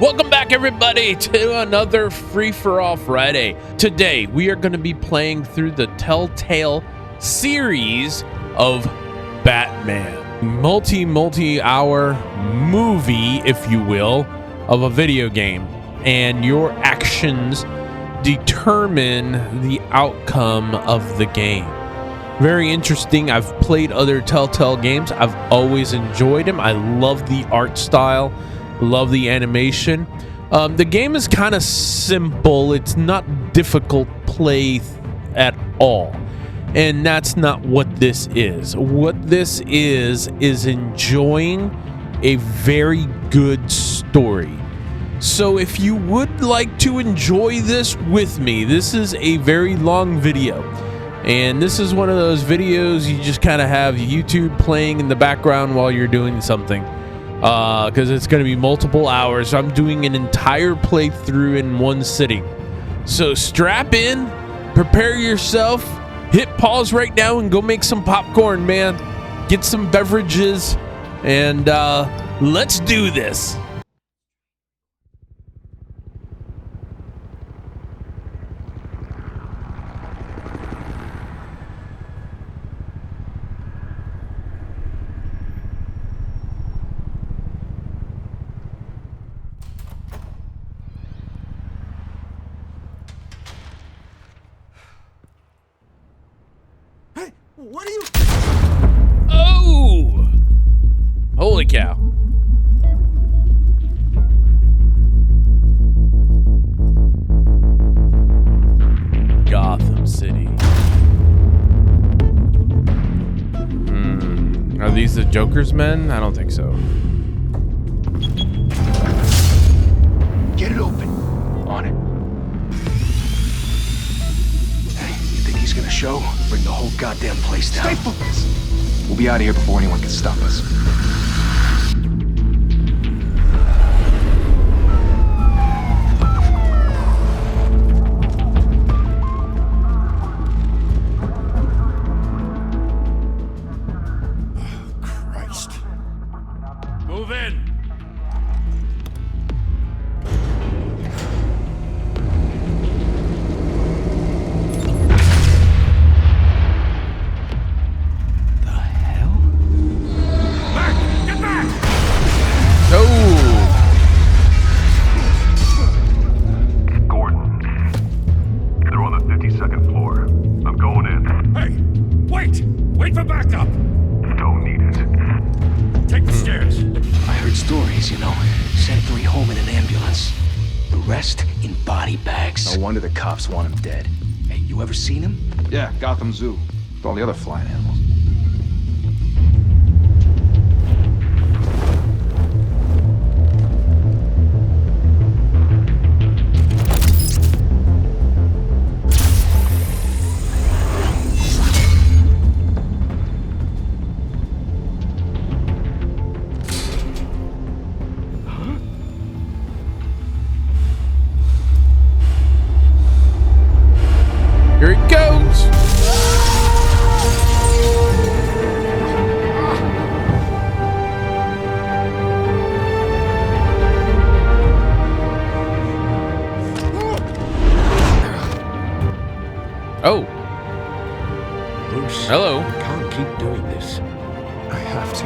Welcome back, everybody, to another Free-for-All Friday. Today, we are going to be playing through the Telltale series of Batman. Multi-hour movie, if you will, of a video game. And your actions determine the outcome of the game. Very interesting. I've played other Telltale games. I've always enjoyed them. I love the art style. Love the animation. The game is kind of simple. It's not difficult play at all. And that's not what this is. What this is enjoying a very good story. So if you would like to enjoy this with me, this is a very long video. And this is one of those videos you just kind of have YouTube playing in the background while you're doing something. Because it's going to be multiple hours. I'm doing an entire playthrough in one sitting. So strap in, prepare yourself, hit pause right now and go make some popcorn, man. Get some beverages, and let's do this. What are you? Oh! Holy cow. Gotham City. Are these the Joker's men? I don't think so. Get it open. On it. You think he's gonna show? Bring the whole goddamn place down. Stay focused. We'll be out of here before anyone can stop us. Christ. Move in. Wait for backup! Don't need it. Take the stairs. I heard stories, you know. Sent 3 home in an ambulance. The rest in body bags. No wonder the cops want him dead. Hey, you ever seen him? Yeah, Gotham Zoo. With all the other flying animals. Here it goes. Oh. Bruce. Hello. I can't keep doing this. I have to.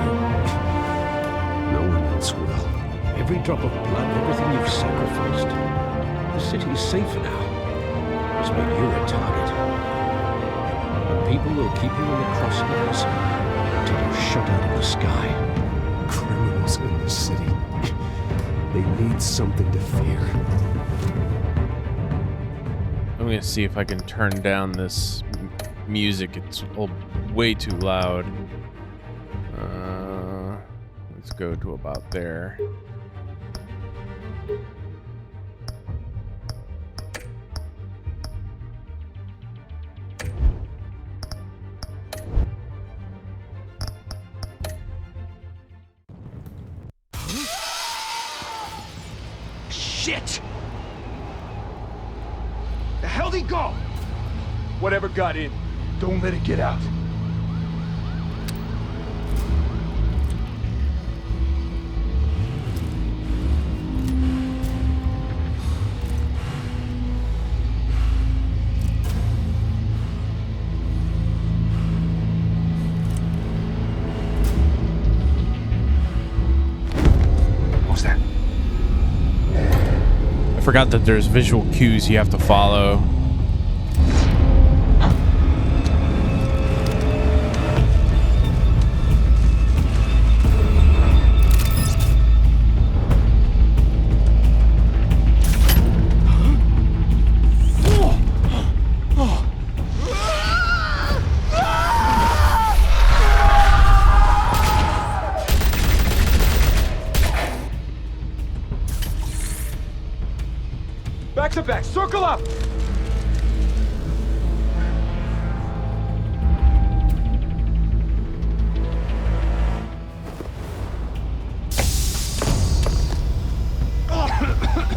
No one else will. Every drop of blood, everything you've sacrificed. The city is safer now. It's made you a target. And people will keep you in the crosshairs until you're shot out of the sky. Criminals in the city. They need something to fear. I'm gonna see if I can turn down this music. It's way too loud. Let's go to about there. Shit! The hell'd he go? Whatever got in, don't let it get out. forgot that there's visual cues you have to follow. Back to back, circle up!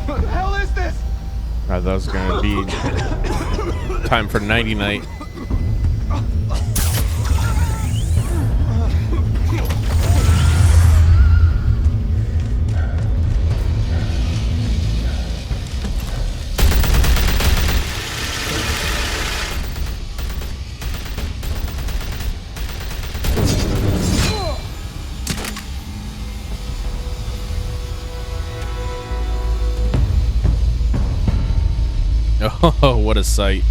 What the hell is this? I thought that was gonna be time for nighty night. Oh, what a sight.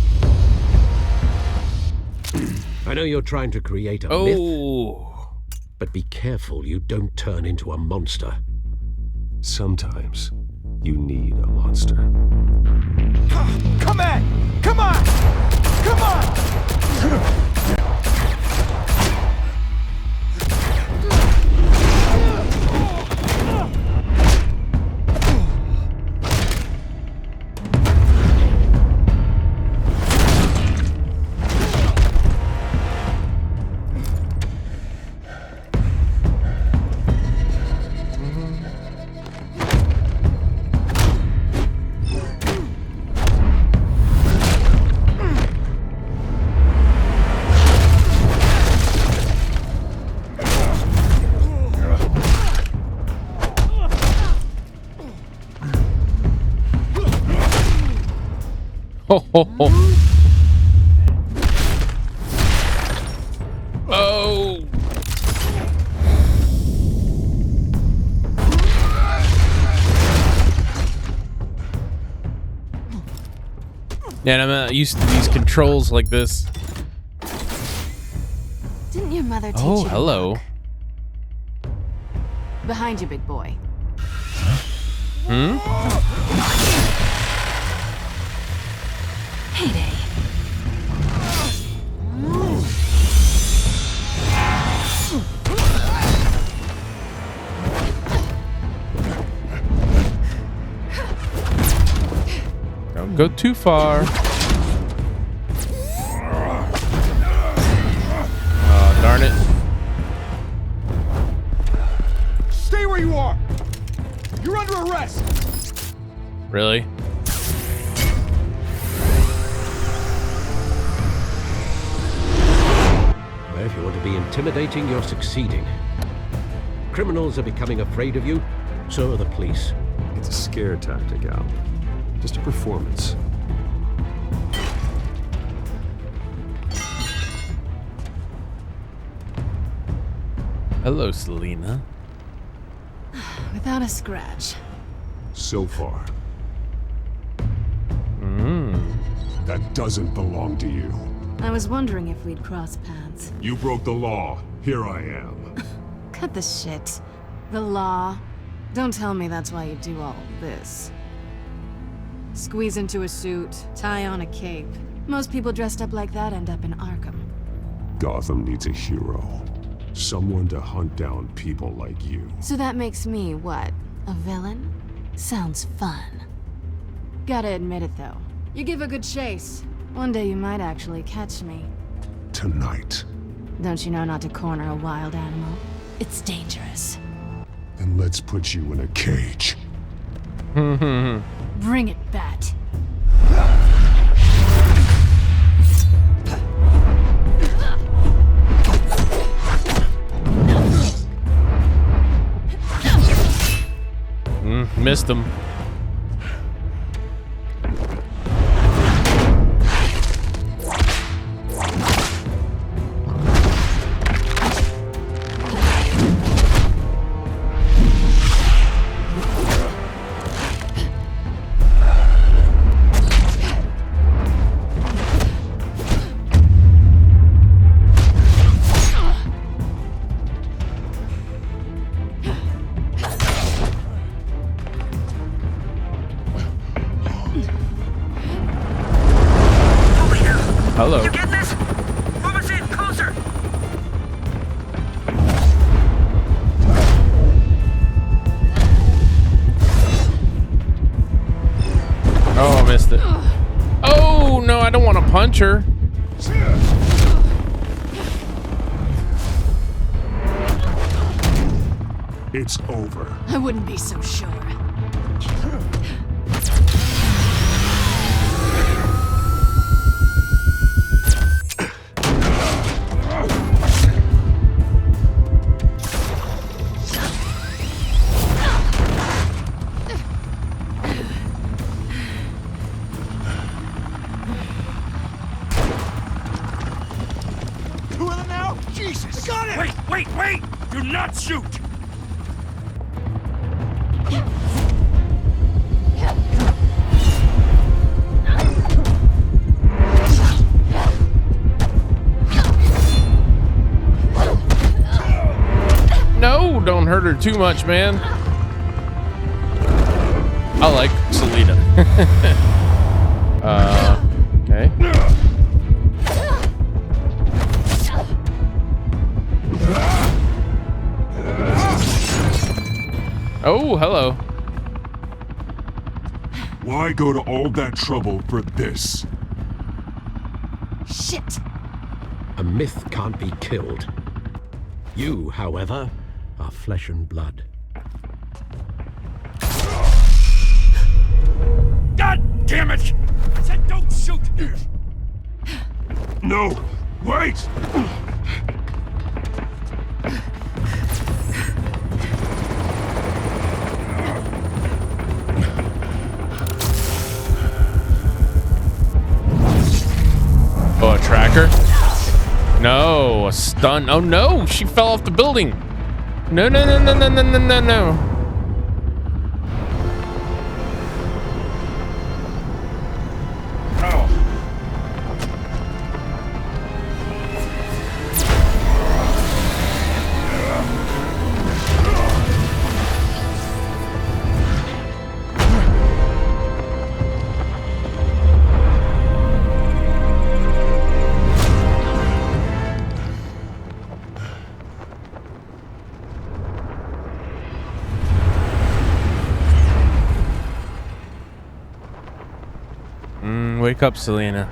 I know you're trying to create a myth, Oh, but be careful you don't turn into a monster. Sometimes you need a monster. Come on! Come on! Come on! ho, ho, ho. Oh. Yeah, I'm not used to these controls like this. Didn't your mother teach Oh, you to hello. walk? Behind you, big boy. Hmm? Heyday. Don't go too far. Oh, darn it. Stay where you are! You're under arrest! Really? Well, if you want to be intimidating, you're succeeding. Criminals are becoming afraid of you, so are the police. It's a scare tactic, Al. Just a performance. Hello, Selena. Without a scratch. So far. That doesn't belong to you. I was wondering if we'd cross paths. You broke the law. Here I am. Cut the shit. The law. Don't tell me that's why you do all this. Squeeze into a suit, tie on a cape. Most people dressed up like that end up in Arkham. Gotham needs a hero. Someone to hunt down people like you. So that makes me, what, a villain? Sounds fun. Gotta admit it, though. You give a good chase. One day you might actually catch me. Tonight. Don't you know not to corner a wild animal? It's dangerous. Then let's put you in a cage. Bring it, Bat. Missed him. missed it. Oh, no, I don't want to punch her. It's over. I wouldn't be so sure. Two of them now? Jesus! Got it! Wait! Do not shoot! No, don't hurt her too much, man. I like Selena. Okay. Oh, hello. Why go to all that trouble for this? Shit! A myth can't be killed. You, however, are flesh and blood. God damn it! I said don't shoot! No! Wait! Oh, a tracker? No, a stun. Oh no, she fell off the building. No. Wake up, Selena.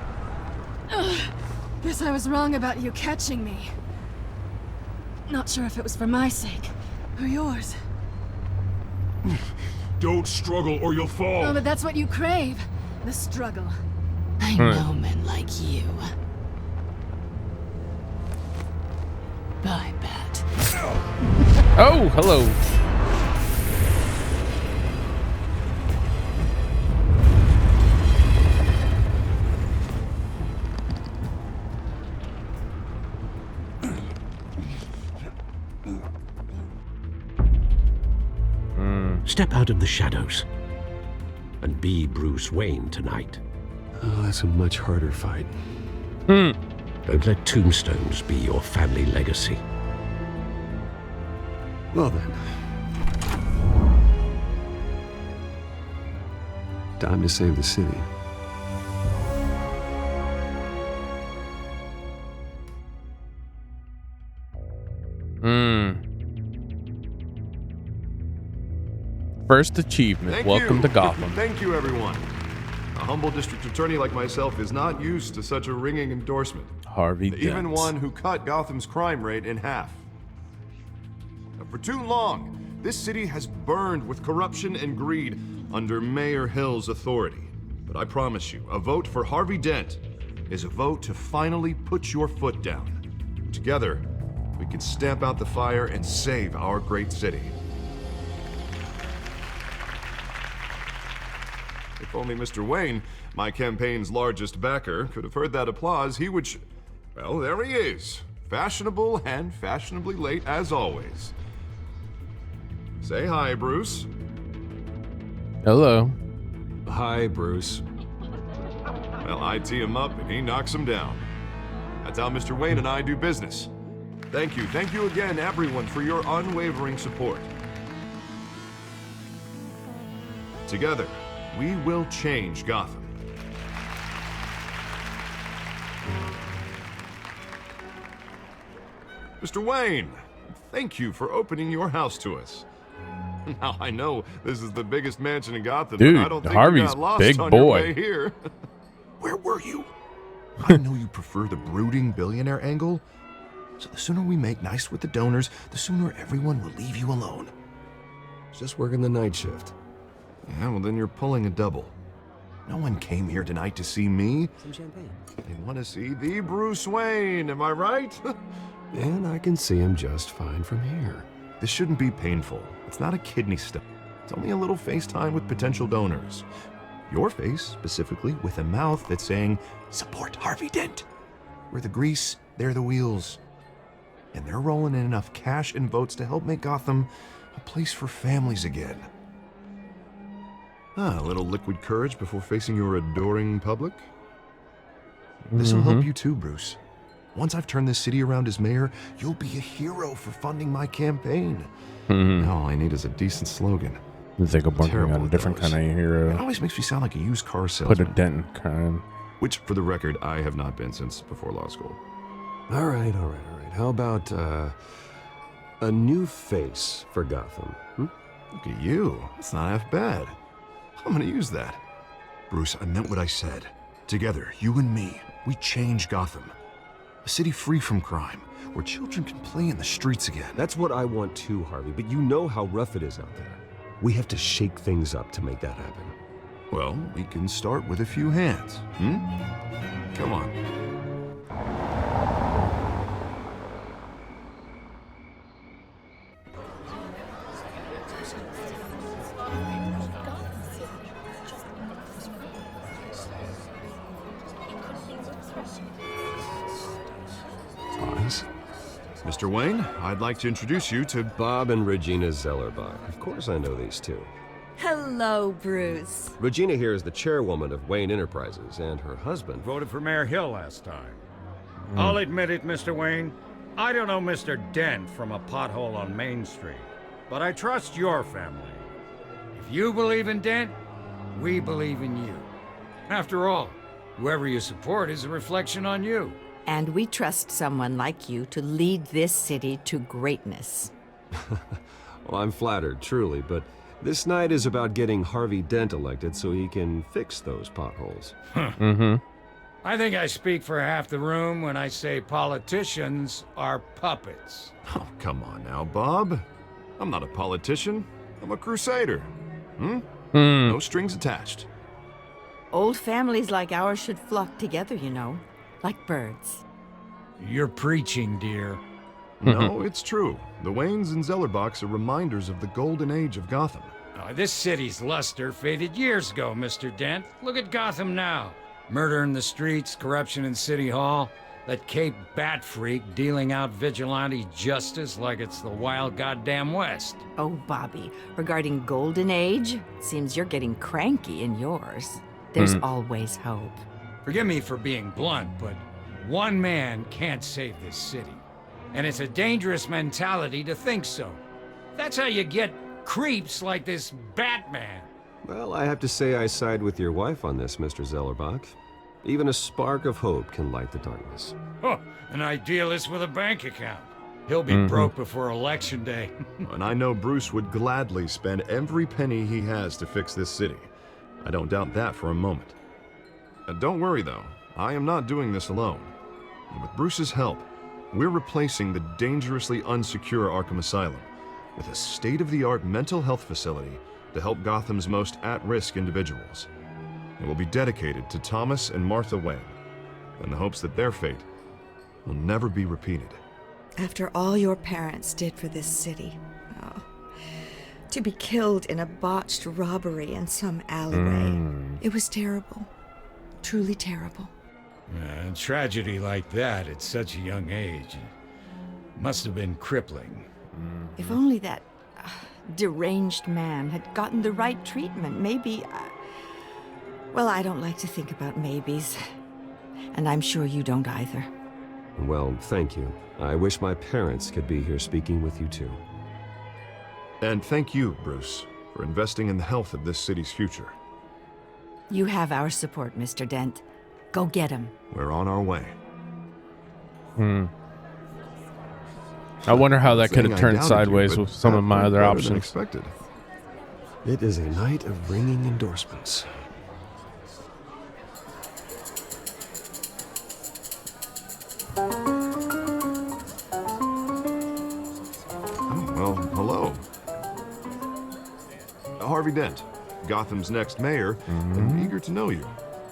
Guess I was wrong about you catching me. Not sure if it was for my sake or yours. Don't struggle or you'll fall. Oh, but that's what you crave. The struggle. I know men like you. Bye, Bat. Oh, hello. Step out of the shadows and be Bruce Wayne tonight. Oh, that's a much harder fight. Don't let tombstones be your family legacy. Well then. Time to save the city. First achievement. Welcome to Gotham. Thank you, everyone. A humble district attorney like myself is not used to such a ringing endorsement. Harvey Dent. Even one who cut Gotham's crime rate in half. For too long, this city has burned with corruption and greed under Mayor Hill's authority. But I promise you, a vote for Harvey Dent is a vote to finally put your foot down. Together, we can stamp out the fire and save our great city. If only Mr. Wayne, my campaign's largest backer, could have heard that applause, he would well, there he is. Fashionable and fashionably late as always. Say hi, Bruce. Hello. Hi, Bruce. Well, I tee him up and he knocks him down. That's how Mr. Wayne and I do business. Thank you again, everyone, for your unwavering support. Together, we will change Gotham. Mr. Wayne, thank you for opening your house to us. Now, I know this is the biggest mansion in Gotham, Dude, but I don't think Harvey's you got lost big on boy. your way here. Where were you? I know you prefer the brooding billionaire angle, so the sooner we make nice with the donors, the sooner everyone will leave you alone. Just working the night shift. Yeah, well then you're pulling a double. No one came here tonight to see me. Some champagne. They want to see the Bruce Wayne, am I right? And I can see him just fine from here. This shouldn't be painful. It's not a kidney stone. It's only a little FaceTime with potential donors. Your face, specifically, with a mouth that's saying, support Harvey Dent. We're the grease, they're the wheels. And they're rolling in enough cash and votes to help make Gotham a place for families again. A little liquid courage before facing your adoring public. This will help you too, Bruce. Once I've turned this city around as mayor, you'll be a hero for funding my campaign. All I need is a decent slogan. I think I'm working Terrible on a at different those. kind of It hero. always makes me sound like a used car Put a salesman. dent in crime. Which, for the record, I have not been since before law school. All right. How about a new face for Gotham? Look at you. That's not half bad. I'm gonna use that. Bruce, I meant what I said. Together, you and me, we change Gotham. A city free from crime, where children can play in the streets again. That's what I want too, Harvey, but you know how rough it is out there. We have to shake things up to make that happen. Well, we can start with a few hands, Come on. Oz? Mr. Wayne, I'd like to introduce you to... Bob and Regina Zellerbach. Of course I know these two. Hello, Bruce. Regina here is the chairwoman of Wayne Enterprises, and her husband... Voted for Mayor Hill last time. I'll admit it, Mr. Wayne. I don't know Mr. Dent from a pothole on Main Street, but I trust your family. If you believe in Dent, we believe in you. After all, whoever you support is a reflection on you. And we trust someone like you to lead this city to greatness. Well, I'm flattered, truly, but this night is about getting Harvey Dent elected so he can fix those potholes. I think I speak for half the room when I say politicians are puppets. Oh, come on now, Bob. I'm not a politician. I'm a crusader. No strings attached. Old families like ours should flock together, you know, like birds. You're preaching, dear. No, it's true. The Waynes and Zellerbachs are reminders of the golden age of Gotham. This city's luster faded years ago, Mr. Dent. Look at Gotham now. Murder in the streets, corruption in City Hall, that Cape Bat freak dealing out vigilante justice like it's the wild goddamn West. Oh, Bobby, regarding Golden Age, seems you're getting cranky in yours. There's always hope. Forgive me for being blunt, but one man can't save this city. And it's a dangerous mentality to think so. That's how you get creeps like this Batman. Well, I have to say I side with your wife on this, Mr. Zellerbach. Even a spark of hope can light the darkness. Oh, an idealist with a bank account. He'll be broke before Election Day. And I know Bruce would gladly spend every penny he has to fix this city. I don't doubt that for a moment. Don't worry, though. I am not doing this alone. And with Bruce's help, we're replacing the dangerously unsecure Arkham Asylum with a state-of-the-art mental health facility to help Gotham's most at-risk individuals. It will be dedicated to Thomas and Martha Wayne, in the hopes that their fate will never be repeated. After all your parents did for this city, to be killed in a botched robbery in some alleyway, it was terrible. Truly terrible. A tragedy like that at such a young age must have been crippling. If only that deranged man had gotten the right treatment, maybe... well, I don't like to think about maybes. And I'm sure you don't either. Well, thank you. I wish my parents could be here speaking with you too. And thank you, Bruce, for investing in the health of this city's future. You have our support, Mr. Dent. Go get him. We're on our way. I wonder how that could Saying have I turned doubted sideways you, but with some of that my went other better than options. expected. It is a night of ringing endorsements. Well, hello. Harvey Dent, Gotham's next mayor, and eager to know you.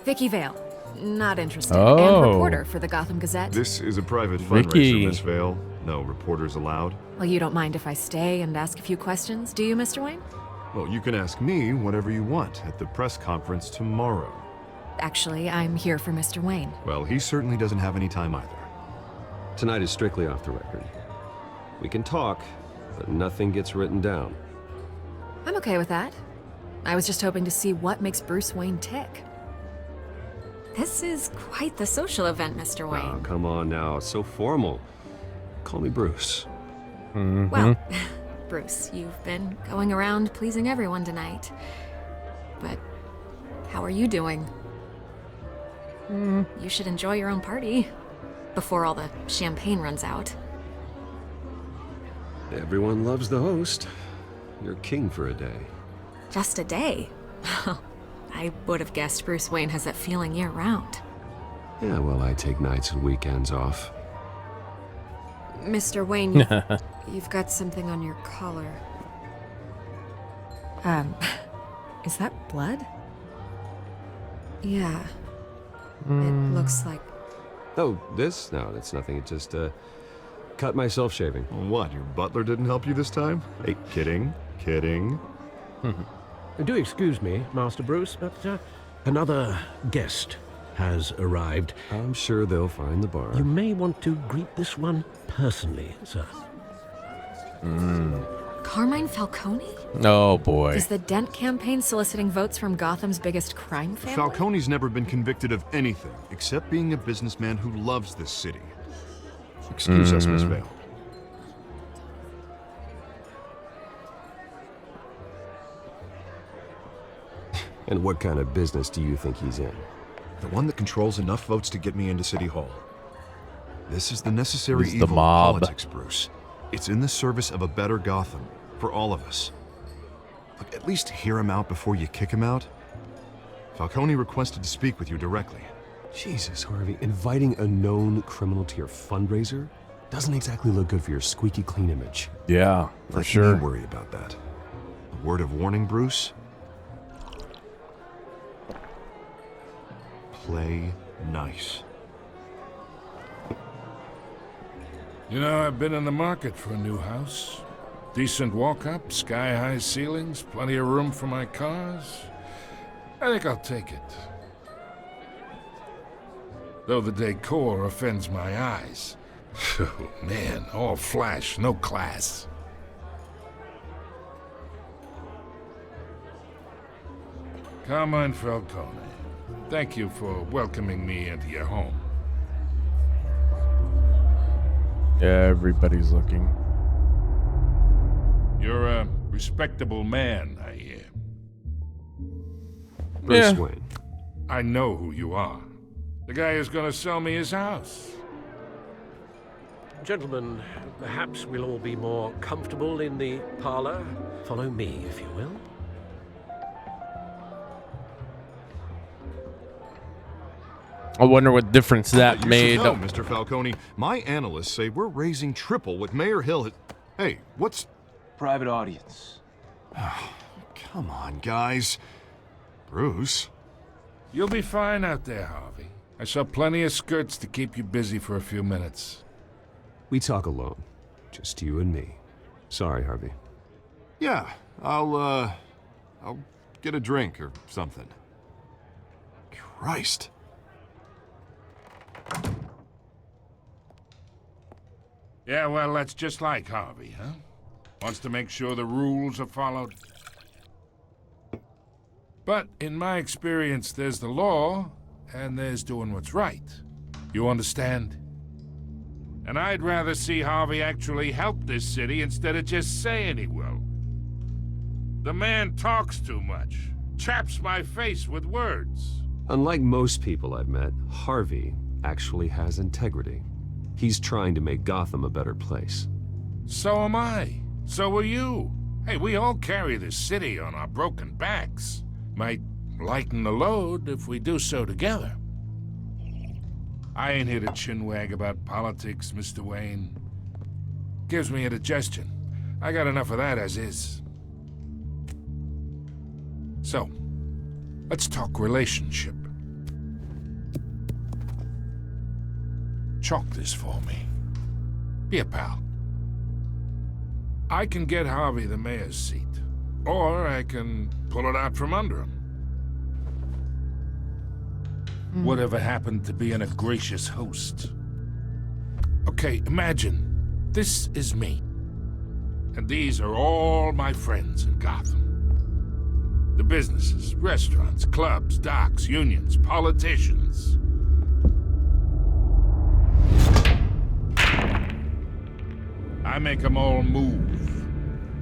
Vicky Vale. Not interested. Oh. And reporter for the Gotham Gazette. This is a private Vicky. fundraiser, Miss Vale. No reporters allowed. Well, you don't mind if I stay and ask a few questions, do you, Mr. Wayne? Well, you can ask me whatever you want at the press conference tomorrow. Actually, I'm here for Mr. Wayne. Well, he certainly doesn't have any time either. Tonight is strictly off the record. We can talk, but nothing gets written down. I'm okay with that. I was just hoping to see what makes Bruce Wayne tick. This is quite the social event, Mr. Wayne. Oh, come on now, it's so formal. Call me Bruce. Well, Bruce, you've been going around pleasing everyone tonight. But how are you doing? You should enjoy your own party before all the champagne runs out. Everyone loves the host. You're king for a day. Just a day? I would have guessed Bruce Wayne has that feeling year-round. Yeah, well, I take nights and weekends off. Mr. Wayne, you've got something on your collar. Is that blood? Yeah. It looks like... Oh, this? No, that's nothing. It just, cut myself shaving. What, your butler didn't help you this time? Hey, kidding. Do excuse me, Master Bruce, but another guest has arrived. I'm sure they'll find the bar. You may want to greet this one personally, sir. Carmine Falcone? Oh, boy. Is the Dent campaign soliciting votes from Gotham's biggest crime family? Falcone's never been convicted of anything except being a businessman who loves this city. Excuse us, Miss Vale. And what kind of business do you think he's in? The one that controls enough votes to get me into City Hall. This is the necessary He's the evil of mob. politics, Bruce. It's in the service of a better Gotham, for all of us. Look, at least hear him out before you kick him out. Falcone requested to speak with you directly. Jesus, Harvey, inviting a known criminal to your fundraiser doesn't exactly look good for your squeaky clean image. Yeah, for Let sure. me worry about that. A word of warning, Bruce. Play nice. You know, I've been in the market for a new house. Decent walk-up, sky-high ceilings, plenty of room for my cars. I think I'll take it. Though the decor offends my eyes. Oh, man, all flash, no class. Carmine Falcone, thank you for welcoming me into your home. Everybody's looking. You're a respectable man, I hear. Bruce Wayne. I know who you are. The guy who's gonna sell me his house. Gentlemen, perhaps we'll all be more comfortable in the parlor. Follow me, if you will. I wonder what difference that made. You should know, Mr. Falcone, my analysts say we're raising triple with Mayor Hill. Hey, what's... Private audience. Come on, guys. Bruce? You'll be fine out there, Harvey. I saw plenty of skirts to keep you busy for a few minutes. We talk alone. Just you and me. Sorry, Harvey. Yeah, I'll get a drink or something. Christ. Yeah, well, that's just like Harvey, huh? Wants to make sure the rules are followed. But in my experience, there's the law, and there's doing what's right. You understand? And I'd rather see Harvey actually help this city instead of just saying he will. The man talks too much, chaps my face with words. Unlike most people I've met, Harvey actually has integrity. He's trying to make Gotham a better place. So am I. So are you. Hey, we all carry this city on our broken backs. Might lighten the load if we do so together. I ain't here to chinwag about politics, Mr. Wayne. Gives me indigestion. I got enough of that as is. So, let's talk relationship. Chalk this for me. Be a pal. I can get Harvey the mayor's seat, or I can pull it out from under him. Whatever happened to being a gracious host? Okay, imagine this is me, and these are all my friends in Gotham. The businesses, restaurants, clubs, docks, unions, politicians. I make them all move,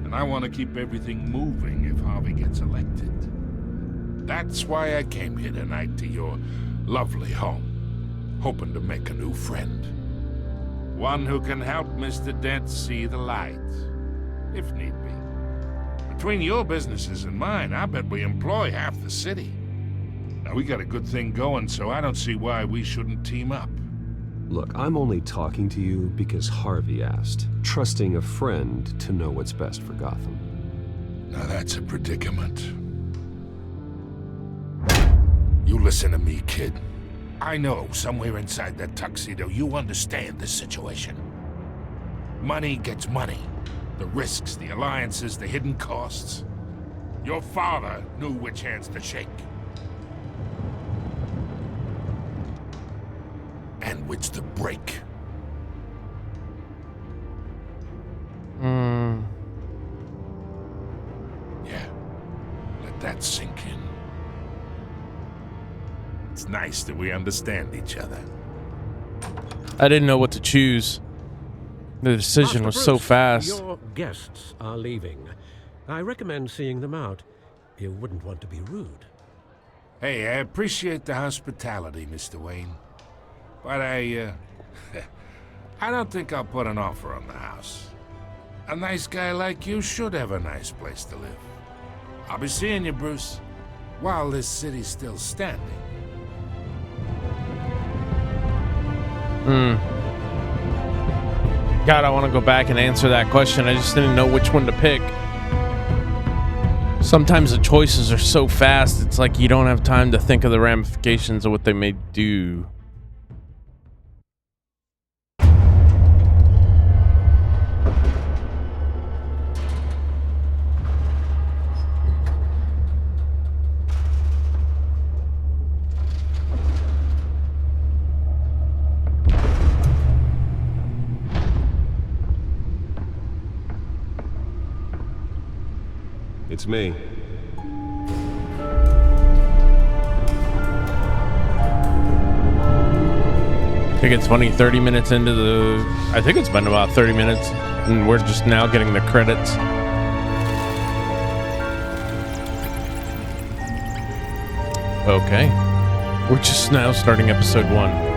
and I want to keep everything moving if Harvey gets elected. That's why I came here tonight to your lovely home, hoping to make a new friend. One who can help Mr. Dent see the light, if need be. Between your businesses and mine, I bet we employ half the city. Now, we got a good thing going, so I don't see why we shouldn't team up. Look, I'm only talking to you because Harvey asked, trusting a friend to know what's best for Gotham. Now that's a predicament. You listen to me, kid. I know somewhere inside that tuxedo you understand the situation. Money gets money. The risks, the alliances, the hidden costs. Your father knew which hands to shake. And which to break. Yeah, let that sink in. It's nice that we understand each other. I didn't know what to choose. The decision was so fast. Your guests are leaving. I recommend seeing them out. You wouldn't want to be rude. Hey, I appreciate the hospitality, Mr. Wayne. But I don't think I'll put an offer on the house. A nice guy like you should have a nice place to live. I'll be seeing you, Bruce, while this city's still standing. God, I want to go back and answer that question. I just didn't know which one to pick. Sometimes the choices are so fast, it's like you don't have time to think of the ramifications of what they may do. It's me. I think it's funny, 30 minutes into the... I think it's been about 30 minutes, and we're just now getting the credits. Okay. We're just now starting episode 1.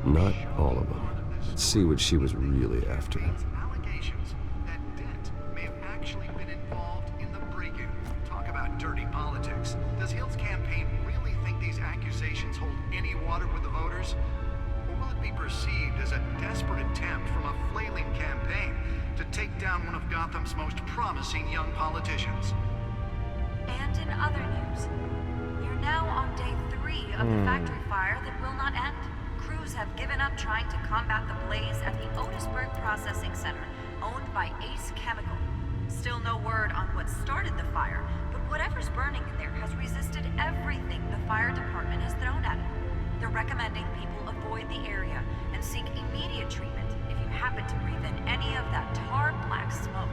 Not all of them. Let's see what she was really after. Allegations that Dent may have actually been involved in the break-in. Talk about dirty politics. Does Hill's campaign really think these accusations hold any water with the voters? Or will it be perceived as a desperate attempt from a flailing campaign to take down one of Gotham's most promising young politicians? And in other news, you're now on day 3 of the factory fire that will not end. Crews have given up trying to combat the blaze at the Otisburg Processing Center, owned by Ace Chemical. Still no word on what started the fire, but whatever's burning in there has resisted everything the fire department has thrown at it. They're recommending people avoid the area and seek immediate treatment if you happen to breathe in any of that tar black smoke.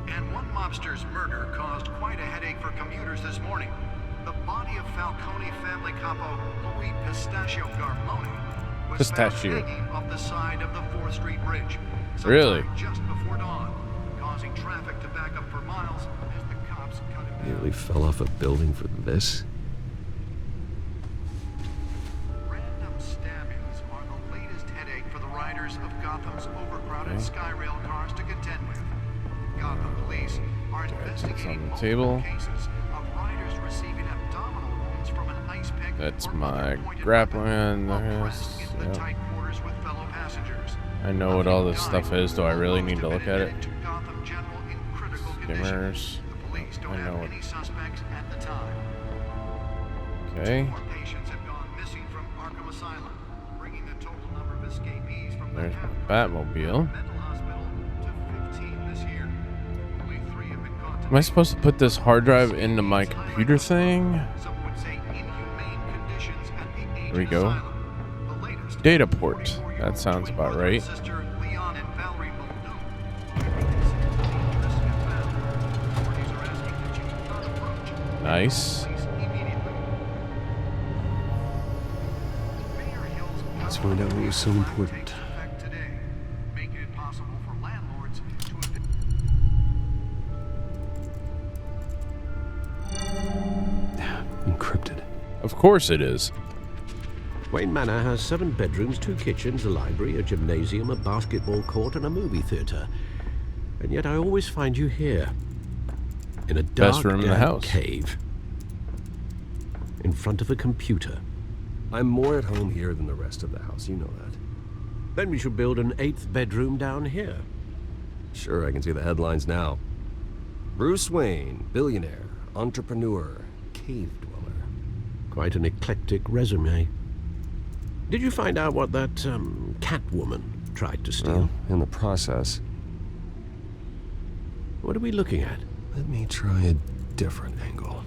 And one mobster's murder caused quite a headache for commuters this morning. The body of Falcone family capo Louis Pistachio Garmoni was found hanging off the side of the 4th Street Bridge. Really? Just before dawn, causing traffic to back up for miles as the cops cut him down. Nearly fell off a building for this? Random stabbings are the latest headache for the riders of Gotham's overcrowded Skyrail cars to contend with. Gotham police are investigating multiple cases of riders receiving abdominal wounds from an ice pick. That's my grappling. Tight quarters with fellow passengers. I know what all this stuff is. Do I really need to look at it? Skimmers. I know what. Any suspects at the time. Okay. 2 more patients have gone missing from Arkham Asylum, bringing the total number of escapees from There's the my Batmobile. mental hospital to 15 this year. Only 3 have been caught. Am I supposed to put this hard drive into my computer thing? Some would say inhumane conditions at the There we go. Data port. That sounds about right. Sister Leon and Valerie Muldoon. Nice. Let's find out what was so important. Making it possible for landlords to Encrypted. Of course it is. Wayne Manor has 7 bedrooms, 2 kitchens, a library, a gymnasium, a basketball court, and a movie theater. And yet I always find you here, in a dark, Best room in the house. cave, in front of a computer. I'm more at home here than the rest of the house, you know that. Then we should build an 8th bedroom down here. Sure, I can see the headlines now. Bruce Wayne, billionaire, entrepreneur, cave dweller. Quite an eclectic resume. Did you find out what that Catwoman tried to steal? Well, in the process. What are we looking at? Let me try a different angle.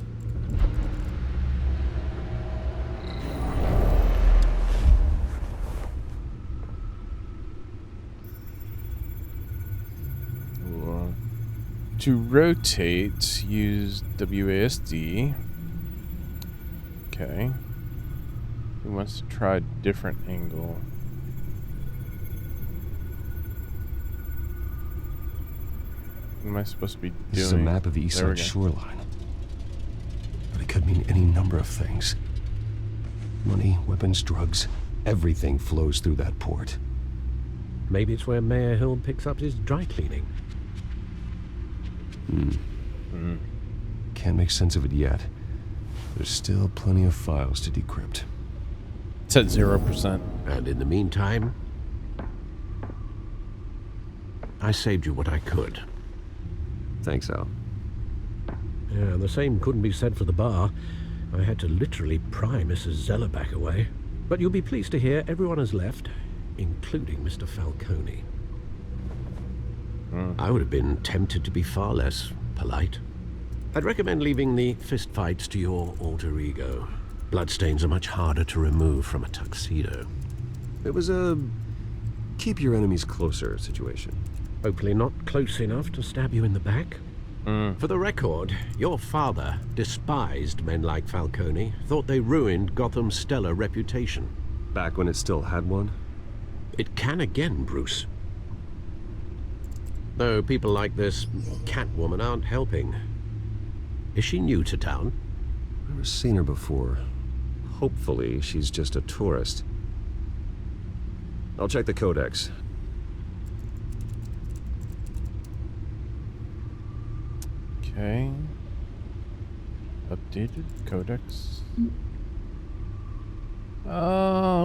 To rotate, use WASD. Okay. He wants to try a different angle. What am I supposed to be doing? This is a map of the east side shoreline. But it could mean any number of things. Money, weapons, drugs, everything flows through that port. Maybe it's where Mayor Hill picks up his dry cleaning. Can't make sense of it yet. There's still plenty of files to decrypt. It's at 0%. And in the meantime, I saved you what I could. Thanks, Al. Yeah, the same couldn't be said for the bar. I had to literally pry Mrs. Zeller back away. But you'll be pleased to hear everyone has left, including Mr. Falcone. I would have been tempted to be far less polite. I'd recommend leaving the fistfights to your alter ego. Bloodstains are much harder to remove from a tuxedo. It was a keep your enemies closer situation. Hopefully not close enough to stab you in the back. For the record, your father despised men like Falcone, thought they ruined Gotham's stellar reputation. Back when it still had one? It can again, Bruce. Though people like this Catwoman aren't helping. Is she new to town? Never seen her before. Hopefully, she's just a tourist. I'll check the codex. Okay. Updated codex.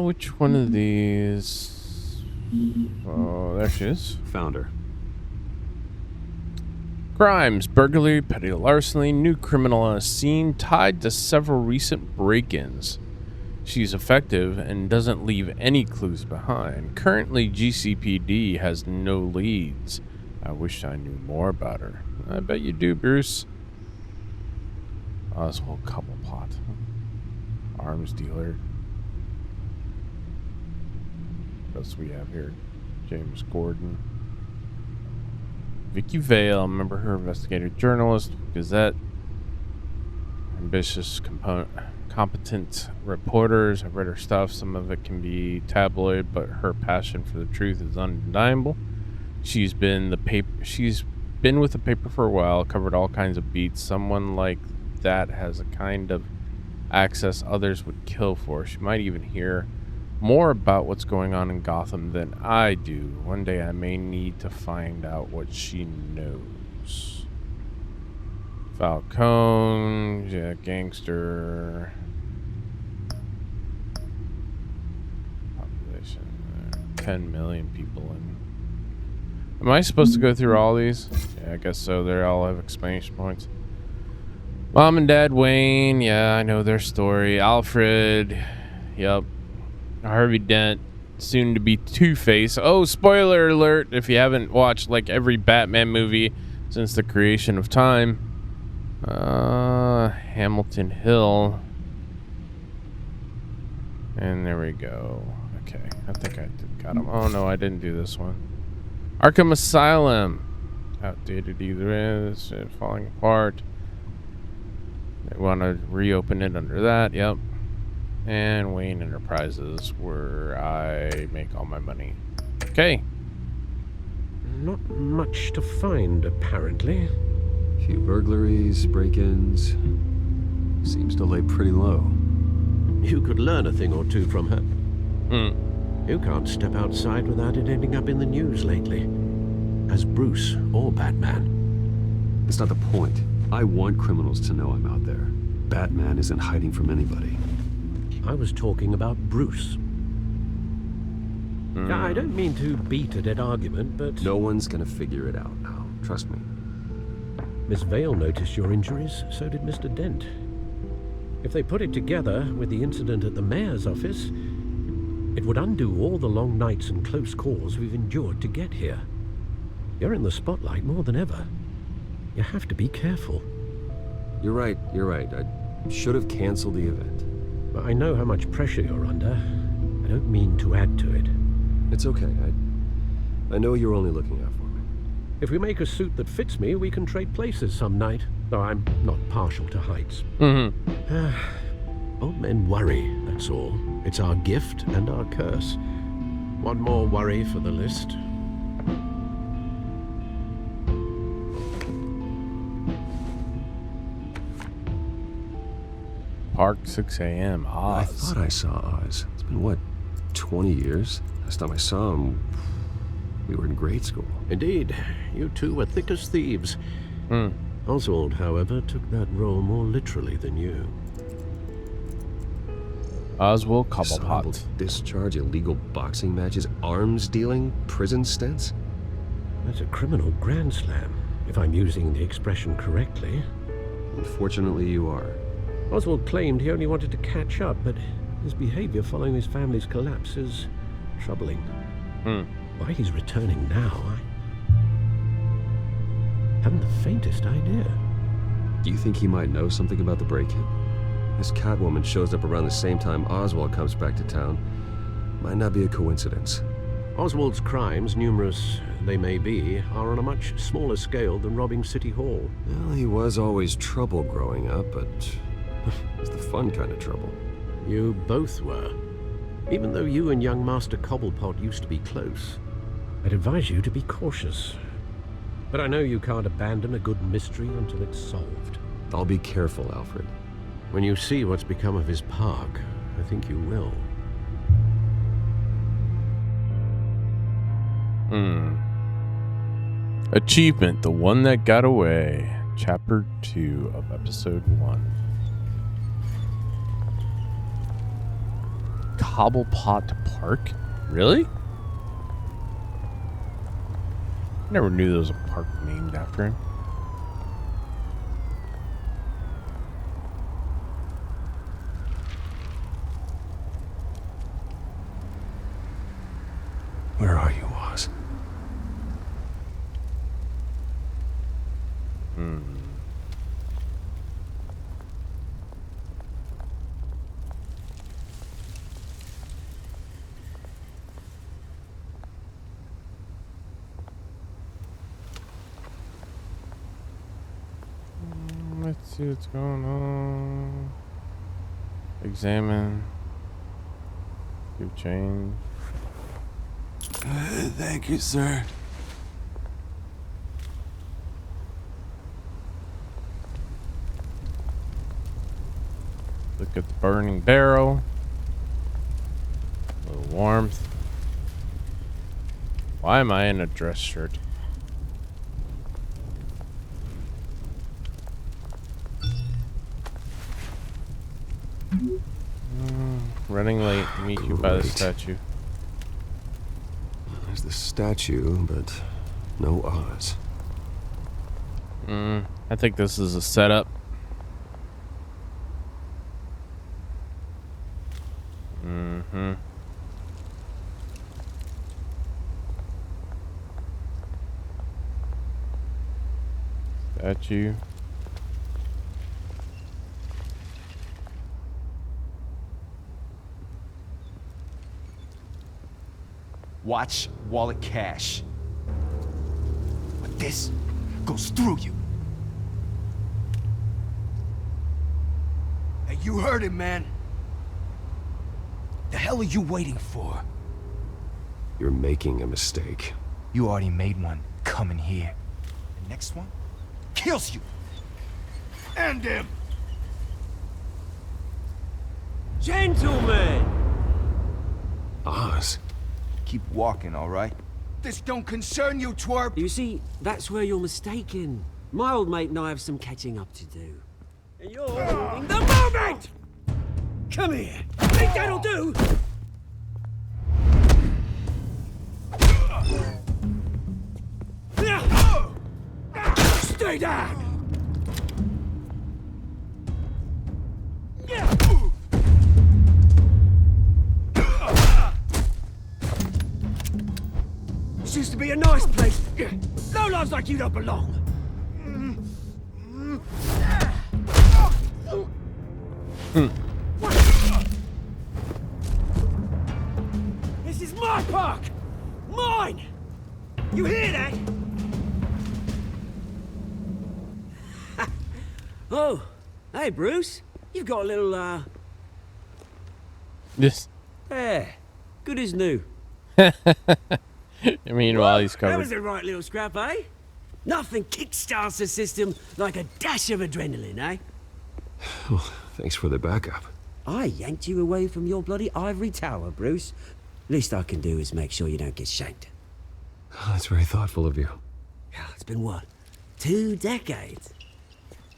Which one of these? Oh, there she is. Found her. Crimes, burglary, petty larceny, new criminal on a scene tied to several recent break-ins. She's effective and doesn't leave any clues behind. Currently, GCPD has no leads. I wish I knew more about her. I bet you do, Bruce. Oswald Cobblepot. Arms dealer. What else we have here? James Gordon. Vicky Vale, remember her, investigative journalist, Gazette. Ambitious, competent reporters. I've read her stuff. Some of it can be tabloid, but her passion for the truth is undeniable. She's been with the paper for a while, covered all kinds of beats. Someone like that has a kind of access others would kill for. She might even hear more about what's going on in Gotham than I do. One day I may need to find out what she knows. Falcone, yeah, gangster. Population, 10 million people in. Am I supposed to go through all these? Yeah, I guess so. They all have exclamation points. Mom and Dad Wayne, yeah, I know their story. Alfred, yep. Harvey Dent, soon to be Two-Face. Oh, spoiler alert if you haven't watched like every Batman movie since the creation of time. Hamilton Hill. And there we go. Okay, I think I got him. Oh no, I didn't do this one. Arkham Asylum. Outdated either is. Falling apart. They want to reopen it under that. Yep. And Wayne Enterprises, where I make all my money. Okay. Not much to find, apparently. Few burglaries, break-ins. Seems to lay pretty low. You could learn a thing or two from her. You can't step outside without it ending up in the news lately. As Bruce or Batman. That's not the point. I want criminals to know I'm out there. Batman isn't hiding from anybody. I was talking about Bruce. I don't mean to beat a dead argument, but... No one's gonna figure it out now. Trust me. Miss Vale noticed your injuries, so did Mr. Dent. If they put it together with the incident at the mayor's office, it would undo all the long nights and close calls we've endured to get here. You're in the spotlight more than ever. You have to be careful. You're right. I should have canceled the event. But I know how much pressure you're under. I don't mean to add to it. It's okay. I know you're only looking out for me. If we make a suit that fits me, we can trade places some night. Though I'm not partial to heights. Old men worry, that's all. It's our gift and our curse. One more worry for the list. Park, 6 a.m. Oz. I thought I saw Oz. It's been, what, 20 years? Last time I saw him, we were in grade school. Indeed. You two were thick as thieves. Oswald, however, took that role more literally than you. Oswald Cobblepot. Discharge, illegal boxing matches, arms dealing, prison stints? That's a criminal grand slam, if I'm using the expression correctly. Unfortunately, you are. Oswald claimed he only wanted to catch up, but his behavior following his family's collapse is troubling. Why he's returning now, I haven't the faintest idea. Do you think he might know something about the break-in? This Catwoman shows up around the same time Oswald comes back to town. Might not be a coincidence. Oswald's crimes, numerous they may be, are on a much smaller scale than robbing City Hall. Well, he was always trouble growing up, but it's the fun kind of trouble. You both were. Even though you and young Master Cobblepot used to be close, I'd advise you to be cautious. But I know you can't abandon a good mystery until it's solved. I'll be careful, Alfred. When you see what's become of his park, I think you will. Achievement, the one that got away. Chapter 2 of Episode 1. Cobblepot Park? Really? Never knew there was a park named after him. Where are you, Oz? see what's going on. Examine. You've changed. Thank you, sir. Look at the burning barrel. A little warmth. Why am I in a dress shirt? Running late. Meet you by the statue. There's the statue, but no Oz. I think this is a setup. Statue. Watch wallet cash. But this goes through you. Hey, you heard it, man. The hell are you waiting for? You're making a mistake. You already made one coming here. The next one kills you. End him. Gentlemen! Oz. Keep walking, all right? This don't concern you, twerp! You see, that's where you're mistaken. My old mate and I have some catching up to do. And you're ruining the moment! Come here! Think that'll do? Stay down! This used to be a nice place. No lives like you don't belong. This is my park! Mine! You hear that? Oh, hey Bruce. You've got a little, Yes. Yeah, good as new. I mean, while he's That covered. was a right little scrap, eh? Nothing kickstarts the system like a dash of adrenaline, eh? Well, thanks for the backup. I yanked you away from your bloody ivory tower, Bruce. Least I can do is make sure you don't get shanked. Oh, that's very thoughtful of you. It's been what? 2 decades?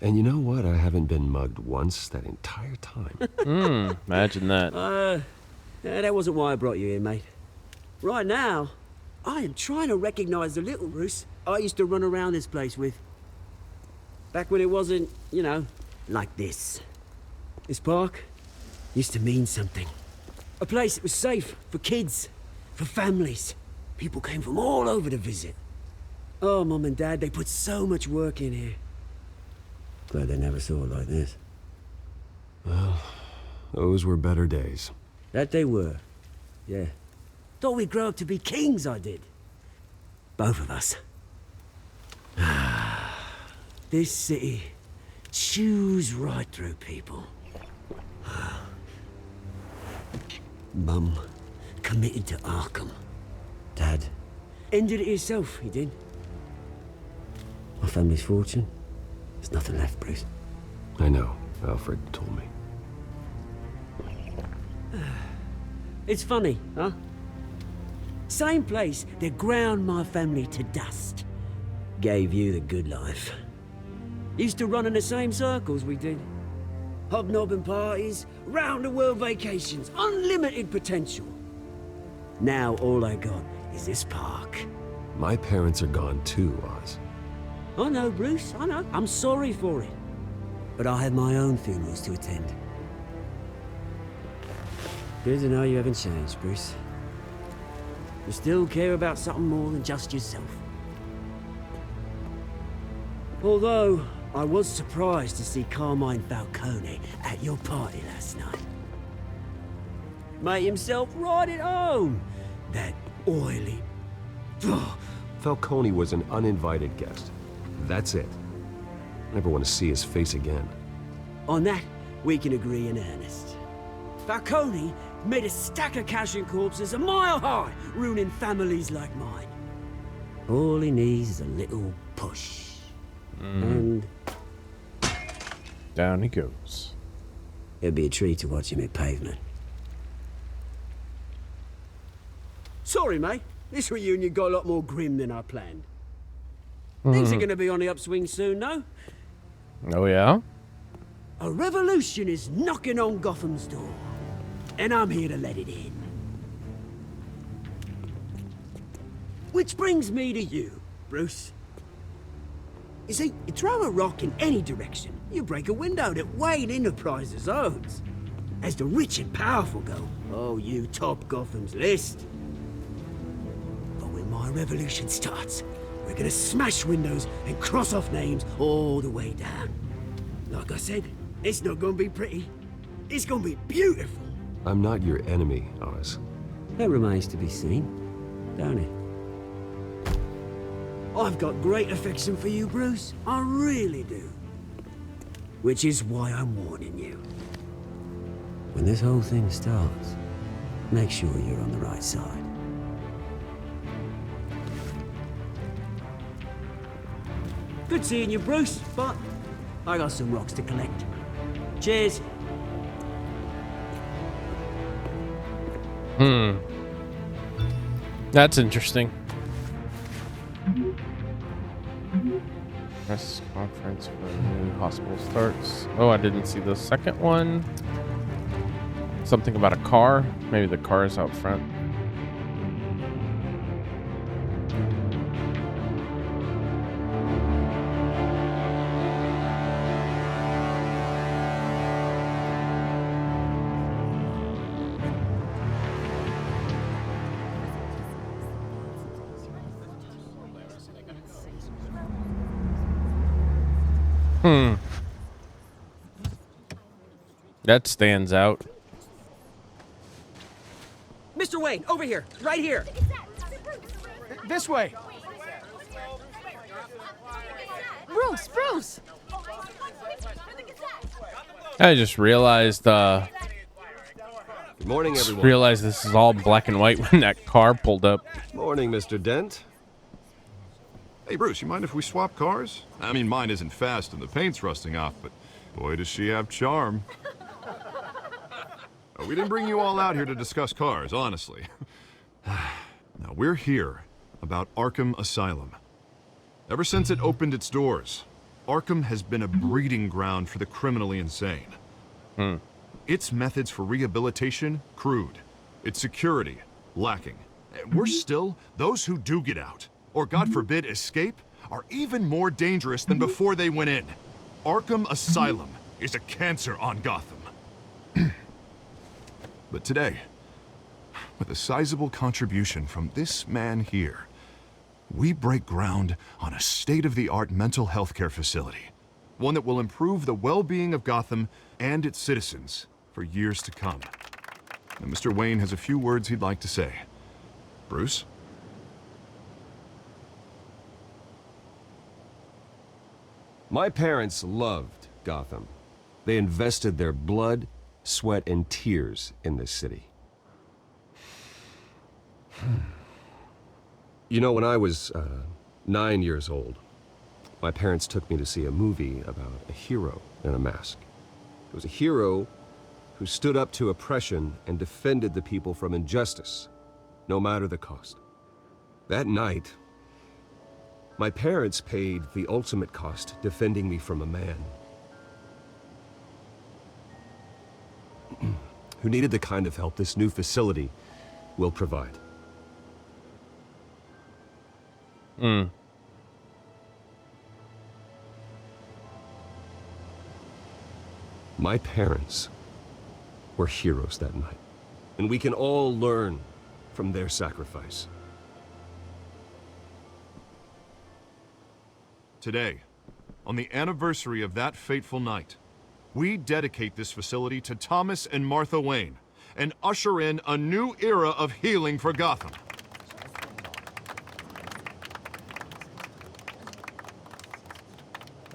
And you know what? I haven't been mugged once that entire time. Imagine that. Yeah, that wasn't why I brought you here, mate. Right now, I am trying to recognize the little Bruce I used to run around this place with. Back when it wasn't, you know, like this. This park used to mean something. A place that was safe for kids, for families. People came from all over to visit. Oh, Mum and Dad, they put so much work in here. Glad they never saw it like this. Well, those were better days. That they were. Yeah. Thought we'd grow up to be kings, I did. Both of us. This city chews right through people. Mum committed to Arkham. Dad ended it himself, he did. My family's fortune. There's nothing left, Bruce. I know. Alfred told me. It's funny, huh? Same place that ground my family to dust. Gave you the good life. Used to run in the same circles we did. Hobnobbing parties, round-the-world vacations, unlimited potential. Now all I got is this park. My parents are gone too, Oz. I know, Bruce, I know. I'm sorry for it. But I have my own funerals to attend. Good to know you haven't changed, Bruce. You still care about something more than just yourself. Although, I was surprised to see Carmine Falcone at your party last night. Made himself right at home. That oily... Falcone was an uninvited guest. That's it. I never want to see his face again. On that, we can agree in earnest. Falcone made a stack of cash and corpses a mile high, ruining families like mine. All he needs is a little push. And down he goes. It'd be a treat to watch him hit pavement. Sorry, mate. This reunion got a lot more grim than I planned. Things are going to be on the upswing soon, no? Oh, yeah? A revolution is knocking on Gotham's door, and I'm here to let it in. Which brings me to you, Bruce. You see, you throw a rock in any direction, you break a window that Wayne Enterprises owns. As the rich and powerful go, oh, you top Gotham's list. But when my revolution starts, we're gonna smash windows and cross off names all the way down. Like I said, it's not gonna be pretty. It's gonna be beautiful. I'm not your enemy, Oz. That remains to be seen, don't it? I've got great affection for you, Bruce. I really do. Which is why I'm warning you. When this whole thing starts, make sure you're on the right side. Good seeing you, Bruce, but I got some rocks to collect. Cheers. That's interesting. Press conference for new hospital starts. Oh, I didn't see the second one. Something about a car. Maybe the car is out front. That stands out. Mr. Wayne, over here, right here. This way. Bruce! I just realized, Good morning, everyone. realized this is all black and white when that car pulled up. Morning, Mr. Dent. Hey, Bruce, you mind if we swap cars? I mean, mine isn't fast and the paint's rusting off, but boy, does she have charm. We didn't bring you all out here to discuss cars, honestly. Now, we're here about Arkham Asylum. Ever since it opened its doors, Arkham has been a breeding ground for the criminally insane. Its methods for rehabilitation, crude. Its security, lacking. And worse still, those who do get out, or God forbid escape, are even more dangerous than before they went in. Arkham Asylum is a cancer on Gotham. But today, with a sizable contribution from this man here, we break ground on a state-of-the-art mental health care facility. One that will improve the well-being of Gotham and its citizens for years to come. And Mr. Wayne has a few words he'd like to say. Bruce? My parents loved Gotham. They invested their blood, sweat, and tears in this city. You know, when I was 9 years old, my parents took me to see a movie about a hero in a mask. It was a hero who stood up to oppression and defended the people from injustice, no matter the cost. That night, my parents paid the ultimate cost defending me from a man who needed the kind of help this new facility will provide. My parents were heroes that night, and we can all learn from their sacrifice. Today, on the anniversary of that fateful night, we dedicate this facility to Thomas and Martha Wayne and usher in a new era of healing for Gotham.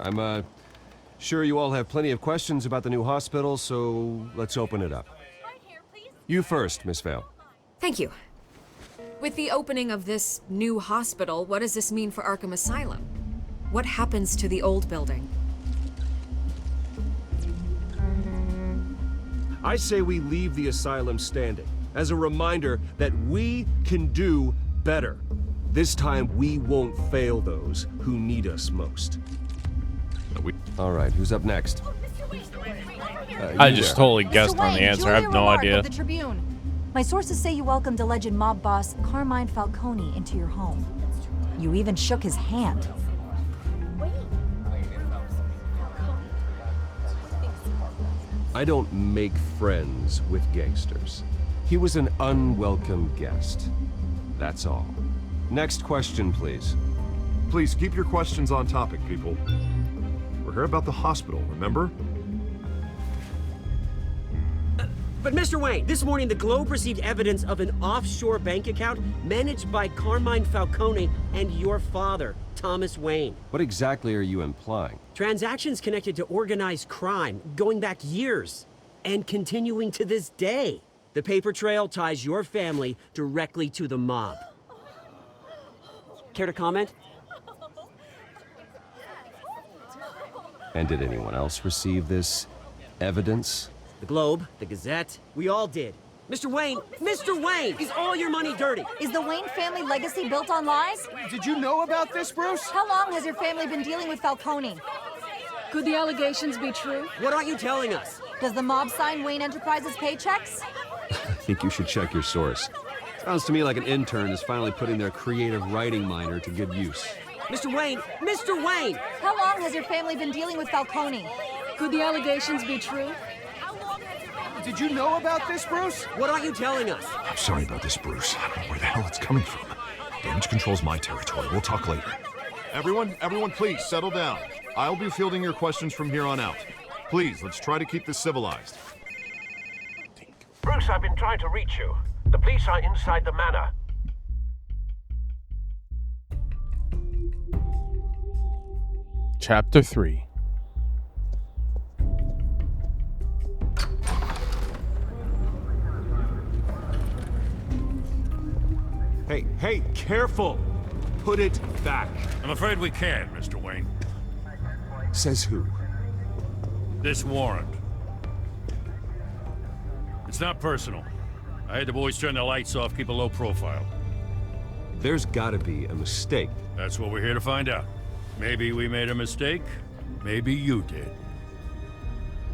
I'm Sure, you all have plenty of questions about the new hospital, so let's open it up. You first, Miss Vale. Thank you. With the opening of this new hospital, what does this mean for Arkham Asylum? What happens to the old building? I say we leave the asylum standing, as a reminder that we can do better. This time, we won't fail those who need us most. All right, who's up next? I just totally guessed on the answer. I have no idea. The Tribune. My sources say you welcomed alleged mob boss Carmine Falcone into your home. You even shook his hand. I don't make friends with gangsters. He was an unwelcome guest. That's all. Next question, please. Please keep your questions on topic, people. We're here about the hospital, remember? But Mr. Wayne, this morning the Globe received evidence of an offshore bank account managed by Carmine Falcone and your father, Thomas Wayne. What exactly are you implying? Transactions connected to organized crime going back years and continuing to this day. The paper trail ties your family directly to the mob. Care to comment? And did anyone else receive this evidence? The Globe, the Gazette, we all did. Mr. Wayne, is all your money dirty? Is the Wayne family legacy built on lies? Did you know about this, Bruce? How long has your family been dealing with Falcone? Could the allegations be true? What aren't you telling us? Does the mob sign Wayne Enterprises paychecks? I think you should check your source. Sounds to me like an intern is finally putting their creative writing minor to good use. Mr. Wayne! How long has your family been dealing with Falcone? Could the allegations be true? Did you know about this, Bruce? What aren't you telling us? I'm sorry about this, Bruce. I don't know where the hell it's coming from. Damage control's my territory. We'll talk later. Everyone, please, settle down. I'll be fielding your questions from here on out. Please, let's try to keep this civilized. Bruce, I've been trying to reach you. The police are inside the manor. Chapter 3. Hey, careful! Put it back. I'm afraid we can't, Mr. Wayne. Says who? This warrant. It's not personal. I had the boys turn the lights off, keep a low profile. There's gotta be a mistake. That's what we're here to find out. Maybe we made a mistake. Maybe you did.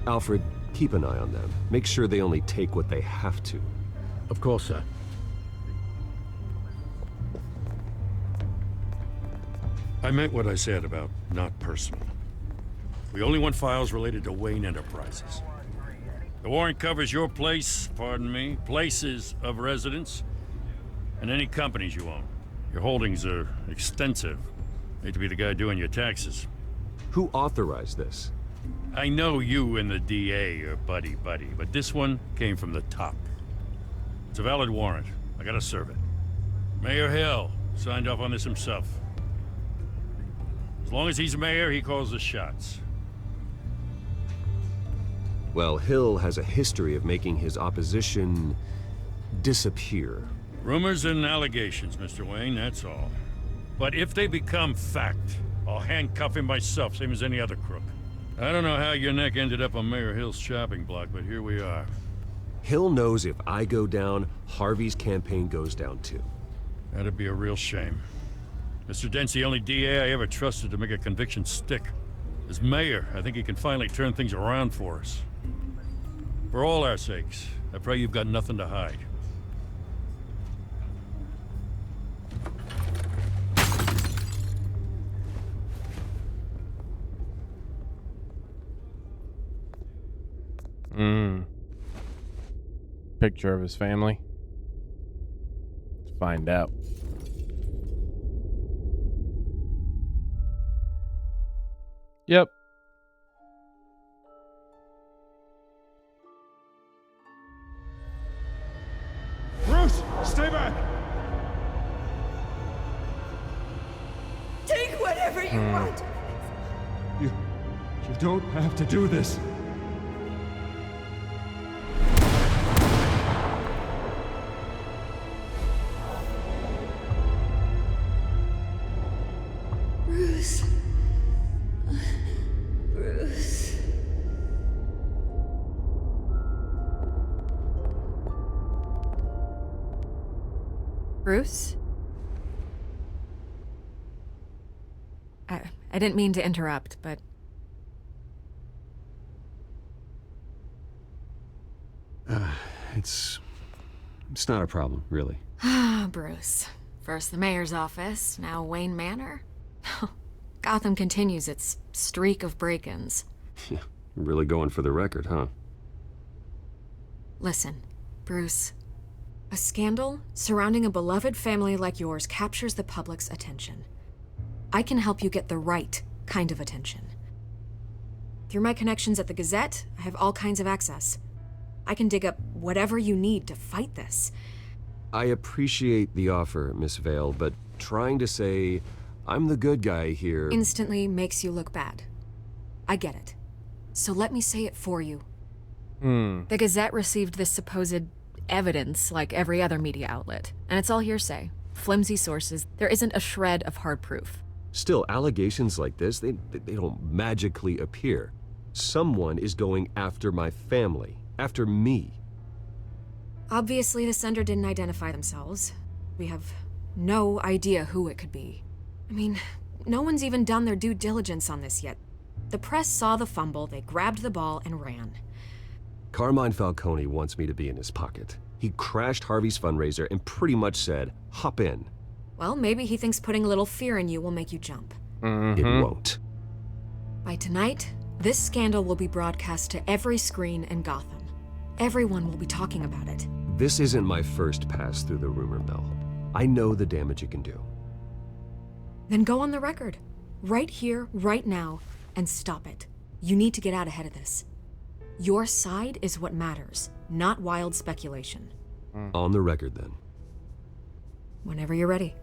Alfred, keep an eye on them. Make sure they only take what they have to. Of course, sir. I meant what I said about not personal. We only want files related to Wayne Enterprises. The warrant covers your place, pardon me, places of residence, and any companies you own. Your holdings are extensive. Hate to be the guy doing your taxes. Who authorized this? I know you and the DA are buddy-buddy, but this one came from the top. It's a valid warrant. I gotta serve it. Mayor Hill signed off on this himself. As long as he's mayor, he calls the shots. Well, Hill has a history of making his opposition disappear. Rumors and allegations, Mr. Wayne, that's all. But if they become fact, I'll handcuff him myself, same as any other crook. I don't know how your neck ended up on Mayor Hill's shopping block, but here we are. Hill knows if I go down, Harvey's campaign goes down too. That'd be a real shame. Mr. Dent's the only DA I ever trusted to make a conviction stick. As mayor, I think he can finally turn things around for us. For all our sakes, I pray you've got nothing to hide. Picture of his family. Let's find out. Yep. Bruce, stay back! Take whatever you want. You don't have to do this. Bruce. Bruce. Bruce? I didn't mean to interrupt, but... It's not a problem, really. Ah, Bruce. First the mayor's office, now Wayne Manor. Gotham continues its streak of break-ins. Yeah, really going for the record, huh? Listen, Bruce. A scandal surrounding a beloved family like yours captures the public's attention. I can help you get the right kind of attention. Through my connections at the Gazette, I have all kinds of access. I can dig up whatever you need to fight this. I appreciate the offer, Miss Vale, but trying to say I'm the good guy here... Instantly makes you look bad. I get it. So let me say it for you. The Gazette received this supposed evidence like every other media outlet, and it's all hearsay. Flimsy sources. There isn't a shred of hard proof. Still, allegations like this, they don't magically appear. Someone is going after my family, after me. Obviously, the sender didn't identify themselves. We have no idea who it could be. I mean, no one's even done their due diligence on this yet. The press saw the fumble, they grabbed the ball and ran. Carmine Falcone wants me to be in his pocket. He crashed Harvey's fundraiser and pretty much said, hop in. Well, maybe he thinks putting a little fear in you will make you jump. It won't. By tonight, this scandal will be broadcast to every screen in Gotham. Everyone will be talking about it. This isn't my first pass through the rumor mill. I know the damage it can do. Then go on the record. Right here, right now, and stop it. You need to get out ahead of this. Your side is what matters, not wild speculation. On the record, then. Whenever you're ready.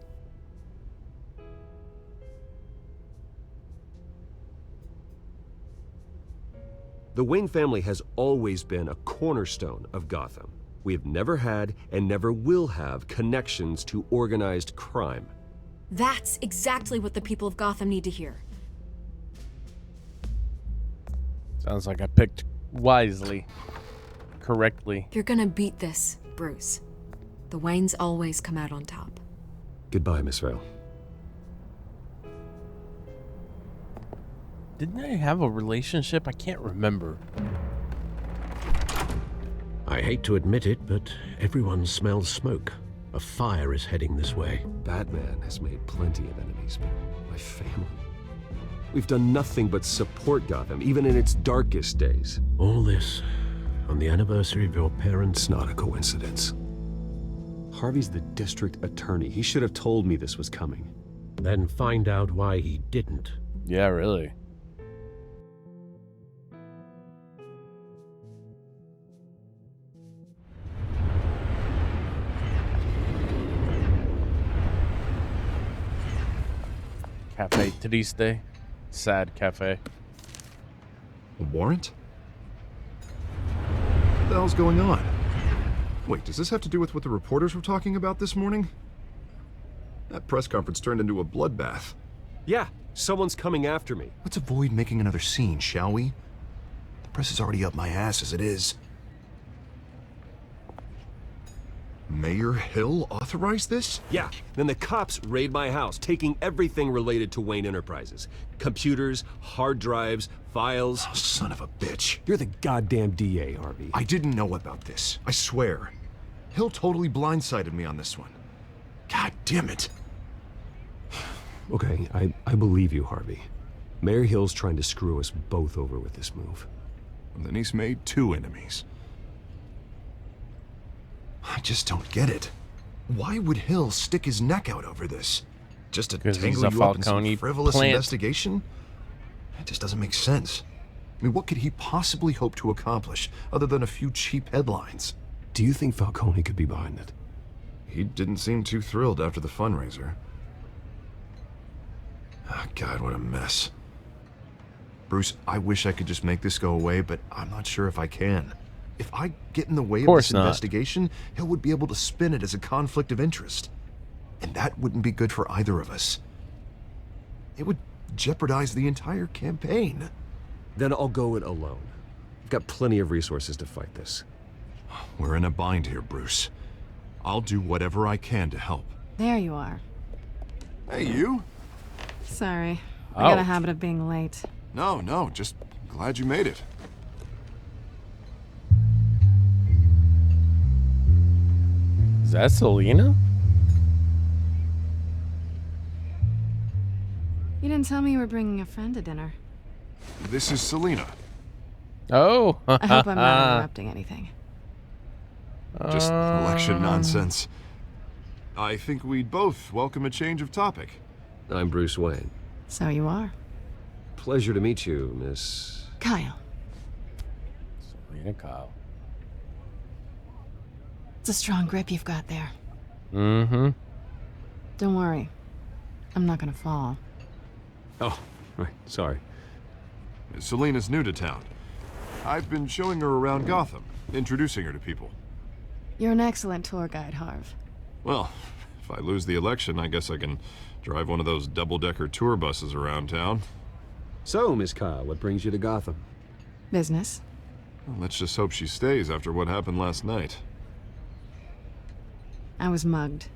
The Wayne family has always been a cornerstone of Gotham. We have never had and never will have connections to organized crime. That's exactly what the people of Gotham need to hear. Sounds like I picked wisely. Correctly. You're gonna beat this, Bruce. The Waynes always come out on top. Goodbye, Miss Vale. Didn't they have a relationship? I can't remember. I hate to admit it, but everyone smells smoke. A fire is heading this way. Batman has made plenty of enemies, but my family... We've done nothing but support Gotham, even in its darkest days. All this on the anniversary of your parents'... It's not a coincidence. Harvey's the district attorney. He should have told me this was coming. Then find out why he didn't. Yeah, really. Cafe Triste. Sad cafe. A warrant? What the hell's going on? Wait, does this have to do with what the reporters were talking about this morning? That press conference turned into a bloodbath. Yeah, someone's coming after me. Let's avoid making another scene, shall we? The press is already up my ass as it is. Mayor Hill authorized this? Yeah, then the cops raid my house, taking everything related to Wayne Enterprises. Computers, hard drives, files. Oh, son of a bitch. You're the goddamn DA, Harvey. I didn't know about this, I swear. Hill totally blindsided me on this one. God damn it. Okay, I believe you, Harvey. Mayor Hill's trying to screw us both over with this move. And then he's made two enemies. I just don't get it. Why would Hill stick his neck out over this? Just to tangle you up in some frivolous investigation? It just doesn't make sense. I mean, what could he possibly hope to accomplish other than a few cheap headlines? Do you think Falcone could be behind it? He didn't seem too thrilled after the fundraiser. Oh, God, what a mess. Bruce, I wish I could just make this go away, but I'm not sure if I can. If I get in the way of course this not. investigation, Hill would be able to spin it as a conflict of interest. And that wouldn't be good for either of us. It would jeopardize the entire campaign. Then I'll go it alone. I've got plenty of resources to fight this. We're in a bind here, Bruce. I'll do whatever I can to help. There you are. Hey, you? Sorry. I got a habit of being late. No, just glad you made it. Is that Selena? You didn't tell me you were bringing a friend to dinner. This is Selena. Oh. I hope I'm not interrupting anything. Just election nonsense. I think we'd both welcome a change of topic. I'm Bruce Wayne. So you are. Pleasure to meet you, Miss... Kyle. Selena Kyle. It's a strong grip you've got there. Mm-hmm. Don't worry. I'm not gonna fall. Oh, right, sorry. Selena's new to town. I've been showing her around Gotham, introducing her to people. You're an excellent tour guide, Harv. Well, if I lose the election, I guess I can drive one of those double-decker tour buses around town. So, Miss Kyle, what brings you to Gotham? Business. Well, let's just hope she stays after what happened last night. I was mugged.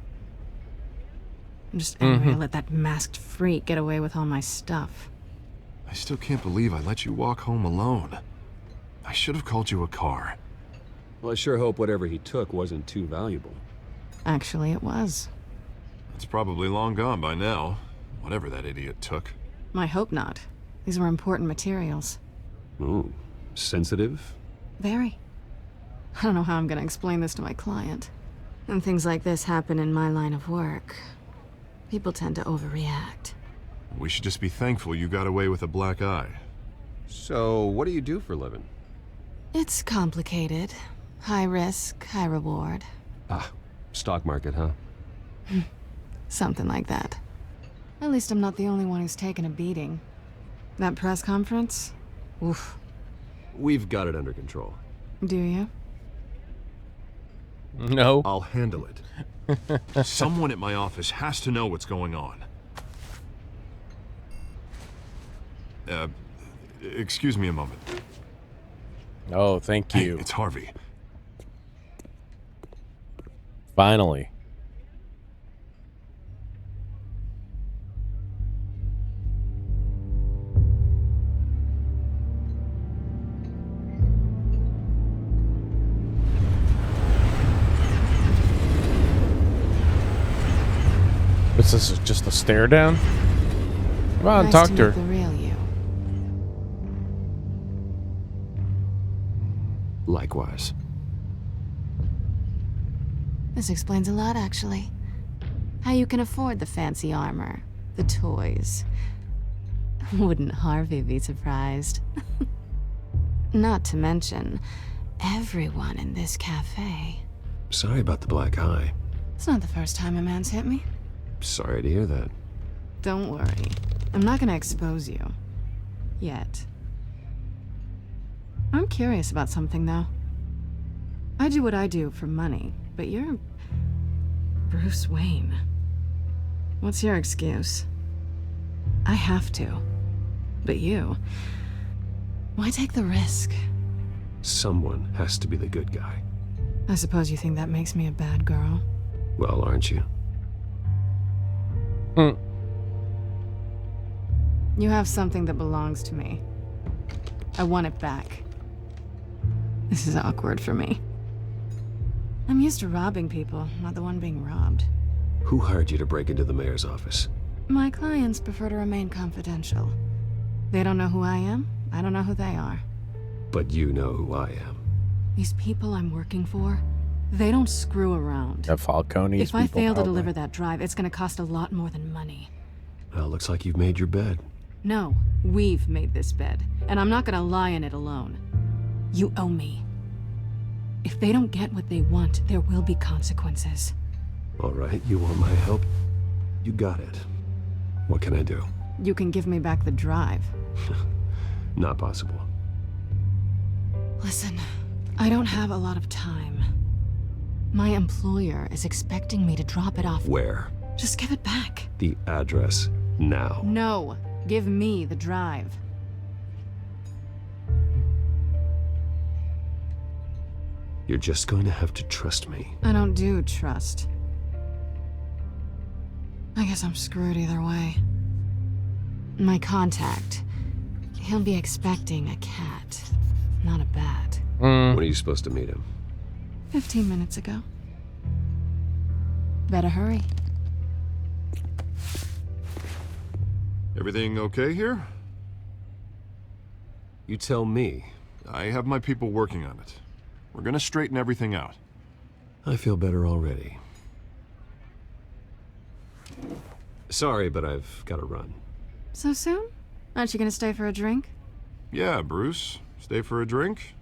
I'm just angry I let that masked freak get away with all my stuff. I still can't believe I let you walk home alone. I should have called you a car. Well, I sure hope whatever he took wasn't too valuable. Actually, it was. It's probably long gone by now, whatever that idiot took. I hope not. These were important materials. Ooh, sensitive? Very. I don't know how I'm gonna explain this to my client. And things like this happen in my line of work. People tend to overreact. We should just be thankful you got away with a black eye. So, what do you do for a living? It's complicated. High risk, high reward. Ah, stock market, huh? Something like that. At least I'm not the only one who's taken a beating. That press conference? Oof. We've got it under control. Do you? No. I'll handle it. Someone at my office has to know what's going on. Excuse me a moment. Oh, thank you. Hey, it's Harvey. Finally. What's this? Just a stare down? Come on, Nice talk to to her. meet the real you. Likewise. This explains a lot, actually. How you can afford the fancy armor, the toys. Wouldn't Harvey be surprised? Not to mention, everyone in this cafe. Sorry about the black eye. It's not the first time a man's hit me. Sorry to hear that. Don't worry. I'm not gonna expose you. Yet. I'm curious about something, though. I do what I do for money, but you're... Bruce Wayne. What's your excuse? I have to. But you... Why take the risk? Someone has to be the good guy. I suppose you think that makes me a bad girl. Well, aren't you? You have something that belongs to me. I want it back. This is awkward for me. I'm used to robbing people, not the one being robbed. Who hired you to break into the mayor's office? My clients prefer to remain confidential. They don't know who I am, I don't know who they are. But you know who I am. These people I'm working for, they don't screw around. The Falcone's If I people, fail to probably. deliver that drive, it's gonna cost a lot more than money. Well, looks like you've made your bed. No, we've made this bed, and I'm not gonna lie in it alone. You owe me. If they don't get what they want, there will be consequences. All right, you want my help? You got it. What can I do? You can give me back the drive. Not possible. Listen, I don't have a lot of time. My employer is expecting me to drop it off. Where? Just give it back. The address, now. No, give me the drive. You're just going to have to trust me. I don't do trust. I guess I'm screwed either way. My contact, he'll be expecting a cat, not a bat. When are you supposed to meet him? 15 minutes ago. Better hurry. Everything okay here? You tell me. I have my people working on it. We're gonna straighten everything out. I feel better already. Sorry, but I've got to run. So soon? Aren't you gonna stay for a drink? Yeah, Bruce. Stay for a drink?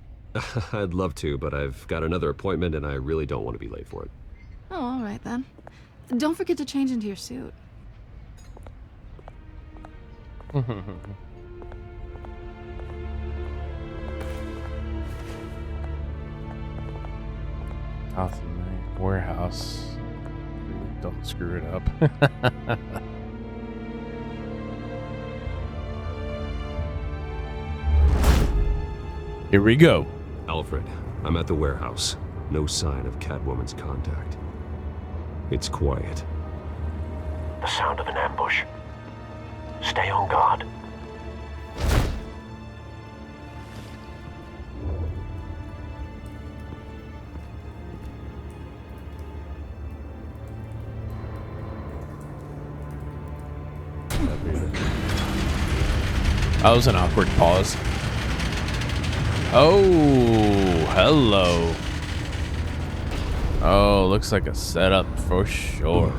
I'd love to, but I've got another appointment and I really don't want to be late for it. Oh, all right then. Don't forget to change into your suit. Gotham Knight warehouse. Don't screw it up. Here we go. Alfred, I'm at the warehouse. No sign of Catwoman's contact. It's quiet. The sound of an ambush. Stay on guard. That was an awkward pause. Oh, hello. Oh, looks like a setup for sure.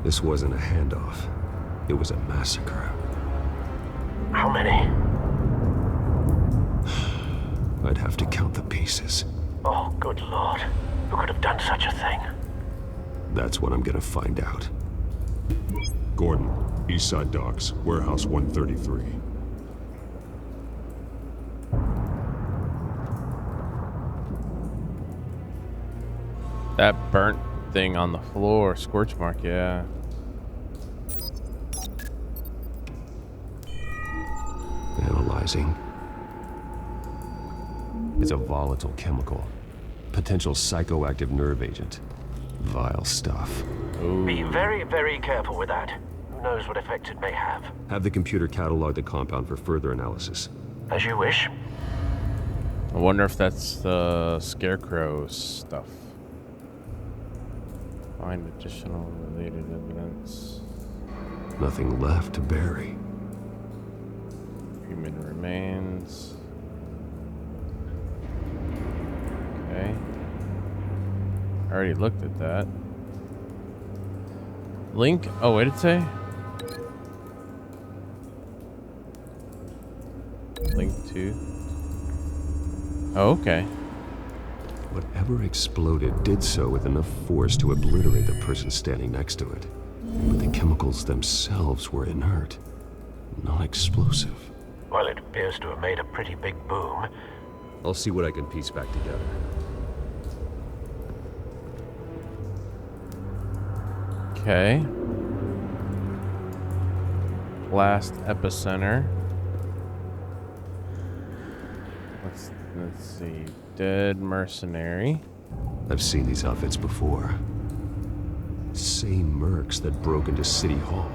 This wasn't a handoff. It was a massacre. How many? I'd have to count the pieces. Oh, good lord. Who could have done such a thing? That's what I'm gonna find out. Gordon, Eastside Docks, Warehouse 133. That burnt thing on the floor, scorch mark, yeah. Analyzing. It's a volatile chemical. Potential psychoactive nerve agent. Vile stuff. Ooh. Be very, very careful with that. Who knows what effects it may have. Have the computer catalog the compound for further analysis. As you wish. I wonder if that's the Scarecrow stuff. Find additional related evidence. Nothing left to bury. Human remains. Okay. I already looked at that. Link? Oh, what did it say? Link to. Oh, okay. Whatever exploded did so with enough force to obliterate the person standing next to it. But the chemicals themselves were inert, not explosive. Well, it appears to have made a pretty big boom. I'll see what I can piece back together. Okay. Blast epicenter. Let's see. Dead mercenary. I've seen these outfits before. Same mercs that broke into City Hall.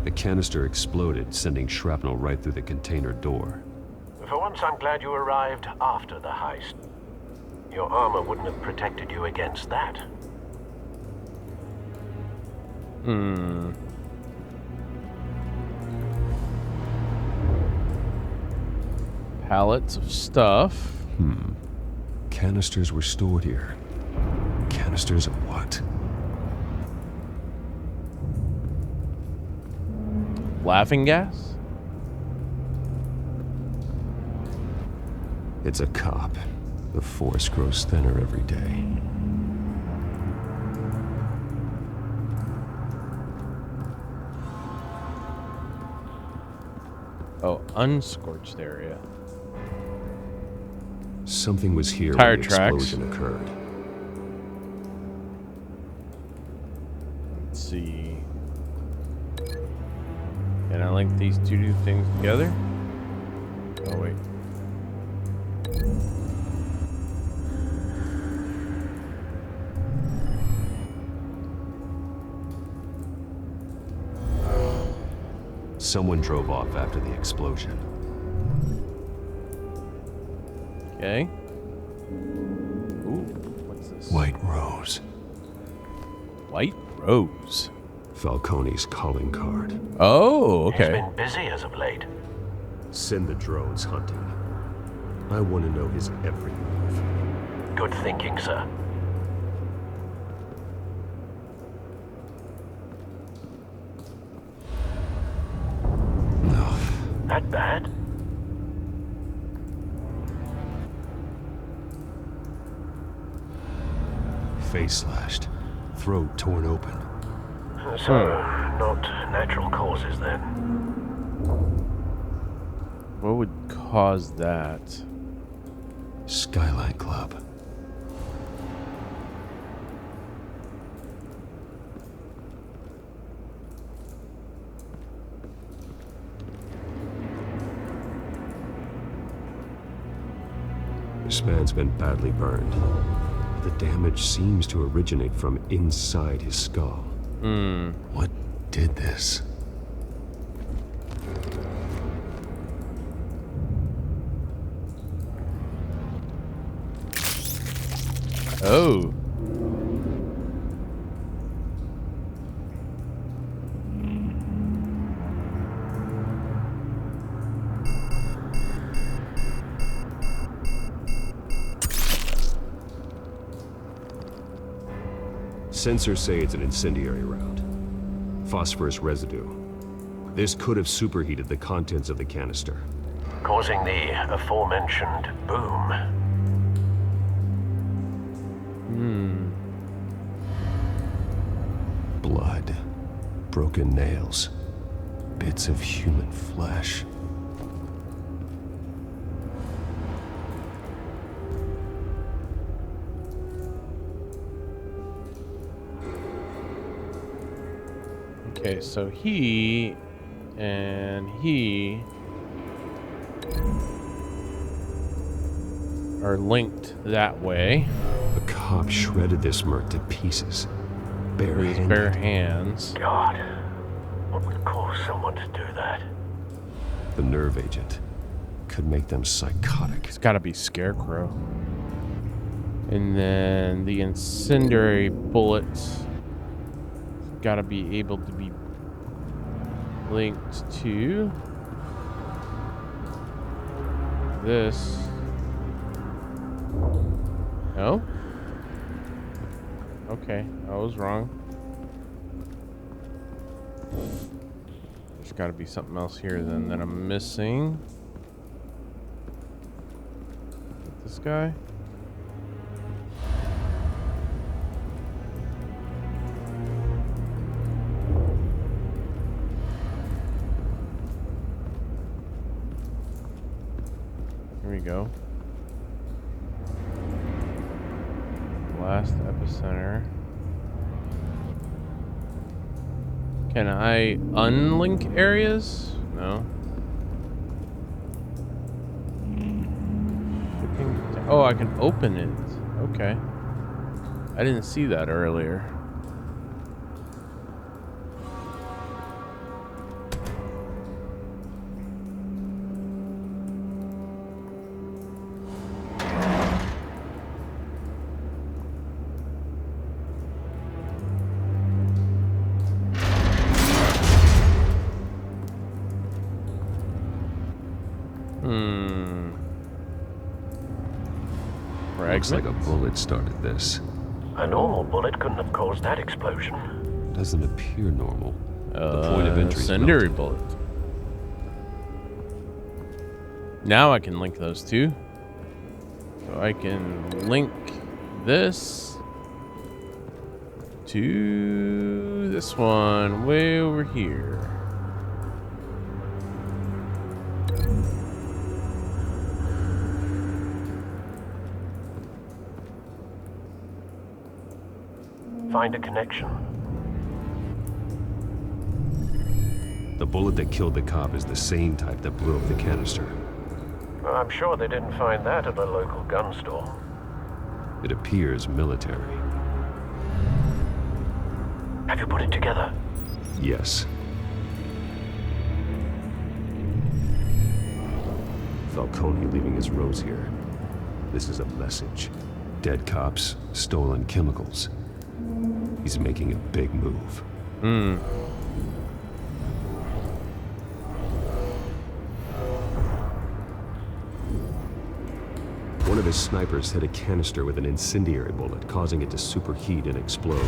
The canister exploded, sending shrapnel right through the container door. For once, I'm glad you arrived after the heist. Your armor wouldn't have protected you against that. Pallets of stuff. Canisters were stored here. Canisters of what? Laughing gas? It's a cop. The force grows thinner every day. Oh, unscorched area. Something was here Tire when the tracks. explosion occurred. Let's see. Can I link these two things together? Oh, wait. Someone drove off after the explosion. Okay. Ooh, what's this? White Rose. White Rose. Falcone's calling card. Oh, okay. He's been busy as of late. Send the drones hunting. I want to know his every move. Good thinking, sir. That bad? Face slashed. Throat torn open. So, not natural causes then. What would cause that? Skyline Club. This man's been badly burned. The damage seems to originate from inside his skull. What did this? Oh. Sensors say it's an incendiary round. Phosphorus residue. This could have superheated the contents of the canister. Causing the aforementioned boom. Blood. Broken nails. Bits of human flesh. Okay, so he and he are linked that way. A cop shredded this merc to pieces. With his bare hands. God, what would cause someone to do that? The nerve agent could make them psychotic. It's gotta be Scarecrow. And then the incendiary bullets gotta be able to be linked to this. No? Okay, I was wrong. There's gotta be something else here then that I'm missing. This guy? Here we go. Last epicenter. Can I unlink areas? No. Oh, I can open it. Okay. I didn't see that earlier. Looks like a bullet started this. A normal bullet couldn't have caused that explosion. Doesn't appear normal. The point of entry is incendiary melted. bullet. Now I can link those two. So I can link this to this one way over here. Find a connection. The bullet that killed the cop is the same type that blew up the canister. Well, I'm sure they didn't find that at a local gun store. It appears military. Have you put it together? Yes. Falcone leaving his rose here. This is a message. Dead cops, stolen chemicals. He's making a big move. One of his snipers hit a canister with an incendiary bullet, causing it to superheat and explode.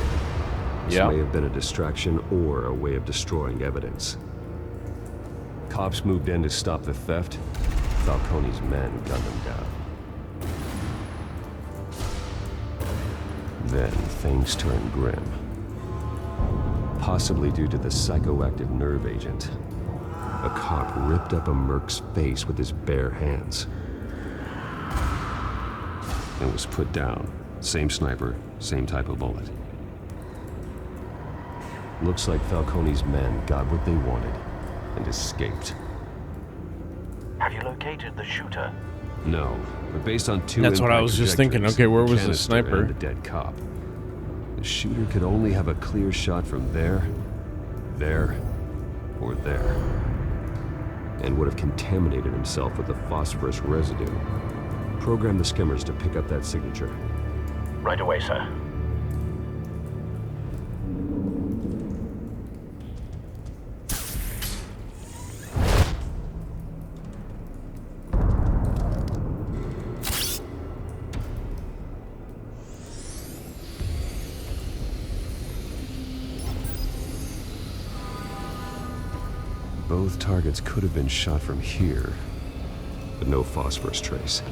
This may have been a distraction or a way of destroying evidence. Cops moved in to stop the theft. Falcone's men gunned them down. Then things turned grim. Possibly due to the psychoactive nerve agent. A cop ripped up a merc's face with his bare hands. And was put down. Same sniper, same type of bullet. Looks like Falcone's men got what they wanted and escaped. Have you located the shooter? No, but based on two That's what I was just thinking. Okay, where was the sniper? And the dead cop. The shooter could only have a clear shot from there, or there. And would have contaminated himself with the phosphorus residue. Program the skimmers to pick up that signature. Right away, sir. Both targets could have been shot from here, but no phosphorus trace.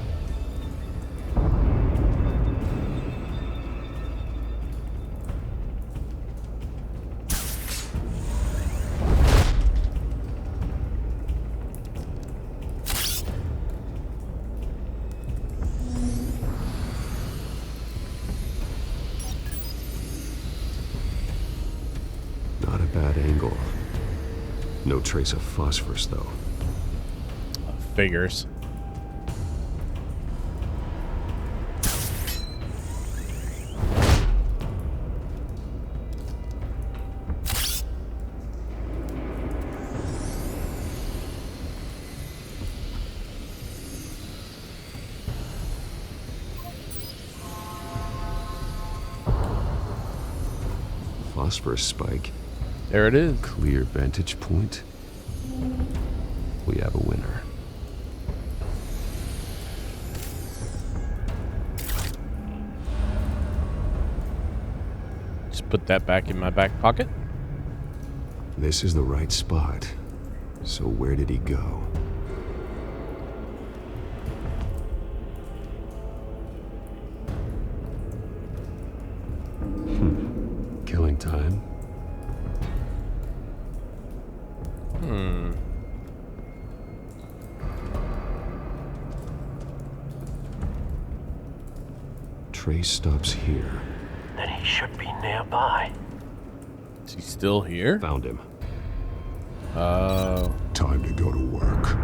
Not a bad angle. No trace of phosphorus, though. Figures. Phosphorus spike. There it is. Clear vantage point. We have a winner. Just put that back in my back pocket. This is the right spot. So where did he go? Killing time? Trace stops here. Then he should be nearby. Is he still here? Found him. Time to go to work.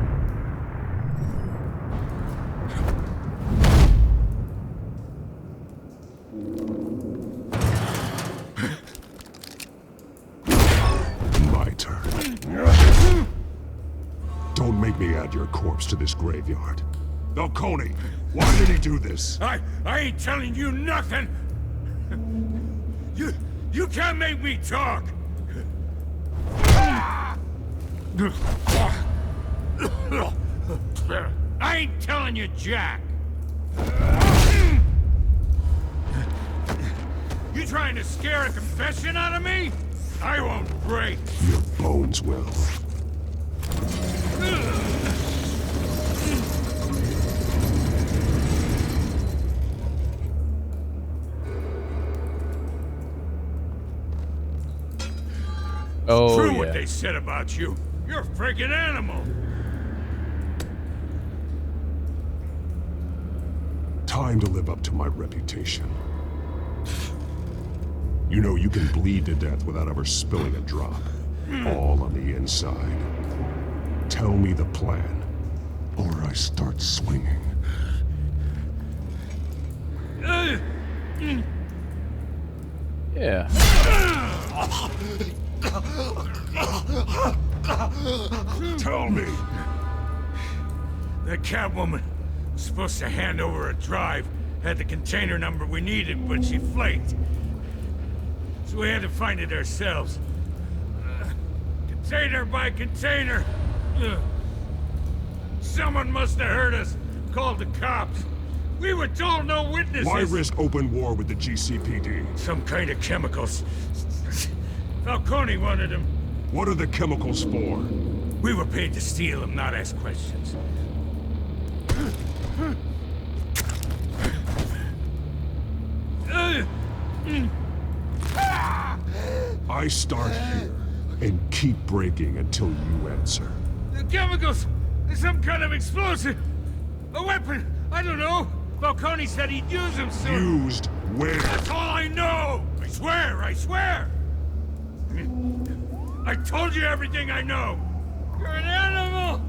My turn. Don't make me add your corpse to this graveyard. Falcone, why did he do this? I ain't telling you nothing! You can't make me talk! I ain't telling you jack! You trying to scare a confession out of me? I won't break! Your bones will. Oh, True yeah. what they said about you. You're a freaking animal. Time to live up to my reputation. You know, you can bleed to death without ever spilling a drop. All on the inside. Tell me the plan, or I start swinging. Yeah. Tell me. That Catwoman was supposed to hand over a drive, had the container number we needed, but she flaked. So we had to find it ourselves. Container by container. Someone must have heard us, called the cops. We were told no witnesses. Why risk open war with the GCPD? Some kind of chemicals. Falcone wanted them. What are the chemicals for? We were paid to steal them, not ask questions. I start here and keep breaking until you answer. The chemicals! There's some kind of explosive! A weapon! I don't know! Falcone said he'd use them soon! Used where? That's all I know! I swear! I swear! I told you everything I know! You're an animal!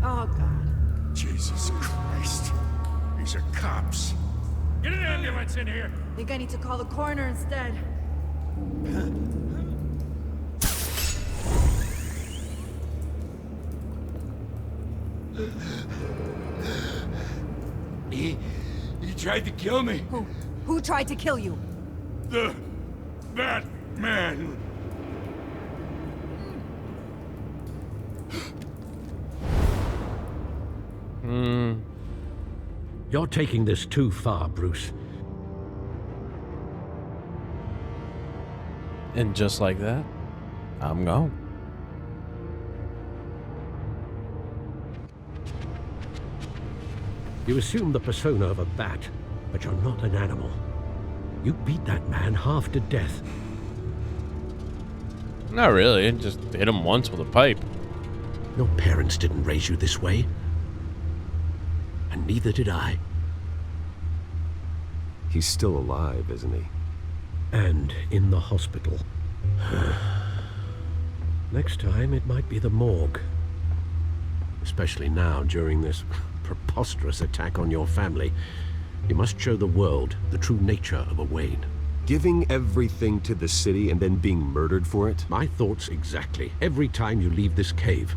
Oh, God. Jesus Christ. These are cops. Get an ambulance in here! Think I need to call the coroner instead. He tried to kill me. Who tried to kill you? The Batman. You're taking this too far, Bruce. And just like that, I'm gone. You assume the persona of a bat, but you're not an animal. You beat that man half to death. Not really. Just hit him once with a pipe. Your parents didn't raise you this way. And neither did I. He's still alive, isn't he? And in the hospital. Next time, it might be the morgue. Especially now, during this preposterous attack on your family. You must show the world the true nature of a Wayne. Giving everything to the city and then being murdered for it? My thoughts exactly. Every time you leave this cave.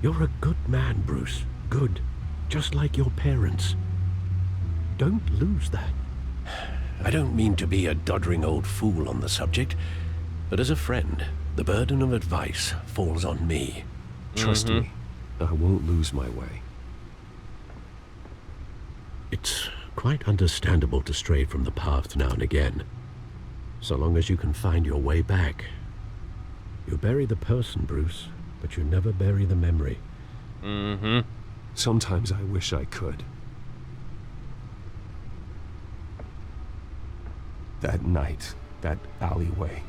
You're a good man, Bruce. Good. Just like your parents. Don't lose that. I don't mean to be a doddering old fool on the subject, but as a friend, the burden of advice falls on me. Trust me, I won't lose my way. It's quite understandable to stray from the path now and again, so long as you can find your way back. You bury the person, Bruce, but you never bury the memory. Sometimes I wish I could. That night, that alleyway,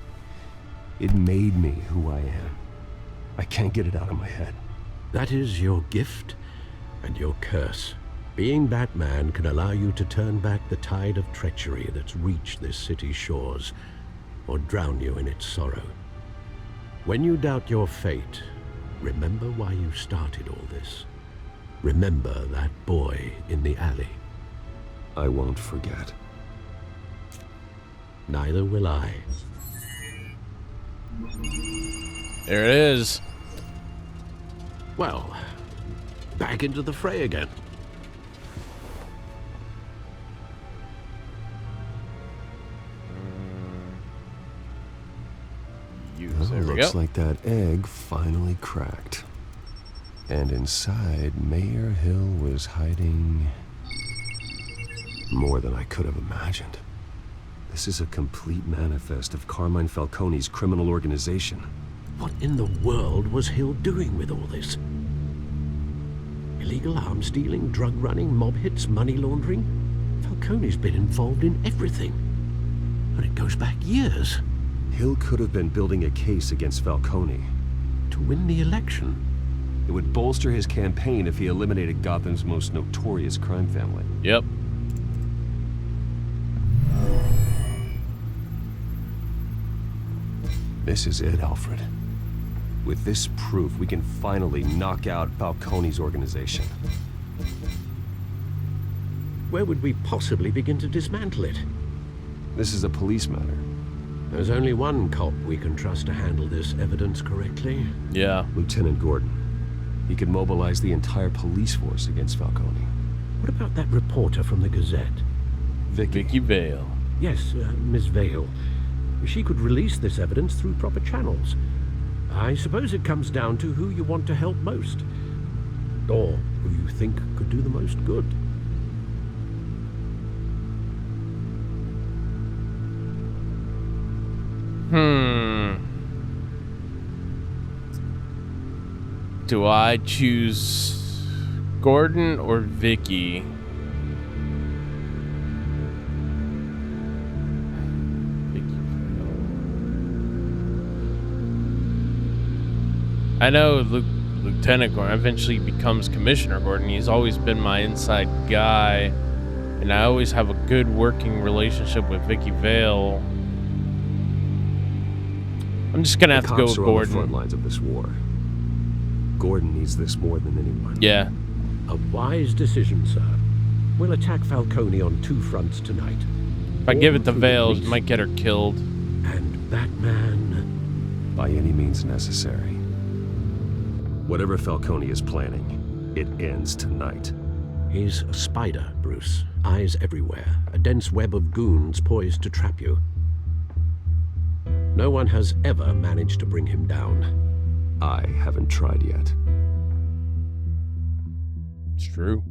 it made me who I am. I can't get it out of my head. That is your gift and your curse. Being Batman can allow you to turn back the tide of treachery that's reached this city's shores, or drown you in its sorrow. When you doubt your fate, remember why you started all this. Remember that boy in the alley. I won't forget. Neither will I. There it is. Well, back into the fray again. There we Looks go. like that egg finally cracked. And inside, Mayor Hill was hiding more than I could have imagined. This is a complete manifest of Carmine Falcone's criminal organization. What in the world was Hill doing with all this? Illegal arms dealing, drug running, mob hits, money laundering. Falcone's been involved in everything. And it goes back years. Hill could have been building a case against Falcone. To win the election. It would bolster his campaign if he eliminated Gotham's most notorious crime family. Yep. This is it, Alfred. With this proof, we can finally knock out Falcone's organization. Where would we possibly begin to dismantle it? This is a police matter. There's only one cop we can trust to handle this evidence correctly. Yeah. Lieutenant Gordon. He could mobilize the entire police force against Falcone. What about that reporter from the Gazette? Vicky Vale. Yes, Miss Vale. She could release this evidence through proper channels. I suppose it comes down to who you want to help most. Or who you think could do the most good. Do I choose Gordon or Vicky? I know Lieutenant Gordon eventually becomes Commissioner Gordon. He's always been my inside guy, and I always have a good working relationship with Vicky Vale. I'm just gonna have to go with Gordon. On the front lines of this war. Gordon needs this more than anyone. Yeah. A wise decision, sir. We'll attack Falcone on two fronts tonight. If I give it to Vale, it might get her killed. And Batman... By any means necessary. Whatever Falcone is planning, it ends tonight. He's a spider, Bruce. Eyes everywhere. A dense web of goons poised to trap you. No one has ever managed to bring him down. I haven't tried yet. It's true.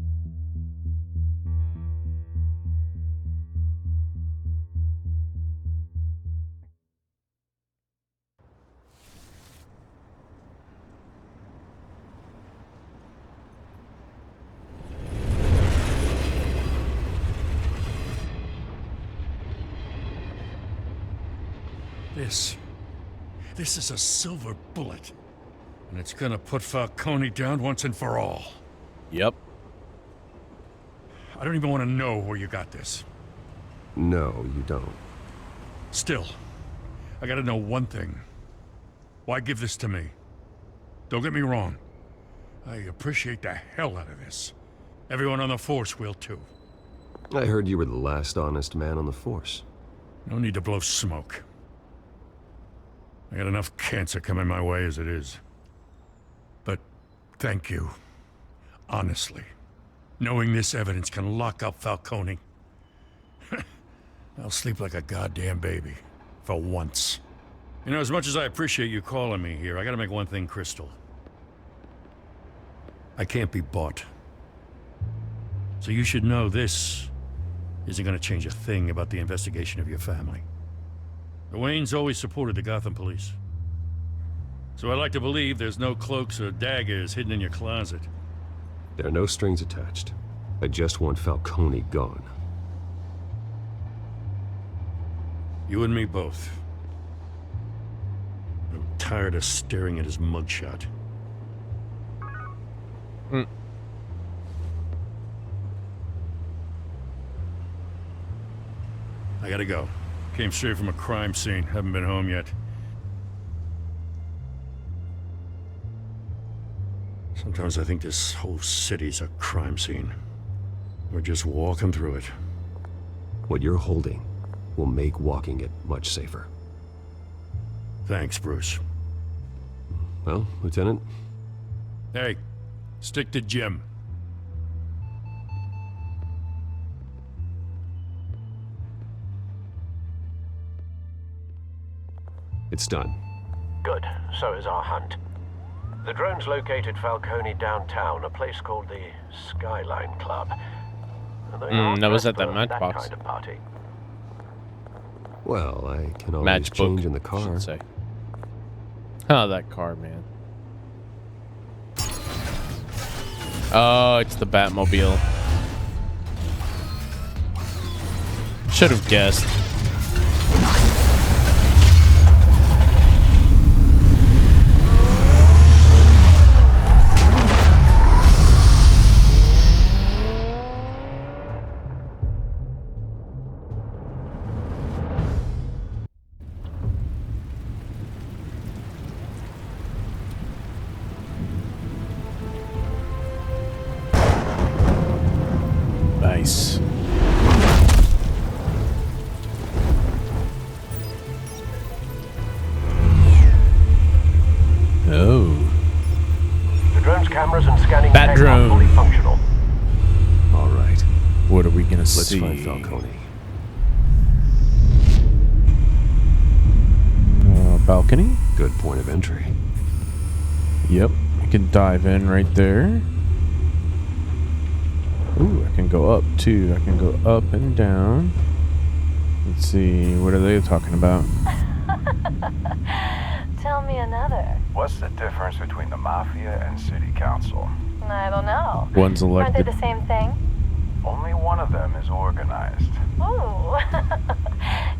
This is a silver bullet. And it's gonna put Falcone down once and for all. Yep. I don't even want to know where you got this. No, you don't. Still, I gotta know one thing. Why give this to me? Don't get me wrong. I appreciate the hell out of this. Everyone on the force will too. I heard you were the last honest man on the force. No need to blow smoke. I got enough cancer coming my way as it is. But thank you. Honestly. Knowing this evidence can lock up Falcone. I'll sleep like a goddamn baby. For once. You know, as much as I appreciate you calling me here, I gotta make one thing crystal. I can't be bought. So you should know this isn't gonna change a thing about the investigation of your family. The Waynes always supported the Gotham police. So I like to believe there's no cloaks or daggers hidden in your closet. There are no strings attached. I just want Falcone gone. You and me both. I'm tired of staring at his mugshot. I gotta go. Came straight from a crime scene. Haven't been home yet. Sometimes I think this whole city's a crime scene. We're just walking through it. What you're holding will make walking it much safer. Thanks, Bruce. Well, Lieutenant? Hey, stick to Jim. It's done. Good. So is our hunt. The drones located Falcone downtown, a place called the Skyline Club. That was at that matchbox. Kind of party. Well, I can always change in the car. Say. Oh, that car, man. Oh, it's the Batmobile. Should have guessed. Nice. Oh. The drone's cameras and scanning Bat tech drone. are fully functional. All right. What are we gonna Let's see? find Falcone. Balcony? Good point of entry. Yep. I can dive in right there. Ooh, I can go up too. I can go up and down. Let's see. What are they talking about? Tell me another. What's the difference between the Mafia and City Council? I don't know. One's Aren't they elected. the same thing? Only one of them is organized. Ooh,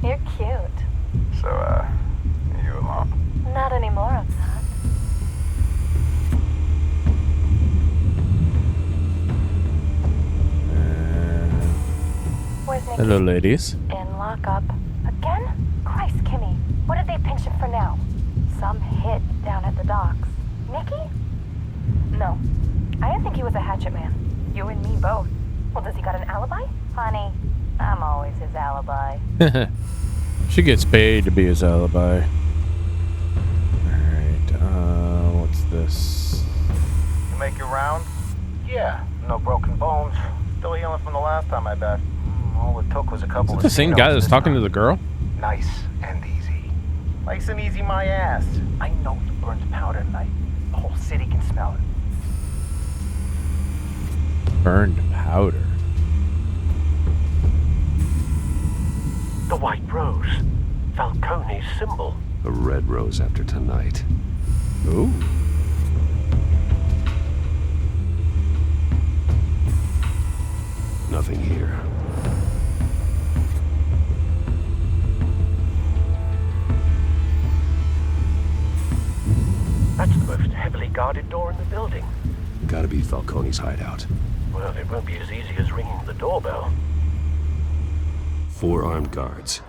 you're cute. So, you alone? Not anymore of that. Where's Nicky? Hello, ladies. In lockup. Again? Christ, Kimmy. What did they pinch him for now? Some hit down at the docks. Nicky? No. I didn't think he was a hatchet man. You and me both. Well, does he got an alibi? Honey, I'm always his alibi. She gets paid to be his alibi. Alright, what's this? You make your round? Yeah, no broken bones. Still healing from the last time, I bet. All it took was a couple Is of it the same guy that's talking to the girl? Nice and easy. Nice and easy, my ass. I know you burned powder tonight. The whole city can smell it. Burned powder. The white rose. Falcone's symbol. A red rose after tonight. Ooh. Nothing here. That's the most heavily guarded door in the building. Gotta be Falcone's hideout. Well, it won't be as easy as ringing the doorbell. 4 armed guards.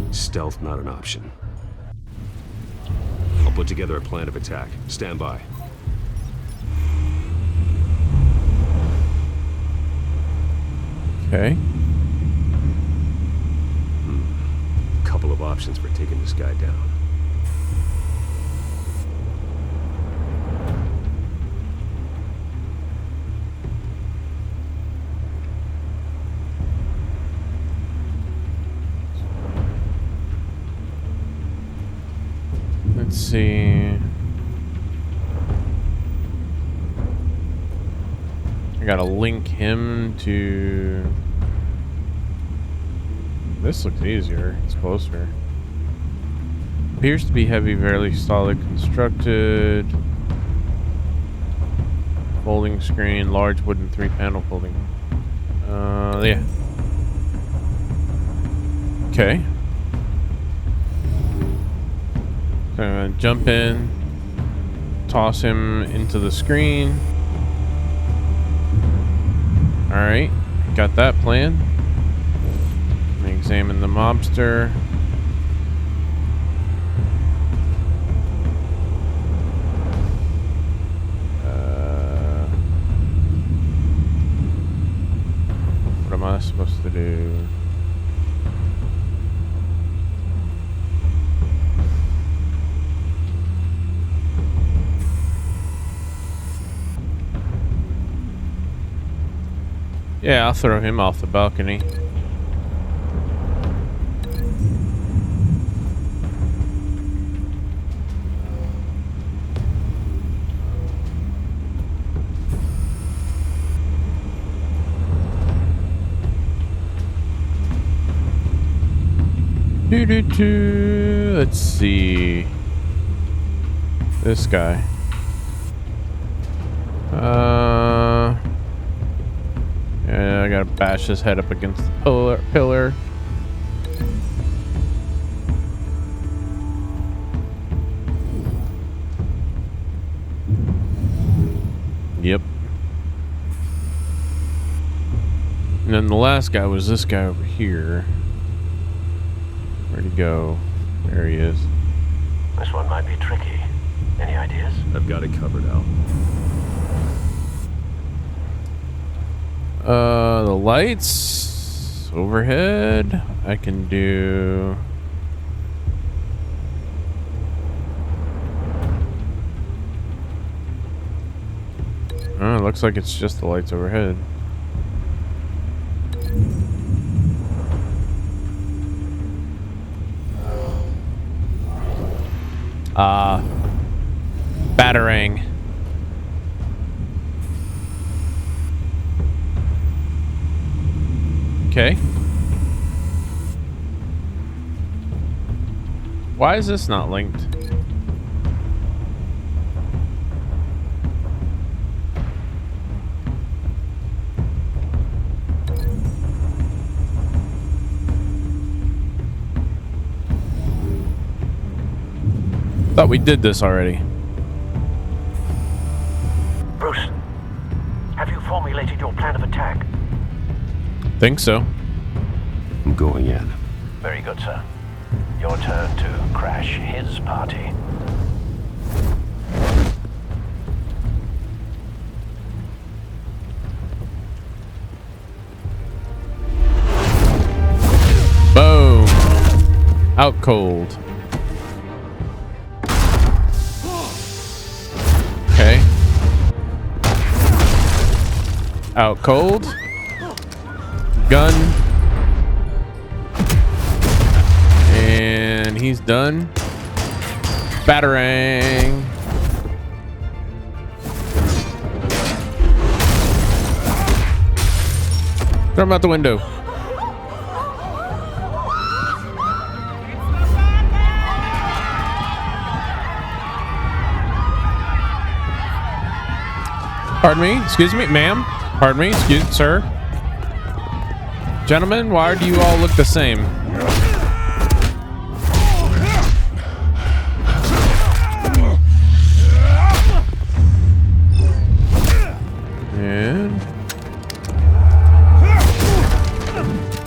Stealth not an option. I'll put together a plan of attack. Stand by. Okay. Couple of options for taking this guy down. Let's see. I gotta link him to... This looks easier. It's closer. Appears to be heavy, fairly solid constructed. Folding screen, large wooden 3-panel folding. Yeah. Okay. So I'm gonna jump in, toss him into the screen. Alright, got that plan. Examine the mobster. What am I supposed to do? Yeah, I'll throw him off the balcony. Let's see. This guy. Yeah, I gotta bash his head up against the pillar. Yep. And then the last guy was this guy over here. Where'd he go? There he is. This one might be tricky. Any ideas? I've got it covered, Al. The lights overhead. I can do. Oh, it looks like it's just the lights overhead. Batarang. Okay. Why is this not linked? Thought we did this already. Bruce, have you formulated your plan of attack? Think so. I'm going in. Very good, sir. Your turn to crash his party. Boom. Out cold. Okay. Out cold. Gun. And he's done. Batarang. Throw him out the window. Pardon me, excuse me, ma'am. Pardon me, excuse, sir. Gentlemen, why do you all look the same? And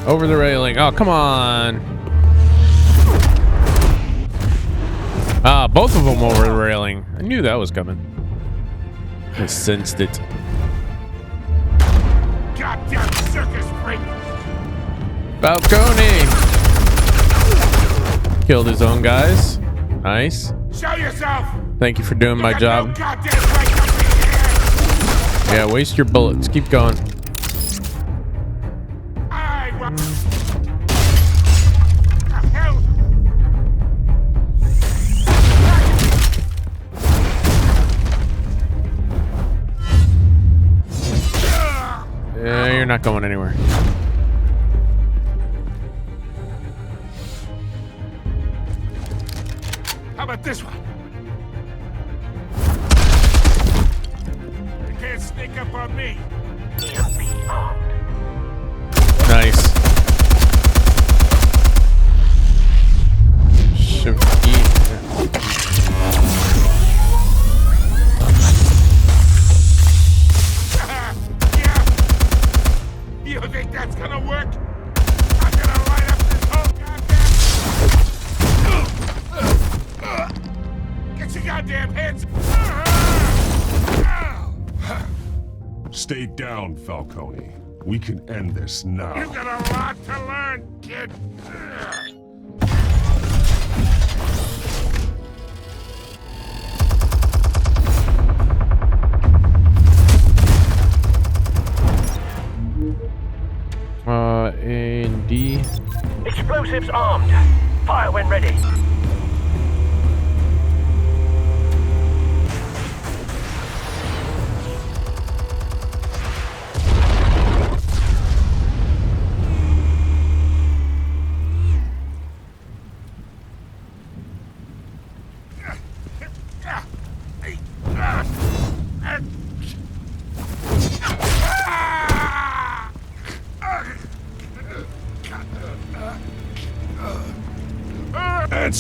over the railing. Oh, come on. Ah, both of them over the railing. I knew that was coming. I sensed it. Goddamn circus freak! Falcone killed his own guys. Nice. Show yourself! Thank you for doing my job. No goddamn right up in Yeah, waste your bullets. Keep going. I will. The hell? Yeah, you're not going anywhere. How about this one? You can't sneak up on me. Nice. Should eat. You think that's gonna work? I'm gonna light up this whole goddamn... Get your goddamn hands... Stay down, Falcone. We can end this now. You got a lot to learn, kid. A and D. Explosives armed. Fire when ready.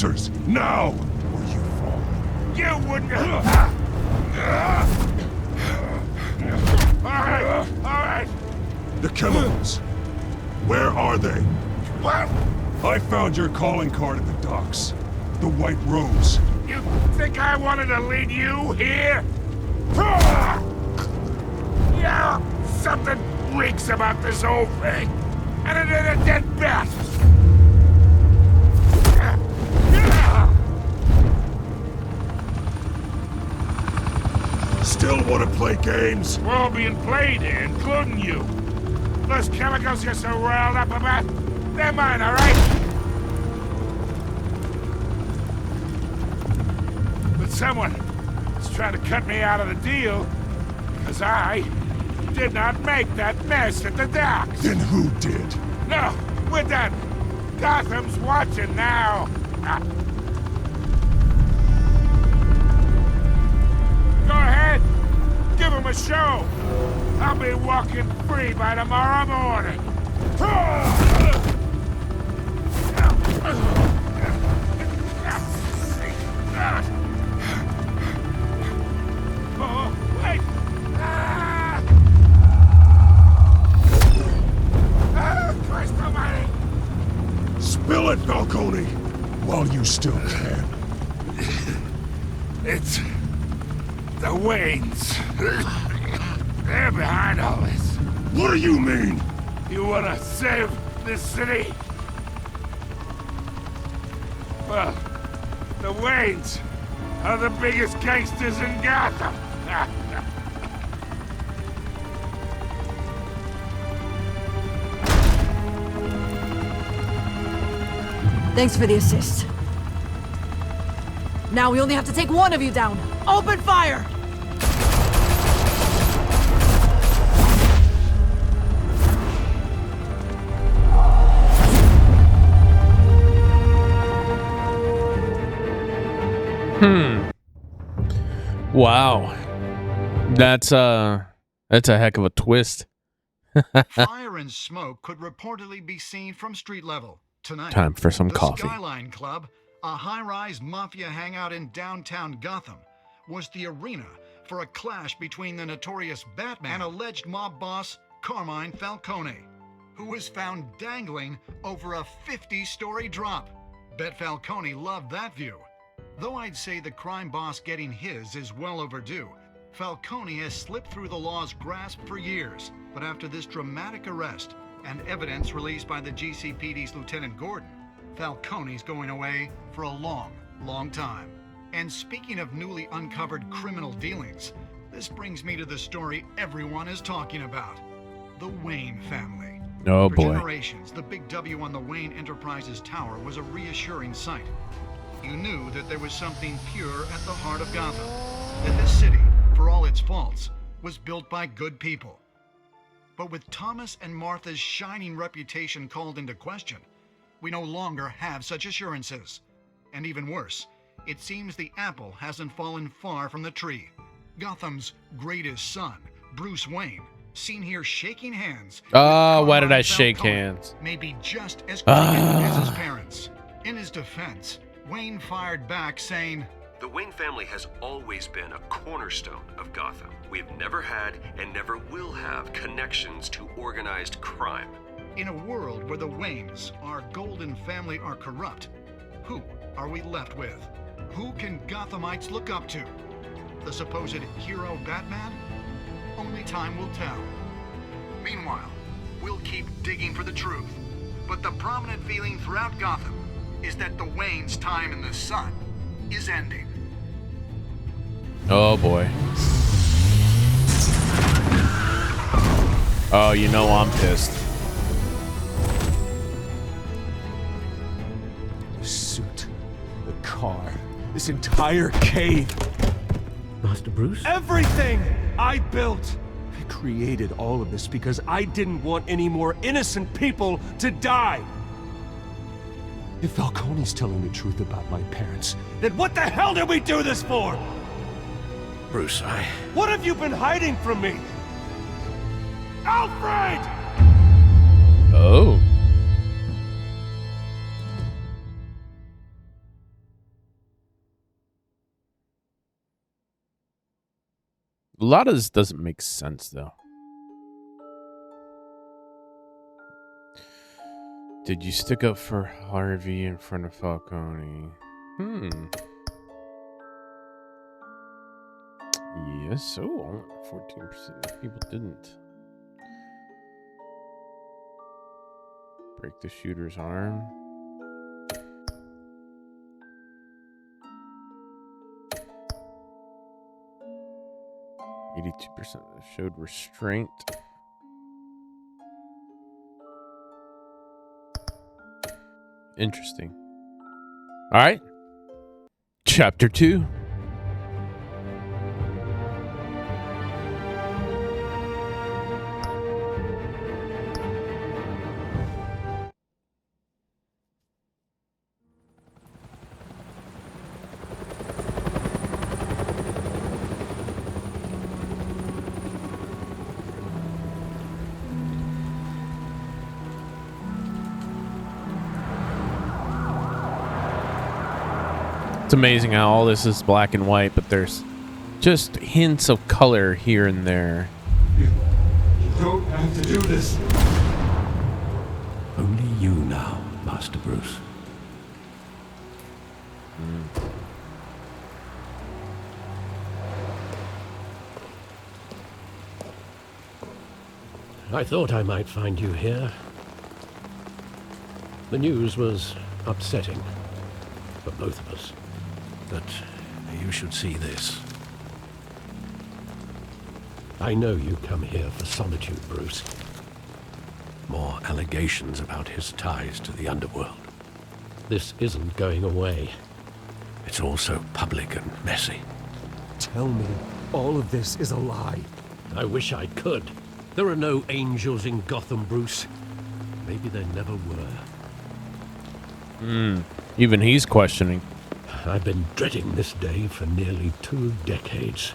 Answers, now, or you fall. You wouldn't... All right. The chemicals. Where are they? What? I found your calling card at the docks. The White Rose. You think I wanted to lead you here? Yeah, something reeks about this whole thing. And it is a dead bat. Still want to play games? We're all being played here, including you. Those chemicals you're so riled up about, they're mine, all right? But someone is trying to cut me out of the deal because I did not make that mess at the docks. Then who did? No, we're done. Gotham's watching now. Go ahead. Give him a show. I'll be walking free by tomorrow morning. Oh, wait. Christ almighty. Spill it, Falcone, while you still can. It's the Waynes. They're behind all this. What do you mean? You wanna save this city? Well, the Waynes are the biggest gangsters in Gotham. Thanks for the assist. Now we only have to take one of you down. Open fire! Wow. That's a heck of a twist. Fire and smoke could reportedly be seen from street level tonight. Time for some the coffee. Skyline Club, a high-rise mafia hangout in downtown Gotham, was the arena for a clash between the notorious Batman and alleged mob boss Carmine Falcone, who was found dangling over a 50-story drop. Bet Falcone loved that view. Though I'd say the crime boss getting his is well overdue, Falcone has slipped through the law's grasp for years. But after this dramatic arrest and evidence released by the GCPD's Lieutenant Gordon, Falcone's going away for a long, long time. And speaking of newly uncovered criminal dealings, this brings me to the story everyone is talking about. The Wayne family. Oh For boy. generations, the big W on the Wayne Enterprises Tower was a reassuring sight. You knew that there was something pure at the heart of Gotham. That this city, for all its faults, was built by good people. But with Thomas and Martha's shining reputation called into question, we no longer have such assurances. And even worse, it seems the apple hasn't fallen far from the tree. Gotham's greatest son, Bruce Wayne, seen here shaking hands. Why did I shake hands? May be just as crooked as his parents. In his defense, Wayne fired back saying, "The Wayne family has always been a cornerstone of Gotham. We have never had and never will have connections to organized crime." In a world where the Waynes, our golden family, are corrupt, who are we left with? Who can Gothamites look up to? The supposed hero Batman? Only time will tell. Meanwhile, we'll keep digging for the truth. But the prominent feeling throughout Gotham is that the Waynes' time in the sun is ending. Oh boy. Oh, you know I'm pissed. The suit, the car, this entire cave. Master Bruce? Everything I built. I created all of this because I didn't want any more innocent people to die. If Falcone's telling the truth about my parents, then what the hell did we do this for? Bruce, What have you been hiding from me? Alfred! Oh. A lot of this doesn't make sense, though. Did you stick up for Harvey in front of Falcone? Yes, so only 14% of people didn't. Break the shooter's arm. %, showed restraint. Interesting. All right. Chapter 2. It's amazing how all this is black and white, but there's just hints of color here and there. You don't have to do this. Only you now, Master Bruce. I thought I might find you here. The news was upsetting for both of us. But you should see this. I know you come here for solitude, Bruce. More allegations about his ties to the underworld. This isn't going away. It's all so public and messy. Tell me all of this is a lie. I wish I could. There are no angels in Gotham, Bruce. Maybe there never were. Even he's questioning. I've been dreading this day for nearly 2 decades.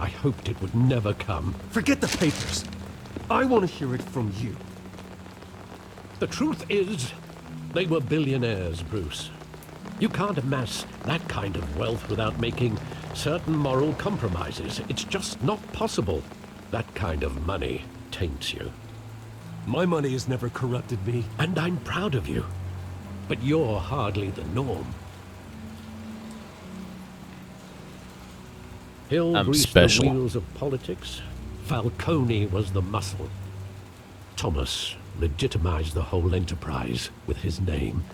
I hoped it would never come. Forget the papers. I want to hear it from you. The truth is, they were billionaires, Bruce. You can't amass that kind of wealth without making certain moral compromises. It's just not possible. That kind of money taints you. My money has never corrupted me. And I'm proud of you. But you're hardly the norm. Hill greased the wheels of politics. Falcone was the muscle. Thomas legitimized the whole enterprise with his name.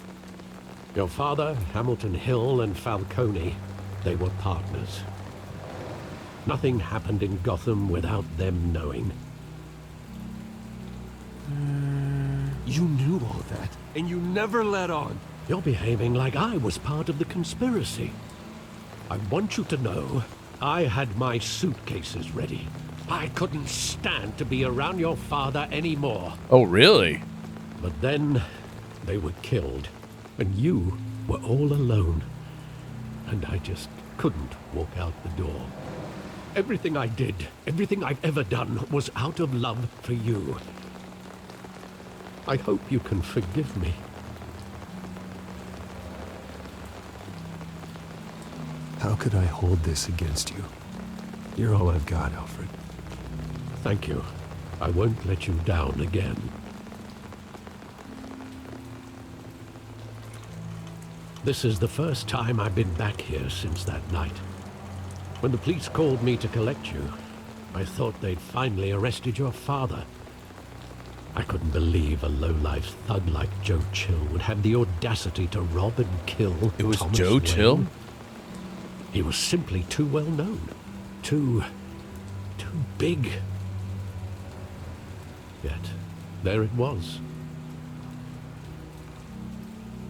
Your father, Hamilton Hill, and Falcone, they were partners. Nothing happened in Gotham without them knowing. You knew all that, and you never let on. You're behaving like I was part of the conspiracy. I want you to know I had my suitcases ready. I couldn't stand to be around your father anymore. Oh, really? But then they were killed, and you were all alone. And I just couldn't walk out the door. Everything I did, everything I've ever done, was out of love for you. I hope you can forgive me. How could I hold this against you? You're all I've got, Alfred. Thank you. I won't let you down again. This is the first time I've been back here since that night. When the police called me to collect you, I thought they'd finally arrested your father. I couldn't believe a low-life thug like Joe Chill would have the audacity to rob and kill. It was Thomas Joe Wayne. Chill? He was simply too well known. Too big. Yet, there it was.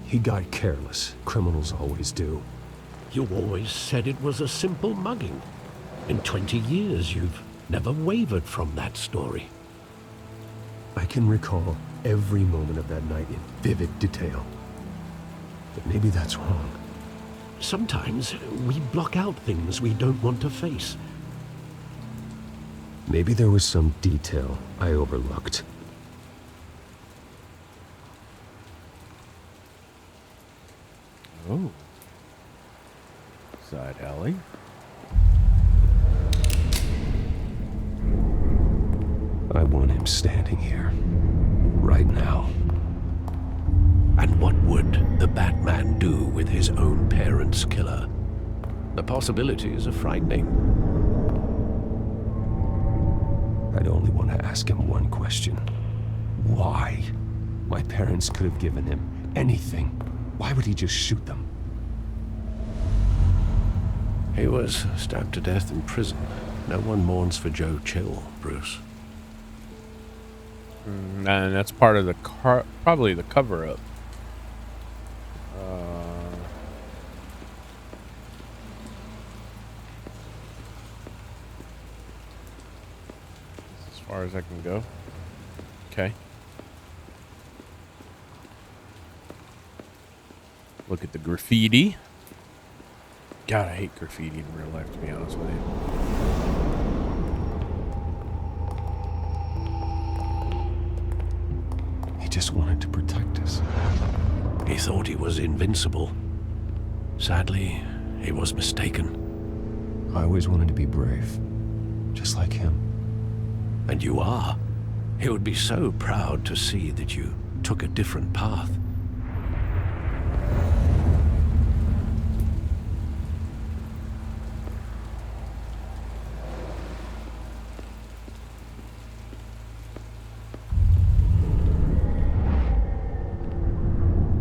He got careless. Criminals always do. You always said it was a simple mugging. In 20 years, you've never wavered from that story. I can recall every moment of that night in vivid detail. But maybe that's wrong. Sometimes we block out things we don't want to face. Maybe there was some detail I overlooked. Oh. Side alley. him standing here, right now. And what would the Batman do with his own parents' killer? The possibilities are frightening. I'd only want to ask him one question. Why? My parents could have given him anything. Why would he just shoot them? He was stabbed to death in prison. No one mourns for Joe Chill, Bruce. And that's part of the probably the cover-up. As far as I can go. Okay. Look at the graffiti. God, I hate graffiti in real life, to be honest with you. He just wanted to protect us. He thought he was invincible. Sadly, he was mistaken. I always wanted to be brave, just like him. And you are. He would be so proud to see that you took a different path.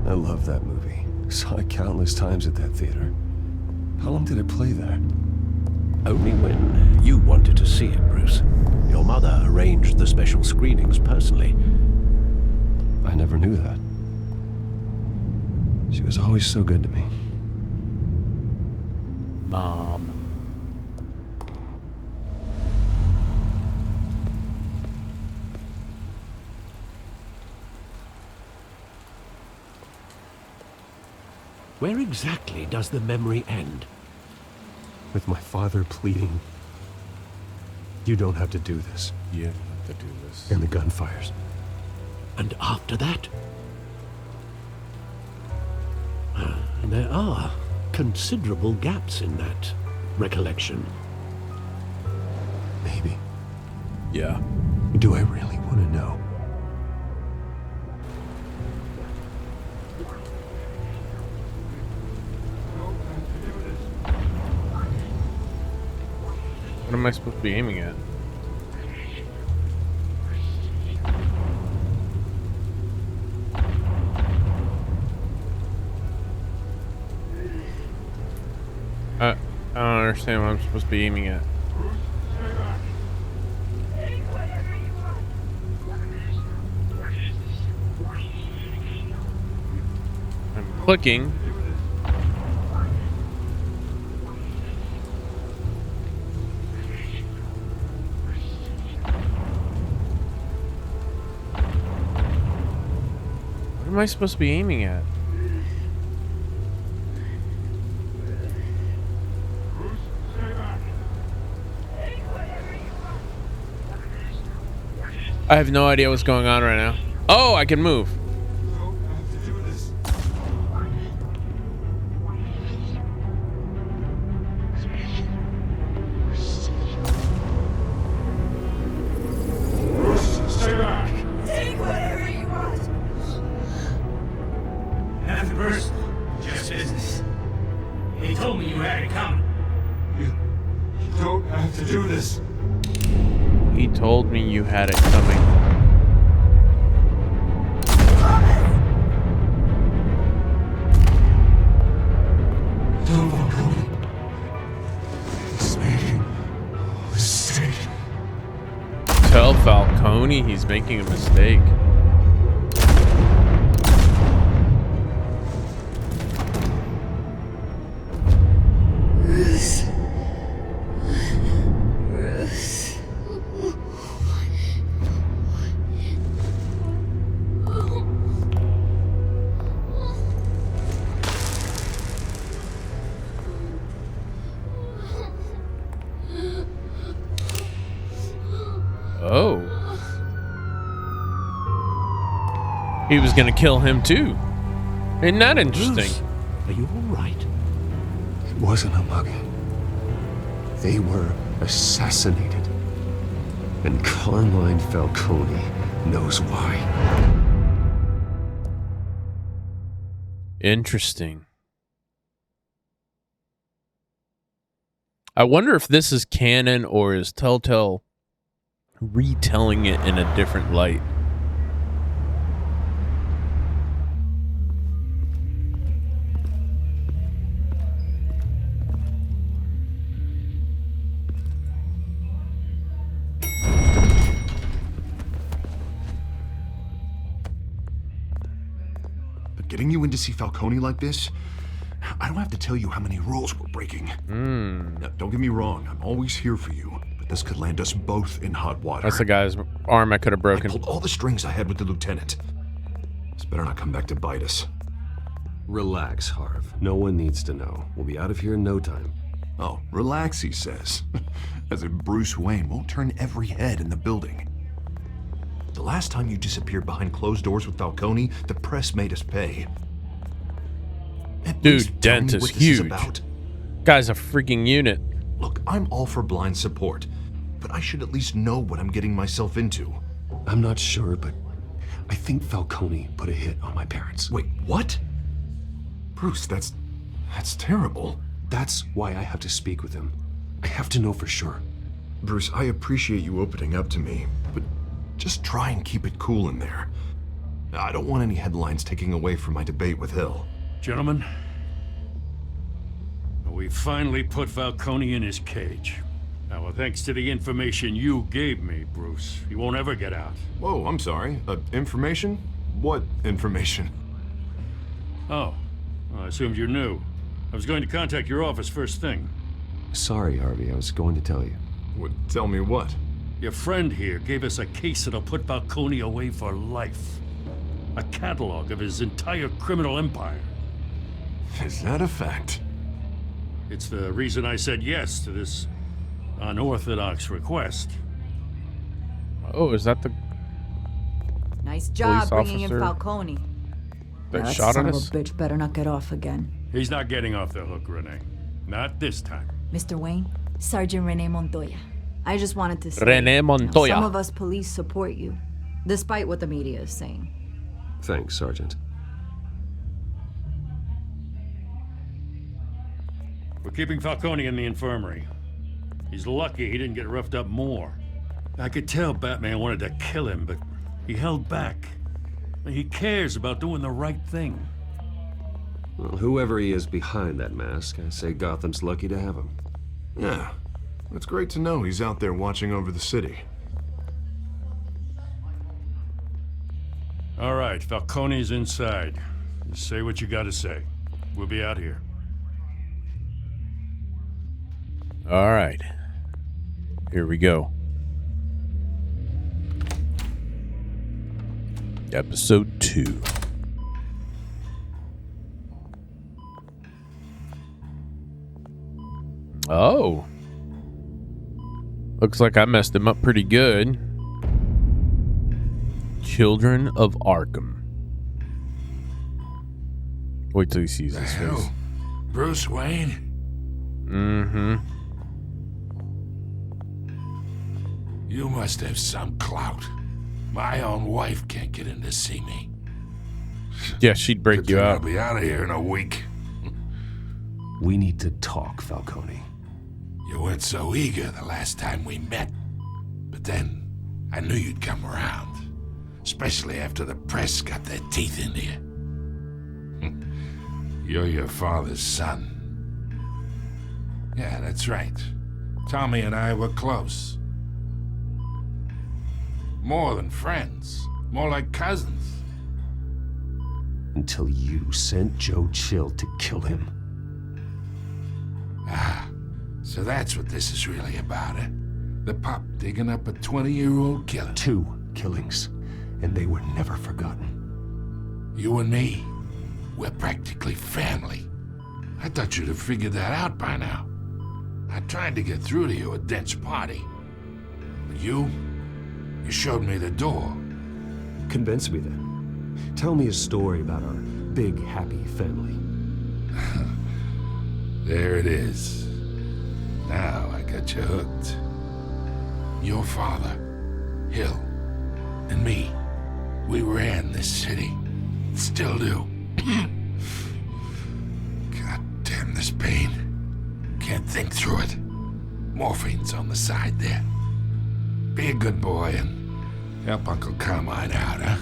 I love that movie. Saw it countless times at that theater. How long did it play there? Only when you wanted to see it, Bruce. Your mother arranged the special screenings personally. I never knew that. She was always so good to me. Mom. Where exactly does the memory end? With my father pleading, "You don't have to do this." You don't have to do this. And the gunfires. And after that? There are considerable gaps in that recollection. Maybe. Yeah. Do I really want to know? What am I supposed to be aiming at? I don't understand what I'm supposed to be aiming at. I'm clicking. What am I supposed to be aiming at? I have no idea what's going on right now. Oh, I can move. Stay back. Take whatever you want. Nothing personal, just business. He told me you had it coming. You don't have to do this. He told me you had it coming. Don't Falcone. He's making a mistake. Tell Falcone he's making a mistake. Bruce. Oh. He was gonna kill him too. Isn't that interesting? Bruce, are you all right? It wasn't a mugging. They were assassinated. And Carmine Falcone knows why. Interesting. I wonder if this is canon or is Telltale retelling it in a different light. But getting you in to see Falcone like this, I don't have to tell you how many rules we're breaking. Now, don't get me wrong, I'm always here for you, but this could land us both in hot water. That's the guy's arm I could have broken. I pulled all the strings I had with the lieutenant. This better not come back to bite us. Relax, Harv. No one needs to know. We'll be out of here in no time. Oh, relax, he says. As if Bruce Wayne won't turn every head in the building. The last time you disappeared behind closed doors with Falcone, the press made us pay. Dude, Dent is huge. Guy's a freaking unit. Look, I'm all for blind support, but I should at least know what I'm getting myself into. I'm not sure, but I think Falcone put a hit on my parents. Wait, what? Bruce, that's terrible. That's why I have to speak with him. I have to know for sure. Bruce, I appreciate you opening up to me, but just try and keep it cool in there. I don't want any headlines taking away from my debate with Hill. Gentlemen, we finally put Falcone in his cage. Now, thanks to the information you gave me, Bruce, he won't ever get out. Whoa, I'm sorry. Information? What information? Oh, well, I assumed you knew. I was going to contact your office first thing. Sorry, Harvey, I was going to tell you. Tell me what? Your friend here gave us a case that'll put Falcone away for life. A catalog of his entire criminal empire. Is that a fact? It's the reason I said yes to this unorthodox request. Oh, is that the Nice job police bringing in officer Falcone. that That shot at son us? of a bitch better not get off again. He's not getting off the hook, Renee. Not this time. Mr. Wayne, Sergeant Renee Montoya. I just wanted to say, Renee Montoya. some of us police support you, despite what the media is saying. Thanks, Sergeant. We're keeping Falcone in the infirmary. He's lucky he didn't get roughed up more. I could tell Batman wanted to kill him, but he held back. He cares about doing the right thing. Well, whoever he is behind that mask, I say Gotham's lucky to have him. Yeah, it's great to know he's out there watching over the city. All right, Falcone's inside. Just say what you gotta say. We'll be out here. All right. Here we go. Episode 2. Oh. Looks like I messed him up pretty good. Children of Arkham. Wait till he sees his face. Bruce Wayne? Mm-hmm. You must have some clout. My own wife can't get in to see me. Yeah, she'd break you I'll out. be out of here in a week. We need to talk, Falcone. You weren't so eager the last time we met. But then, I knew you'd come around. Especially after the press got their teeth into you. You're your father's son. Yeah, that's right. Tommy and I were close. More than friends. More like cousins. Until you sent Joe Chill to kill him. Ah, so that's what this is really about, eh? The pup digging up a 20-year-old killer. 2 killings, and they were never forgotten. You and me, we're practically family. I thought you'd have figured that out by now. I tried to get through to you at Dent's party. But you showed me the door. Convince me then. Tell me a story about our big, happy family. There it is. Now I got you hooked. Your father, Hill and me, we ran this city. Still do. God damn this pain. Can't think through it. Morphine's on the side there. Be a good boy and help Uncle Carmine out, huh?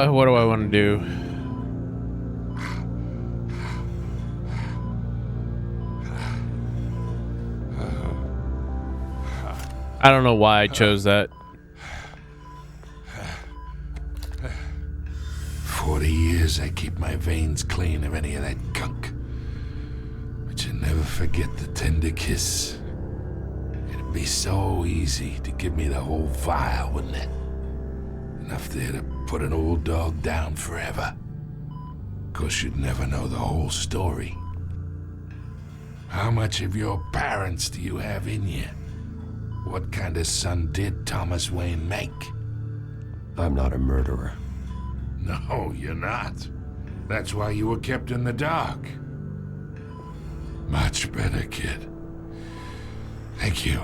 What do I want to do? I don't know why I chose that. 40 years I keep my veins clean of any of that gunk. But you never forget the tender kiss. It'd be so easy to give me the whole vial, wouldn't it? Enough there to put an old dog down forever. Of course, you'd never know the whole story. How much of your parents do you have in you? What kind of son did Thomas Wayne make? I'm not a murderer. No, you're not. That's why you were kept in the dark. Much better, kid. Thank you.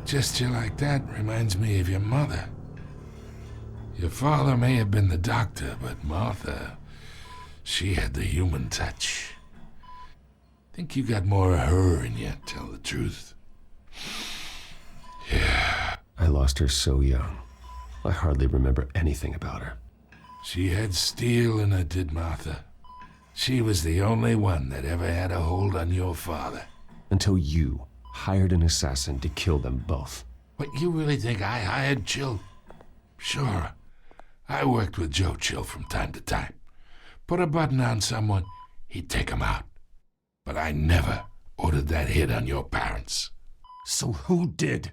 Gesture like that reminds me of your mother. Your father may have been the doctor, but Martha, she had the human touch. Think you got more of her in you, tell the truth. Yeah. I lost her so young. I hardly remember anything about her. She had steel in her, did Martha. She was the only one that ever had a hold on your father. Until you hired an assassin to kill them both. What, you really think I hired Chill? Sure. I worked with Joe Chill from time to time. Put a button on someone, he'd take him out. But I never ordered that hit on your parents. So who did?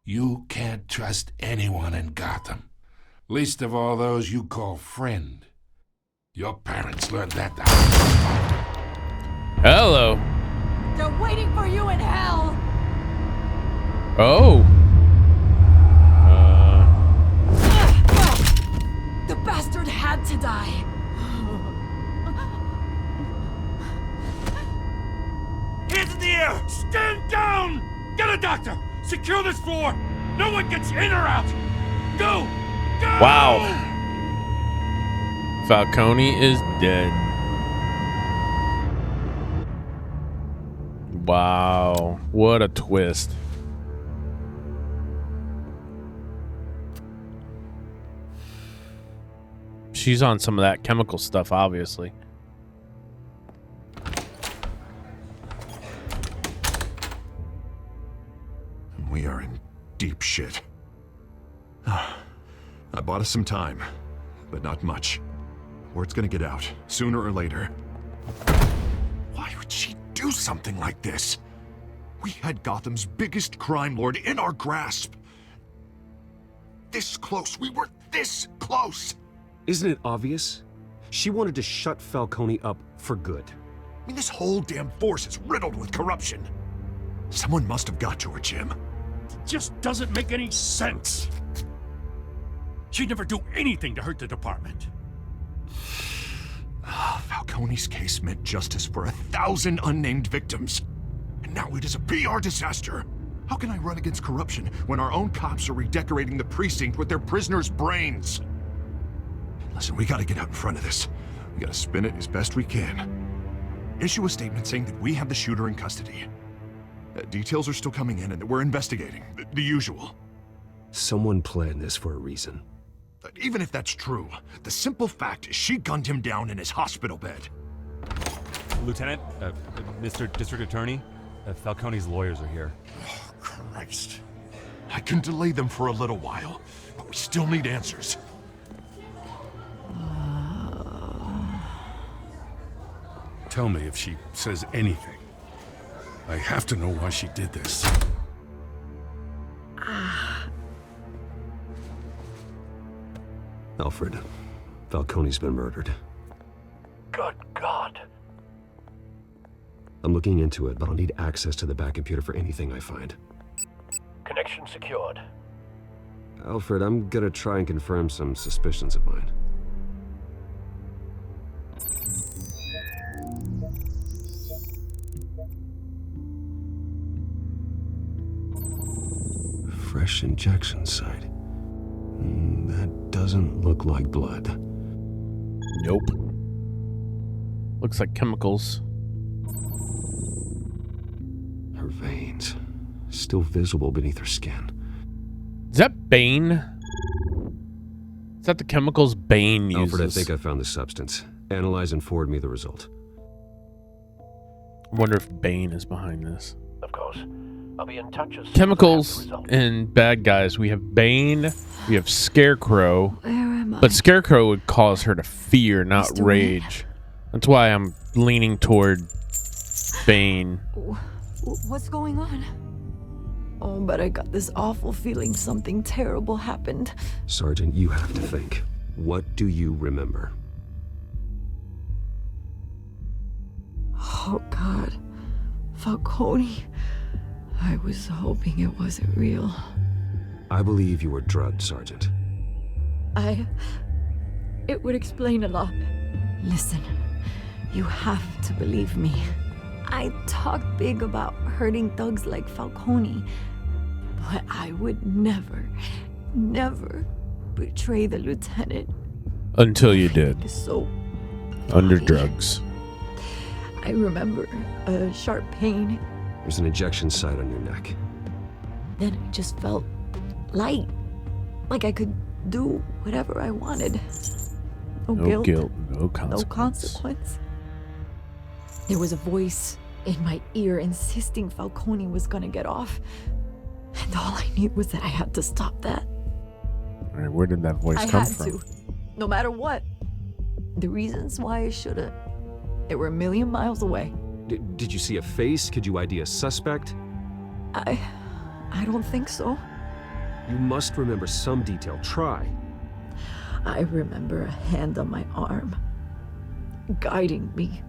You can't trust anyone in Gotham. Least of all those you call friend. Your parents learned that the Hello. They're waiting for you in hell! Oh. The bastard had to die. Hands in the air! Stand down! Get a doctor! Secure this floor! No one gets in or out! Go! Go! Wow. Falcone is dead. Wow. What a twist. She's on some of that chemical stuff, obviously. We are in deep shit. I bought us some time, but not much. Word's gonna get out, sooner or later. Why would she do something like this? We had Gotham's biggest crime lord in our grasp. This close, we were this close! Isn't it obvious? She wanted to shut Falcone up for good. I mean, this whole damn force is riddled with corruption. Someone must have got to her, Jim. Just doesn't make any sense. She'd never do anything to hurt the department. Falcone's case meant justice for 1,000 unnamed victims. And now it is a PR disaster. How can I run against corruption when our own cops are redecorating the precinct with their prisoners' brains? Listen, we gotta get out in front of this. We gotta spin it as best we can. Issue a statement saying that we have the shooter in custody. Details are still coming in and that we're investigating. The usual. Someone planned this for a reason. Even if that's true, the simple fact is she gunned him down in his hospital bed. Lieutenant, Mr. District Attorney, Falcone's lawyers are here. Oh, Christ. I can delay them for a little while, but we still need answers. Tell me if she says anything. I have to know why she did this. Alfred, Falcone's been murdered. Good God. I'm looking into it, but I'll need access to the back computer for anything I find. Connection secured. Alfred, I'm gonna try and confirm some suspicions of mine. Fresh injection site. That doesn't look like blood. Nope. Looks like chemicals. Her veins, still visible beneath her skin. Is that Bane? Is that the chemicals Bane uses? Alfred, I think I found the substance. Analyze and forward me the result. I wonder if Bane is behind this. Of course. I'll be in touch as soon as I have the Chemicals result. and bad guys. We have Bane. We have Scarecrow. Where am I? But Scarecrow would cause her to fear, not Mr. rage. That's why I'm leaning toward Bane. What's going on? Oh, but I got this awful feeling something terrible happened. Sergeant, you have to think. What do you remember? Oh, God. Falcone. I was hoping it wasn't real. I believe you were drugged, Sergeant. It would explain a lot. Listen, you have to believe me. I talk big about hurting thugs like Falcone, but I would never betray the lieutenant. Until you did. So Under drugs. I remember a sharp pain. There's an injection site on your neck. Then it just felt light. Like I could do whatever I wanted. No guilt, no No consequence. consequence. There was a voice in my ear insisting Falcone was gonna get off. And all I knew was that I had to stop that. All right, where did that voice I come had from? to. No matter what. The reasons why I should've, they were a million miles away. Did you see a face? Could you ID a suspect? I don't think so. You must remember some detail. Try. I remember a hand on my arm, guiding me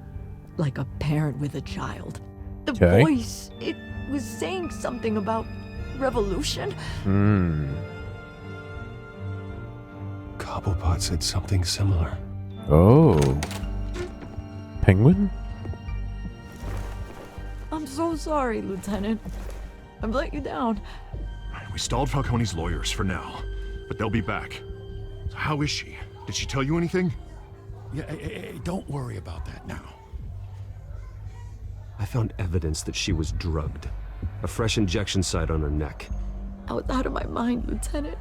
like a parent with a child. The Okay. voice, it was saying something about revolution. Cobblepot said something similar. Oh. Penguin? I'm so sorry, Lieutenant. I've let you down. We stalled Falcone's lawyers for now, but they'll be back. So how is she? Did she tell you anything? Yeah, hey, don't worry about that now. I found evidence that she was drugged. A fresh injection site on her neck. I was out of my mind, Lieutenant.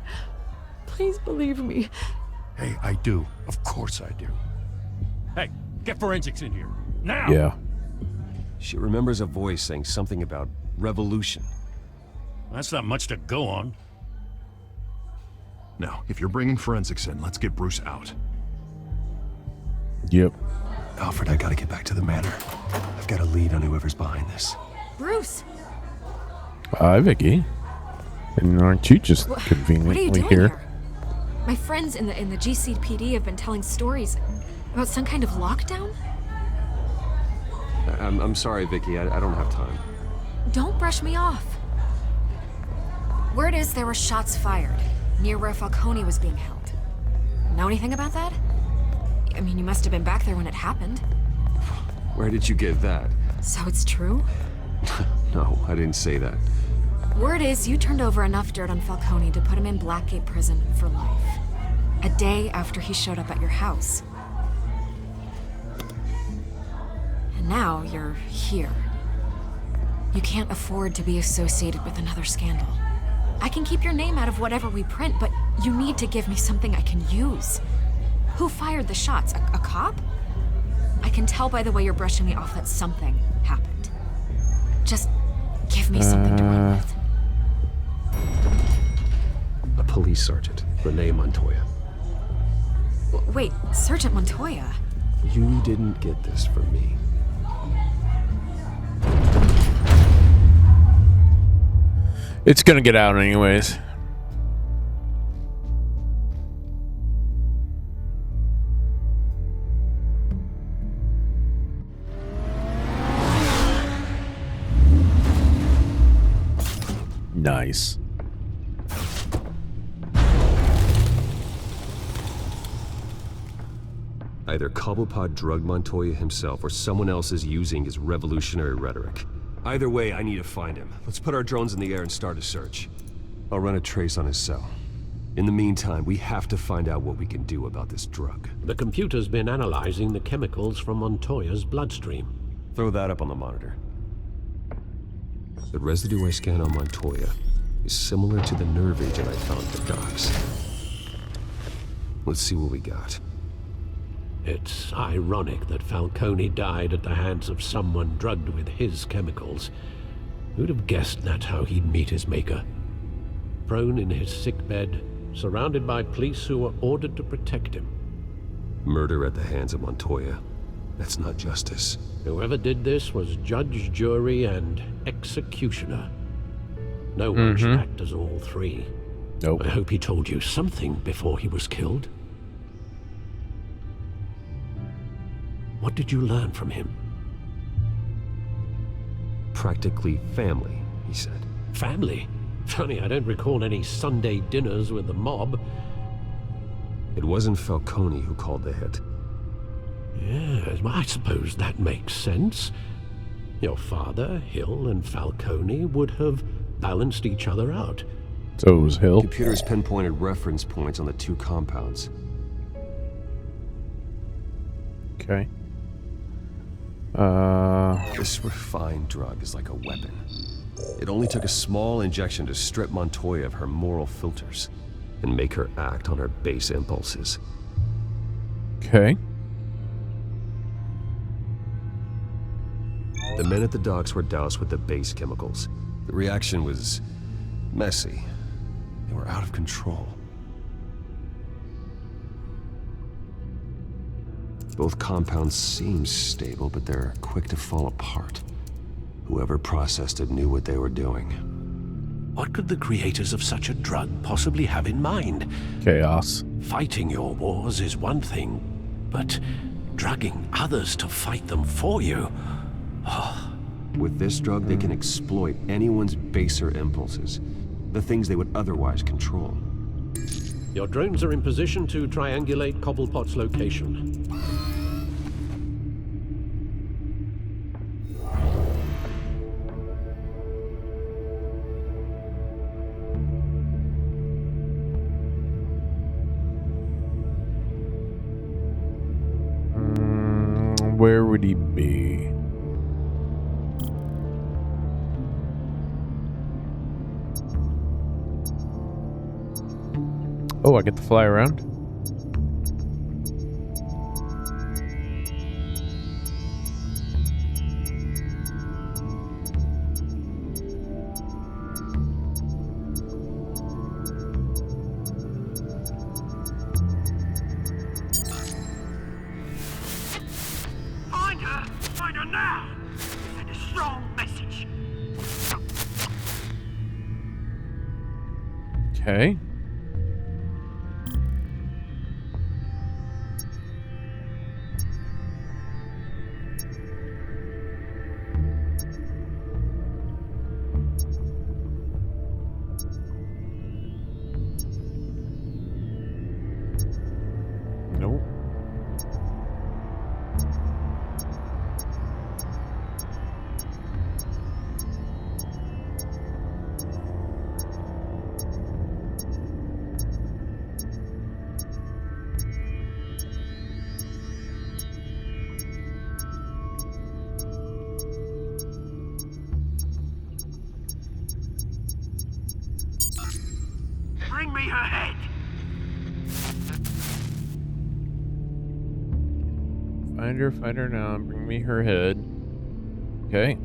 Please believe me. Hey, I do. Of course I do. Hey, get forensics in here. Now! Yeah. She remembers a voice saying something about revolution. That's not much to go on. Now, if you're bringing forensics in, let's get Bruce out. Yep. Alfred, I gotta get back to the manor. I've got a lead on whoever's behind this. Bruce! Hi, Vicky. And aren't you just What are you conveniently doing here? My friends in the GCPD have been telling stories about some kind of lockdown? I'm sorry, Vicky. I don't have time. Don't brush me off. Word is there were shots fired near where Falcone was being held. Know anything about that? I mean, you must have been back there when it happened. Where did you get that? So it's true? No, I didn't say that. Word is you turned over enough dirt on Falcone to put him in Blackgate Prison for life. A day after he showed up at your house. And now you're here. You can't afford to be associated with another scandal. I can keep your name out of whatever we print, but you need to give me something I can use. Who fired the shots? A cop? I can tell by the way you're brushing me off that something happened. Just give me something to run with. A police sergeant, Renee Montoya. Wait, Sergeant Montoya? You didn't get this from me. It's gonna get out anyways. Nice. Either Cobblepot drugged Montoya himself or someone else is using his revolutionary rhetoric. Either way, I need to find him. Let's put our drones in the air and start a search. I'll run a trace on his cell. In the meantime, we have to find out what we can do about this drug. The computer's been analyzing the chemicals from Montoya's bloodstream. Throw that up on the monitor. The residue I scanned on Montoya is similar to the nerve agent I found at the docks. Let's see what we got. It's ironic that Falcone died at the hands of someone drugged with his chemicals. Who'd have guessed that's how he'd meet his maker? Prone in his sickbed, surrounded by police who were ordered to protect him. Murder at the hands of Montoya. That's not justice. Whoever did this was judge, jury, and executioner. No one should act as all three. Nope. I hope he told you something before he was killed. What did you learn from him? Practically family, he said. Family? Funny, I don't recall any Sunday dinners with the mob. It wasn't Falcone who called the hit. Yes, well, I suppose that makes sense. Your father, Hill, and Falcone would have balanced each other out. So it was Hill. Computers pinpointed reference points on the two compounds. Okay. This refined drug is like a weapon. It only took a small injection to strip Montoya of her moral filters and make her act on her base impulses. Okay. The men at the docks were doused with the base chemicals. The reaction was messy. They were out of control. Both compounds seem stable, but they're quick to fall apart. Whoever processed it knew what they were doing. What could the creators of such a drug possibly have in mind? Chaos. Fighting your wars is one thing, but drugging others to fight them for you? With this drug, they can exploit anyone's baser impulses, the things they would otherwise control. Your drones are in position to triangulate Cobblepot's location. Where would he be? Oh, I get to fly around? Find her now! Send a strong message. Okay. Nope. Bring me her head! Find her now, and bring me her head. Okay.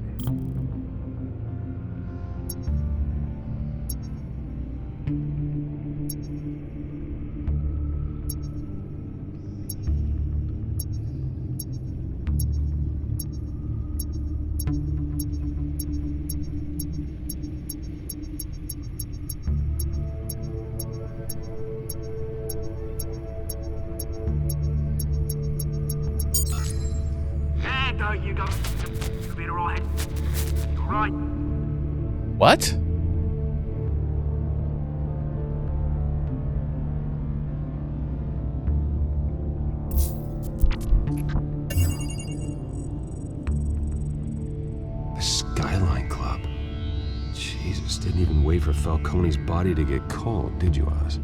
There you go. You'll be alright. You're right. What? for Falcone's body to get cold, did you, Oz?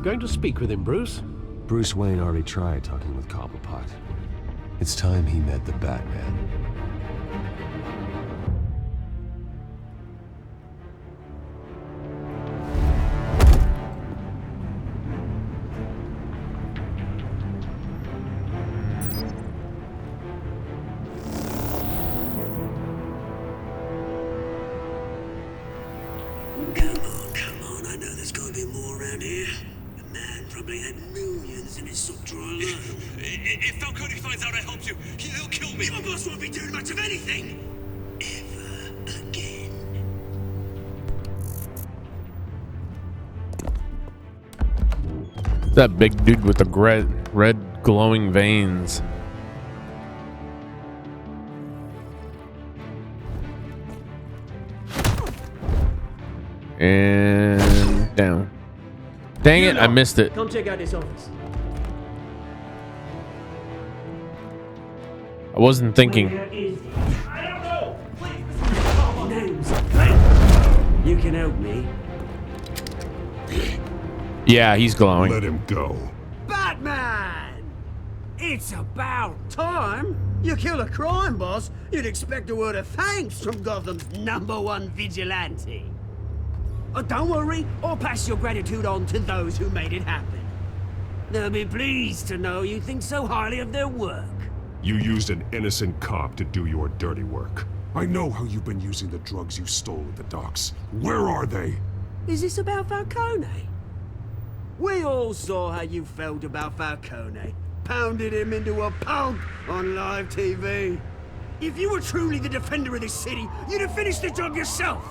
Going to speak with him, Bruce? Bruce Wayne already tried talking with Cobblepot. It's time he met the Batman. Come on, I know there's gotta be more around here. The man probably had millions in his sock drawer alone. If Falcone finds out I helped you, he'll kill me. My boss won't be doing much of anything. Ever again. That big dude with the red glowing veins. And down. Dang it, I missed it. Come check out this office. I wasn't thinking. I don't know. Names. You can help me. Yeah, he's glowing. Let him go. Batman! It's about time. You kill a crime boss, you'd expect a word of thanks from Gotham's #1 vigilante. Oh, don't worry, I'll pass your gratitude on to those who made it happen. They'll be pleased to know you think so highly of their work. You used an innocent cop to do your dirty work. I know how you've been using the drugs you stole at the docks. Where are they? Is this about Falcone? We all saw how you felt about Falcone. Pounded him into a pulp on live TV. If you were truly the defender of this city, you'd have finished the job yourself.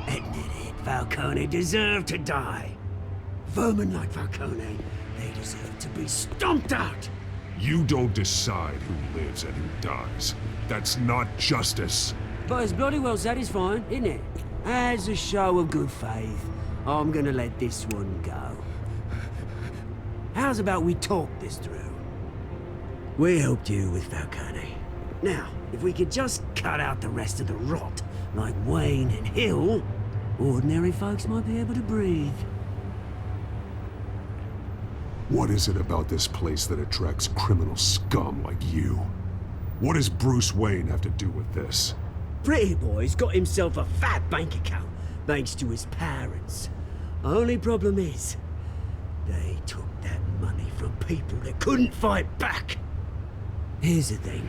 Admit it, Falcone deserved to die. Vermin like Falcone, they deserve to be stomped out. You don't decide who lives and who dies. That's not justice. But it's bloody well satisfying, isn't it? As a show of good faith, I'm gonna let this one go. How's about we talk this through? We helped you with Falcone. Now, if we could just cut out the rest of the rot, like Wayne and Hill, ordinary folks might be able to breathe. What is it about this place that attracts criminal scum like you? What does Bruce Wayne have to do with this? Pretty Boy's got himself a fat bank account, thanks to his parents. Only problem is, they took that money from people that couldn't fight back. Here's the thing,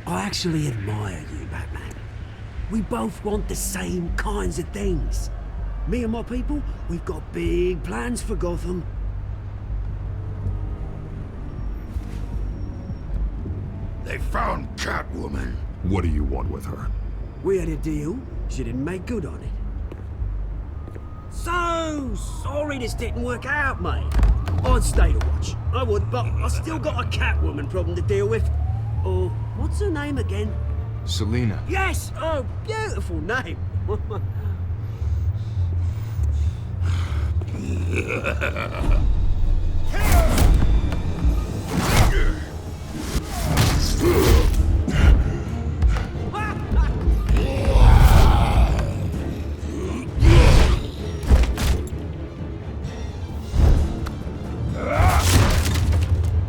I actually admire you, Batman. We both want the same kinds of things. Me and my people, we've got big plans for Gotham. They found Catwoman. What do you want with her? We had a deal, she didn't make good on it. So sorry this didn't work out, mate. I'd stay to watch, I would, but I still got a Catwoman problem to deal with. Oh, what's her name again? Selina. Yes! Oh, beautiful name.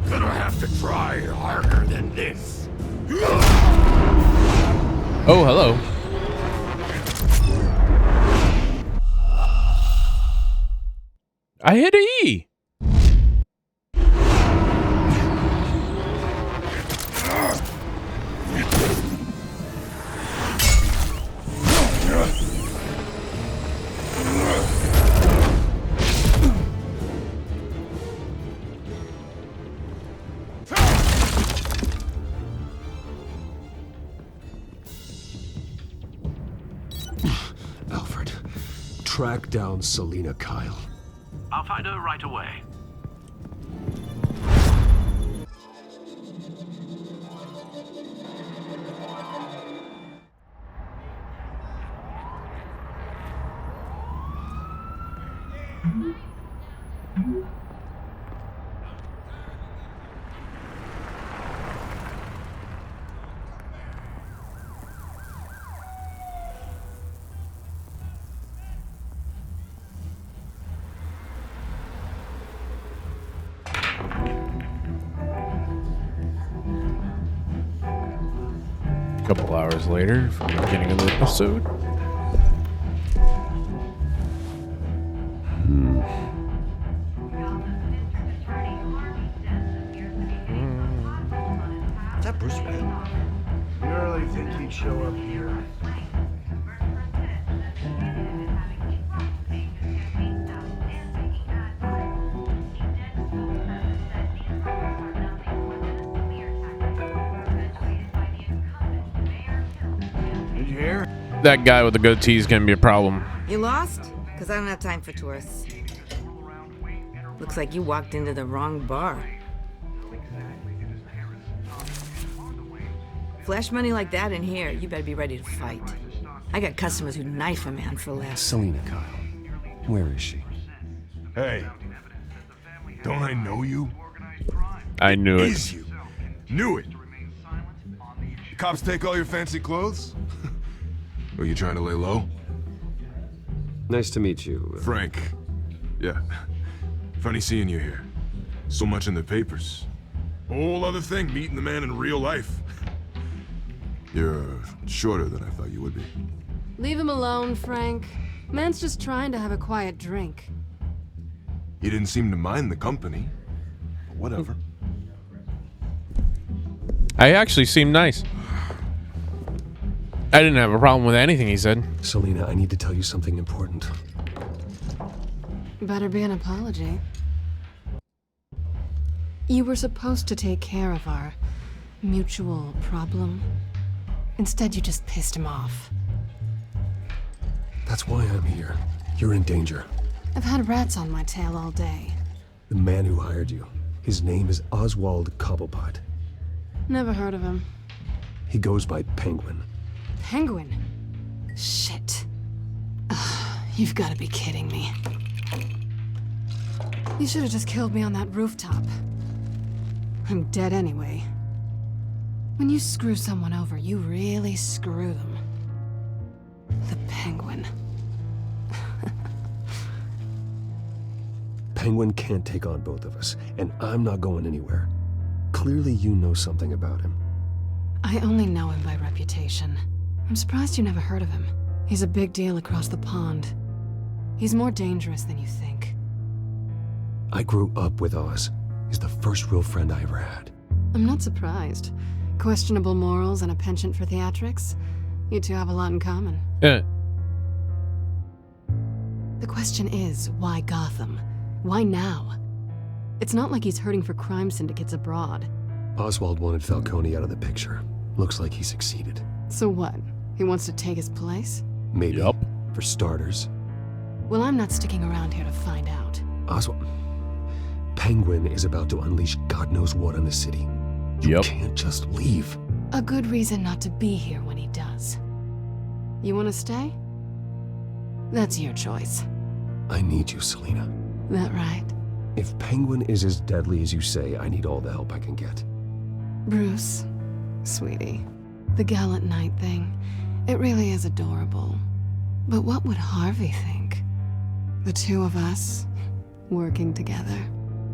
Gonna have to try harder than this. Oh, hello. I hit E. Alfred, track down Selina Kyle. I'll find her right away. couple hours later from the beginning of the episode. Is that Bruce Wayne? You really think he'd show up here? Did you hear? That guy with the goatee is gonna be a problem. You lost? Because I don't have time for tourists. Looks like you walked into the wrong bar. Flash money like that in here, you better be ready to fight. I got customers who knife a man for less. Selina, Kyle. Where is she? Hey, don't I know you? I knew it. Is you? Knew it. Cops take all your fancy clothes? Are you trying to lay low? Nice to meet you. Frank. Yeah. Funny seeing you here. So much in the papers. Whole other thing, meeting the man in real life. You're shorter than I thought you would be. Leave him alone, Frank. Man's just trying to have a quiet drink. He didn't seem to mind the company. But whatever. I actually seemed nice. I didn't have a problem with anything he said. Selina, I need to tell you something important. Better be an apology. You were supposed to take care of our mutual problem. Instead, you just pissed him off. That's why I'm here. You're in danger. I've had rats on my tail all day. The man who hired you, his name is Oswald Cobblepot. Never heard of him. He goes by Penguin. Penguin? Shit. Ugh, you've got to be kidding me. You should have just killed me on that rooftop. I'm dead anyway. When you screw someone over, you really screw them. The Penguin. Penguin can't take on both of us, and I'm not going anywhere. Clearly you know something about him. I only know him by reputation. I'm surprised you never heard of him. He's a big deal across the pond. He's more dangerous than you think. I grew up with Oz. He's the first real friend I ever had. I'm not surprised. Questionable morals and a penchant for theatrics. You two have a lot in common. Yeah. The question is, why Gotham? Why now? It's not like he's hurting for crime syndicates abroad. Oswald wanted Falcone out of the picture. Looks like he succeeded. So what? He wants to take his place? Maybe. Yup. For starters. Well, I'm not sticking around here to find out. Oswald... Penguin is about to unleash God knows what on the city. You can't just leave. A good reason not to be here when he does. You want to stay? That's your choice. I need you, Selina. That right? If Penguin is as deadly as you say, I need all the help I can get. Bruce, sweetie, the gallant knight thing, it really is adorable. But what would Harvey think? The two of us, working together.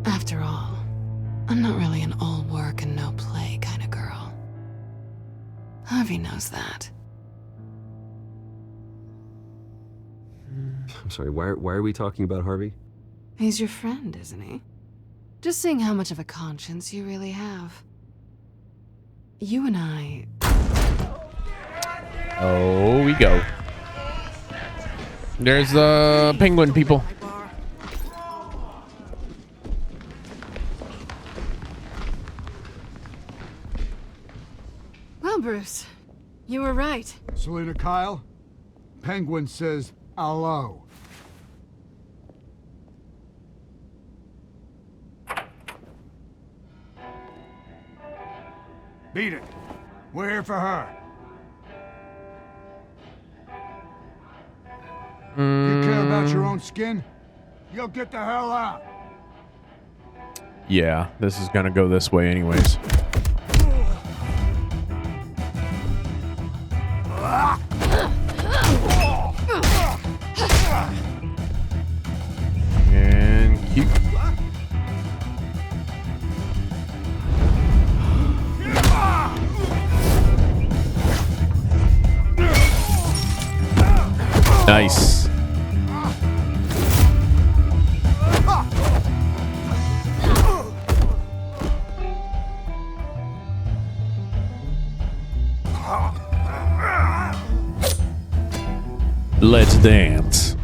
After all, I'm not really an all work and no play kind of girl. Harvey knows that. I'm sorry, why are we talking about Harvey? He's your friend, isn't he? Just seeing how much of a conscience you really have. You and I... Oh, we go. There's the penguin people. Well, Bruce, you were right. Selina, Kyle, Penguin says hello. Beat it. We're here for her. You care about your own skin? You'll get the hell out. Yeah, this is gonna go this way anyways. And keep. Nice. Let's dance.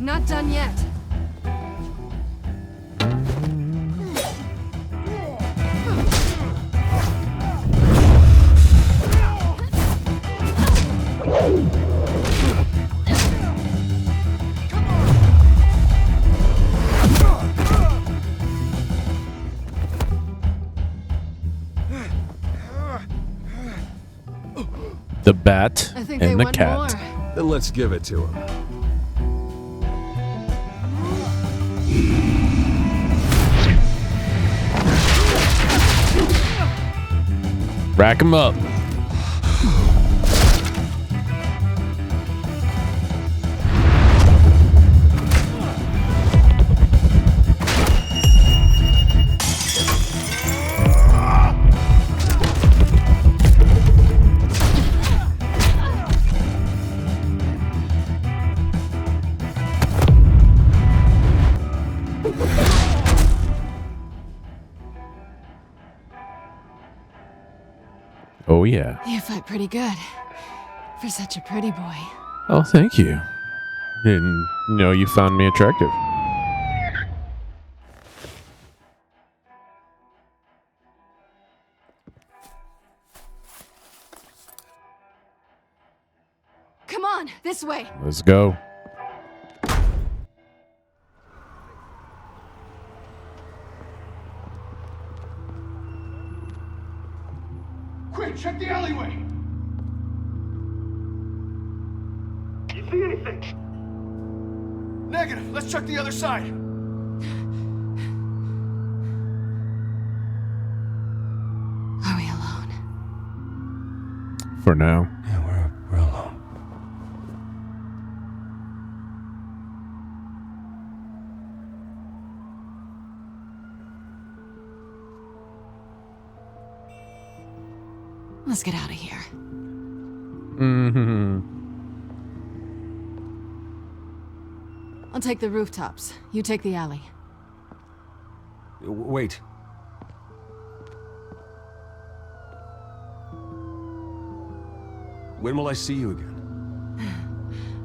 Not done yet. The bat I think they and the want cat. more. Then let's give it to him. Rack him up. Oh, yeah. You fight pretty good. For such a pretty boy. Oh, thank you. Didn't know you found me attractive. Come on, this way. Let's go. Quick, check the alleyway! You see anything? Negative. Let's check the other side. Are we alone? For now. Yeah, we're alone. Let's get out of here. Mm-hmm. I'll take the rooftops. You take the alley. Wait. When will I see you again?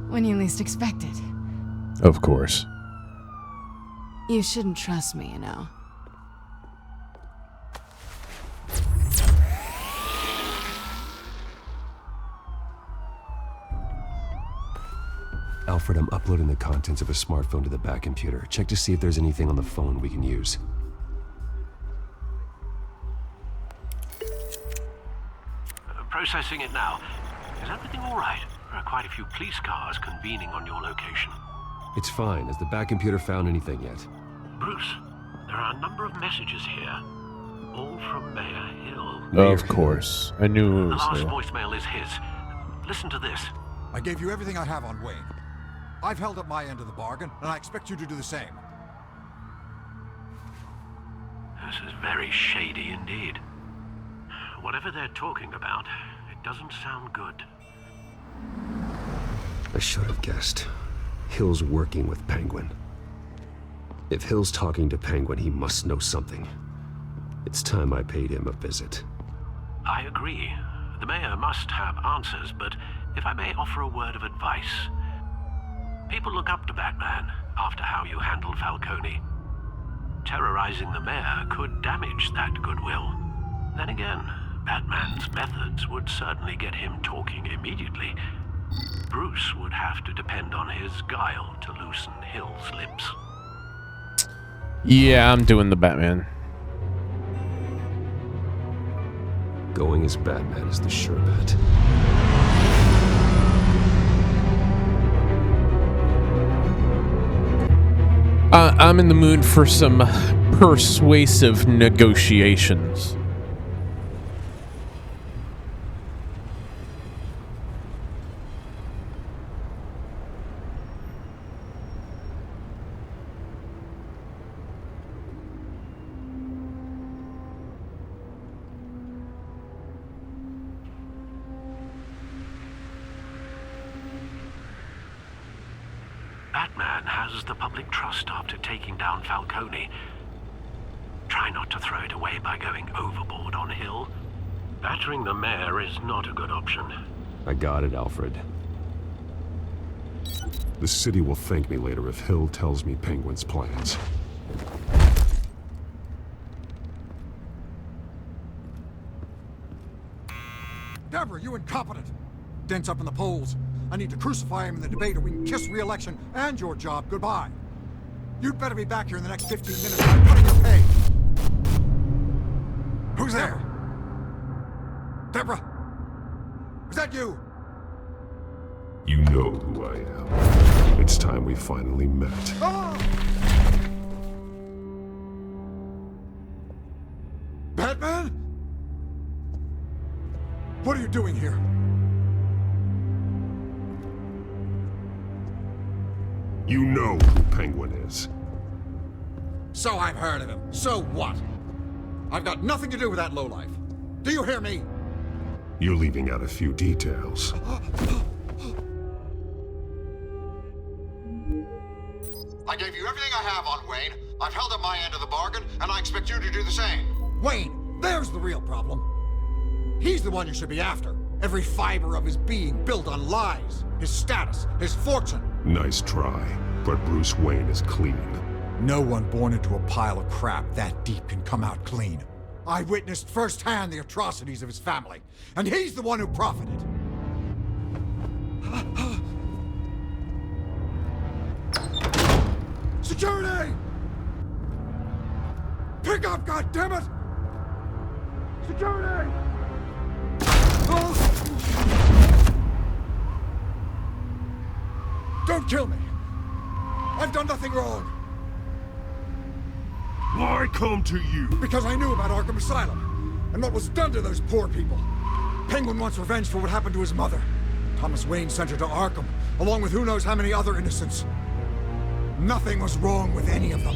When you least expect it. Of course. You shouldn't trust me, you know. Alfred, I'm uploading the contents of a smartphone to the back computer. Check to see if there's anything on the phone we can use. Processing it now. Is everything all right? There are quite a few police cars convening on your location. It's fine. Has the back computer found anything yet? Bruce, there are a number of messages here. All from Mayor Hill. Of course. I knew it The was last there. voicemail is his. Listen to this. I gave you everything I have on Wayne. I've held up my end of the bargain, and I expect you to do the same. This is very shady indeed. Whatever they're talking about, it doesn't sound good. I should have guessed. Hill's working with Penguin. If Hill's talking to Penguin, he must know something. It's time I paid him a visit. I agree. The mayor must have answers, but if I may offer a word of advice. People look up to Batman after how you handled Falcone. Terrorizing the mayor could damage that goodwill. Then again, Batman's methods would certainly get him talking immediately. Bruce would have to depend on his guile to loosen Hill's lips. Yeah, I'm doing the Batman. Going as Batman is the sure bet. I'm in the mood for some persuasive negotiations. Batman has the public trust after taking down Falcone. Try not to throw it away by going overboard on Hill. Battering the mayor is not a good option. I got it, Alfred. The city will thank me later if Hill tells me Penguin's plans. Deborah, you incompetent! Dent's up in the polls. I need to crucify him in the debate or we can kiss re-election and your job goodbye. You'd better be back here in the next 15 minutes or I'm cutting your pay. Who's there? Deborah? Is that you? You know who I am. It's time we finally met. Ah! Batman? What are you doing here? You know who Penguin is. So I've heard of him. So what? I've got nothing to do with that lowlife. Do you hear me? You're leaving out a few details. I gave you everything I have on Wayne. I've held up my end of the bargain, and I expect you to do the same. Wayne, there's the real problem. He's the one you should be after. Every fiber of his being built on lies. His status, his fortune. Nice try, but Bruce Wayne is clean. No one born into a pile of crap that deep can come out clean. I witnessed firsthand the atrocities of his family, and he's the one who profited. Security! Pick up, goddammit! Security! Don't kill me! I've done nothing wrong! Why come to you? Because I knew about Arkham Asylum, and what was done to those poor people. Penguin wants revenge for what happened to his mother. Thomas Wayne sent her to Arkham, along with who knows how many other innocents. Nothing was wrong with any of them.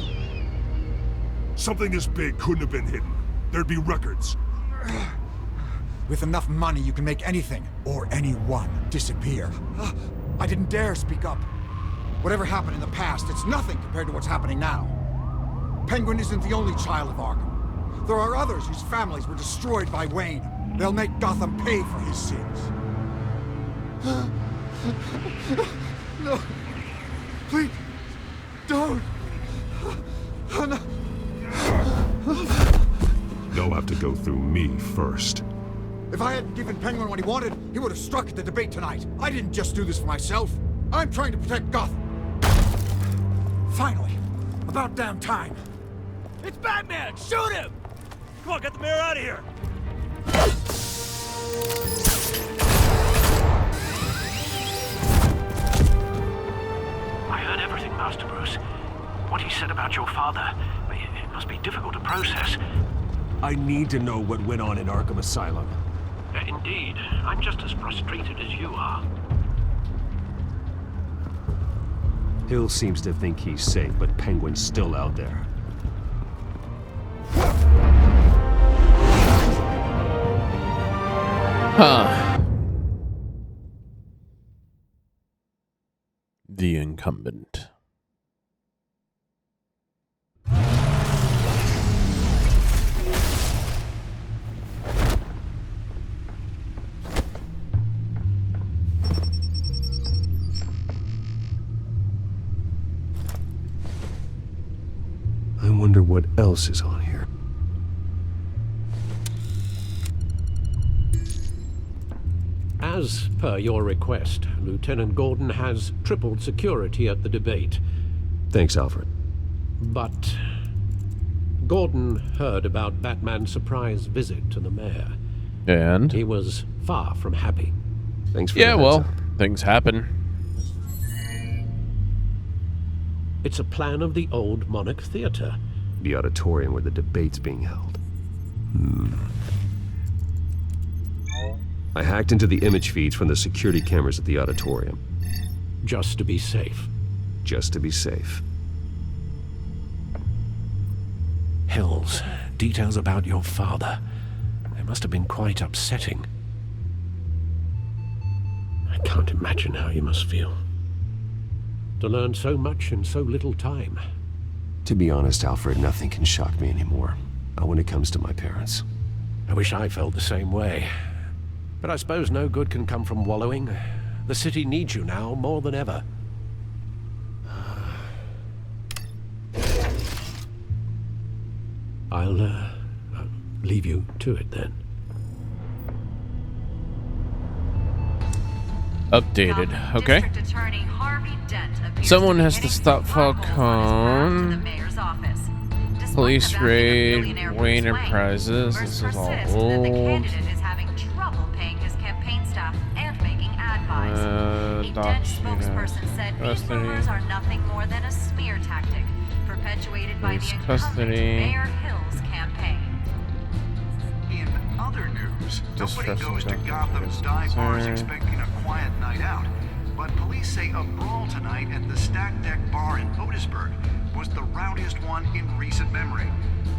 Something this big couldn't have been hidden. There'd be records. With enough money, you can make anything, or anyone, disappear. I didn't dare speak up. Whatever happened in the past, it's nothing compared to what's happening now. Penguin isn't the only child of Arkham. There are others whose families were destroyed by Wayne. They'll make Gotham pay for his sins. No. Please. Don't. No. They'll have to go through me first. If I hadn't given Penguin what he wanted, he would have struck at the debate tonight. I didn't just do this for myself. I'm trying to protect Gotham. Finally. About damn time. It's Batman! Shoot him! Come on, get the mayor out of here! I heard everything, Master Bruce. What he said about your father, it must be difficult to process. I need to know what went on in Arkham Asylum. Indeed. I'm just as frustrated as you are. Hill seems to think he's safe, but Penguin's still out there. Huh. The incumbent. I wonder what else is on here. As per your request, Lieutenant Gordon has tripled security at the debate. Thanks, Alfred. But Gordon heard about Batman's surprise visit to the mayor. And? He was far from happy. Thanks for the heads up. Things happen. It's a plan of the old Monarch Theater. The auditorium where the debate's being held. I hacked into the image feeds from the security cameras at the auditorium. Just to be safe. Just to be safe. Hills, details about your father. They must have been quite upsetting. I can't imagine how you must feel. To learn so much in so little time. To be honest, Alfred, nothing can shock me anymore. Not when it comes to my parents. I wish I felt the same way. But I suppose no good can come from wallowing. The city needs you now more than ever. I'll leave you to it then. Updated. Okay. Someone has to stop Falcone. Police raid, Wayne Enterprises. This is all old. Spokesperson said these rumors are nothing more than a smear tactic perpetuated by the incumbent Mayor Hill's campaign. In other news, nobody goes to Gotham's dive bars expecting a quiet night out, but police say a brawl tonight at the Stack Deck Bar in Otisburg was the rowdiest one in recent memory.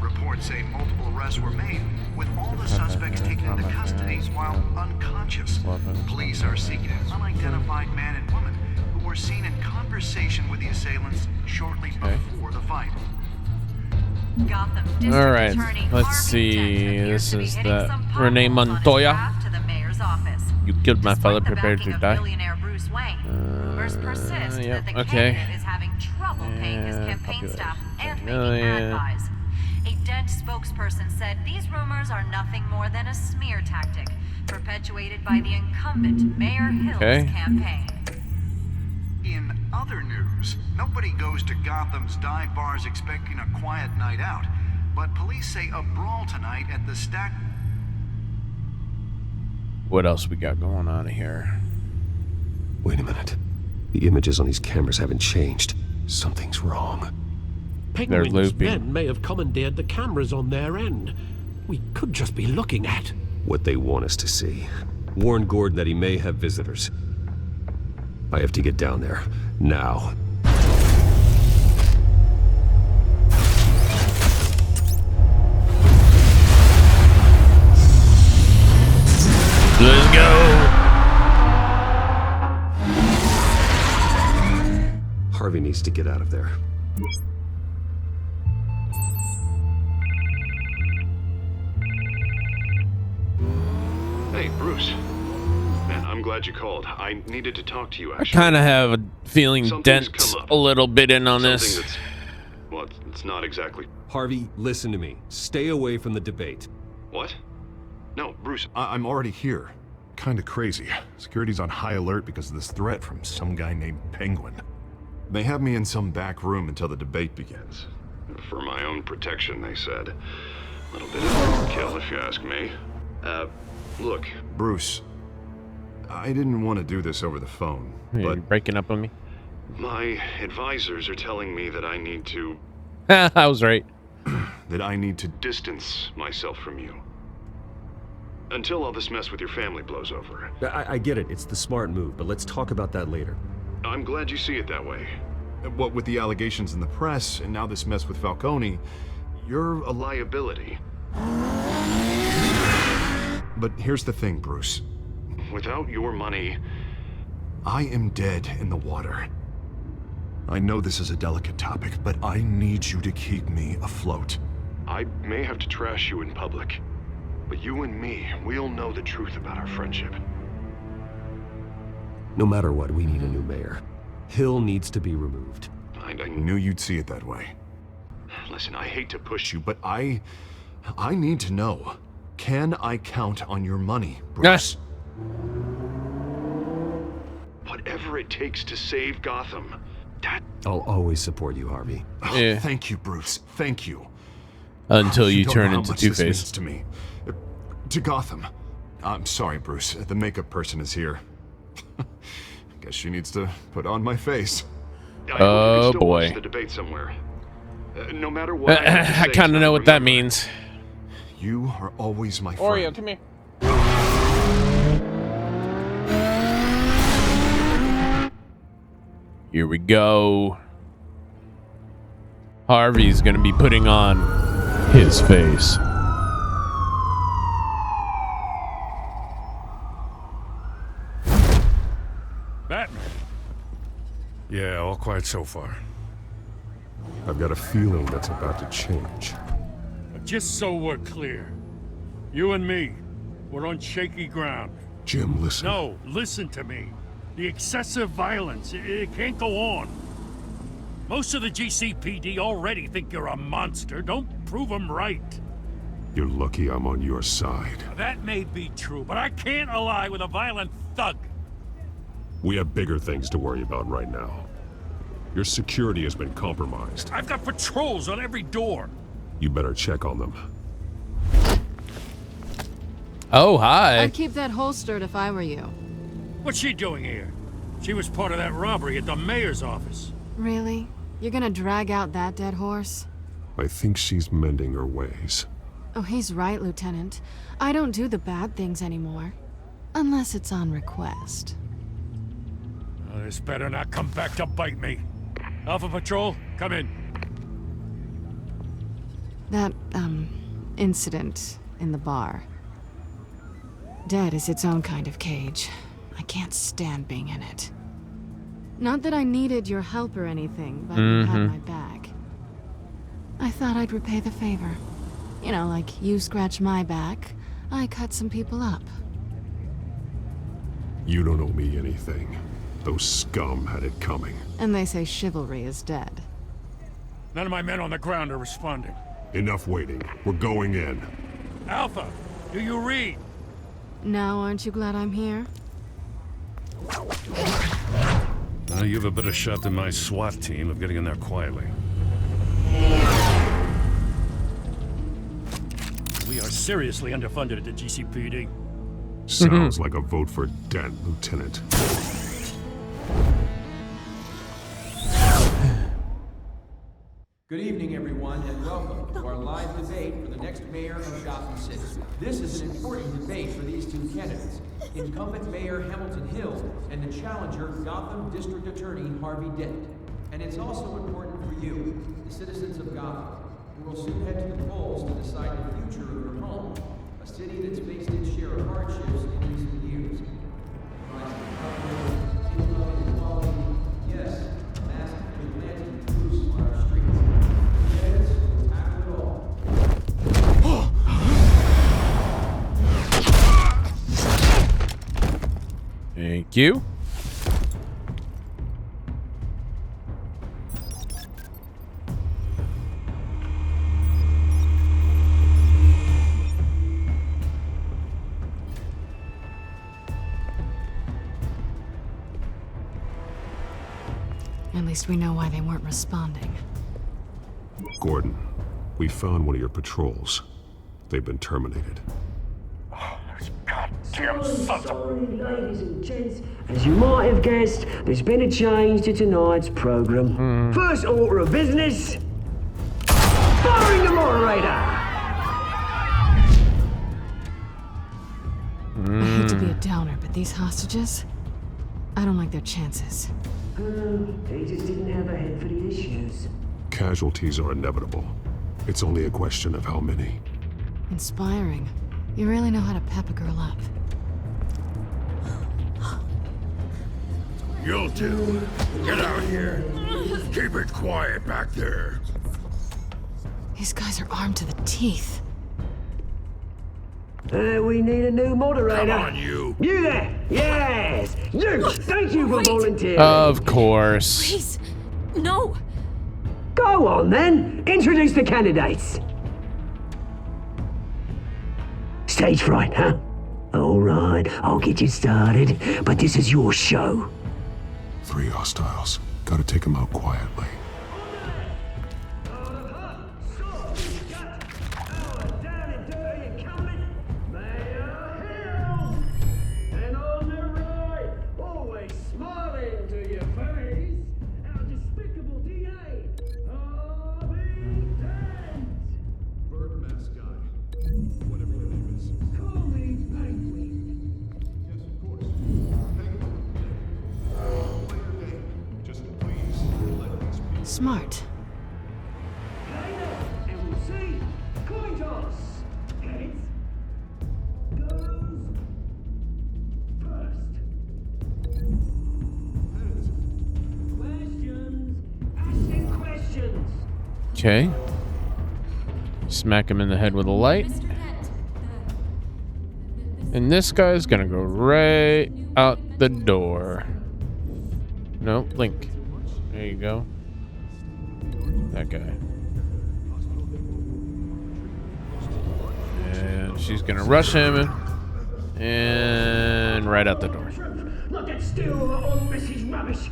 Reports say multiple arrests were made, with all the suspects taken into custody while unconscious. Police are seeking an unidentified man and woman who were seen in conversation with the assailants shortly before the fight. All right, let's see. This is the Renee Montoya. You killed my father, prepared to die. Yep. Okay. A Dent spokesperson said these rumors are nothing more than a smear tactic perpetuated by the incumbent Mayor Hill's campaign. In other news, nobody goes to Gotham's dive bars expecting a quiet night out, but police say a brawl tonight at the Stack... What else we got going on here? Wait a minute. The images on these cameras haven't changed. Something's wrong. Penguin's men may have commandeered the cameras on their end. We could just be looking at what they want us to see. Warn Gordon that he may have visitors. I have to get down there. Now. Let's go! Harvey needs to get out of there. Hey, Bruce. Man, I'm glad you called. I needed to talk to you, I actually. kind of have a feeling Dent's a little bit in on this. Well, it's not exactly... Harvey, listen to me. Stay away from the debate. What? No, Bruce. I'm already here. Kinda crazy. Security's on high alert because of this threat from some guy named Penguin. They have me in some back room until the debate begins. For my own protection, they said. A little bit of overkill, if you ask me. Look. Bruce, I didn't want to do this over the phone, but... You're breaking up on me? My advisors are telling me that I need to... I was right. That I need to distance myself from you. Until all this mess with your family blows over. I get it. It's the smart move, but let's talk about that later. I'm glad you see it that way. What with the allegations in the press, and now this mess with Falcone, you're a liability. But here's the thing, Bruce. Without your money... I am dead in the water. I know this is a delicate topic, but I need you to keep me afloat. I may have to trash you in public, but you and me, we'll know the truth about our friendship. No matter what, we need a new mayor. Hill needs to be removed. I knew you'd see it that way. Listen, I hate to push you, but I need to know. Can I count on your money, Bruce? Whatever it takes to save Gotham. I'll always support you, Harvey. Oh, thank you, Bruce. Thank you. Until you don't turn know into how much this Two-Face. means to me. To Gotham. I'm sorry, Bruce. The makeup person is here. Guess she needs to put on my face. I hope you can still watch the debate somewhere. No matter what, I kind of know what that means. You are always my friend. Oreo, come here. Here we go. Harvey's gonna be putting on his face. Batman. Yeah, all quiet so far. I've got a feeling that's about to change. Just so we're clear, you and me, we're on shaky ground. Jim, listen. No, listen to me. The excessive violence, it can't go on. Most of the GCPD already think you're a monster. Don't prove them right. You're lucky I'm on your side. That may be true, but I can't ally with a violent thug. We have bigger things to worry about right now. Your security has been compromised. I've got patrols on every door. You better check on them. Oh, hi. I'd keep that holstered if I were you. What's she doing here? She was part of that robbery at the mayor's office. Really? You're gonna drag out that dead horse? I think she's mending her ways. Oh, he's right, Lieutenant. I don't do the bad things anymore. Unless it's on request. Oh, this better not come back to bite me. Alpha Patrol, come in. That, incident in the bar. Dead is its own kind of cage. I can't stand being in it. Not that I needed your help or anything, but you had my back. I thought I'd repay the favor. You know, like you scratch my back, I cut some people up. You don't owe me anything. Those scum had it coming. And they say chivalry is dead. None of my men on the ground are responding. Enough waiting. We're going in. Alpha, do you read? Now aren't you glad I'm here? Now you have a better shot than my SWAT team of getting in there quietly. We are seriously underfunded at the GCPD. Sounds like a vote for Dent, Lieutenant. Good evening, everyone, and welcome to our live debate for the next mayor of Gotham City. This is an important debate for these two candidates, incumbent Mayor Hamilton Hill and the challenger Gotham District Attorney Harvey Dent. And it's also important for you, the citizens of Gotham, who will soon head to the polls to decide the future of your home, a city that's faced its share of hardships in recent years. Rising poverty, income inequality, yes, massive vigilante groups on our streets. Candidates will tackle it all. Thank you. At least we know why they weren't responding. Gordon, we found one of your patrols. They've been terminated. Goddamn sons of... Ladies and gents, as you might have guessed, there's been a change to tonight's program. First order of business, firing the moderator. I hate to be a downer, but these hostages, I don't like their chances. They just didn't have a head for the issues. Casualties are inevitable. It's only a question of how many. Inspiring. You really know how to pep a girl up. You'll do. Get out here. Keep it quiet back there. These guys are armed to the teeth. We need a new moderator. Come on, you. You there? Yes. You. Thank you for volunteering. Of course. Please. No. Go on then. Introduce the candidates. Stage fright, huh? All right, I'll get you started, but this is your show. 3 hostiles. Gotta take them out quietly. Smart. Okay. Smack him in the head with a light. And this guy's gonna go right out the door. No, Link. There you go. That guy. And she's gonna rush him and right out the door. Not that still on Mrs. Rubbish.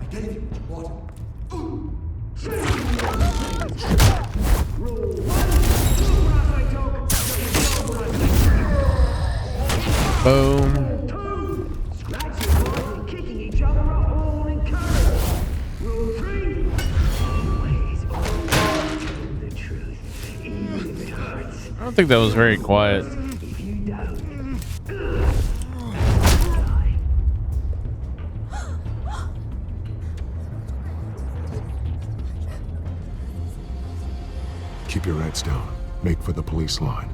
I gave you what you wanted. Boom. I don't think that was very quiet. Keep your heads down. Make for the police line.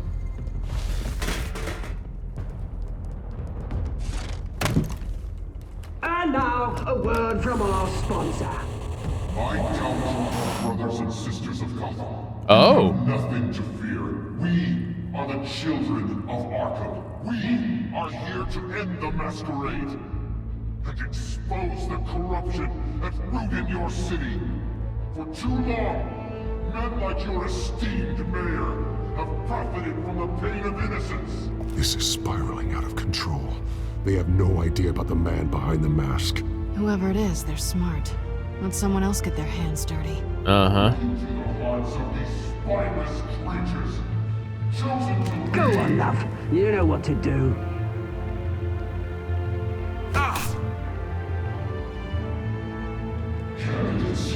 And now, a word from our sponsor. I count brothers and sisters of Gotham. Oh. Nothing to fear. We are the children of Arkham. We are here to end the masquerade and expose the corruption that ruined your city. For too long, men like your esteemed mayor have profited from the pain of innocence. This is spiraling out of control. They have no idea about the man behind the mask. Whoever it is, they're smart. Let someone else get their hands dirty. Uh-huh. Go on, love. You know what to do. Candidates,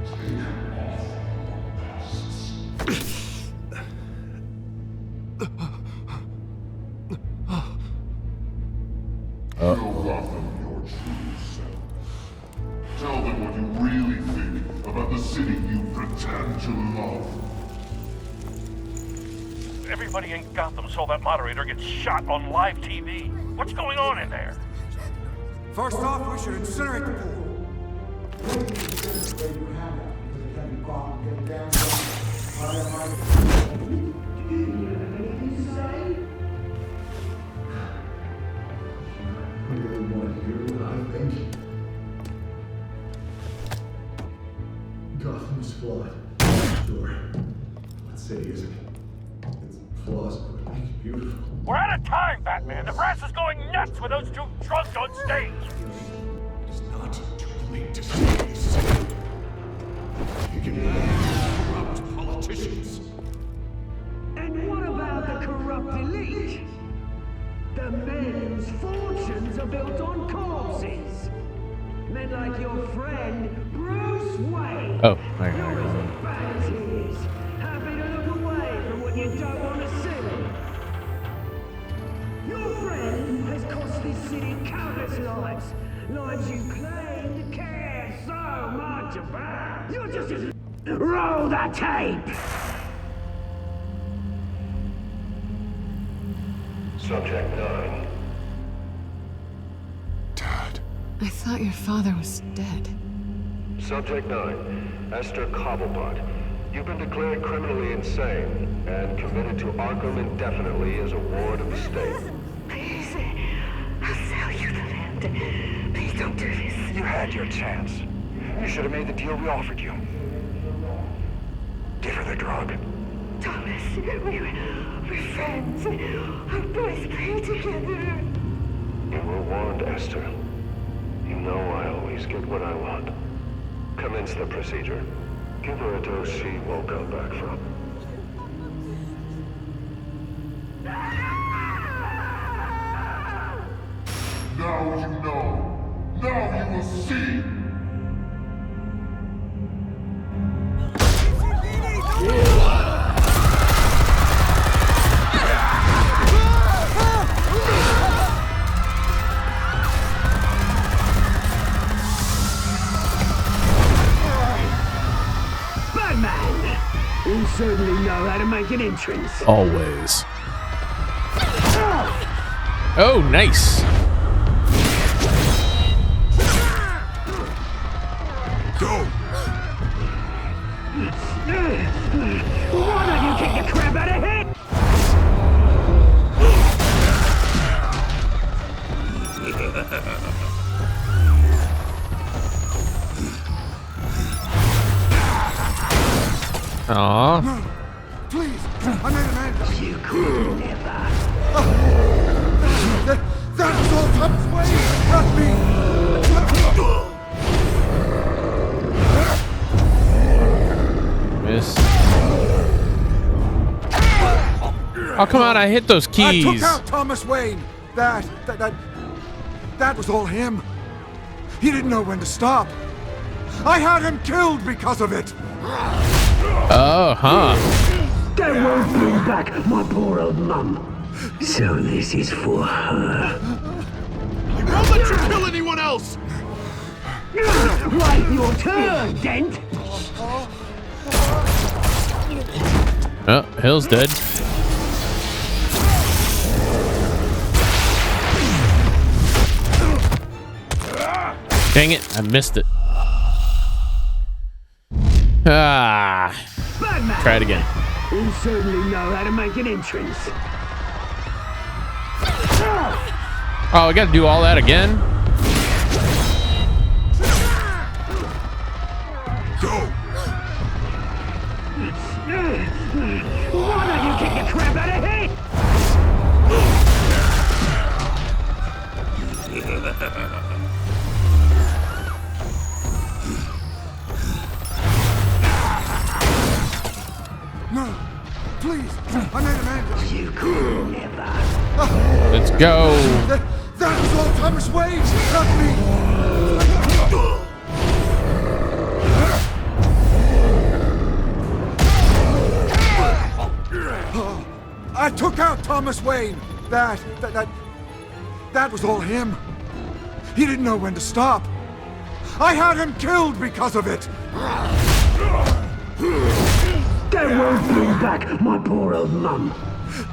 take off your masks. Show Gotham your true self. Tell them what you really think about the city you pretend to love. Everybody in Gotham saw that moderator get shot on live TV. What's going on in there? First off, we should incinerate the pool. Gotham's flawed. Sure. What city is it? Its flaws could make it beautiful. We're out of time, Batman. The press is going nuts with those two drunks on stage. It's not too late to save this city. Taking down corrupt politicians. And what about the corrupt elite? The men whose fortunes are built on corpses. Men like your friend, Bruce Wayne. Oh, there you You're go. as bad as he is. Happy to look away from what you don't want to see. Your friend has cost this city countless lives. Lives you claim to care so much about. You're just as... Roll the tape! Subject 9. I thought your father was dead. Subject 9. Esther Cobblepot. You've been declared criminally insane and committed to Arkham indefinitely as a ward of the state. Please, I'll sell you the land. Please don't do this. You had your chance. You should have made the deal we offered you. Give her the drug. Thomas, we're friends. Our boys play together. You were warned, Esther. You know I always get what I want. Commence the procedure. Give her a dose she won't come back from. Now you know. Now you will see. certainly know how to make an entrance. Always. Oh, nice. Go. Why don't you kick the crap out of him? Aww. No, please, I made an end. You could never. That was all Thomas Wayne. Not me. Miss. Oh, come on, I hit those keys. I took out Thomas Wayne. That was all him. He didn't know when to stop. I had him killed because of it. Oh, huh. That won't bring back my poor old mum. So this is for her. I won't let you kill anyone else. Right, your turn, Dent. Oh, Hill's dead. Dang it, I missed it. Ah. Batman. Try it again. You certainly know how to make an entrance. Oh, I gotta do all that again? Go. Why don't you kick the crap out of him? No, please, I made an end. You could never. Let's go. That was all Thomas Wayne, not me. I took out Thomas Wayne. That was all him. He didn't know when to stop. I had him killed because of it. That won't bring back my poor old mum.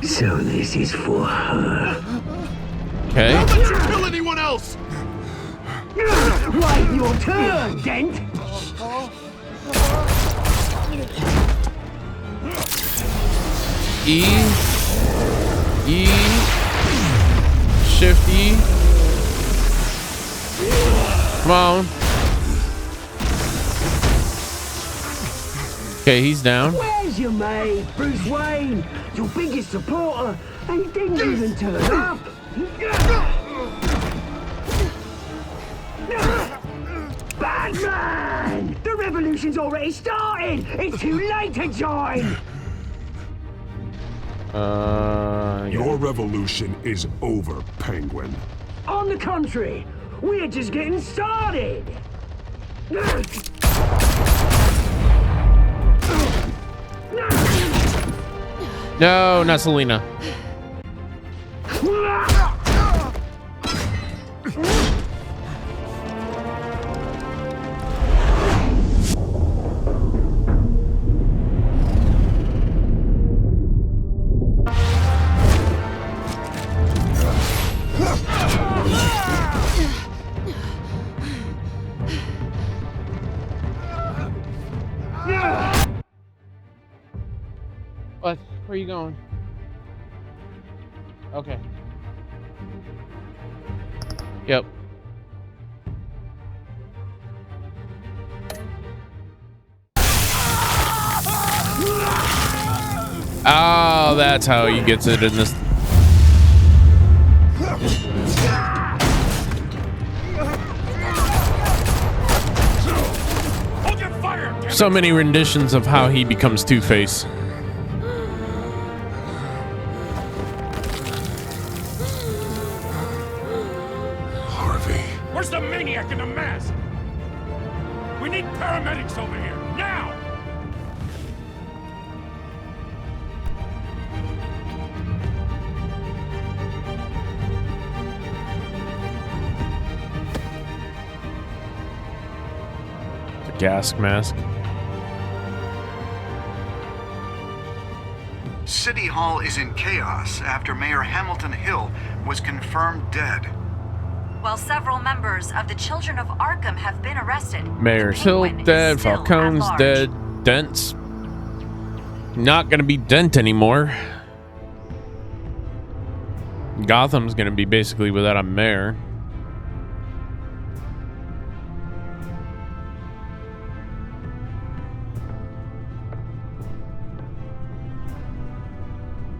So this is for her. Okay. Don't let you kill anyone else. Right, your turn, Dent. E. Shift E. Come on. Okay, he's down. Where's your mate, Bruce Wayne? Your biggest supporter, and he didn't even turn up. Batman! The revolution's already started! It's too late to join! Your revolution is over, Penguin. On the contrary, we're just getting started! No, not Selena. What? Where are you going? Okay. Yep. Oh, that's how he gets it in this. So many renditions of how he becomes Two-Face. Where's the maniac in the mask? We need paramedics over here, now! The gas mask. City Hall is in chaos after Mayor Hamilton Hill was confirmed dead. While several members of the Children of Arkham have been arrested, Mayor Hill dead, Falcone's dead, Dent's not gonna be Dent anymore. Gotham's gonna be basically without a mayor.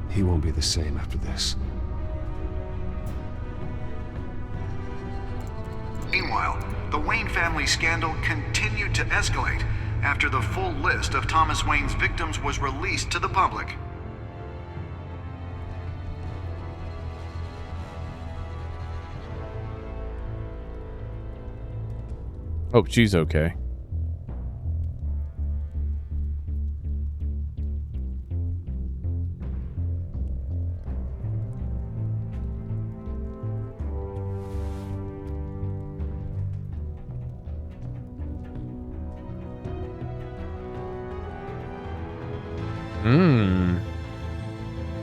He won't be the same after this. Meanwhile, the Wayne family scandal continued to escalate after the full list of Thomas Wayne's victims was released to the public. Hope she's okay.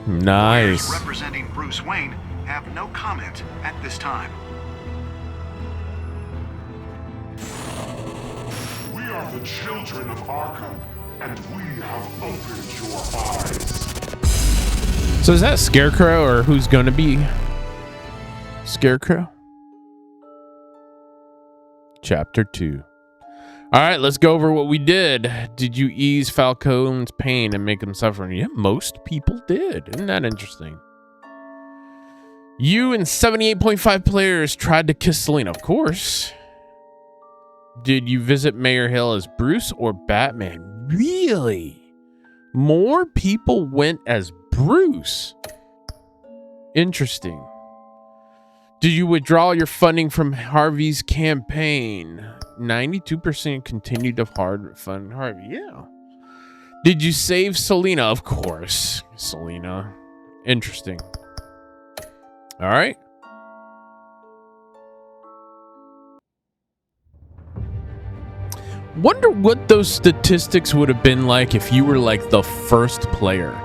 Lawyers Nice. representing Bruce Wayne have no comment at this time. We are the children of Arkham, and we have opened your eyes. So is that Scarecrow or who's gonna be Scarecrow? Chapter 2. All right, let's go over what we did. Did you ease Falcone's pain and make him suffer? Yeah, most people did. Isn't that interesting? You and 78.5 players tried to kiss Selina, of course. Did you visit Mayor Hill as Bruce or Batman? Really? More people went as Bruce. Interesting. Did you withdraw your funding from Harvey's campaign? 92% continued to fund Harvey. Yeah. Did you save Selina? Of course. Selina. Interesting. All right. Wonder what those statistics would have been like if you were like the first player.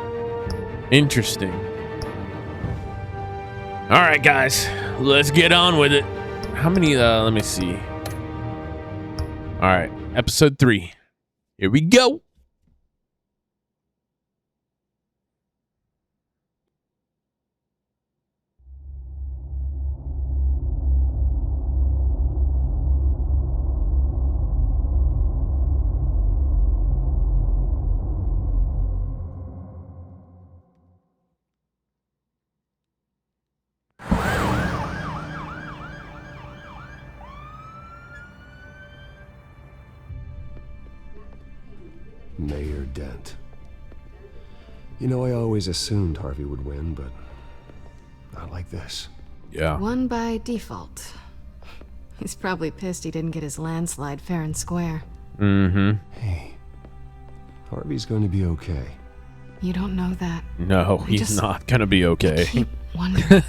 Interesting. All right, guys, let's get on with it. How many, let me see. All right, episode 3. Here we go. Mayor Dent. You know, I always assumed Harvey would win, but not like this. Yeah. Won by default. He's probably pissed he didn't get his landslide fair and square. Mm-hmm. Hey, Harvey's going to be okay. You don't know that. No, he's not gonna be okay. I keep wondering,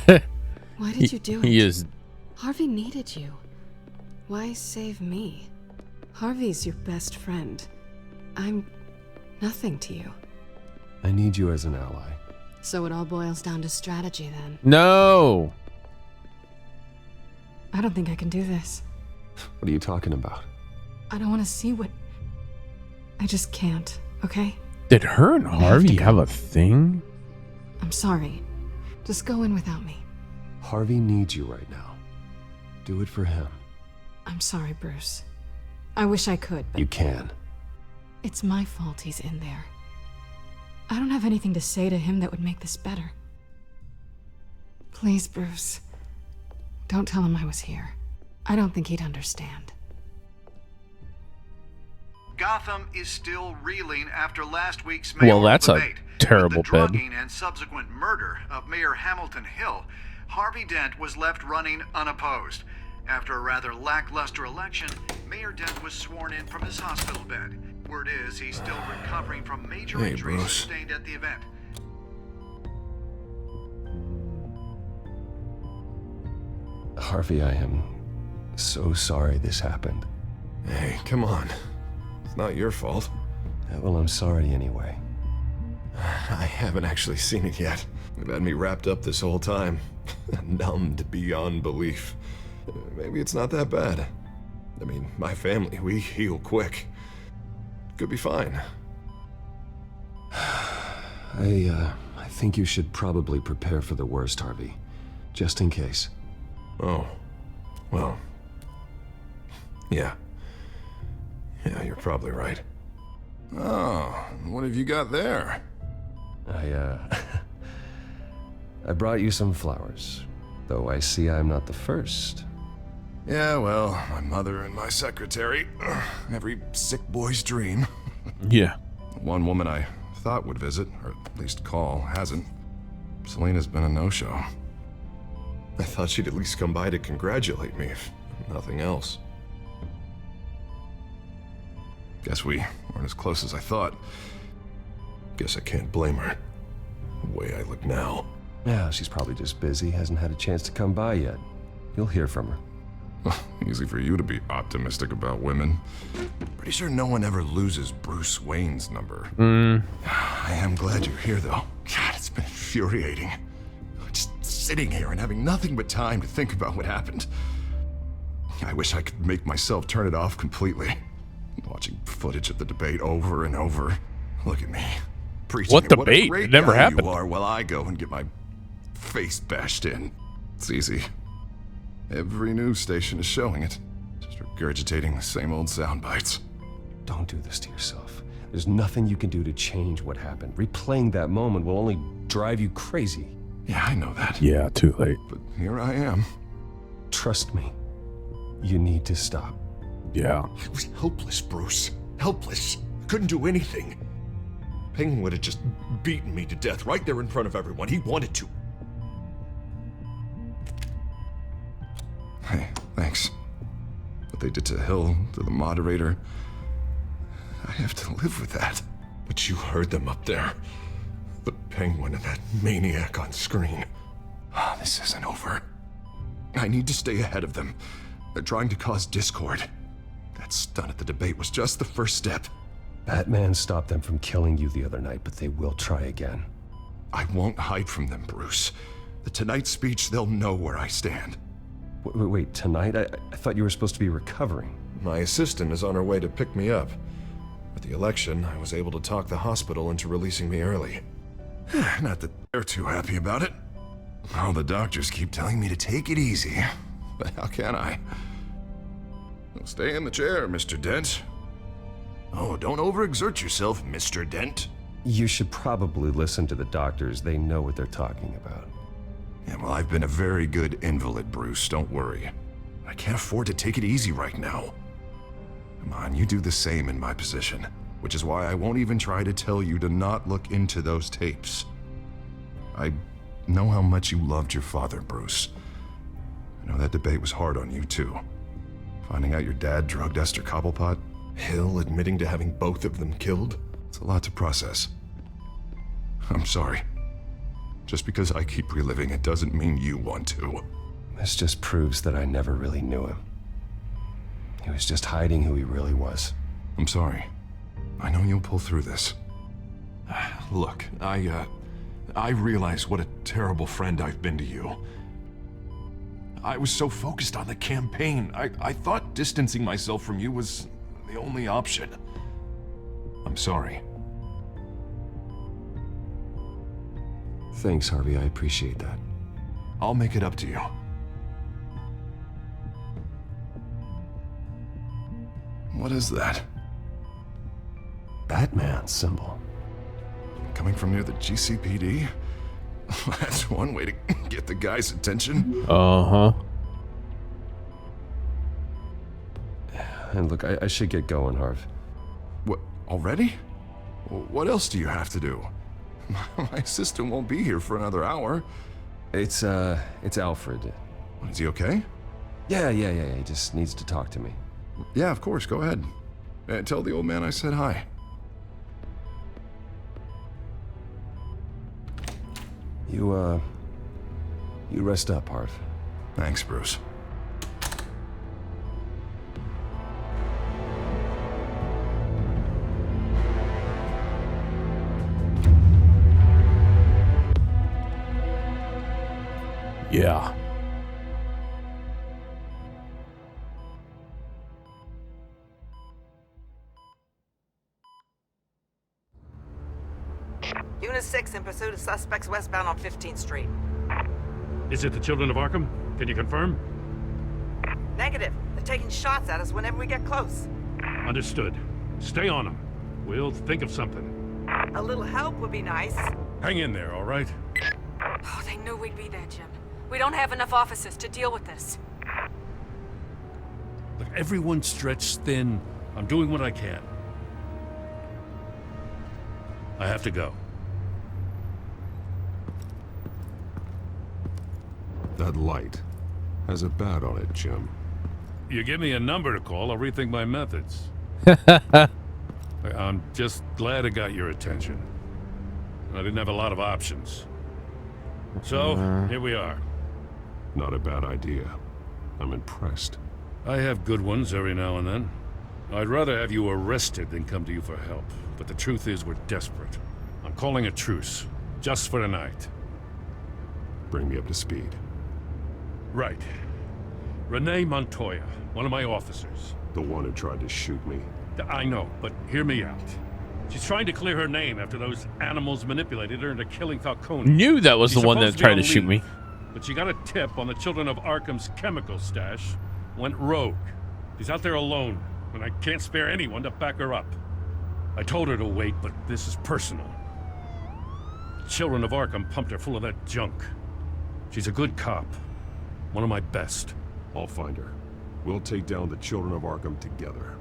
why did you do it? He is. Harvey needed you. Why save me? Harvey's your best friend. I'm nothing to you. I need you as an ally. So it all boils down to strategy then. No. I don't think I can do this. What are you talking about? I don't want to see what... I just can't, okay? Did her and Harvey have a thing? I'm sorry. Just go in without me. Harvey needs you right now. Do it for him. I'm sorry, Bruce. I wish I could, but... You can. It's my fault he's in there. I don't have anything to say to him that would make this better. Please, Bruce. Don't tell him I was here. I don't think he'd understand. Gotham is still reeling after last week's Well, mayoral that's a debate. terrible With the drugging and subsequent murder of Mayor Hamilton Hill, Harvey Dent was left running unopposed. After a rather lackluster election, Mayor Dent was sworn in from his hospital bed. Word is he's still recovering from major injuries sustained at the event. Harvey, I am so sorry this happened. Hey, come on. It's not your fault. Well, I'm sorry anyway. I haven't actually seen it yet. They've had me wrapped up this whole time. Numbed beyond belief. Maybe it's not that bad. I mean, my family, we heal quick. Could be fine. I think you should probably prepare for the worst, Harvey. Just in case. Oh. Well. Yeah. Yeah, you're probably right. Oh, what have you got there? I brought you some flowers. Though I see I'm not the first. Yeah, well, my mother and my secretary. Every sick boy's dream. Yeah. One woman I thought would visit, or at least call, hasn't. Selena's been a no-show. I thought she'd at least come by to congratulate me, if nothing else. Guess we weren't as close as I thought. Guess I can't blame her. The way I look now. Yeah, she's probably just busy, hasn't had a chance to come by yet. You'll hear from her. Easy for you to be optimistic about women. Pretty sure no one ever loses Bruce Wayne's number. I am glad you're here, though. God, it's been infuriating. Just sitting here and having nothing but time to think about what happened. I wish I could make myself turn it off completely. Watching footage of the debate over and over. Look at me. Preaching what at debate? What a great It never guy happened. You are while I go and get my face bashed in. It's easy. Every news station is showing it. Just regurgitating the same old sound bites. Don't do this to yourself. There's nothing you can do to change what happened. Replaying that moment will only drive you crazy. Yeah, I know that. Yeah, too late. But here I am. Trust me. You need to stop. Yeah. I was helpless, Bruce. Helpless. Couldn't do anything. Penguin would have just beaten me to death right there in front of everyone. He wanted to. Hey, thanks. What they did to Hill, to the moderator, I have to live with that. But you heard them up there. The Penguin and that maniac on screen. This isn't over. I need to stay ahead of them. They're trying to cause discord. That stunt at the debate was just the first step. Batman stopped them from killing you the other night, but they will try again. I won't hide from them, Bruce. The tonight speech, they'll know where I stand. Wait, tonight? I thought you were supposed to be recovering. My assistant is on her way to pick me up. With the election, I was able to talk the hospital into releasing me early. Not that they're too happy about it. All the doctors keep telling me to take it easy. But how can I? Stay in the chair, Mr. Dent. Oh, don't overexert yourself, Mr. Dent. You should probably listen to the doctors. They know what they're talking about. Yeah, well, I've been a very good invalid, Bruce. Don't worry. I can't afford to take it easy right now. Come on, you do the same in my position. Which is why I won't even try to tell you to not look into those tapes. I know how much you loved your father, Bruce. I know that debate was hard on you, too. Finding out your dad drugged Esther Cobblepot, Hill admitting to having both of them killed. It's a lot to process. I'm sorry. Just because I keep reliving it doesn't mean you want to. This just proves that I never really knew him. He was just hiding who he really was. I'm sorry. I know you'll pull through this. Look, I realize what a terrible friend I've been to you. I was so focused on the campaign. I thought distancing myself from you was the only option. I'm sorry. Thanks, Harvey. I appreciate that. I'll make it up to you. What is that? Batman symbol. Coming from near the GCPD? That's one way to get the guy's attention. Uh-huh. And look, I should get going, Harv. What, already? What else do you have to do? My assistant won't be here for another hour. It's Alfred. Is he okay? Yeah. He just needs to talk to me. Yeah, of course. Go ahead. Tell the old man I said hi. You rest up, Harv. Thanks, Bruce. Yeah. Unit 6 in pursuit of suspects westbound on 15th Street. Is it the children of Arkham? Can you confirm? Negative. They're taking shots at us whenever we get close. Understood. Stay on them. We'll think of something. A little help would be nice. Hang in there, all right? Oh, they knew we'd be there, Jim. We don't have enough officers to deal with this. Look, everyone's stretched thin. I'm doing what I can. I have to go. That light has a bat on it, Jim. You give me a number to call, I'll rethink my methods. I'm just glad I got your attention. I didn't have a lot of options. So, here we are. Not a bad idea. I'm impressed. I have good ones every now and then. I'd rather have you arrested than come to you for help. But the truth is, we're desperate. I'm calling a truce, just for tonight. Bring me up to speed. Right. Renee Montoya, one of my officers. The one who tried to shoot me. I know, but hear me out. She's trying to clear her name after those animals manipulated her into killing Falcone. Knew that was the one that tried to shoot me. But she got a tip on the children of Arkham's chemical stash, went rogue. She's out there alone, and I can't spare anyone to back her up. I told her to wait, but this is personal. The children of Arkham pumped her full of that junk. She's a good cop. One of my best. I'll find her. We'll take down the children of Arkham together.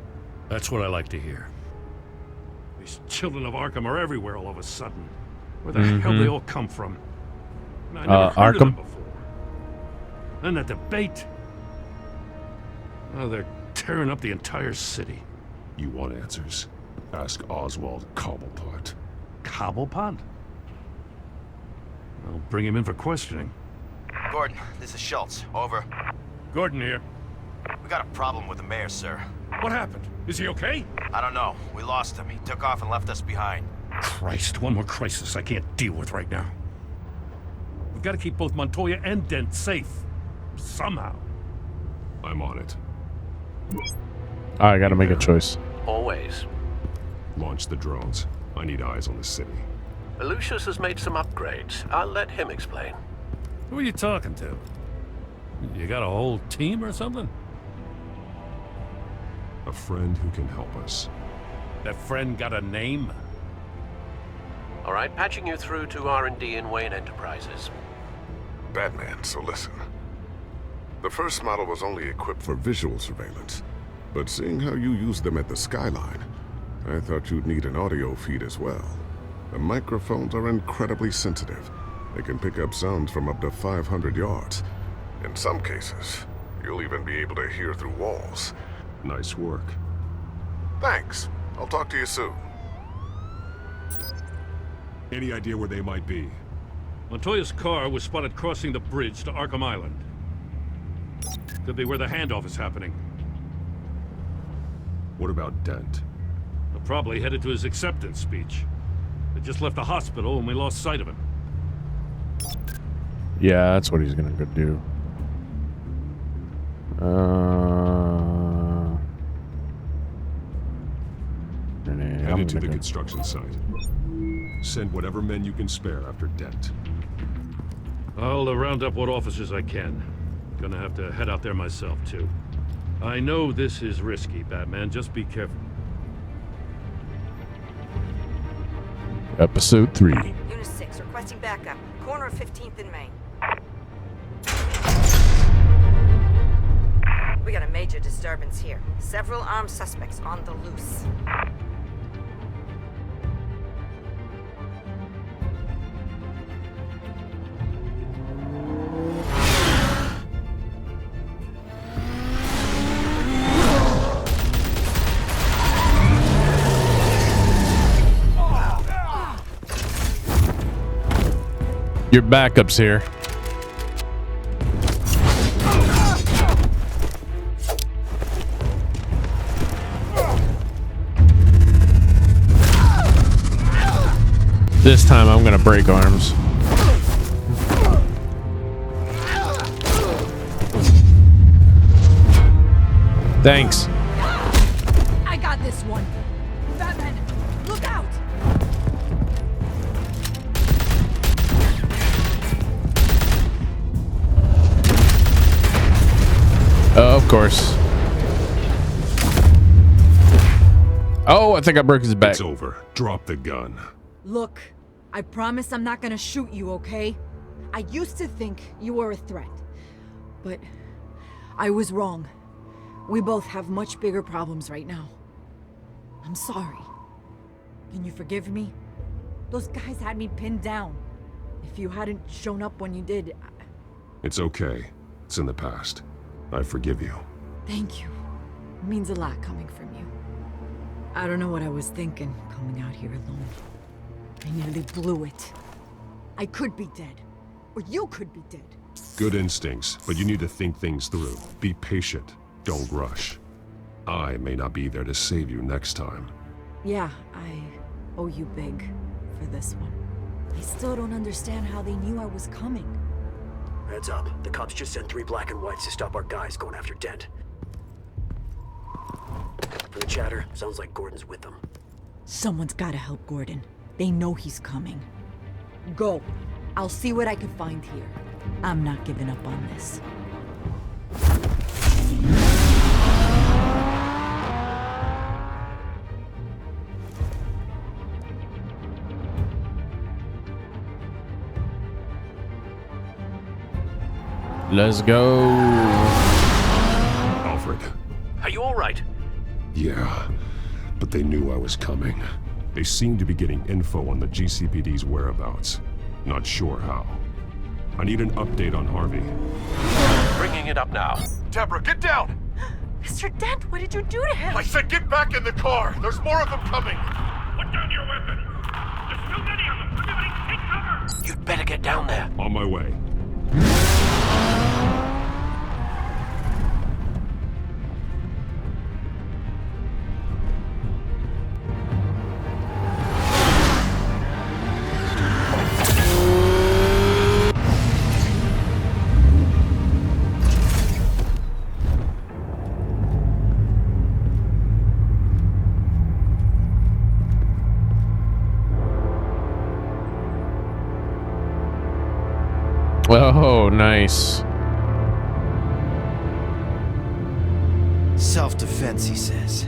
That's what I like to hear. These children of Arkham are everywhere all of a sudden. Where the hell they all come from? And I never heard of them before. And that debate. Oh, they're tearing up the entire city. You want answers? Ask Oswald Cobblepot. Cobblepot? I'll bring him in for questioning. Gordon, this is Schultz. Over. Gordon here. We got a problem with the mayor, sir. What happened? Is he okay? I don't know. We lost him. He took off and left us behind. Christ, one more crisis I can't deal with right now. We've got to keep both Montoya and Dent safe. Somehow. I'm on it. I gotta make a choice. Always. Launch the drones. I need eyes on the city. Lucius has made some upgrades. I'll let him explain. Who are you talking to? You got a whole team or something? A friend who can help us. That friend got a name? All right, patching you through to R&D in Wayne Enterprises. Batman, so listen. The first model was only equipped for visual surveillance, but seeing how you use them at the Skyline, I thought you'd need an audio feed as well. The microphones are incredibly sensitive. They can pick up sounds from up to 500 yards. In some cases, you'll even be able to hear through walls. Nice work. Thanks. I'll talk to you soon. Any idea where they might be? Montoya's car was spotted crossing the bridge to Arkham Island. Could be where the handoff is happening. What about Dent? They're probably headed to his acceptance speech. They just left the hospital and we lost sight of him. Yeah, that's what he's gonna go do. Headed to the construction site. Send whatever men you can spare after Dent. I'll round up what officers I can. Gonna have to head out there myself, too. I know this is risky, Batman. Just be careful. Episode 3. Unit 6, requesting backup. Corner of 15th and Main. We got a major disturbance here. Several armed suspects on the loose. Your backup's here. This time I'm gonna break arms. Thanks. I got this one. Batman, look out! Of course. Oh, I think I broke his back. It's over. Drop the gun. Look, I promise I'm not gonna shoot you, okay? I used to think you were a threat, but I was wrong. We both have much bigger problems right now. I'm sorry. Can you forgive me? Those guys had me pinned down. If you hadn't shown up when you did... It's okay. It's in the past. I forgive you. Thank you. It means a lot coming from you. I don't know what I was thinking, coming out here alone. I nearly blew it. I could be dead. Or you could be dead. Good instincts, but you need to think things through. Be patient. Don't rush. I may not be there to save you next time. Yeah, I owe you big for this one. I still don't understand how they knew I was coming. Heads up. The cops just sent 3 black and whites to stop our guys going after Dent. From the chatter, sounds like Gordon's with them. Someone's gotta help Gordon. They know he's coming. Go. I'll see what I can find here. I'm not giving up on this. Let's go. Alfred. Are you all right? Yeah, but they knew I was coming. They seem to be getting info on the GCPD's whereabouts. Not sure how. I need an update on Harvey. Bringing it up now. Deborah, get down! Mr. Dent, what did you do to him? I said get back in the car! There's more of them coming! Put down your weapon! There's too many of them! Everybody take cover! You'd better get down there. On my way. Oh, nice. Self-defense, he says.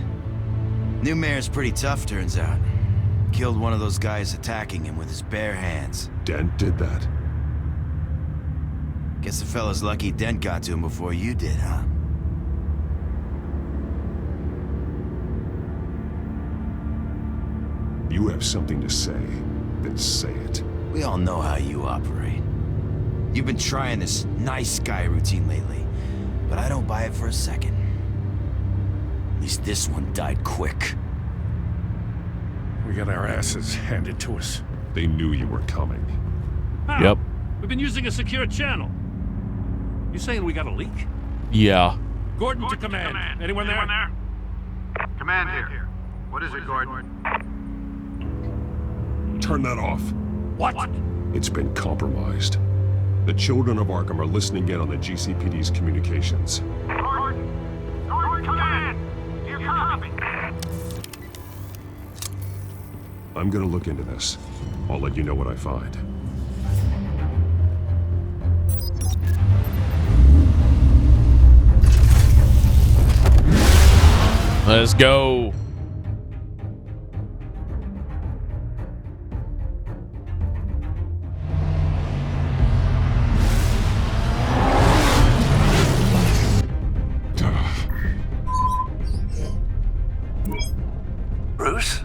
New mayor's pretty tough, turns out. Killed one of those guys attacking him with his bare hands. Dent did that? Guess the fella's lucky Dent got to him before you did, huh? You have something to say, then say it. We all know how you operate. You've been trying this nice guy routine lately, but I don't buy it for a second. At least this one died quick. We got our asses handed to us. They knew you were coming. How? Yep. We've been using a secure channel. You saying we got a leak? Yeah. Gordon to command. Anyone there? Command here. What is it, Gordon? Turn that off. What? It's been compromised. The children of Arkham are listening in on the GCPD's communications. Gordon, command! Do you copy? I'm gonna look into this. I'll let you know what I find. Let's go. Bruce?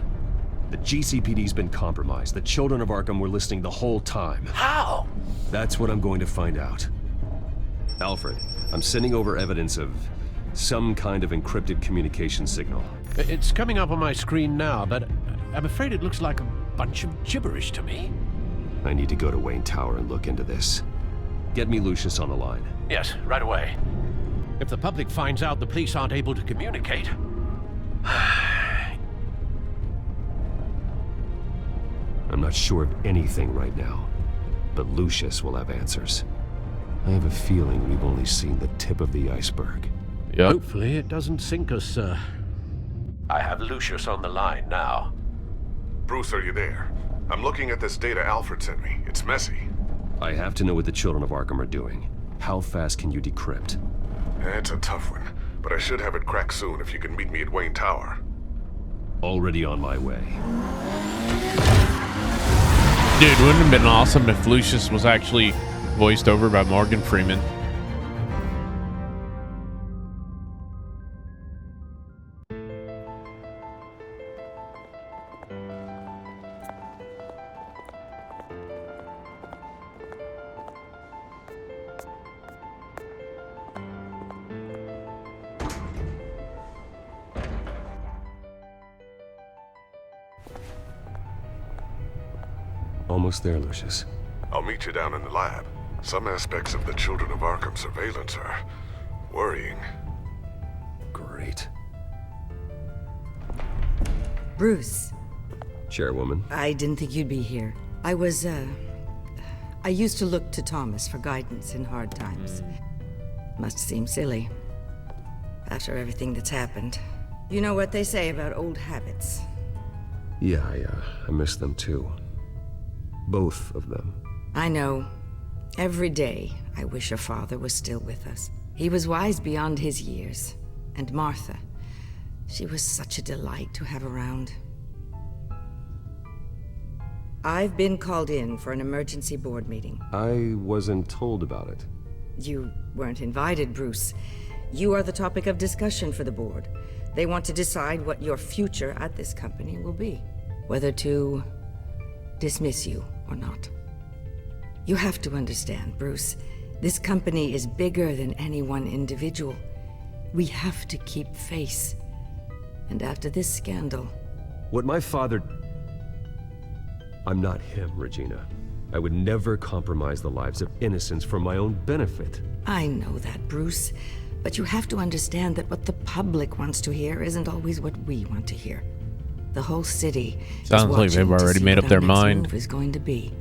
The GCPD's been compromised. The children of Arkham were listening the whole time. How? That's what I'm going to find out. Alfred, I'm sending over evidence of some kind of encrypted communication signal. It's coming up on my screen now, but I'm afraid it looks like a bunch of gibberish to me. I need to go to Wayne Tower and look into this. Get me Lucius on the line. Yes, right away. If the public finds out the police aren't able to communicate... I'm not sure of anything right now, but Lucius will have answers. I have a feeling we've only seen the tip of the iceberg. Yep. Hopefully it doesn't sink us, sir. I have Lucius on the line now. Bruce, are you there? I'm looking at this data Alfred sent me. It's messy. I have to know what the children of Arkham are doing. How fast can you decrypt? It's a tough one, but I should have it cracked soon if you can meet me at Wayne Tower. Already on my way. Dude, wouldn't it have been awesome if Lucius was actually voiced over by Morgan Freeman? Almost there, Lucius. I'll meet you down in the lab. Some aspects of the Children of Arkham surveillance are worrying. Great. Bruce. Chairwoman. I didn't think you'd be here. I used to look to Thomas for guidance in hard times. Must seem silly. After everything that's happened. You know what they say about old habits. Yeah, I miss them too. Both of them. I know. Every day, I wish your father was still with us. He was wise beyond his years. And Martha, she was such a delight to have around. I've been called in for an emergency board meeting. I wasn't told about it. You weren't invited, Bruce. You are the topic of discussion for the board. They want to decide what your future at this company will be. Whether to dismiss you or not. You have to understand, Bruce. This company is bigger than any one individual. We have to keep face. And after this scandal... What my father... I'm not him, Regina. I would never compromise the lives of innocents for my own benefit. I know that, Bruce. But you have to understand that what the public wants to hear isn't always what we want to hear. The whole city sounds like they've already made up their mind. Is going to be.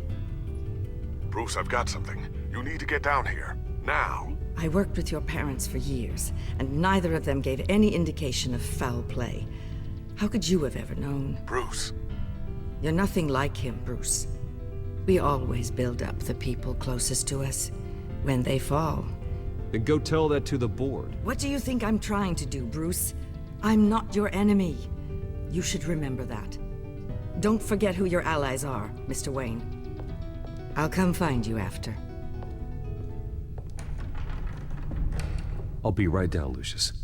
Bruce, I've got something. You need to get down here. Now. I worked with your parents for years, and neither of them gave any indication of foul play. How could you have ever known? Bruce. You're nothing like him, Bruce. We always build up the people closest to us. When they fall... Then go tell that to the board. What do you think I'm trying to do, Bruce? I'm not your enemy. You should remember that. Don't forget who your allies are, Mr. Wayne. I'll come find you after. I'll be right down, Lucius.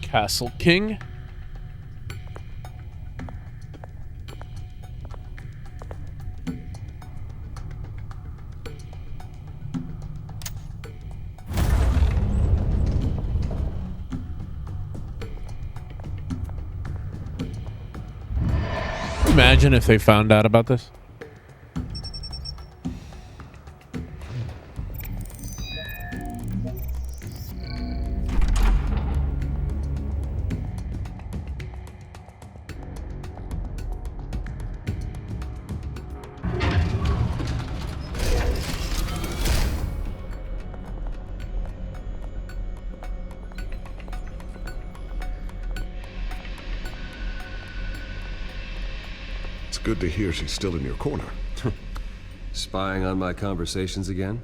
Castle King. Imagine if they found out about this. Good to hear she's still in your corner. Spying on my conversations again?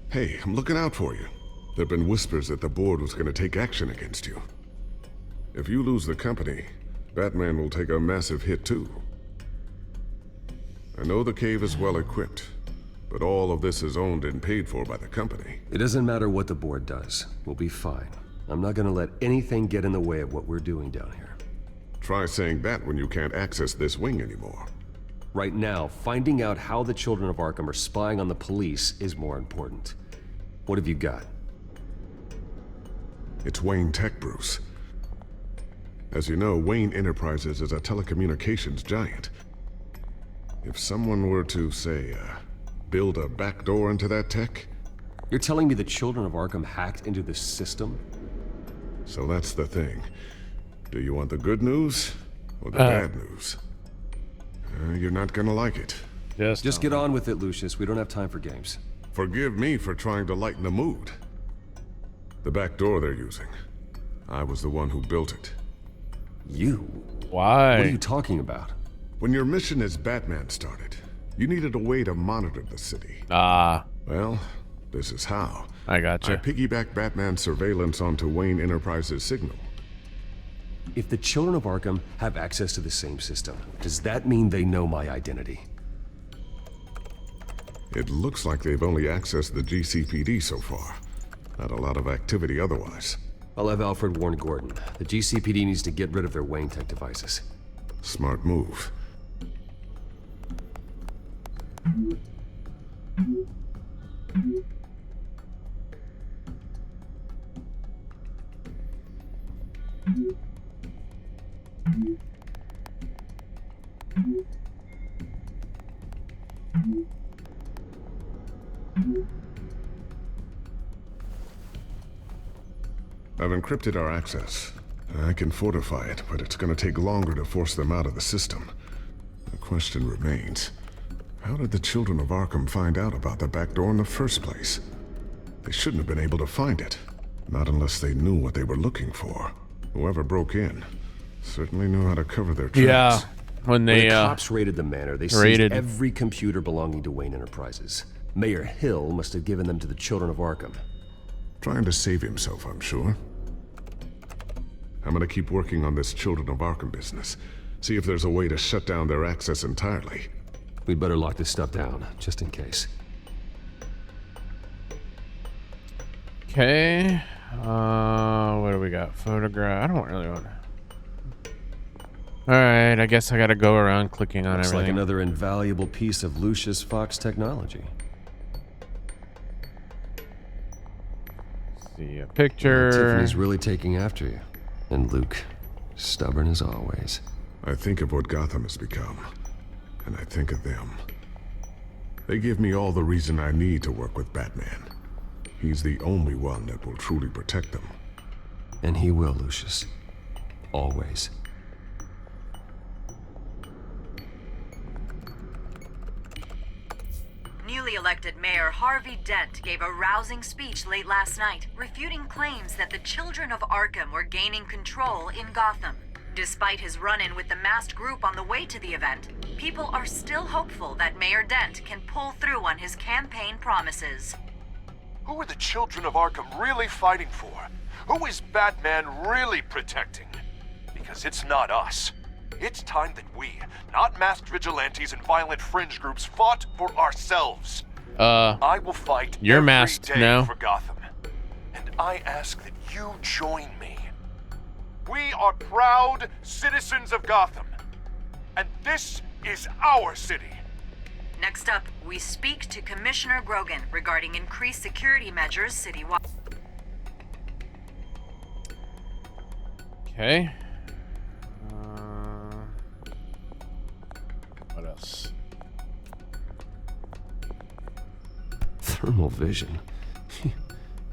Hey, I'm looking out for you. There've been whispers that the board was going to take action against you. If you lose the company, Batman will take a massive hit too. I know the cave is well equipped, but all of this is owned and paid for by the company. It doesn't matter what the board does. We'll be fine. I'm not going to let anything get in the way of what we're doing down here. Try saying that when you can't access this wing anymore. Right now, finding out how the Children of Arkham are spying on the police is more important. What have you got? It's Wayne Tech, Bruce. As you know, Wayne Enterprises is a telecommunications giant. If someone were to, say, build a backdoor into that tech... You're telling me the Children of Arkham hacked into this system? So that's the thing. Do you want the good news or the bad news? You're not gonna like it. Just get on with it, Lucius. We don't have time for games. Forgive me for trying to lighten the mood. The back door they're using. I was the one who built it. You? Why? What are you talking about? When your mission as Batman started, you needed a way to monitor the city. Well, this is how. I gotcha. I piggybacked Batman's surveillance onto Wayne Enterprises' signal. If the children of Arkham have access to the same system, does that mean they know my identity? It looks like they've only accessed the GCPD so far. Not a lot of activity otherwise. I'll have Alfred warn Gordon. The GCPD needs to get rid of their Wayne Tech devices. Smart move. I've encrypted our access. I can fortify it, but it's gonna take longer to force them out of the system. The question remains, how did the children of Arkham find out about the back door in the first place? They shouldn't have been able to find it. Not unless they knew what they were looking for. Whoever broke in certainly knew how to cover their tracks. Yeah, when the cops raided the manor, they seized every computer belonging to Wayne Enterprises. Mayor Hill must have given them to the children of Arkham. Trying to save himself, I'm sure. I'm gonna keep working on this Children of Arkham business. See if there's a way to shut down their access entirely. We'd better lock this stuff down, just in case. Okay. What do we got? Photograph. I don't really want to. Alright, I guess I gotta go around clicking on Looks everything. like another invaluable piece of Lucius Fox technology. See a picture. Tiffany's really taking after you. And Luke, stubborn as always. I think of what Gotham has become, and I think of them. They give me all the reason I need to work with Batman. He's the only one that will truly protect them. And he will, Lucius. Always. Newly elected Mayor Harvey Dent gave a rousing speech late last night, refuting claims that the children of Arkham were gaining control in Gotham. Despite his run-in with the masked group on the way to the event, people are still hopeful that Mayor Dent can pull through on his campaign promises. Who are the children of Arkham really fighting for? Who is Batman really protecting? Because it's not us. It's time that we, not masked vigilantes and violent fringe groups, fought for ourselves. I will fight you're every masked day now. for Gotham. And I ask that you join me. We are proud citizens of Gotham. And this is our city. Next up, we speak to Commissioner Grogan regarding increased security measures citywide. Okay. What else? Thermal vision.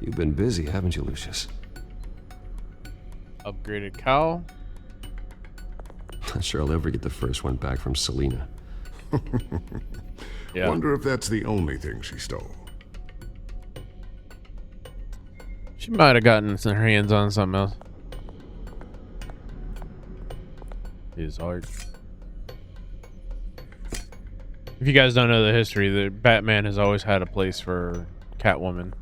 You've been busy, haven't you, Lucius? Upgraded cowl. Not sure I'll ever get the first one back from Selina. Yeah. Wonder if that's the only thing she stole. She might have gotten her hands on something else. His art. If you guys don't know the history, the Batman has always had a place for Catwoman.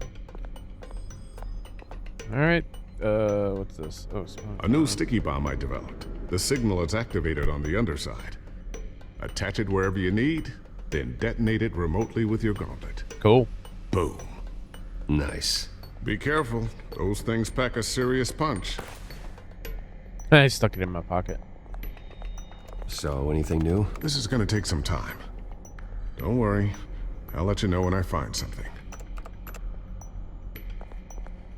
All right, what's this? Oh, a new sticky bomb I developed. The signal is activated on the underside. Attach it wherever you need, then detonate it remotely with your gauntlet. Cool. Boom. Nice. Be careful. Those things pack a serious punch. I stuck it in my pocket. So, anything new? This is gonna take some time. Don't worry. I'll let you know when I find something.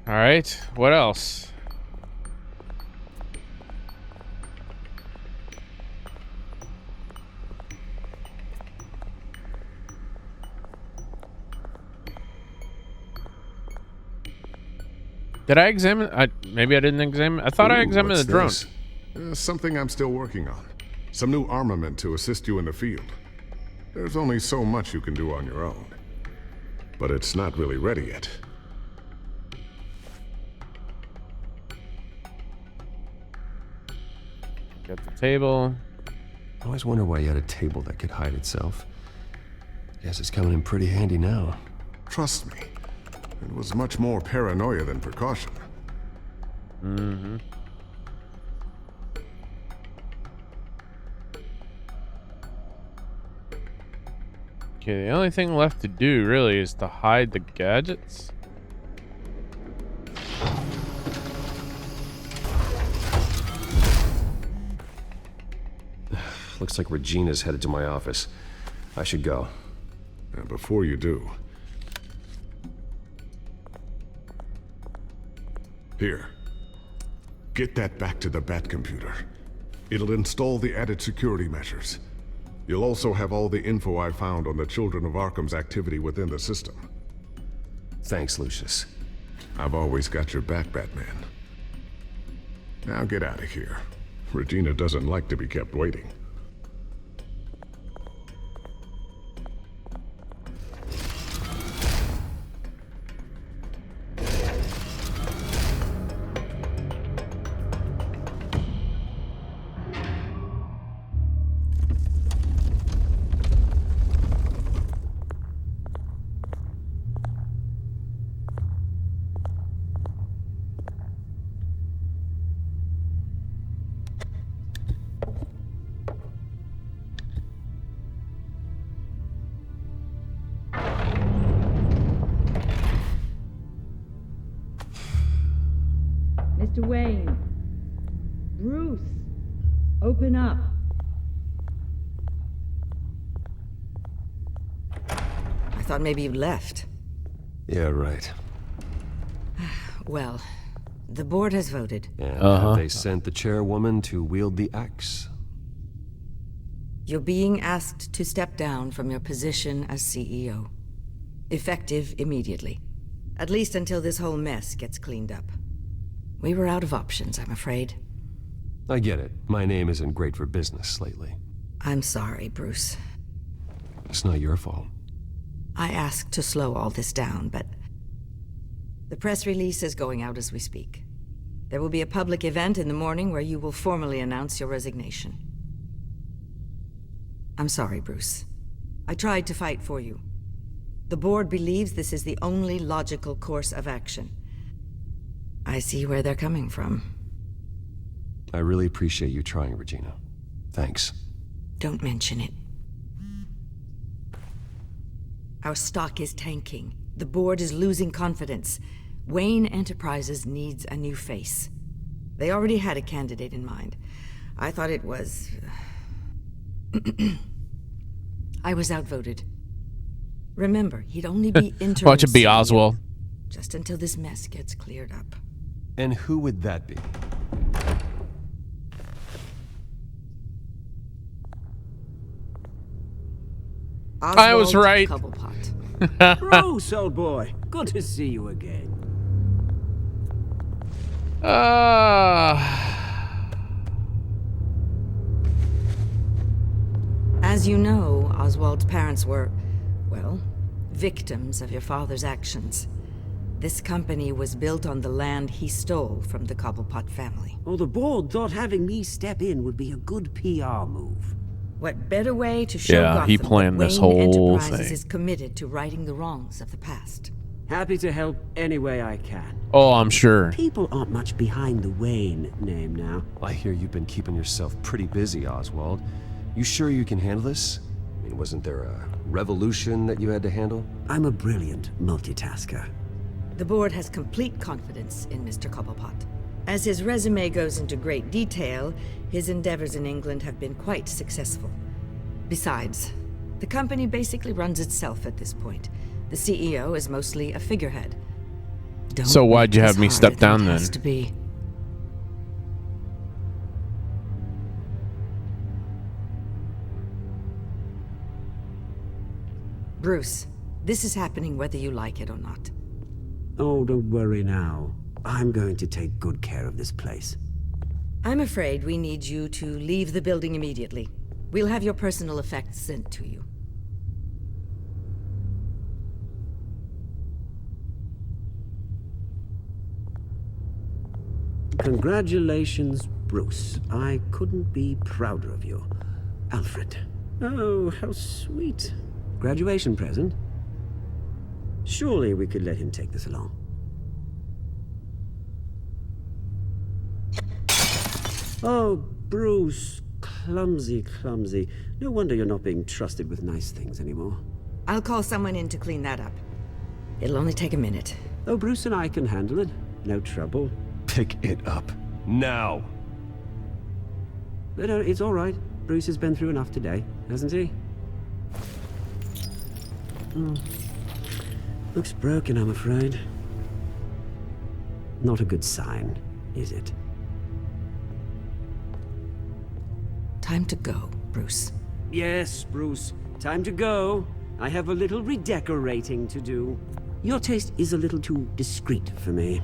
All right, what else? Did I examine? Maybe I didn't examine. I thought I examined the drone. Something I'm still working on. Some new armament to assist you in the field. There's only so much you can do on your own. But it's not really ready yet. Got the table. I always wonder why you had a table that could hide itself. Guess it's coming in pretty handy now. Trust me, it was much more paranoia than precaution. Mm-hmm. Okay, the only thing left to do really is to hide the gadgets. Looks like Regina's headed to my office. I should go. And before you do... Here. Get that back to the Bat computer. It'll install the added security measures. You'll also have all the info I found on the Children of Arkham's activity within the system. Thanks, Lucius. I've always got your back, Batman. Now get out of here. Regina doesn't like to be kept waiting. Mr. Wayne. Bruce. Open up. I thought maybe you left. Yeah, right. Well, the board has voted. And have they sent the chairwoman to wield the axe? You're being asked to step down from your position as CEO. Effective immediately. At least until this whole mess gets cleaned up. We were out of options, I'm afraid. I get it. My name isn't great for business lately. I'm sorry, Bruce. It's not your fault. I asked to slow all this down, but... The press release is going out as we speak. There will be a public event in the morning where you will formally announce your resignation. I'm sorry, Bruce. I tried to fight for you. The board believes this is the only logical course of action. I see where they're coming from. I really appreciate you trying, Regina. Thanks. Don't mention it. Our stock is tanking. The board is losing confidence. Wayne Enterprises needs a new face. They already had a candidate in mind. I thought it was... I was outvoted. Remember, he'd only be interim Watch it be CEO, Oswald. just until this mess gets cleared up. And who would that be? I was right. Bruce, old boy. Good to see you again. As you know, Oswald's parents were, well, victims of your father's actions. This company was built on the land he stole from the Cobblepot family. Oh, the board thought having me step in would be a good PR move. What better way to show Gotham he planned that this Wayne whole Enterprises thing. is committed to righting the wrongs of the past. Happy to help any way I can. Oh, I'm sure. People aren't much behind the Wayne name now. I hear you've been keeping yourself pretty busy, Oswald. You sure you can handle this? I mean, wasn't there a revolution that you had to handle? I'm a brilliant multitasker. The board has complete confidence in Mr. Cobblepot. As his resume goes into great detail, his endeavors in England have been quite successful. Besides, the company basically runs itself at this point. The CEO is mostly a figurehead. Don't So why'd you make have this me harder step than down it then? has to be. Bruce, this is happening whether you like it or not. Oh, don't worry now. I'm going to take good care of this place. I'm afraid we need you to leave the building immediately. We'll have your personal effects sent to you. Congratulations, Bruce. I couldn't be prouder of you. Alfred. Oh, how sweet. Graduation present? Surely we could let him take this along. Oh, Bruce. Clumsy, clumsy. No wonder you're not being trusted with nice things anymore. I'll call someone in to clean that up. It'll only take a minute. Oh, Bruce and I can handle it. No trouble. Pick it up. Now! But it's all right. Bruce has been through enough today, hasn't he? Looks broken, I'm afraid. Not a good sign, is it? Time to go, Bruce. Yes, Bruce. Time to go. I have a little redecorating to do. Your taste is a little too discreet for me.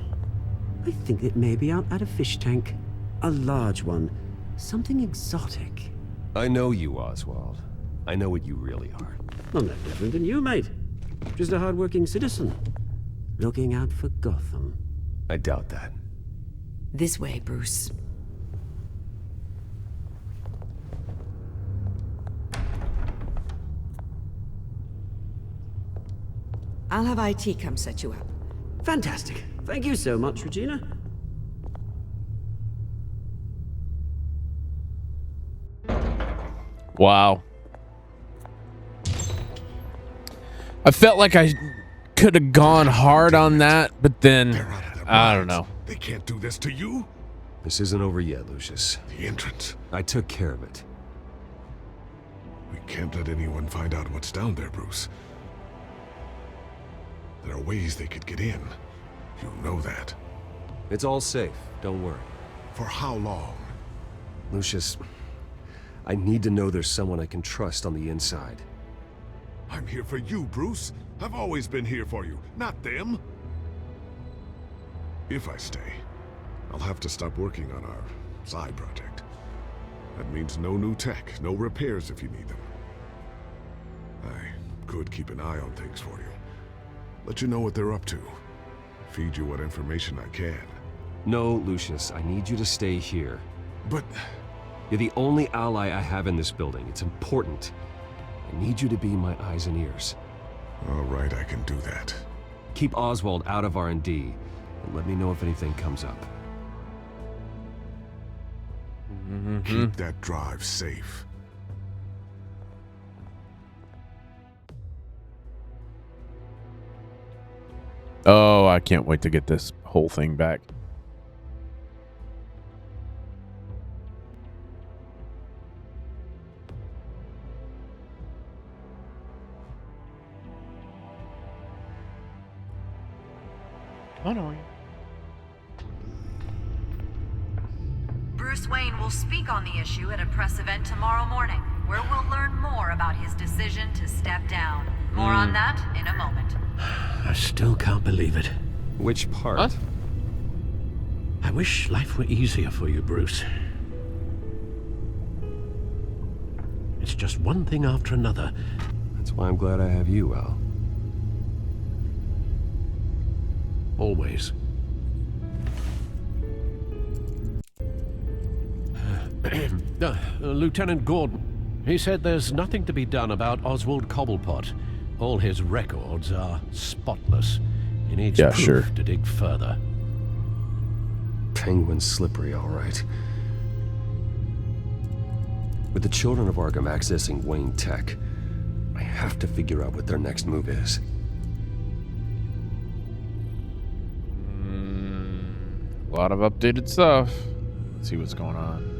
I think it may be out at a fish tank. A large one. Something exotic. I know you, Oswald. I know what you really are. I'm no different than you, mate. Just a hard-working citizen. Looking out for Gotham. I doubt that. This way, Bruce. I'll have IT come set you up. Fantastic. Thank you so much, Regina. Wow. I felt like I could have gone hard on that, but then I don't know. They can't do this to you. This isn't over yet, Lucius. The entrance. I took care of it. We can't let anyone find out what's down there, Bruce. There are ways they could get in. You know that. It's all safe. Don't worry. For how long? Lucius, I need to know there's someone I can trust on the inside. I'm here for you, Bruce. I've always been here for you, not them. If I stay, I'll have to stop working on our side project. That means no new tech, no repairs if you need them. I could keep an eye on things for you. Let you know what they're up to. Feed you what information I can. No, Lucius, I need you to stay here. But... You're the only ally I have in this building. It's important. I need you to be my eyes and ears. All right, I can do that. Keep Oswald out of R&D, and let me know if anything comes up. Keep that drive safe. Oh, I can't wait to get this whole thing back. Come on. Bruce Wayne will speak on the issue at a press event tomorrow morning, where we'll learn more about his decision to step down. More on that in a moment. I still can't believe it. Which part? What? I wish life were easier for you, Bruce. It's just one thing after another. That's why I'm glad I have you, Al. Always. Lieutenant Gordon. He said there's nothing to be done about Oswald Cobblepot. All his records are spotless. He needs proof to dig further. Penguin's slippery, all right. With the children of Arkham accessing Wayne Tech, I have to figure out what their next move is. A lot of updated stuff. Let's see what's going on.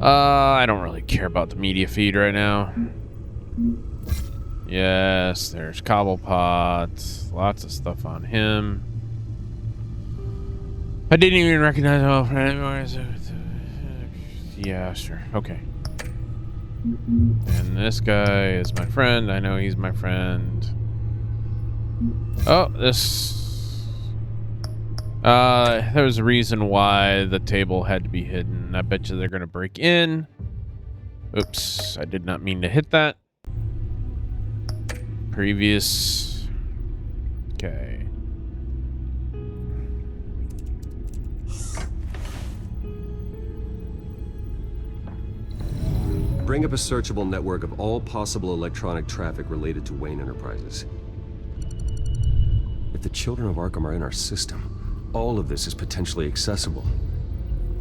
I don't really care about the media feed right now. Yes, there's Cobblepot. Lots of stuff on him. I didn't even recognize him. Yeah, sure. Okay. And this guy is my friend. I know he's my friend. Oh, this... There's a reason why the table had to be hidden. I bet you they're gonna break in. Oops, I did not mean to hit that. Previous. Okay. Bring up a searchable network of all possible electronic traffic related to Wayne Enterprises. If the children of Arkham are in our system, all of this is potentially accessible.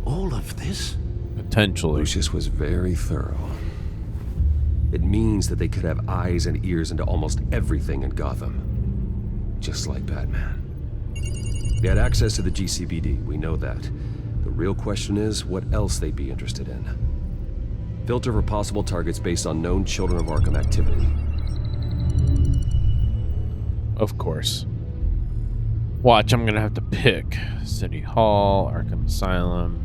All of this? Potentially. Lucius was very thorough. It means that they could have eyes and ears into almost everything in Gotham. Just like Batman. They had access to the GCPD, we know that. The real question is, what else they'd be interested in. Filter for possible targets based on known Children of Arkham activity. Of course. Watch, I'm gonna have to pick City Hall, Arkham Asylum.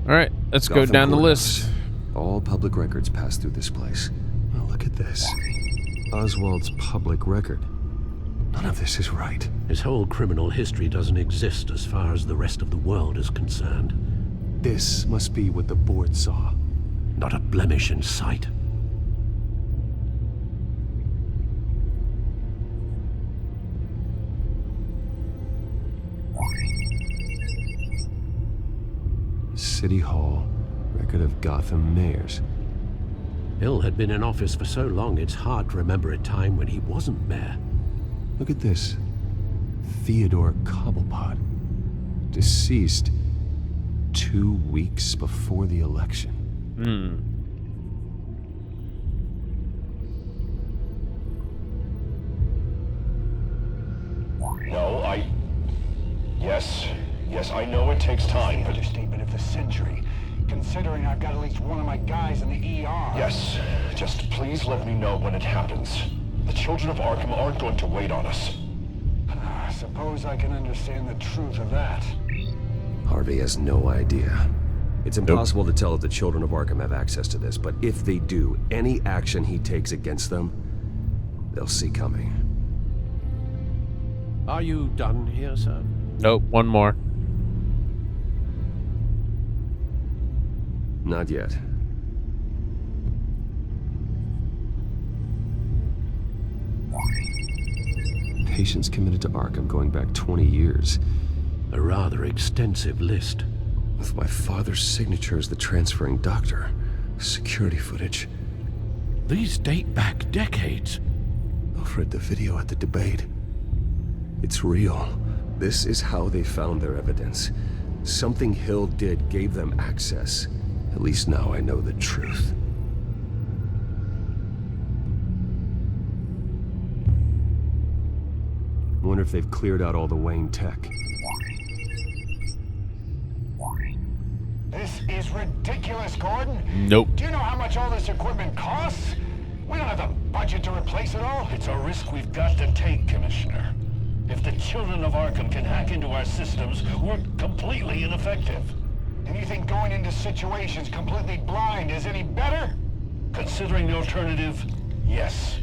Alright, let's go down the list. All public records pass through this place. Oh, look at this. Oswald's public record. None of this is right. His whole criminal history doesn't exist as far as the rest of the world is concerned. This must be what the board saw. Not a blemish in sight. City Hall, record of Gotham mayors. Hill had been in office for so long, it's hard to remember a time when he wasn't mayor. Look at this. Theodore Cobblepot. Deceased 2 weeks before the election. No, Yes, I know it takes time, but... Understatement of the century, considering I've got at least one of my guys in the ER. Yes, just please let me know when it happens. The children of Arkham aren't going to wait on us. I suppose I can understand the truth of that. Harvey has no idea. It's impossible to tell if the children of Arkham have access to this, but if they do, any action he takes against them, they'll see coming. Are you done here, sir? Nope, one more. Not yet. Patients committed to Arkham going back 20 years. A rather extensive list. With my father's signature as the transferring doctor. Security footage. These date back decades. I've read the video at the debate. It's real. This is how they found their evidence. Something Hill did gave them access. At least now I know the truth. I wonder if they've cleared out all the Wayne tech. This is ridiculous, Gordon. Nope. Do you know how much all this equipment costs? We don't have the budget to replace it all. It's a risk we've got to take, Commissioner. If the children of Arkham can hack into our systems, we're completely ineffective. And you think going into situations completely blind is any better? Considering the alternative, yes.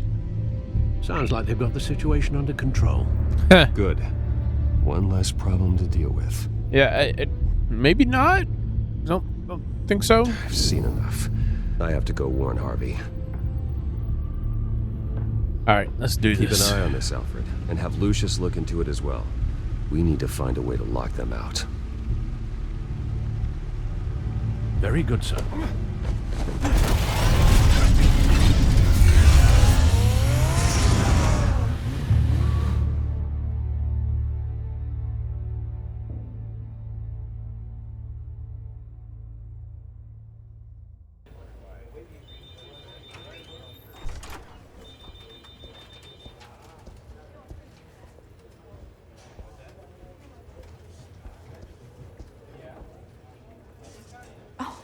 Sounds like they've got the situation under control. Good. One less problem to deal with. Yeah, maybe not. Don't think so. I've seen enough. I have to go warn Harvey. All right, let's do this. Keep an eye on this, Alfred, and have Lucius look into it as well. We need to find a way to lock them out. Very good, sir.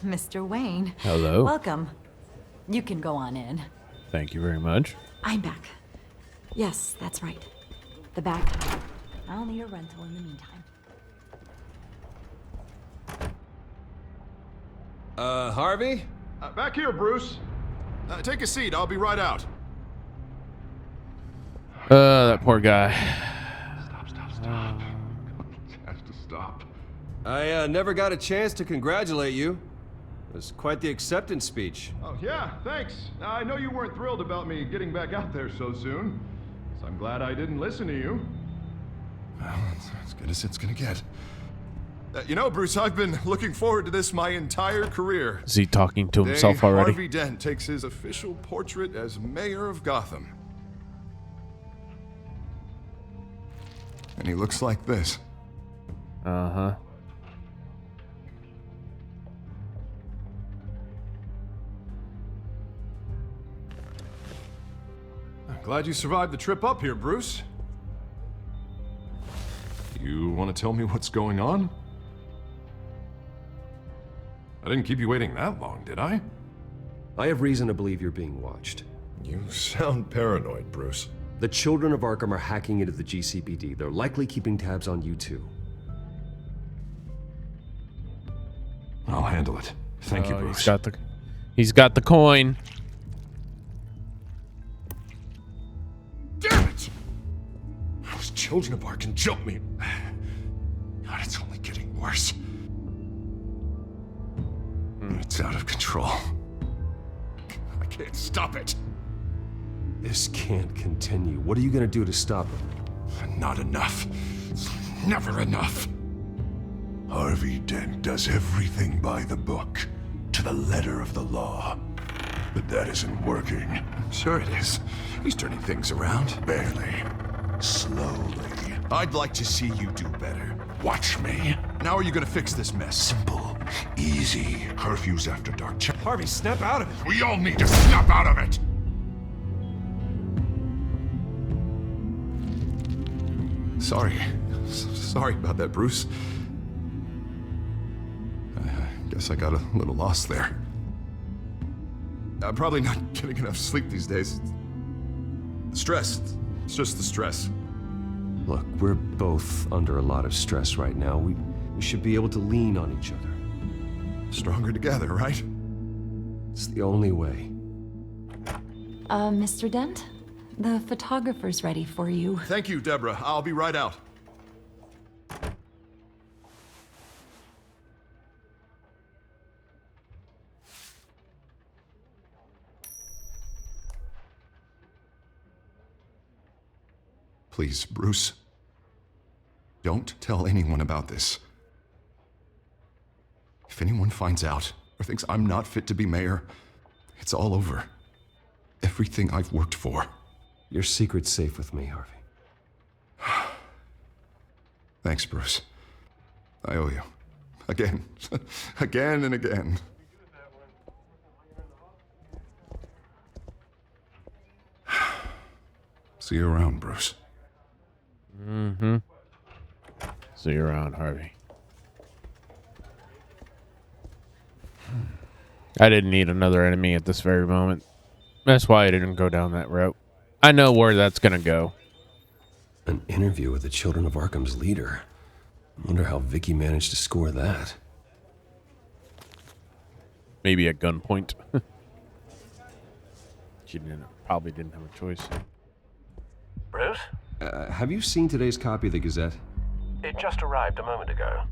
Mr. Wayne. Hello. Welcome. You can go on in. Thank you very much. I'm back. Yes, that's right. The back. I'll need a rental in the meantime. Harvey? Back here, Bruce. Take a seat. I'll be right out. That poor guy. Stop. I never got a chance to congratulate you. It was quite the acceptance speech. Oh, yeah, thanks. I know you weren't thrilled about me getting back out there so soon, so I'm glad I didn't listen to you. Well, that's as good as it's gonna get. You know, Bruce, I've been looking forward to this my entire career. Is he talking to himself already? Harvey Dent takes his official portrait as mayor of Gotham. And he looks like this. Uh-huh. I'm glad you survived the trip up here, Bruce. You want to tell me what's going on? I didn't keep you waiting that long, did I? I have reason to believe you're being watched. You sound paranoid, Bruce. The children of Arkham are hacking into the GCPD. They're likely keeping tabs on you too. I'll handle it. Thank you, Bruce. He's got the coin. Damn it! Those children of Arkham jumped me. God, it's only getting worse. It's out of control. I can't stop it. This can't continue. What are you gonna do to stop it? Not enough. Never enough. Harvey Dent does everything by the book, to the letter of the law. But that isn't working. Sure it is. He's turning things around. Barely. Slowly. I'd like to see you do better. Watch me. Now are you gonna fix this mess? Simple. Easy. Curfews after dark. Harvey, snap out of it. We all need to snap out of it! Sorry. Sorry about that, Bruce. I guess I got a little lost there. I'm probably not getting enough sleep these days. Stress. It's just the stress. Look, we're both under a lot of stress right now. We should be able to lean on each other. Stronger together, right? It's the only way. Mr. Dent? The photographer's ready for you. Thank you, Deborah. I'll be right out. Please, Bruce. Don't tell anyone about this. If anyone finds out or thinks I'm not fit to be mayor, it's all over. Everything I've worked for. Your secret's safe with me, Harvey. Thanks, Bruce. I owe you. Again. Again and again. See you around, Bruce. Mm-hmm. See you around, Harvey. I didn't need another enemy at this very moment. That's why I didn't go down that route. I know where that's gonna go. An interview with the Children of Arkham's leader. I wonder how Vicky managed to score that. Maybe at gunpoint. She probably didn't have a choice. Bruce? Have you seen today's copy of the Gazette? It just arrived a moment ago.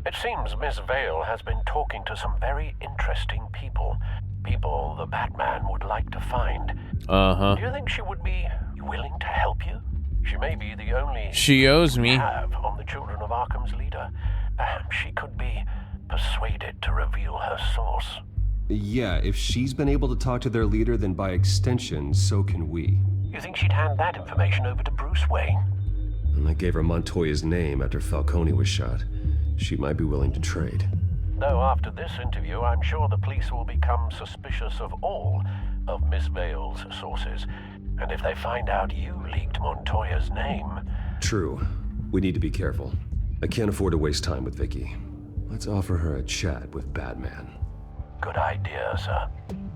It seems Miss Vale has been talking to some very interesting people. People the Batman would like to find. Uh-huh. Do you think she would be willing to help you? She may be the only... She owes me. ...have on the Children of Arkham's leader. Perhaps she could be persuaded to reveal her source. Yeah, if she's been able to talk to their leader, then by extension, so can we. You think she'd hand that information over to Bruce Wayne? And I gave her Montoya's name after Falcone was shot. She might be willing to trade. Though after this interview, I'm sure the police will become suspicious of all of Miss Vale's sources. And if they find out you leaked Montoya's name... True. We need to be careful. I can't afford to waste time with Vicky. Let's offer her a chat with Batman. Good idea, sir.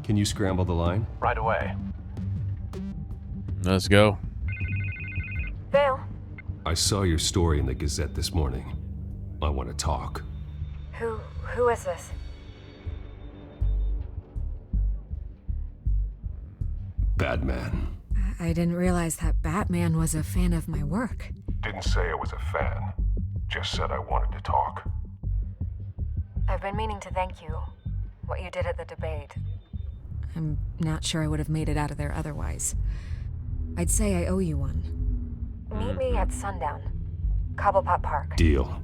Can you scramble the line? Right away. Let's go. Vale? I saw your story in the Gazette this morning. I want to talk. Who is this? Batman. I didn't realize that Batman was a fan of my work. Didn't say I was a fan. Just said I wanted to talk. I've been meaning to thank you. What you did at the debate. I'm not sure I would have made it out of there otherwise. I'd say I owe you one. Meet me at sundown. Cobblepot Park. Deal.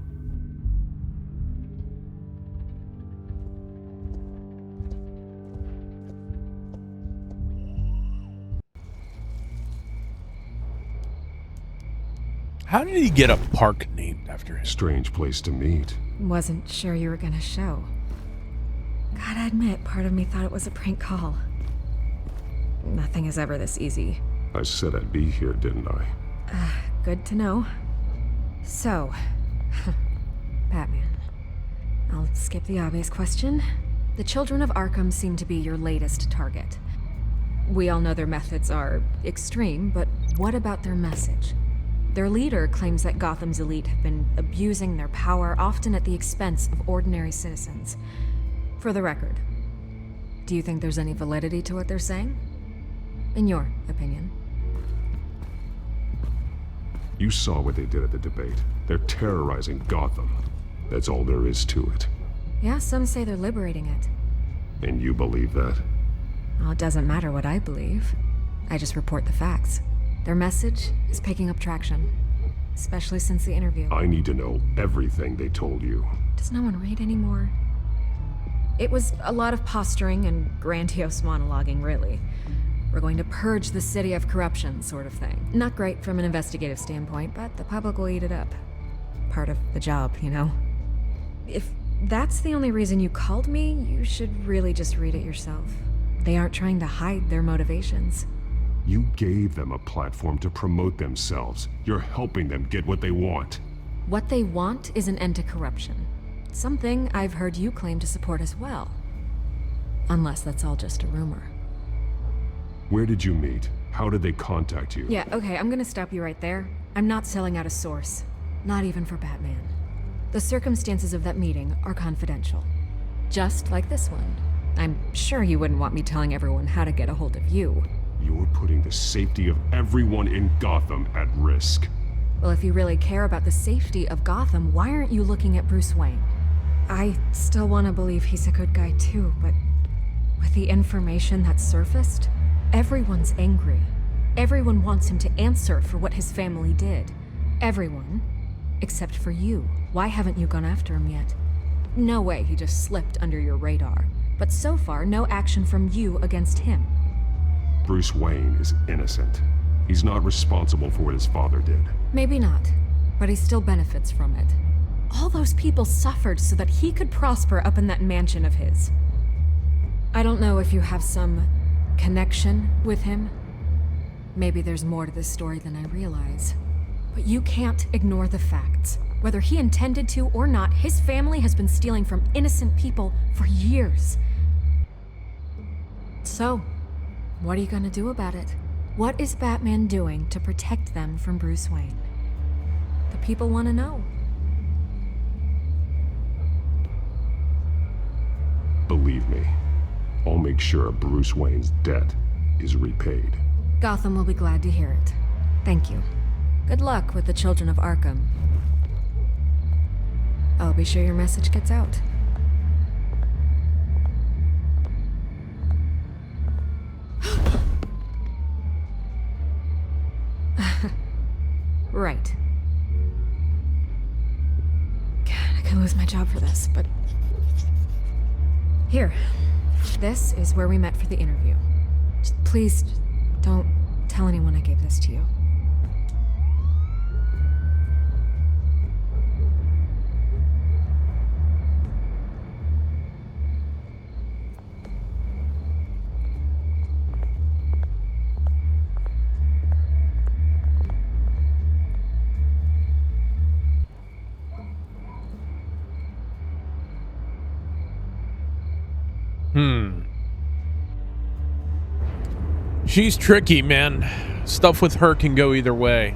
How did he get a park named after him? Strange place to meet. Wasn't sure you were gonna show. Gotta admit, part of me thought it was a prank call. Nothing is ever this easy. I said I'd be here, didn't I? Good to know. So, Batman. I'll skip the obvious question. The children of Arkham seem to be your latest target. We all know their methods are extreme, but what about their message? Their leader claims that Gotham's elite have been abusing their power, often at the expense of ordinary citizens. For the record, do you think there's any validity to what they're saying? In your opinion? You saw what they did at the debate. They're terrorizing Gotham. That's all there is to it. Yeah, some say they're liberating it. And you believe that? Well, it doesn't matter what I believe. I just report the facts. Their message is picking up traction, especially since the interview. I need to know everything they told you. Does no one read anymore? It was a lot of posturing and grandiose monologuing, really. We're going to purge the city of corruption, sort of thing. Not great from an investigative standpoint, but the public will eat it up. Part of the job, you know? If that's the only reason you called me, you should really just read it yourself. They aren't trying to hide their motivations. You gave them a platform to promote themselves. You're helping them get what they want. What they want is an end to corruption. Something I've heard you claim to support as well. Unless that's all just a rumor. Where did you meet? How did they contact you? Yeah, okay, I'm gonna stop you right there. I'm not selling out a source. Not even for Batman. The circumstances of that meeting are confidential. Just like this one. I'm sure you wouldn't want me telling everyone how to get a hold of you. You're putting the safety of everyone in Gotham at risk. Well, if you really care about the safety of Gotham, why aren't you looking at Bruce Wayne? I still want to believe he's a good guy too, but with the information that's surfaced, everyone's angry. Everyone wants him to answer for what his family did. Everyone, except for you. Why haven't you gone after him yet? No way he just slipped under your radar. But so far, no action from you against him. Bruce Wayne is innocent. He's not responsible for what his father did. Maybe not, but he still benefits from it. All those people suffered so that he could prosper up in that mansion of his. I don't know if you have some connection with him. Maybe there's more to this story than I realize. But you can't ignore the facts. Whether he intended to or not, his family has been stealing from innocent people for years. So, what are you gonna do about it? What is Batman doing to protect them from Bruce Wayne? The people want to know. Believe me, I'll make sure Bruce Wayne's debt is repaid. Gotham will be glad to hear it. Thank you. Good luck with the children of Arkham. I'll be sure your message gets out. Right. God, I could lose my job for this, but... Here. This is where we met for the interview. Just please, don't tell anyone I gave this to you. She's tricky, man. Stuff with her can go either way.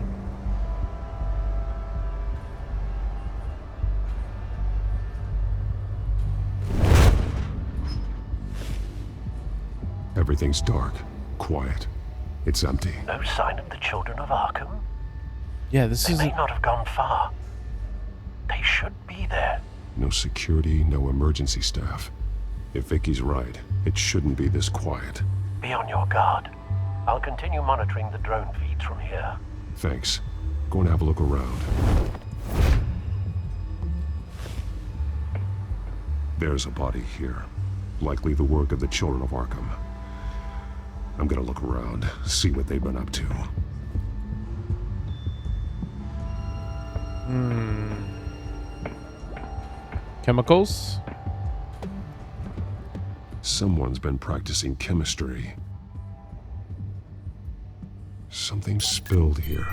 Everything's dark, quiet. It's empty. No sign of the children of Arkham? Yeah, this is. They may not have gone far. They should be there. No security, no emergency staff. If Vicky's right, it shouldn't be this quiet. Be on your guard. I'll continue monitoring the drone feeds from here. Thanks. Go and have a look around. There's a body here. Likely the work of the children of Arkham. I'm gonna look around, see what they've been up to. Chemicals? Someone's been practicing chemistry. Something spilled here.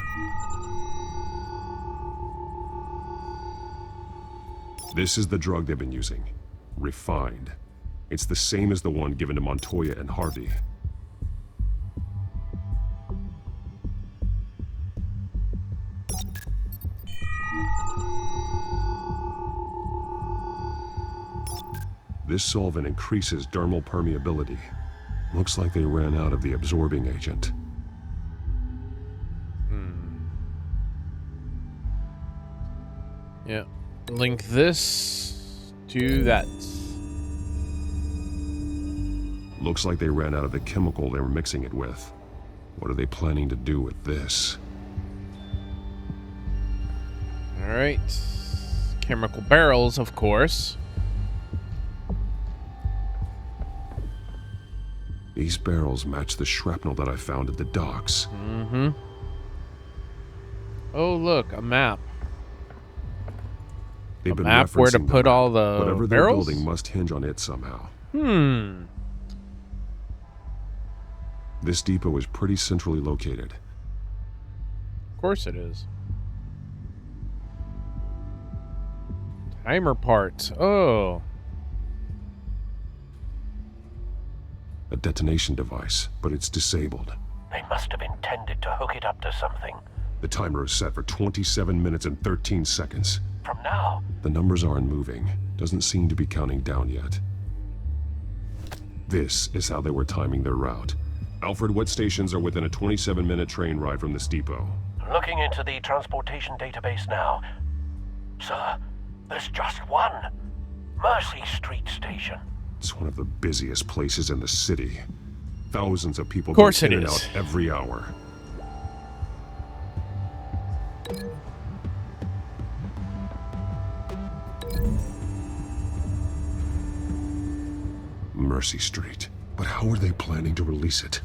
This is the drug they've been using. Refined. It's the same as the one given to Montoya and Harvey. This solvent increases dermal permeability. Looks like they ran out of the absorbing agent. Yeah. Link this to that. Looks like they ran out of the chemical they were mixing it with. What are they planning to do with this? All right. Chemical barrels, of course. These barrels match the shrapnel that I found at the docks. Mm-hmm. Oh, look, a map. They've been map where to referencing put all the whatever they're barrels? building must hinge on it somehow. This depot is pretty centrally located. Of course it is. Timer parts. Oh. A detonation device, but it's disabled. They must have intended to hook it up to something. The timer is set for 27 minutes and 13 seconds. From now? The numbers aren't moving. Doesn't seem to be counting down yet. This is how they were timing their route. Alfred, what stations are within a 27-minute train ride from this depot? Looking into the transportation database now. Sir, there's just one. Mercy Street Station. It's one of the busiest places in the city. Thousands of people Of course go in it and is. out every hour. Mercy Street. But how are they planning to release it?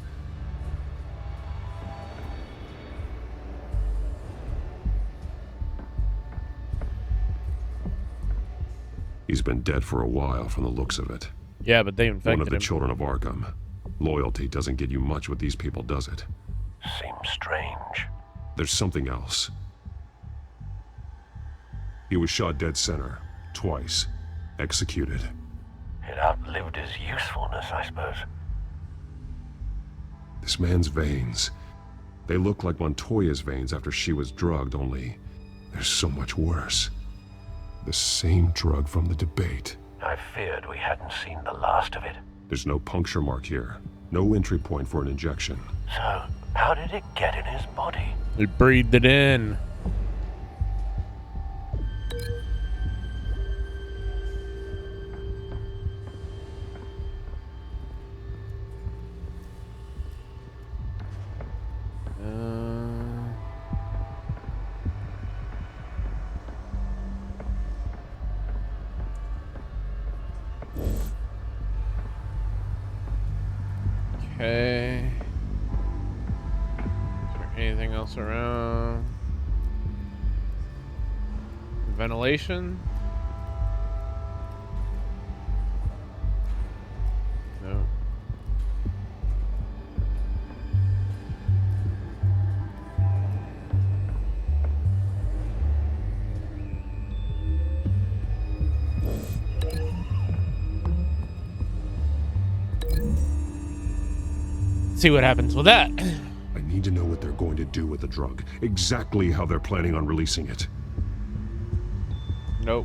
He's been dead for a while from the looks of it. Yeah, but they infected One of the him. children of Arkham. Loyalty doesn't get you much with these people, does it? Seems strange. There's something else. He was shot dead center. Twice. Executed. It outlived his usefulness, I suppose. This man's veins. They look like Montoya's veins after she was drugged, only they're so much worse. The same drug from the debate. I feared we hadn't seen the last of it. There's no puncture mark here. No entry point for an injection. So, how did it get in his body? They breathed it in. Okay. Is there anything else around? Ventilation? No. See what happens with that. I need to know what they're going to do with the drug. Exactly how they're planning on releasing it. Nope.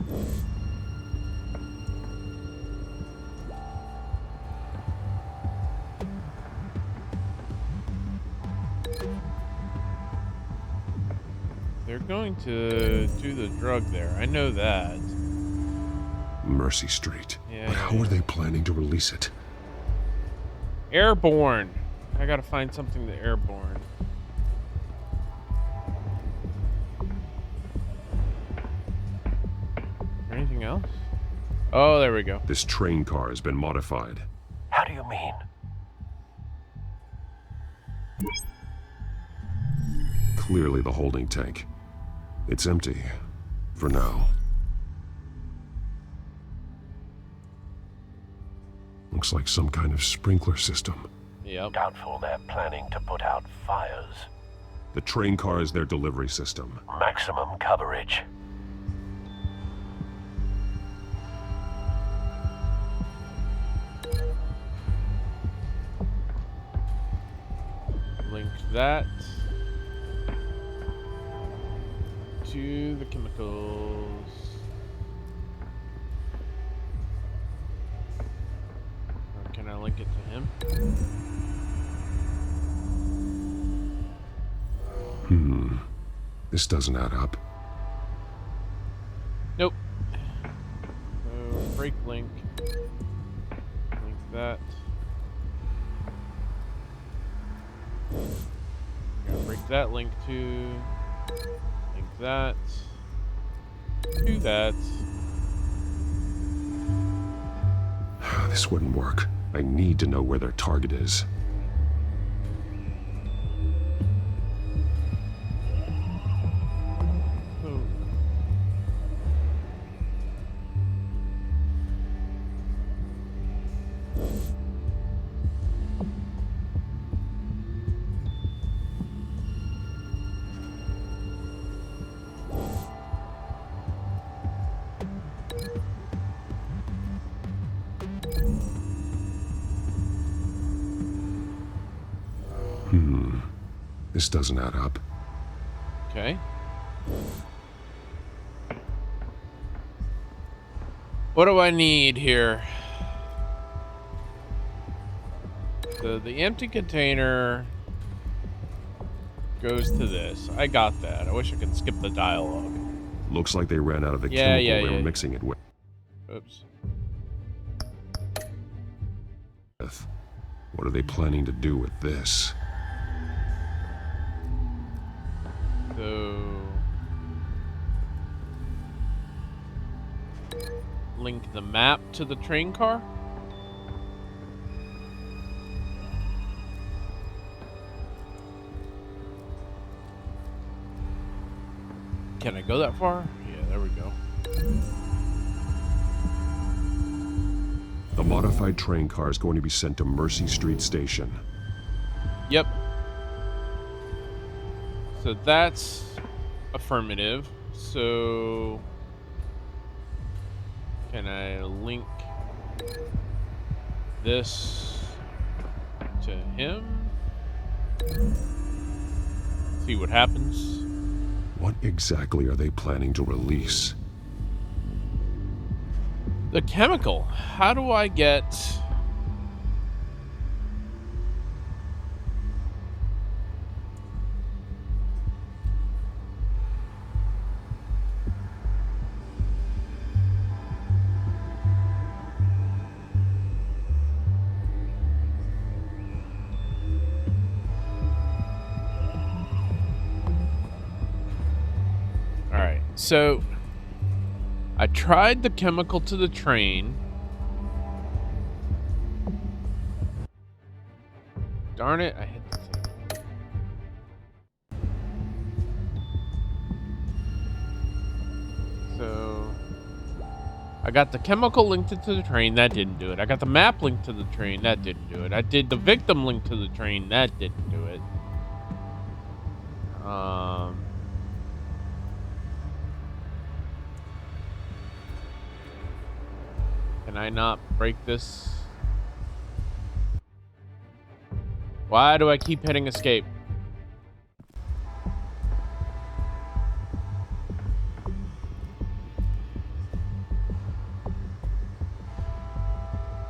They're going to do the drug there. I know that. Mercy Street. Yeah, But how are they planning to release it? Airborne. I gotta find something to airborne. Anything else? Oh, there we go. This train car has been modified. How do you mean? Clearly the holding tank. It's empty. For now. Looks like some kind of sprinkler system. Yep. Doubtful they're planning to put out fires. The train car is their delivery system. Maximum coverage. Link that to the chemicals. Or can I link it to him? This doesn't add up. Nope. So break link. Link that. Gotta break that link to. Link that. Do that. This wouldn't work. I need to know where their target is. This doesn't add up. Okay. What do I need here? The empty container goes to this. I got that. I wish I could skip the dialogue. Looks like they ran out of the Yeah, chemical they were yeah. mixing it with. Oops. What are they planning to do with this? So link the map to the train car. Can I go that far? Yeah, there we go. The modified train car is going to be sent to Mercy Street Station. Yep. So that's affirmative. So can I link this to him? See what happens. What exactly are they planning to release? The chemical. How do I get... Alright, so I tried the chemical to the train. Darn it, I hit the thing. So I got the chemical linked to the train, that didn't do it. I got the map linked to the train, that didn't do it. I did the victim link to the train, that didn't do it. Can I not break this? Why do I keep hitting escape?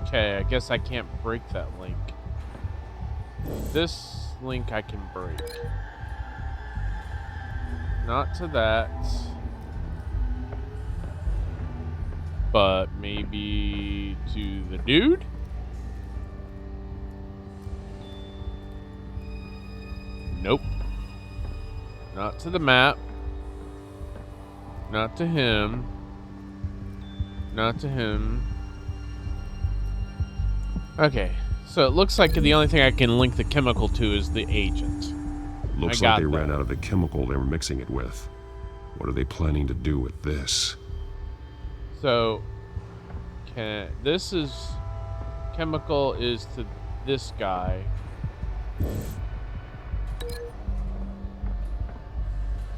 Okay, I guess I can't break that link. This link I can break. Not to that. but maybe to the dude? Nope. Not to the map. Not to him. Not to him. Okay, so it looks like the only thing I can link the chemical to is the agent. Looks like they ran out of the chemical they were mixing it with. What are they planning to do with this? So, this is chemical is to this guy.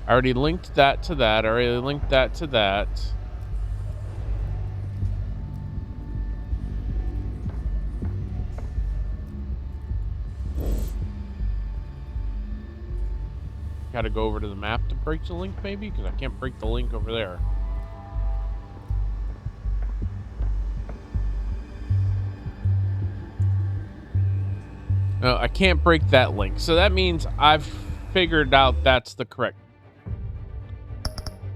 I already linked that to that. I already linked that to that. Gotta go over to the map to break the link, maybe? Because I can't break the link over there. No, I can't break that link. So that means I've figured out that's the correct.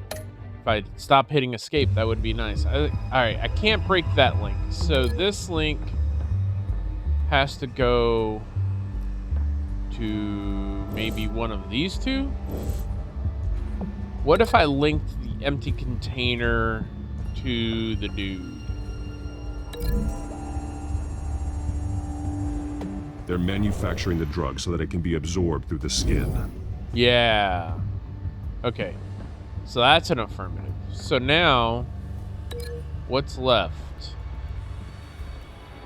If I stop hitting escape, that would be nice. Alright, I can't break that link. So this link has to go to maybe one of these two? What if I linked the empty container to the dude? They're manufacturing the drug so that it can be absorbed through the skin. Yeah. Okay. So that's an affirmative. So now, what's left?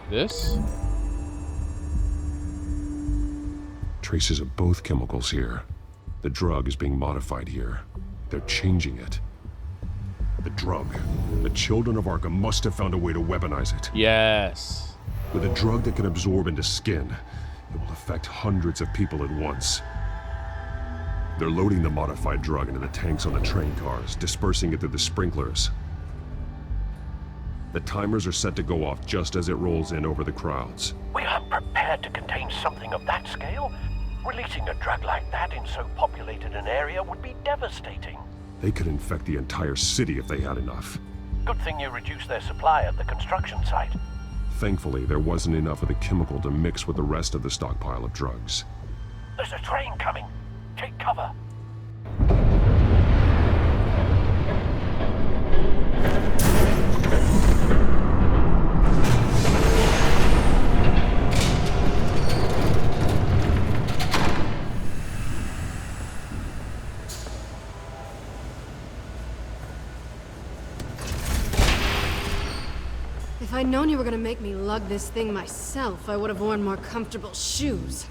This? Traces of both chemicals here. The drug is being modified here. They're changing it. The drug. The children of Arkham must have found a way to weaponize it. Yes. With a drug that can absorb into skin, it will affect hundreds of people at once. They're loading the modified drug into the tanks on the train cars, dispersing it through the sprinklers. The timers are set to go off just as it rolls in over the crowds. We aren't prepared to contain something of that scale. Releasing a drug like that in so populated an area would be devastating. They could infect the entire city if they had enough. Good thing you reduced their supply at the construction site. Thankfully, there wasn't enough of the chemical to mix with the rest of the stockpile of drugs. There's a train coming. Take cover. If I'd known you were gonna make me lug this thing myself, I would have worn more comfortable shoes.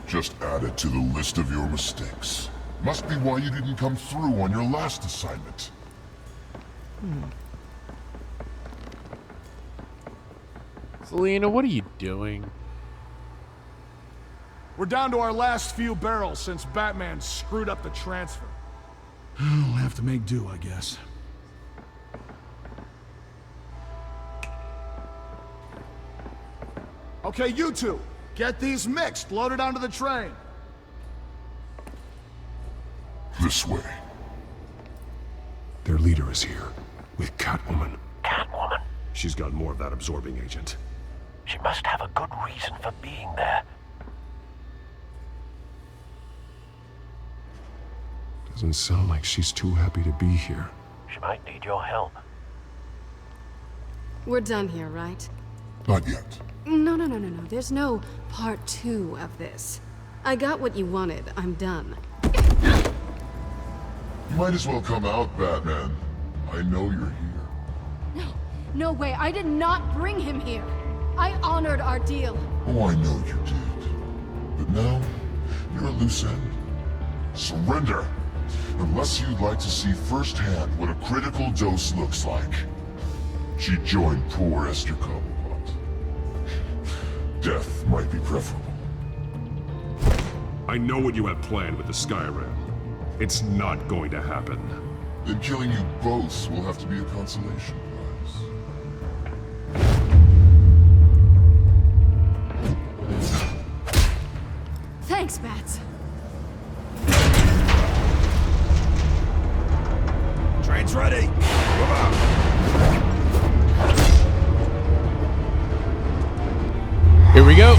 Just add it to the list of your mistakes. Must be why you didn't come through on your last assignment. Selena, what are you doing? We're down to our last few barrels since Batman screwed up the transfer. We'll have to make do, I guess. Okay, you two, get these mixed, loaded onto the train. This way. Their leader is here, with Catwoman. Catwoman? She's got more of that absorbing agent. She must have a good reason for being there. Doesn't sound like she's too happy to be here. She might need your help. We're done here, right? Not yet. No. There's no part 2 of this. I got what you wanted. I'm done. You might as well come out, Batman. I know you're here. No way. I did not bring him here. I honored our deal. Oh, I know you did. But now, you're a loose end. Surrender! Unless you'd like to see firsthand what a critical dose looks like. She joined poor Esther Cobblepot. Death might be preferable. I know what you have planned with the Skyrim. It's not going to happen. Then killing you both will have to be a consolation prize. Thanks, Bats. Train's ready. Move out. Here we go.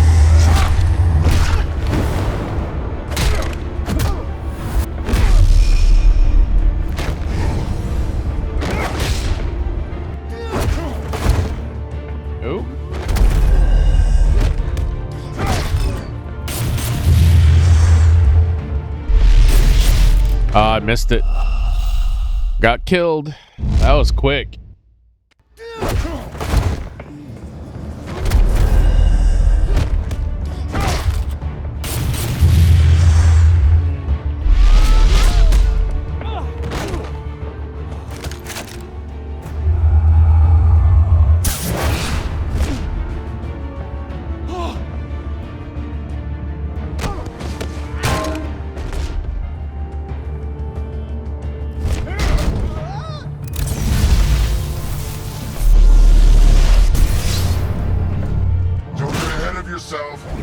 Oh. I missed it. Got killed. That was quick.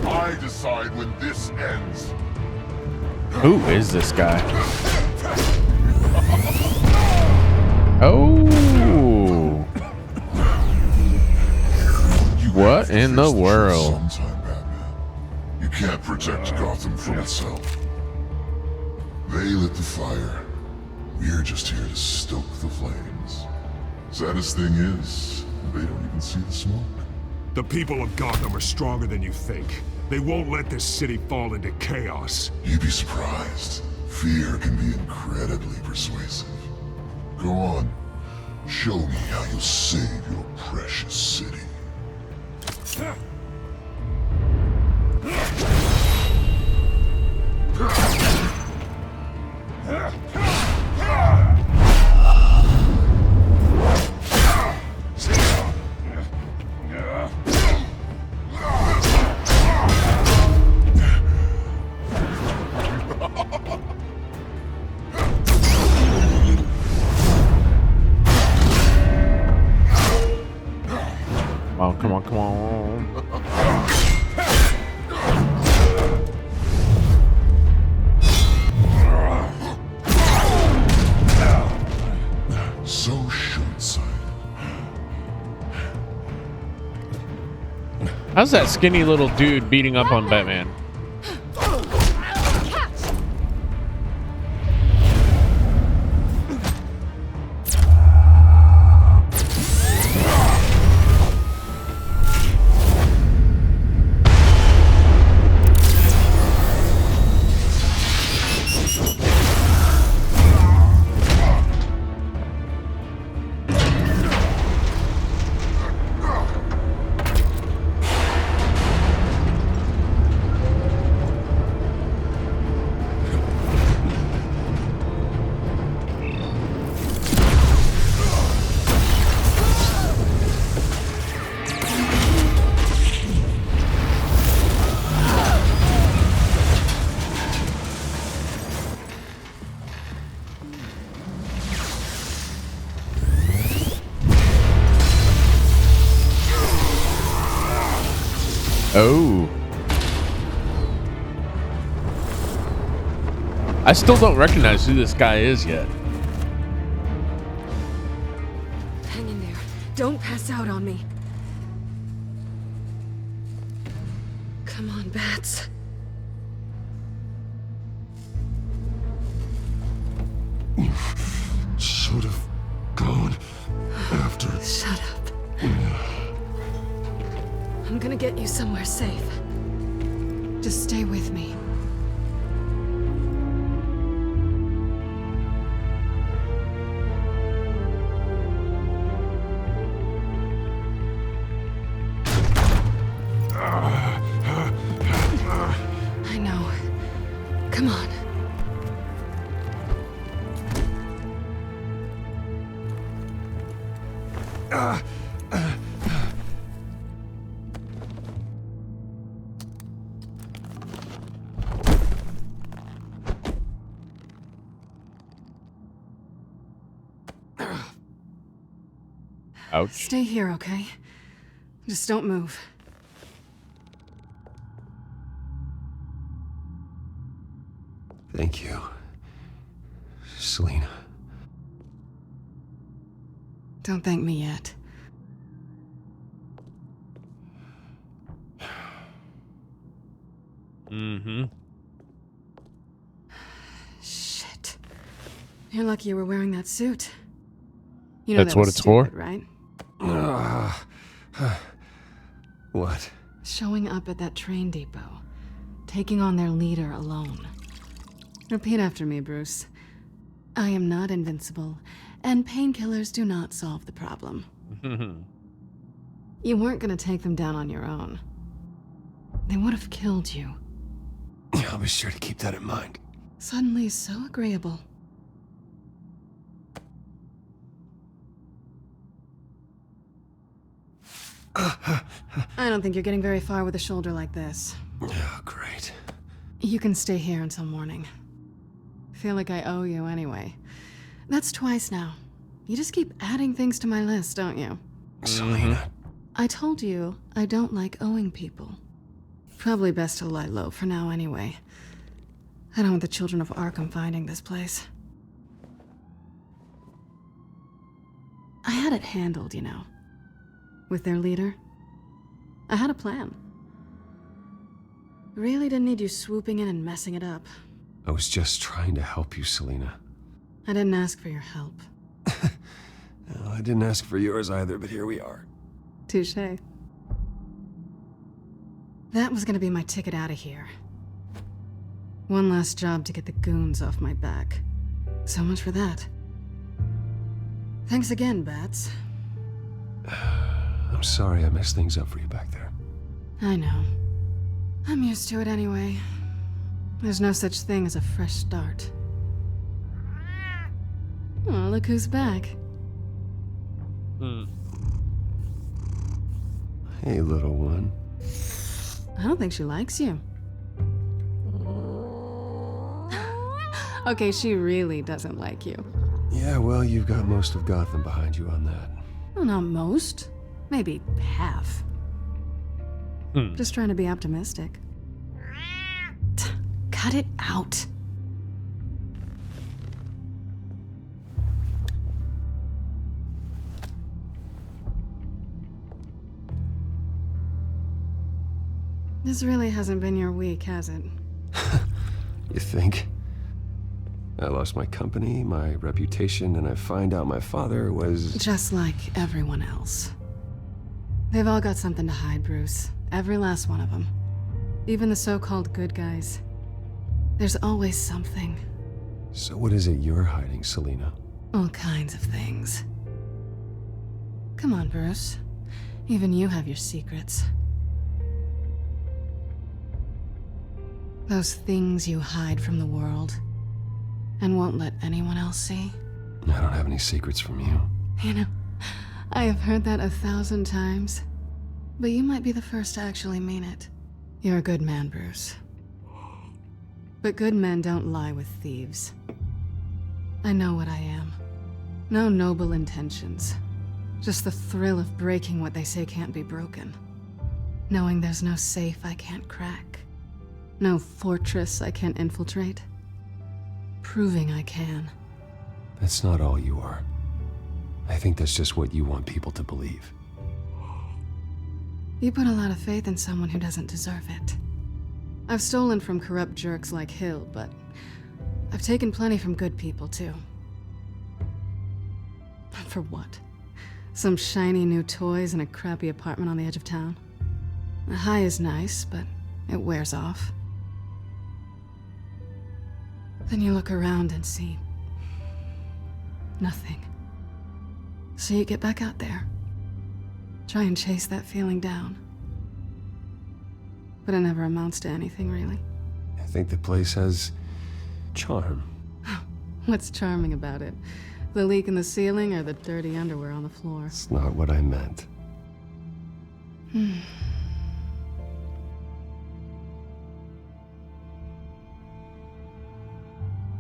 I decide when this ends. Who is this guy? Oh. What in the world? Sometime, Batman. You can't protect Gotham from itself. They lit the fire. We're just here to stoke the flames. Saddest thing is, they don't even see the smoke. The people of Gotham are stronger than you think. They won't let this city fall into chaos. You'd be surprised. Fear can be incredibly persuasive. Go on. Show me how you'll save your precious city. Oh, come on, come on. So short-sighted. How's that skinny little dude beating up on Batman? Oh. I still don't recognize who this guy is yet. Hang in there. Don't pass out on me. Come on, Bats. Should have gone after. Shut up. I'm gonna get you somewhere safe. Just stay with me. I know. Come on. Ouch. Stay here, okay? Just don't move. Thank you, Selina. Don't thank me yet. Mm-hmm. Shit. You're lucky you were wearing that suit. You know That's that what was it's for? stupid, right? What? Showing up at that train depot. Taking on their leader alone. Repeat after me, Bruce. I am not invincible, and painkillers do not solve the problem. You weren't gonna take them down on your own. They would have killed you. I'll be sure to keep that in mind. Suddenly so agreeable. I don't think you're getting very far with a shoulder like this. Oh, great. You can stay here until morning. Feel like I owe you anyway. That's twice now. You just keep adding things to my list, don't you? Selina. I told you I don't like owing people. Probably best to lie low for now anyway. I don't want the children of Arkham finding this place. I had it handled, you know. With their leader. I had a plan. Really didn't need you swooping in and messing it up. I was just trying to help you, Selina. I didn't ask for your help. Well, I didn't ask for yours either, but here we are. Touché. That was gonna be my ticket out of here. One last job to get the goons off my back. So much for that. Thanks again, Bats. I'm sorry I messed things up for you back there. I know. I'm used to it anyway. There's no such thing as a fresh start. Oh, look who's back. Hey, little one. I don't think she likes you. Okay, she really doesn't like you. Yeah, well, you've got most of Gotham behind you on that. Well, not most. Maybe half. Just trying to be optimistic. Cut it out. This really hasn't been your week, has it? You think? I lost my company, my reputation, and I find out my father was... Just like everyone else. They've all got something to hide, Bruce. Every last one of them. Even the so-called good guys. There's always something. So what is it you're hiding, Selina? All kinds of things. Come on, Bruce. Even you have your secrets. Those things you hide from the world and won't let anyone else see. I don't have any secrets from you. You know, I have heard that 1,000 times, but you might be the first to actually mean it. You're a good man, Bruce. But good men don't lie with thieves. I know what I am. No noble intentions. Just the thrill of breaking what they say can't be broken. Knowing there's no safe I can't crack. No fortress I can't infiltrate. Proving I can. That's not all you are. I think that's just what you want people to believe. You put a lot of faith in someone who doesn't deserve it. I've stolen from corrupt jerks like Hill, but I've taken plenty from good people, too. For what? Some shiny new toys and a crappy apartment on the edge of town? The high is nice, but it wears off. Then you look around and see nothing. So you get back out there. Try and chase that feeling down. But it never amounts to anything, really. I think the place has charm. What's charming about it? The leak in the ceiling or the dirty underwear on the floor? It's not what I meant.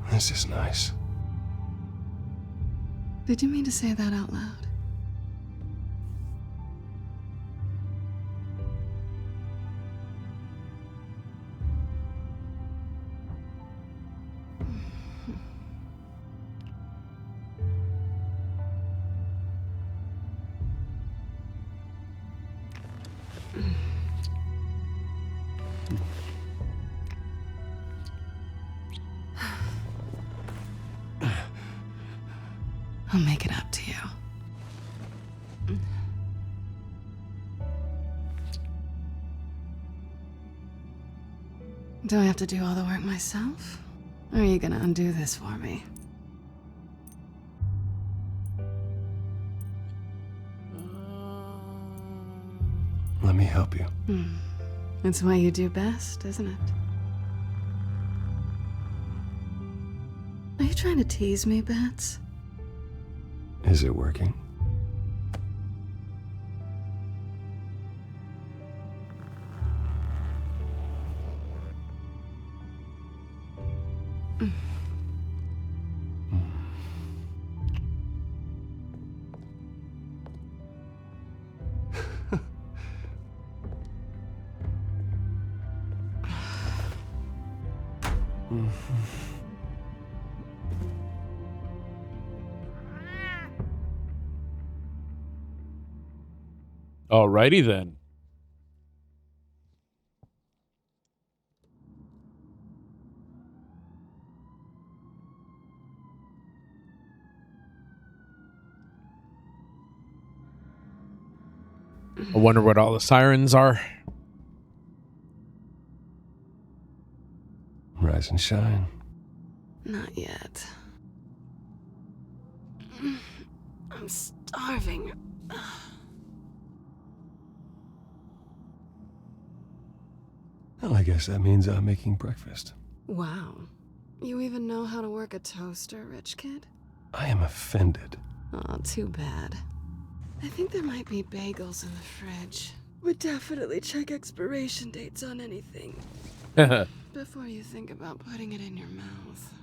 This is nice. Did you mean to say that out loud? I'll make it up to you. Do I have to do all the work myself? Or are you gonna undo this for me? Let me help you. It's what you do best, isn't it? Are you trying to tease me, Bats? Is it working? Alrighty then. I wonder what all the sirens are. Rise and shine. Not yet. I'm starving. Well, I guess that means I'm making breakfast. Wow. You even know how to work a toaster, rich kid? I am offended. Oh, too bad. I think there might be bagels in the fridge. Would definitely check expiration dates on anything. Before you think about putting it in your mouth.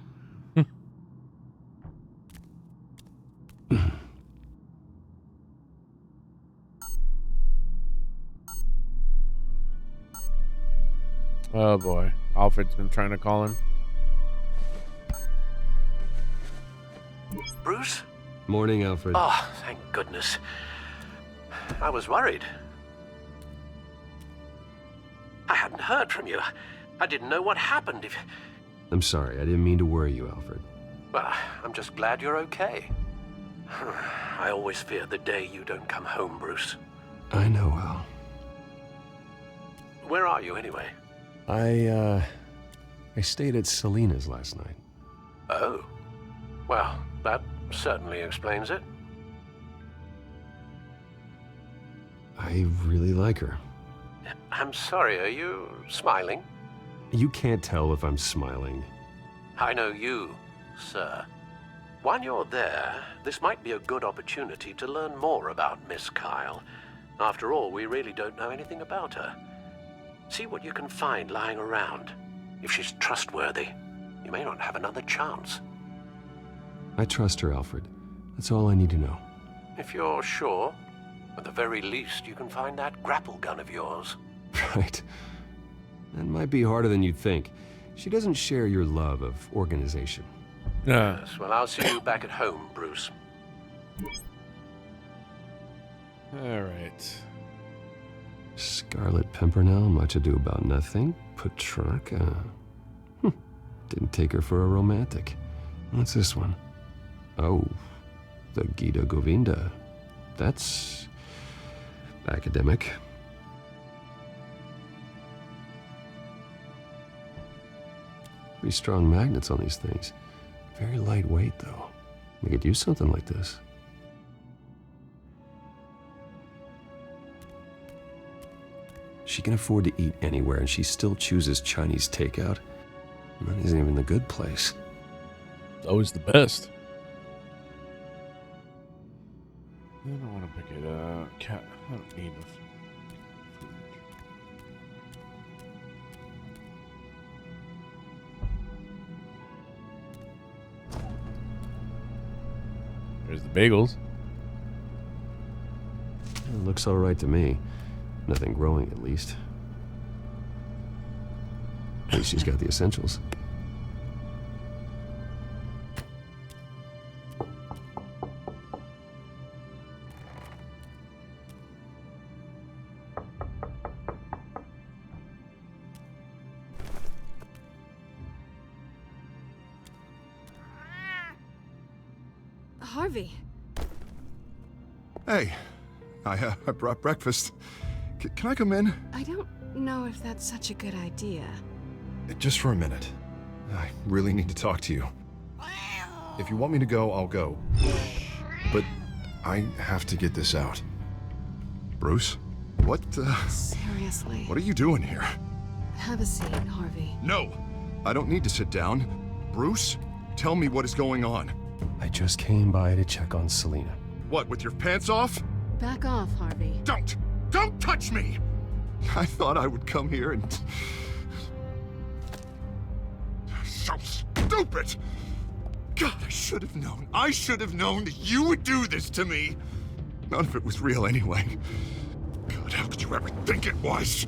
Oh boy. Alfred's been trying to call him. Bruce? Morning, Alfred. Oh, thank goodness. I was worried. I hadn't heard from you. I didn't know what happened. I'm sorry, I didn't mean to worry you, Alfred. Well, I'm just glad you're okay. I always fear the day you don't come home, Bruce. I know, Al. Where are you, anyway? I stayed at Selena's last night. Oh. Well, that certainly explains it. I really like her. I'm sorry, are you smiling? You can't tell if I'm smiling. I know you, sir. While you're there, this might be a good opportunity to learn more about Miss Kyle. After all, we really don't know anything about her. See what you can find lying around. If she's trustworthy, you may not have another chance. I trust her, Alfred. That's all I need to know. If you're sure, at the very least, you can find that grapple gun of yours. Right. That might be harder than you'd think. She doesn't share your love of organization. Yes, well, I'll see you back at home, Bruce. All right. Scarlet Pimpernel, much ado about nothing. Petrarca. Didn't take her for a romantic. What's this one? Oh, the Gita Govinda. That's academic. Pretty strong magnets on these things. Very lightweight, though. We could use something like this. She can afford to eat anywhere, and she still chooses Chinese takeout. And that isn't even the good place. It's always the best. I don't want to pick it up. I don't need food. There's the bagels. It looks all right to me. Nothing growing, at least. At least she's got the essentials. Harvey, Hey, I brought breakfast. Can I come in? I don't know if that's such a good idea. Just for a minute. I really need to talk to you. If you want me to go, I'll go. But I have to get this out. Bruce? What, Seriously. What are you doing here? Have a seat, Harvey. No! I don't need to sit down. Bruce, tell me what is going on. I just came by to check on Selina. What, with your pants off? Back off, Harvey. Don't! Don't touch me! I thought I would come here and... So stupid! God, I should have known. I should have known that you would do this to me. None of it was real anyway. God, how could you ever think it was?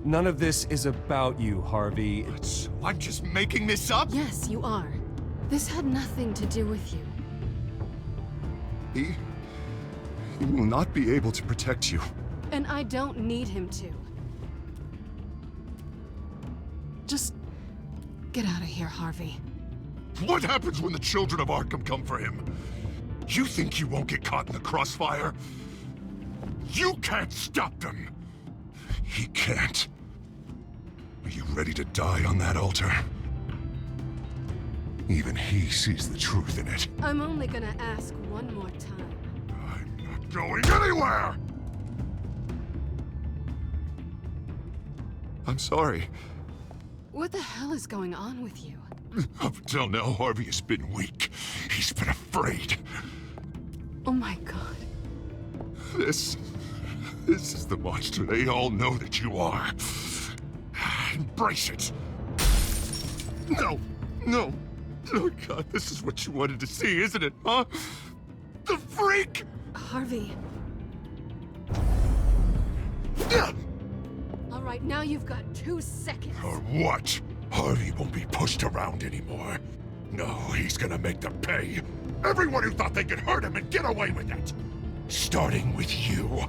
None of this is about you, Harvey. So I'm just making this up? Yes, you are. This had nothing to do with you. He will not be able to protect you. And I don't need him to. Just get out of here, Harvey. What happens when the children of Arkham come for him? You think you won't get caught in the crossfire? You can't stop them! He can't. Are you ready to die on that altar? Even he sees the truth in it. I'm only gonna ask one more time. I'm not going anywhere! I'm sorry. What the hell is going on with you? Up until now, Harvey has been weak. He's been afraid. Oh my god. This is the monster they all know that you are. Embrace it. No, no. Oh God, this is what you wanted to see, isn't it, huh? The freak! Harvey. All right, now you've got 2 seconds. Or what? Harvey won't be pushed around anymore. No, he's gonna make them pay. Everyone who thought they could hurt him and get away with it. Starting with you.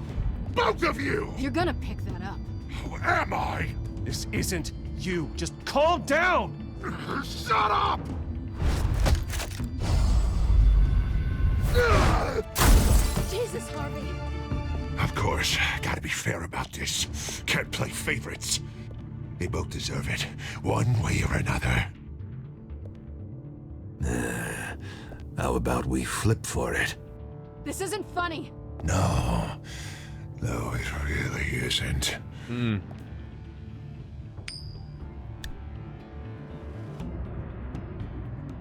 Both of you! You're gonna pick that up. Who am I? This isn't you. Just calm down! Shut up! Jesus, Harvey. Of course, gotta be fair about this. Can't play favorites. They both deserve it, one way or another. How about we flip for it? This isn't funny. No, it really isn't.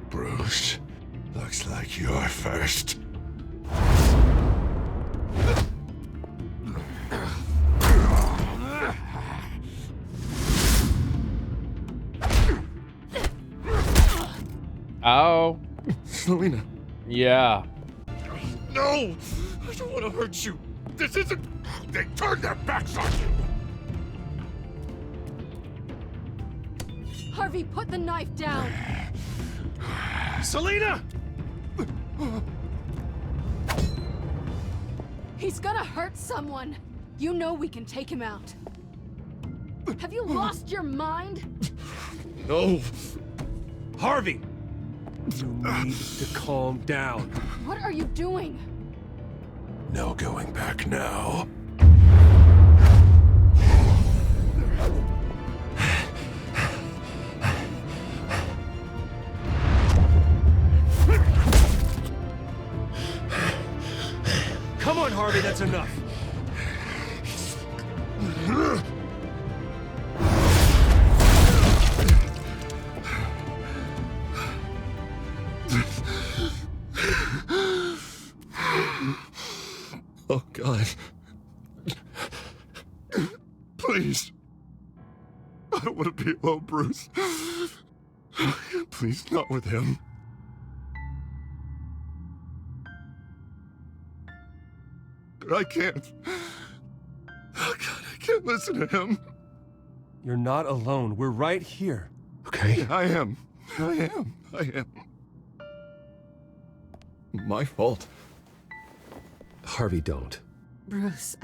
Bruce, looks like you're first. Oh. Selina. Yeah. No! I don't want to hurt you. This isn't... They turned their backs on you! Harvey, put the knife down. Selina! He's gonna hurt someone. You know we can take him out. Have you lost your mind? No. Harvey! You need to calm down. What are you doing? No going back now. Come on, Harvey, that's enough. Oh, God. Please. I don't want to be alone, Bruce. Please, not with him. But I can't. Oh, God, I can't listen to him. You're not alone. We're right here. Okay? Yeah, I am. My fault. Harvey, don't. Bruce,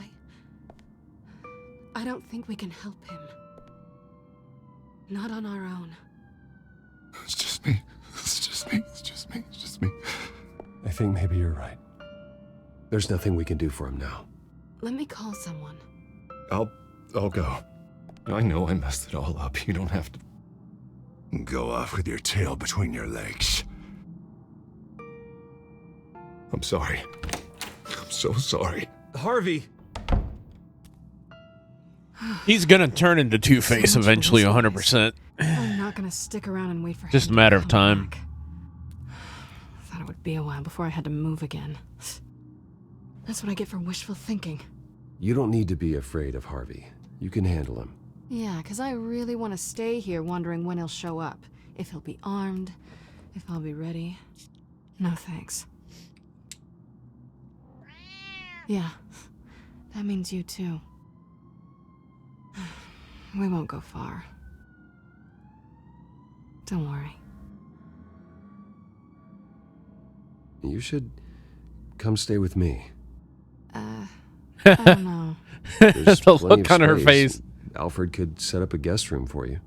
I don't think we can help him. Not on our own. It's just me. I think maybe you're right. There's nothing we can do for him now. Let me call someone. I'll go. I know I messed it all up. You don't have to... Go off with your tail between your legs. I'm sorry. I'm so sorry. Harvey! He's gonna turn into Two-Face eventually, 100%. I'm not gonna stick around and wait for him. Just a matter of time. Thought it would be a while before I had to move again. That's what I get for wishful thinking. You don't need to be afraid of Harvey. You can handle him. Yeah, because I really want to stay here wondering when he'll show up. If he'll be armed, if I'll be ready. No thanks. Yeah, that means you too. We won't go far. Don't worry. You should come stay with me. I don't know. There's The plenty look of on her space. face. Alfred could set up a guest room for you.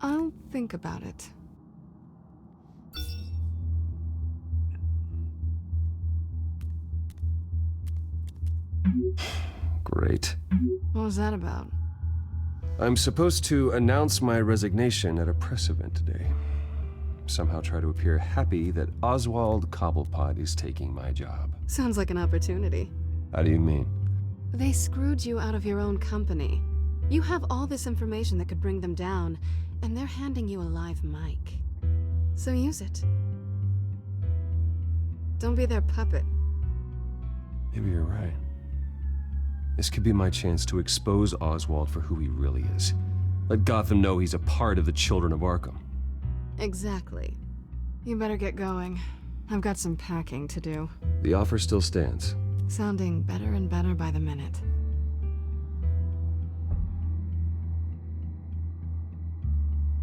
I'll think about it. Great. What was that about? I'm supposed to announce my resignation at a press event today. Somehow try to appear happy that Oswald Cobblepot is taking my job. Sounds like an opportunity. How do you mean? They screwed you out of your own company. You have all this information that could bring them down, and they're handing you a live mic. So use it. Don't be their puppet. Maybe you're right. This could be my chance to expose Oswald for who he really is. Let Gotham know he's a part of the Children of Arkham. Exactly. You better get going. I've got some packing to do. The offer still stands. Sounding better and better by the minute.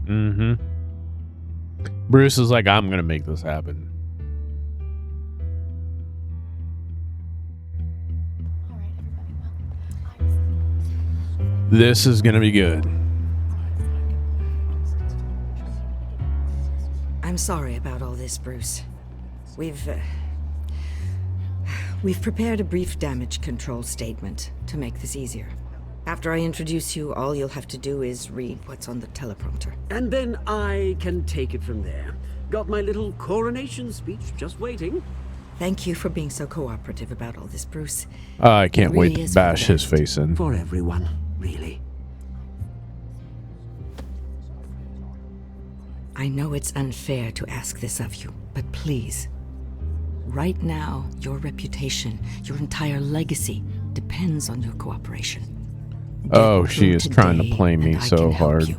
Mm-hmm. Bruce is like, I'm gonna make this happen. This is gonna be good. I'm sorry about all this, Bruce. We've prepared a brief damage control statement to make this easier. After I introduce you, all you'll have to do is read what's on the teleprompter. And then I can take it from there. Got my little coronation speech just waiting. Thank you for being so cooperative about all this, Bruce. I can't It really wait to is for the bash his best. face in. For everyone, really. I know it's unfair to ask this of you, but please. Right now, your reputation, your entire legacy, depends on your cooperation. Oh, she is trying to play me so hard.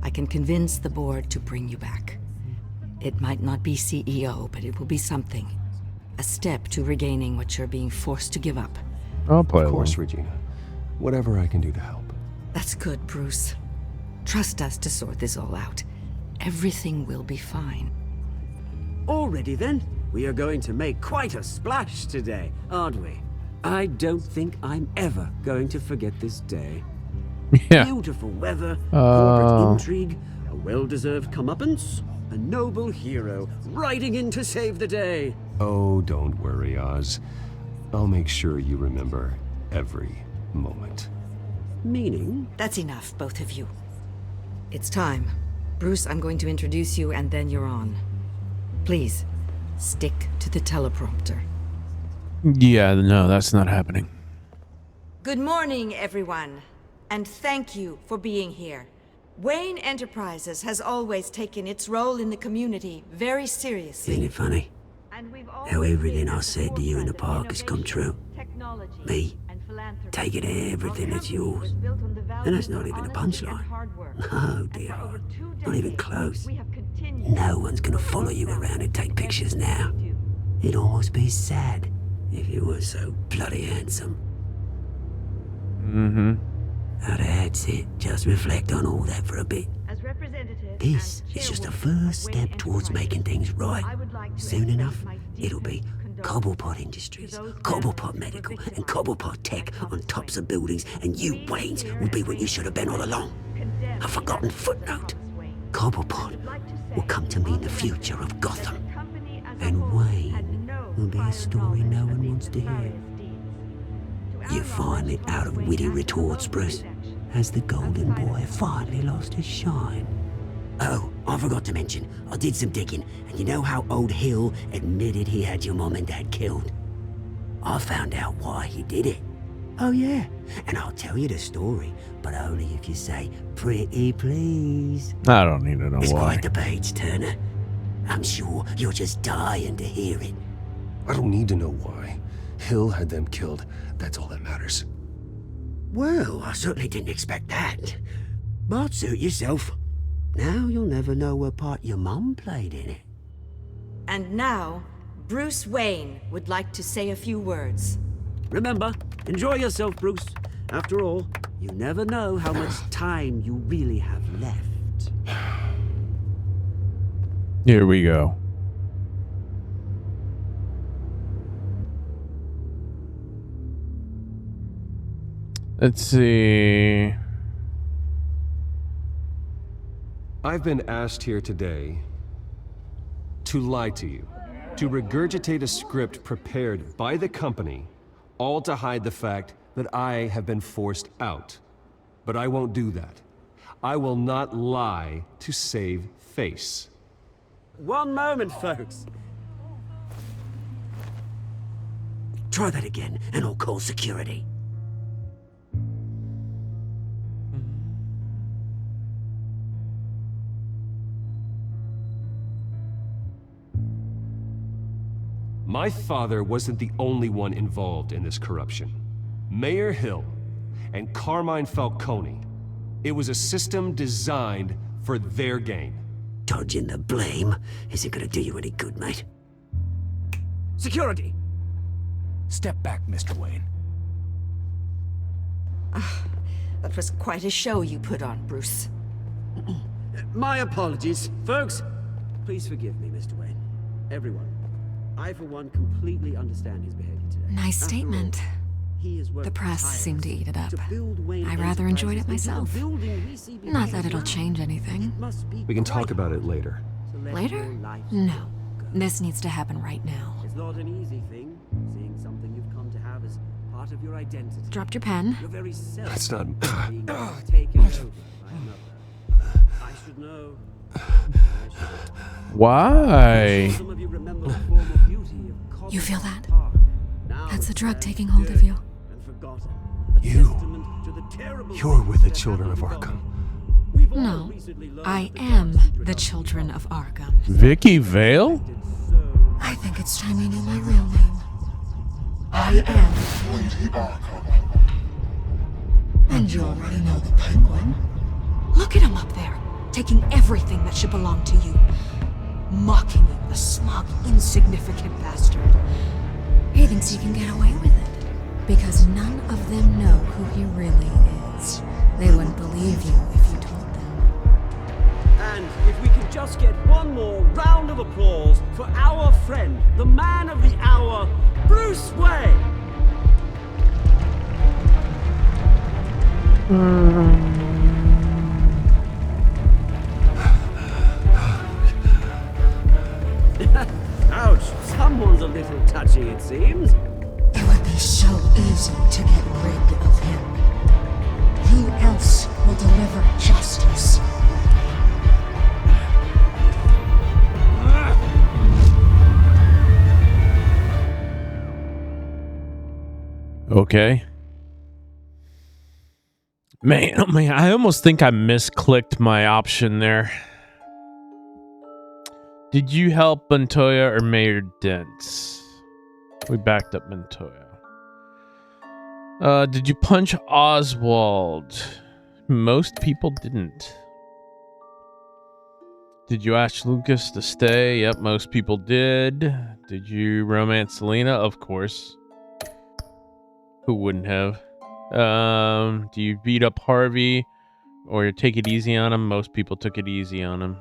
I can convince the board to bring you back. It might not be CEO, but it will be something. A step to regaining what you're being forced to give up. I'll play Of along. course, Regina. Whatever I can do to help. That's good, Bruce. Trust us to sort this all out. Everything will be fine. Already then, we are going to make quite a splash today, aren't we? I don't think I'm ever going to forget this day. Yeah. Beautiful weather, corporate intrigue, a well-deserved comeuppance, a noble hero riding in to save the day. Oh, don't worry, Oz. I'll make sure you remember every moment. Meaning? That's enough, both of you. It's time. Bruce, I'm going to introduce you and then you're on. Please, stick to the teleprompter. Yeah, no, that's not happening. Good morning, everyone, and thank you for being here. Wayne Enterprises has always taken its role in the community very seriously. Isn't it funny? How everything I said to you in the park has come true. Me, taking everything that's yours. And that's not even a punchline. No, dear. Not even close. No one's gonna follow you around and take pictures now. It'd almost be sad if you were so bloody handsome. Mm-hmm. Now that's it. Just reflect on all that for a bit. This is just the first step towards making things right. Soon enough, it'll be Cobblepot Industries, Cobblepot Medical, and Cobblepot Tech on tops of buildings, and you, Waynes, will be what you should have been all along. A forgotten footnote. Cobblepot will come to mean the future of Gotham. And Wayne will be a story no one wants to hear. You're finally out of witty retorts, Bruce. Has the golden boy finally lost his shine? Oh, I forgot to mention, I did some digging, and you know how old Hill admitted he had your mom and dad killed? I found out why he did it. Oh yeah, and I'll tell you the story, but only if you say, pretty please. I don't need to know It's why. quite the page, Turner. I'm sure you're just dying to hear it. I don't need to know why. Hill had them killed. That's all that matters. Well, I certainly didn't expect that. But suit yourself. Now you'll never know what part your mum played in it. And now, Bruce Wayne would like to say a few words. Remember, enjoy yourself, Bruce. After all, you never know how much time you really have left. Here we go. Let's see. I've been asked here today to lie to you, to regurgitate a script prepared by the company, all to hide the fact that I have been forced out. But I won't do that. I will not lie to save face. One moment, folks. Try that again, and I'll call security. My father wasn't the only one involved in this corruption. Mayor Hill and Carmine Falcone. It was a system designed for their gain. Dodging the blame isn't gonna do you any good, mate. Security! Step back, Mr. Wayne. That was quite a show you put on, Bruce. My apologies. Folks, please forgive me, Mr. Wayne. Everyone. I, for one, completely understand his behavior today. Nice After statement. all, he has worked The press seemed to eat it up. to build Wayne I rather enjoyed it Enterprises into myself. the building we see Not before that it'll us. change anything. We can talk about it later. Later? No. This needs to happen right now. It's not an easy thing, seeing something you've come to have as part of your identity. Dropped your pen? Your very self That's not... being taken over by another. I should know. Why? Some of you remember the former beauty of You feel that? Now That's the it's drug dead, taking hold of you. and forgotten. You're with the children of Arkham. No. I am the children of Arkham. Vicky Vale? I think it's time you knew my real name. I am Lady Arkham. And you already know the Penguin. Look at him up there, taking everything that should belong to you. Mocking you, the smug, insignificant bastard. He thinks he can get away with it, because none of them know who he really is. They wouldn't believe you if you told them. And if we could just get one more round of applause for our friend, the man of the hour, Bruce Wayne. Ouch, someone's a little touchy, it seems. It would be so easy to get rid of him. Who else will deliver justice? Okay. Man, oh man, I almost think I misclicked my option there. Did you help Montoya or Mayor Dent? We backed up Montoya. Did you punch Oswald? Most people didn't. Did you ask Lucas to stay? Yep, most people did. Did you romance Selena? Of course. Who wouldn't have? Do you beat up Harvey or take it easy on him? Most people took it easy on him.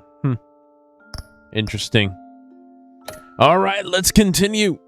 Interesting. All right, let's continue.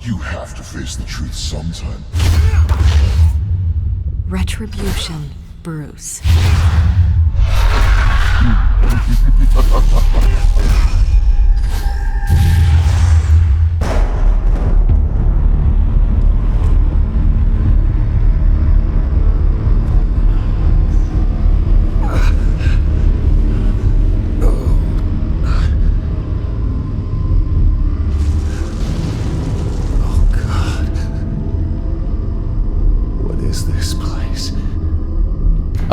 You have to face the truth sometime. Retribution, Bruce.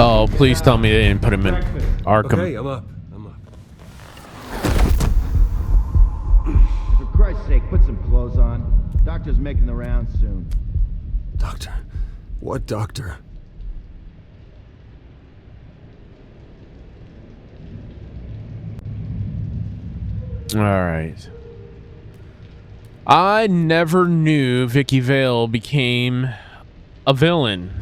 Oh, please tell me they didn't put him in Arkham. Okay, I'm up. For Christ's sake, put some clothes on. Doctor's making the rounds soon. Doctor? What doctor? All right. I never knew Vicky Vale became a villain.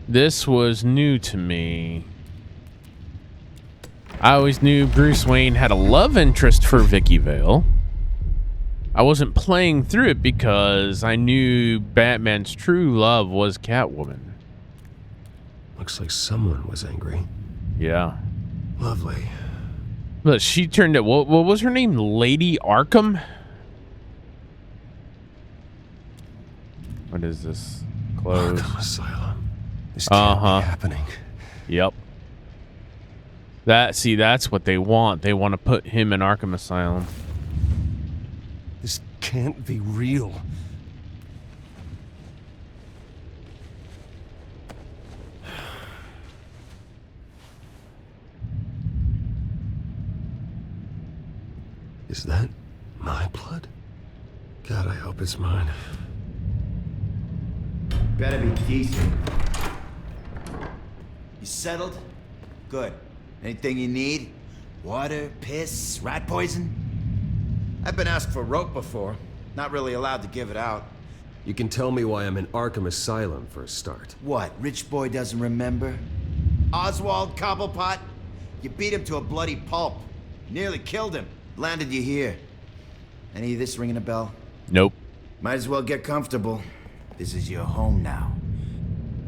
This was new to me. I always knew Bruce Wayne had a love interest for Vicky Vale. I wasn't playing through it because I knew Batman's true love was Catwoman. Looks like someone was angry. Yeah. Lovely. But she turned it. What was her name? Lady Arkham? What is this? Close. Arkham Asylum. This can't be happening. Yep. That's what they want. They want to put him in Arkham Asylum. This can't be real. Is that my blood? God, I hope it's mine. Better be decent. You settled? Good. Anything you need? Water, piss, rat poison? I've been asked for rope before. Not really allowed to give it out. You can tell me why I'm in Arkham Asylum for a start. What, rich boy doesn't remember? Oswald Cobblepot? You beat him to a bloody pulp. Nearly killed him. Landed you here. Any of this ringing a bell? Nope. Might as well get comfortable. This is your home now.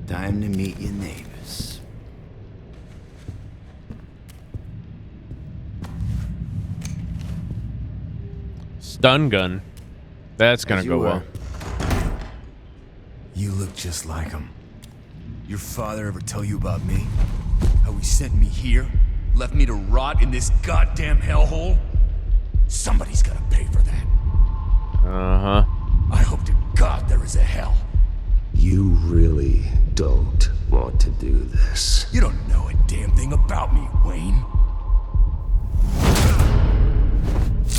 Time to meet your neighbors. Stun gun. That's gonna go well. You look just like him. Your father ever tell you about me? How he sent me here? Left me to rot in this goddamn hellhole? Somebody's gotta pay for that. Uh-huh. I hope to God there is a hell. You really don't want to do this. You don't know a damn thing about me, Wayne.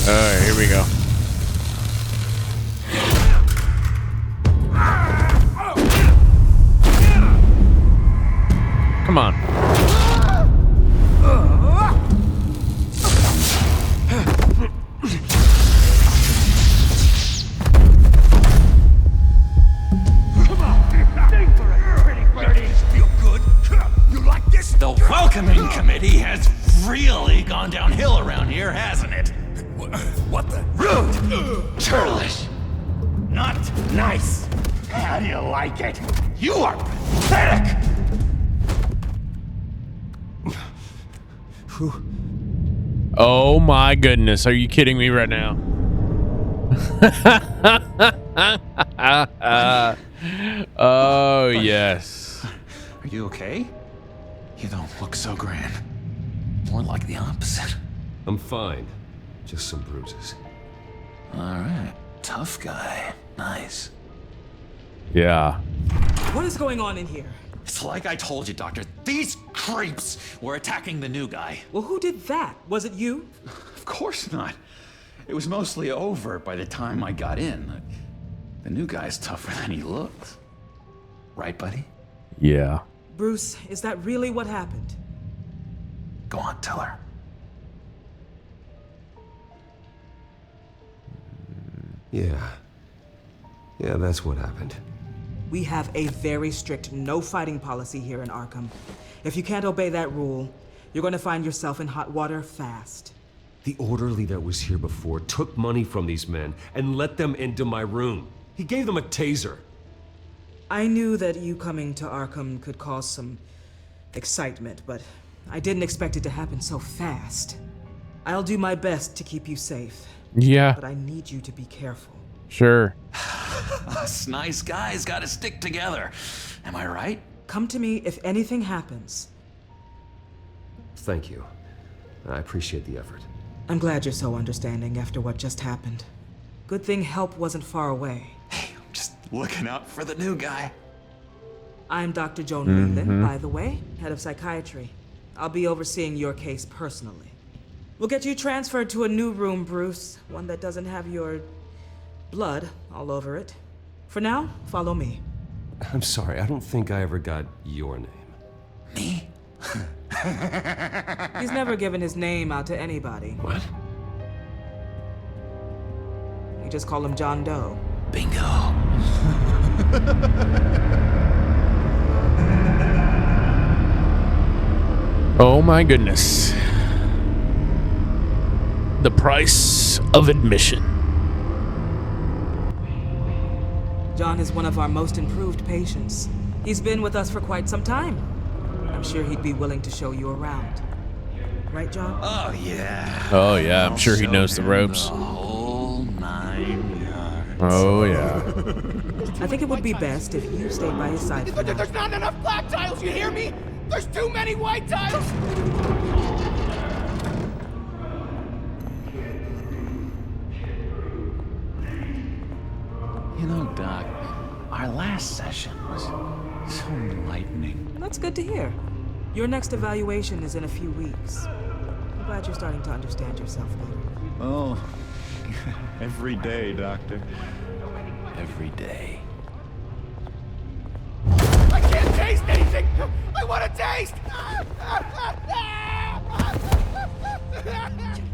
Alright, here we go. Come on. The welcoming committee has really gone downhill around here, hasn't it? What the? Rude! Churlish! Not nice! How do you like it? You are pathetic! Oh my goodness, are you kidding me right now? Oh yes. Are you okay? You don't look so grand. More like the opposite. I'm fine. Just some bruises. Alright. Tough guy. Nice. Yeah. What is going on in here? It's like I told you, Doctor. These creeps were attacking the new guy. Well, who did that? Was it you? Of course not. It was mostly over by the time I got in. The new guy's tougher than he looks. Right, buddy? Yeah. Bruce, is that really what happened? Go on, tell her. Yeah. Yeah, that's what happened. We have a very strict no fighting policy here in Arkham. If you can't obey that rule, you're going to find yourself in hot water fast. The orderly that was here before took money from these men and let them into my room. He gave them a taser. I knew that you coming to Arkham could cause some excitement, but I didn't expect it to happen so fast. I'll do my best to keep you safe. Yeah. But I need you to be careful. Sure. Us nice guys gotta stick together. Am I right? Come to me if anything happens. Thank you. I appreciate the effort. I'm glad you're so understanding after what just happened. Good thing help wasn't far away. Hey, I'm just looking out for the new guy. I'm Dr. Joan Leland, by the way, head of psychiatry. I'll be overseeing your case personally. We'll get you transferred to a new room, Bruce. One that doesn't have your blood all over it. For now, follow me. I'm sorry, I don't think I ever got your name. Me? He's never given his name out to anybody. What? We just call him John Doe. Bingo. Oh my goodness. The price of admission. John is one of our most improved patients. He's been with us for quite some time. I'm sure he'd be willing to show you around. Right, John? Oh, yeah. Oh, yeah. I'm sure he knows the ropes. The whole 9 yards. Oh, yeah. I think it would be best if you stayed by his side for now. There's not enough black tiles, you hear me? There's too many white tiles! You know, Doc, our last session was so enlightening. That's good to hear. Your next evaluation is in a few weeks. I'm glad you're starting to understand yourself better. Oh, every day, Doctor. Every day. I can't taste anything! I want to taste!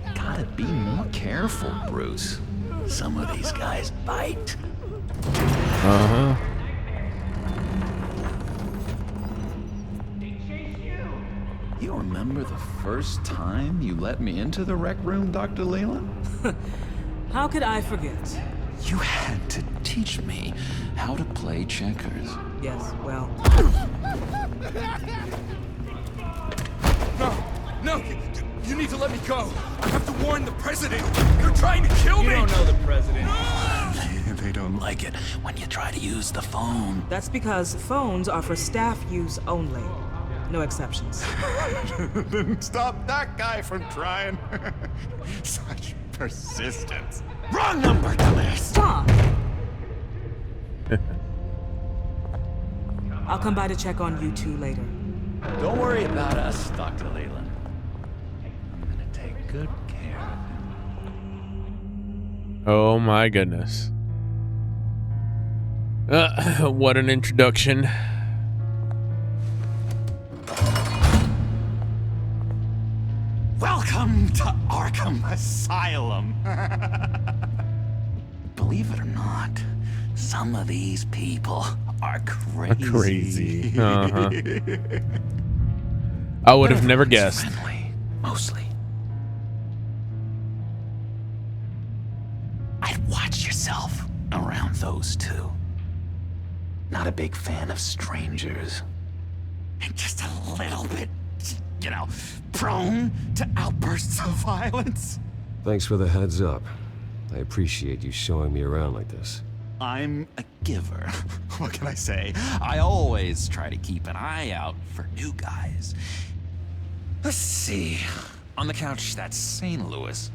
You gotta be more careful, Bruce. Some of these guys bite. Uh-huh. You remember the first time you let me into the rec room, Dr. Leland? How could I forget? You had to teach me how to play checkers. Yes, well... No, you need to let me go. I have to warn the president. They're trying to kill me. You don't know the president. They don't like it when you try to use the phone. That's because phones are for staff use only. No exceptions. Then stop that guy from trying. Such persistence. Wrong number, dumbass. Stop! I'll come by to check on you two later. Don't worry about us, Dr. Leland. I'm gonna take good care of him. Oh my goodness. What an introduction. Welcome to Arkham Asylum. Believe it or not, some of these people are crazy. Uh-huh. I would have never guessed. Friendly, mostly. I'd watch yourself around those two. Not a big fan of strangers. And just a little bit, you know, prone to outbursts of violence. Thanks for the heads up. I appreciate you showing me around like this. I'm a giver. What can I say? I always try to keep an eye out for new guys. Let's see. On the couch, that's St. Louis.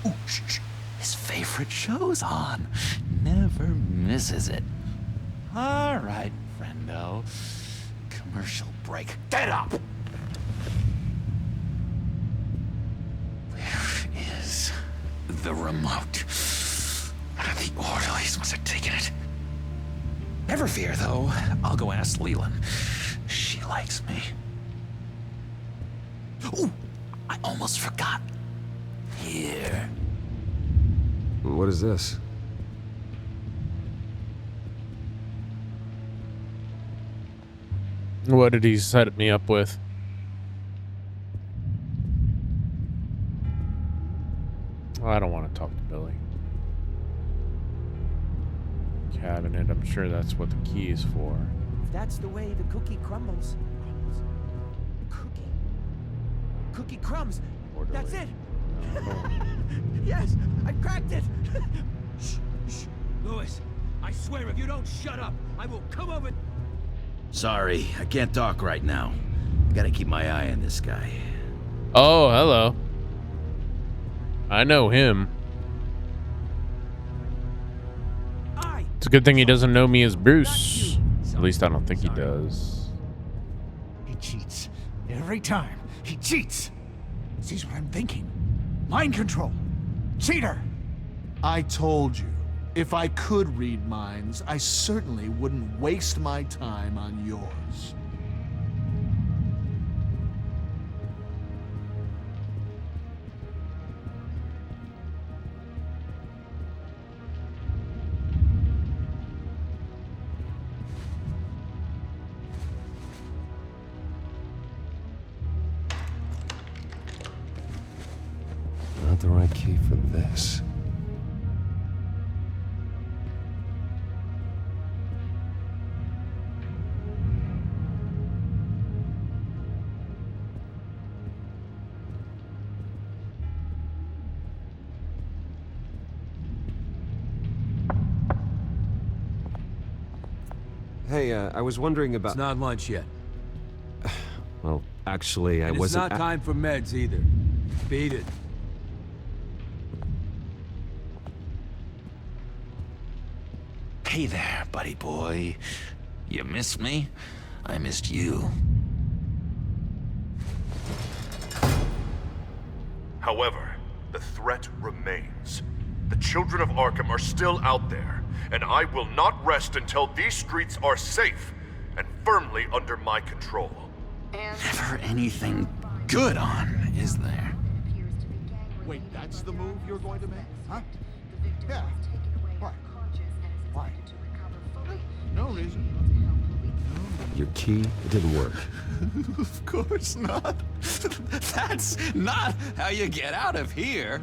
Ooh, shh. His favorite show's on. Never misses it. All right, friendo. Commercial break. Get up! Where is the remote? One of the orderlies must have taken it. Never fear, though. I'll go ask Leland. She likes me. Ooh, I almost forgot. Here. What is this? What did he set me up with? Oh, I don't want to talk to Billy. Cabinet, I'm sure that's what the key is for. If that's the way the cookie crumbles. Cookie crumbs. That's it. Yes, I cracked it. Shh, shh. Louis, I swear if you don't shut up, I will come over. Sorry, I can't talk right now. Gotta keep my eye on this guy. Oh, hello. I know him. It's a good thing he doesn't know me as Bruce. At least I don't think he does. He cheats. Every time. He cheats. Sees what I'm thinking. Mind control. Cheater. I told you, if I could read minds, I certainly wouldn't waste my time on yours. Not the right key for this. Hey, I was wondering about... It's not lunch yet. Well, actually, I And wasn't... it's not time for meds either. Beat it. Hey there, buddy boy. You missed me? I missed you. However, the threat remains. The children of Arkham are still out there, and I will not rest until these streets are safe and firmly under my control. Never anything good on, is there? Wait, that's the move you're going to make? Huh? Yeah. Why? Why? No reason. Your key, it didn't work. Of course not. That's not how you get out of here.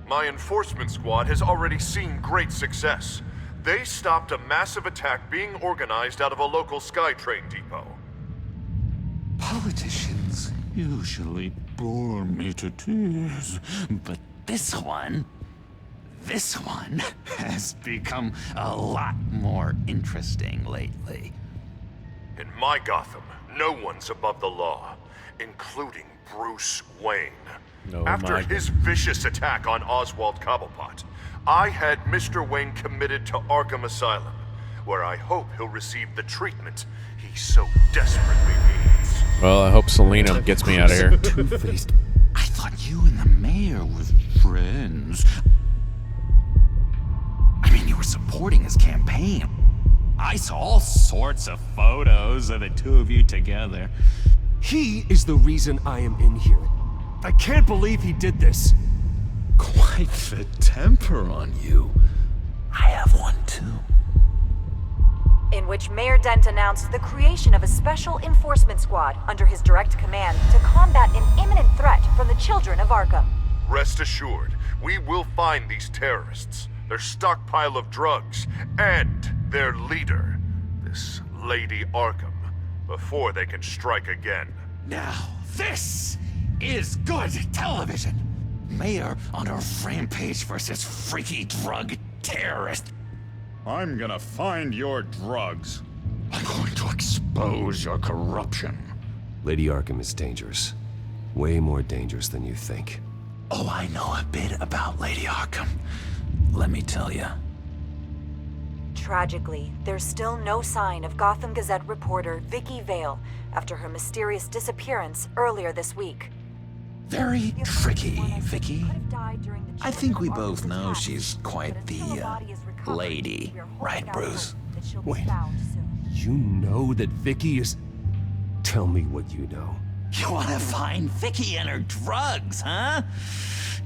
My enforcement squad has already seen great success. They stopped a massive attack being organized out of a local SkyTrain depot. Politicians usually bore me to tears, but this one has become a lot more interesting lately. In my Gotham, no one's above the law, including Bruce Wayne. Oh, After his vicious attack on Oswald Cobblepot, I had Mr. Wayne committed to Arkham Asylum, where I hope he'll receive the treatment he so desperately needs. Well, I hope Selena gets me out of here. Two-faced. I thought you and the mayor were friends. I mean, you were supporting his campaign. I saw all sorts of photos of the two of you together. He is the reason I am in here. I can't believe he did this. Quite the temper on you. I have one too. In which Mayor Dent announced the creation of a special enforcement squad under his direct command to combat an imminent threat from the children of Arkham. Rest assured, we will find these terrorists, their stockpile of drugs, and their leader, this Lady Arkham, before they can strike again. Now, this is good television. Mayor on a rampage versus freaky drug terrorist. I'm gonna find your drugs. I'm going to expose your corruption. Lady Arkham is dangerous. Way more dangerous than you think. Oh, I know a bit about Lady Arkham. Let me tell you. Tragically, there's still no sign of Gotham Gazette reporter Vicky Vale after her mysterious disappearance earlier this week. Very tricky, Vicky. I think we both know she's quite the lady, right, Bruce? Wait, you know that Vicky is... Tell me what you know. You want to find Vicky and her drugs, huh?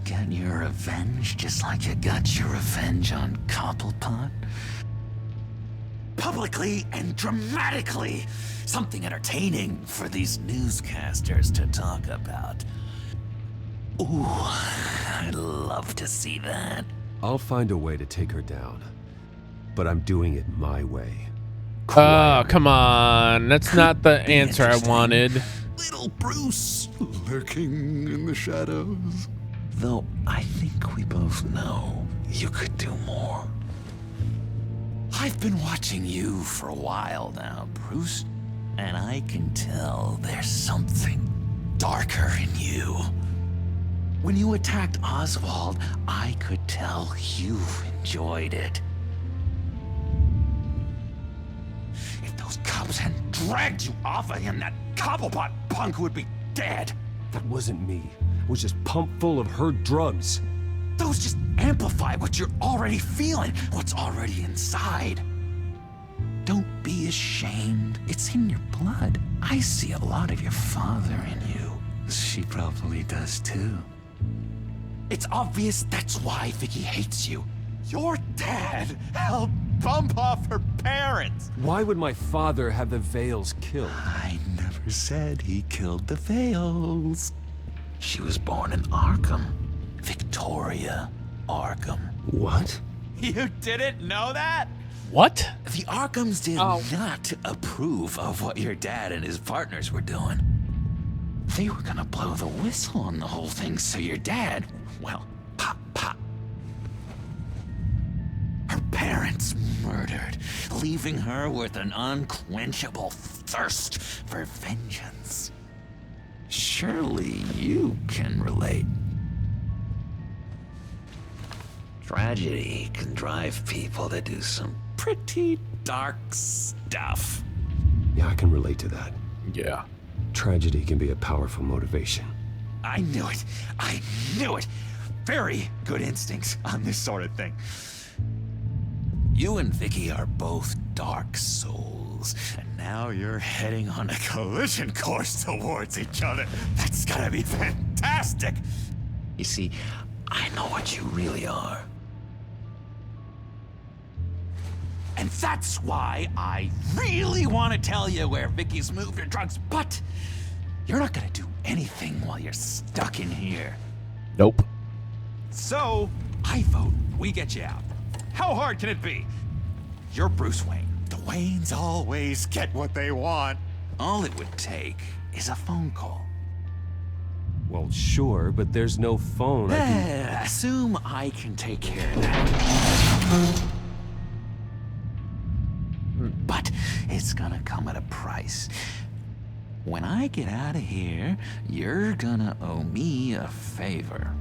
Get your revenge just like you got your revenge on Cobblepot? Publicly and dramatically. Something entertaining for these newscasters to talk about. Ooh, I'd love to see that. I'll find a way to take her down, but I'm doing it my way. Oh, come on. That's not the answer I wanted. Little Bruce lurking in the shadows. Though I think we both know you could do more. I've been watching you for a while now, Bruce, and I can tell there's something darker in you. When you attacked Oswald, I could tell you enjoyed it. If those cops hadn't dragged you off of him, that Cobblepot punk would be dead. That wasn't me. It was just pumped full of her drugs. Those just amplify what you're already feeling, what's already inside. Don't be ashamed. It's in your blood. I see a lot of your father in you. She probably does too. It's obvious that's why Vicky hates you. Your dad helped bump off her parents. Why would my father have the Vales killed? I never said he killed the Vales. She was born in Arkham. Victoria Arkham. What? You didn't know that? What? The Arkhams did not approve of what your dad and his partners were doing. They were gonna blow the whistle on the whole thing, so your dad, well, pop. Her parents murdered, leaving her with an unquenchable thirst for vengeance. Surely you can relate. Tragedy can drive people to do some pretty dark stuff. Yeah, I can relate to that. Yeah. Tragedy can be a powerful motivation. I knew it. I knew it. Very good instincts on this sort of thing. You and Vicky are both dark souls, and now you're heading on a collision course towards each other. That's gonna be fantastic. You see, I know what you really are. And that's why I really want to tell you where Vicky's moved her drugs, but you're not gonna do anything while you're stuck in here. Nope. So, I vote we get you out. How hard can it be? You're Bruce Wayne. The Waynes always get what they want. All it would take is a phone call. Well, sure, but there's no phone. Assume I can take care of that. But it's gonna come at a price. When I get out of here, you're gonna owe me a favor,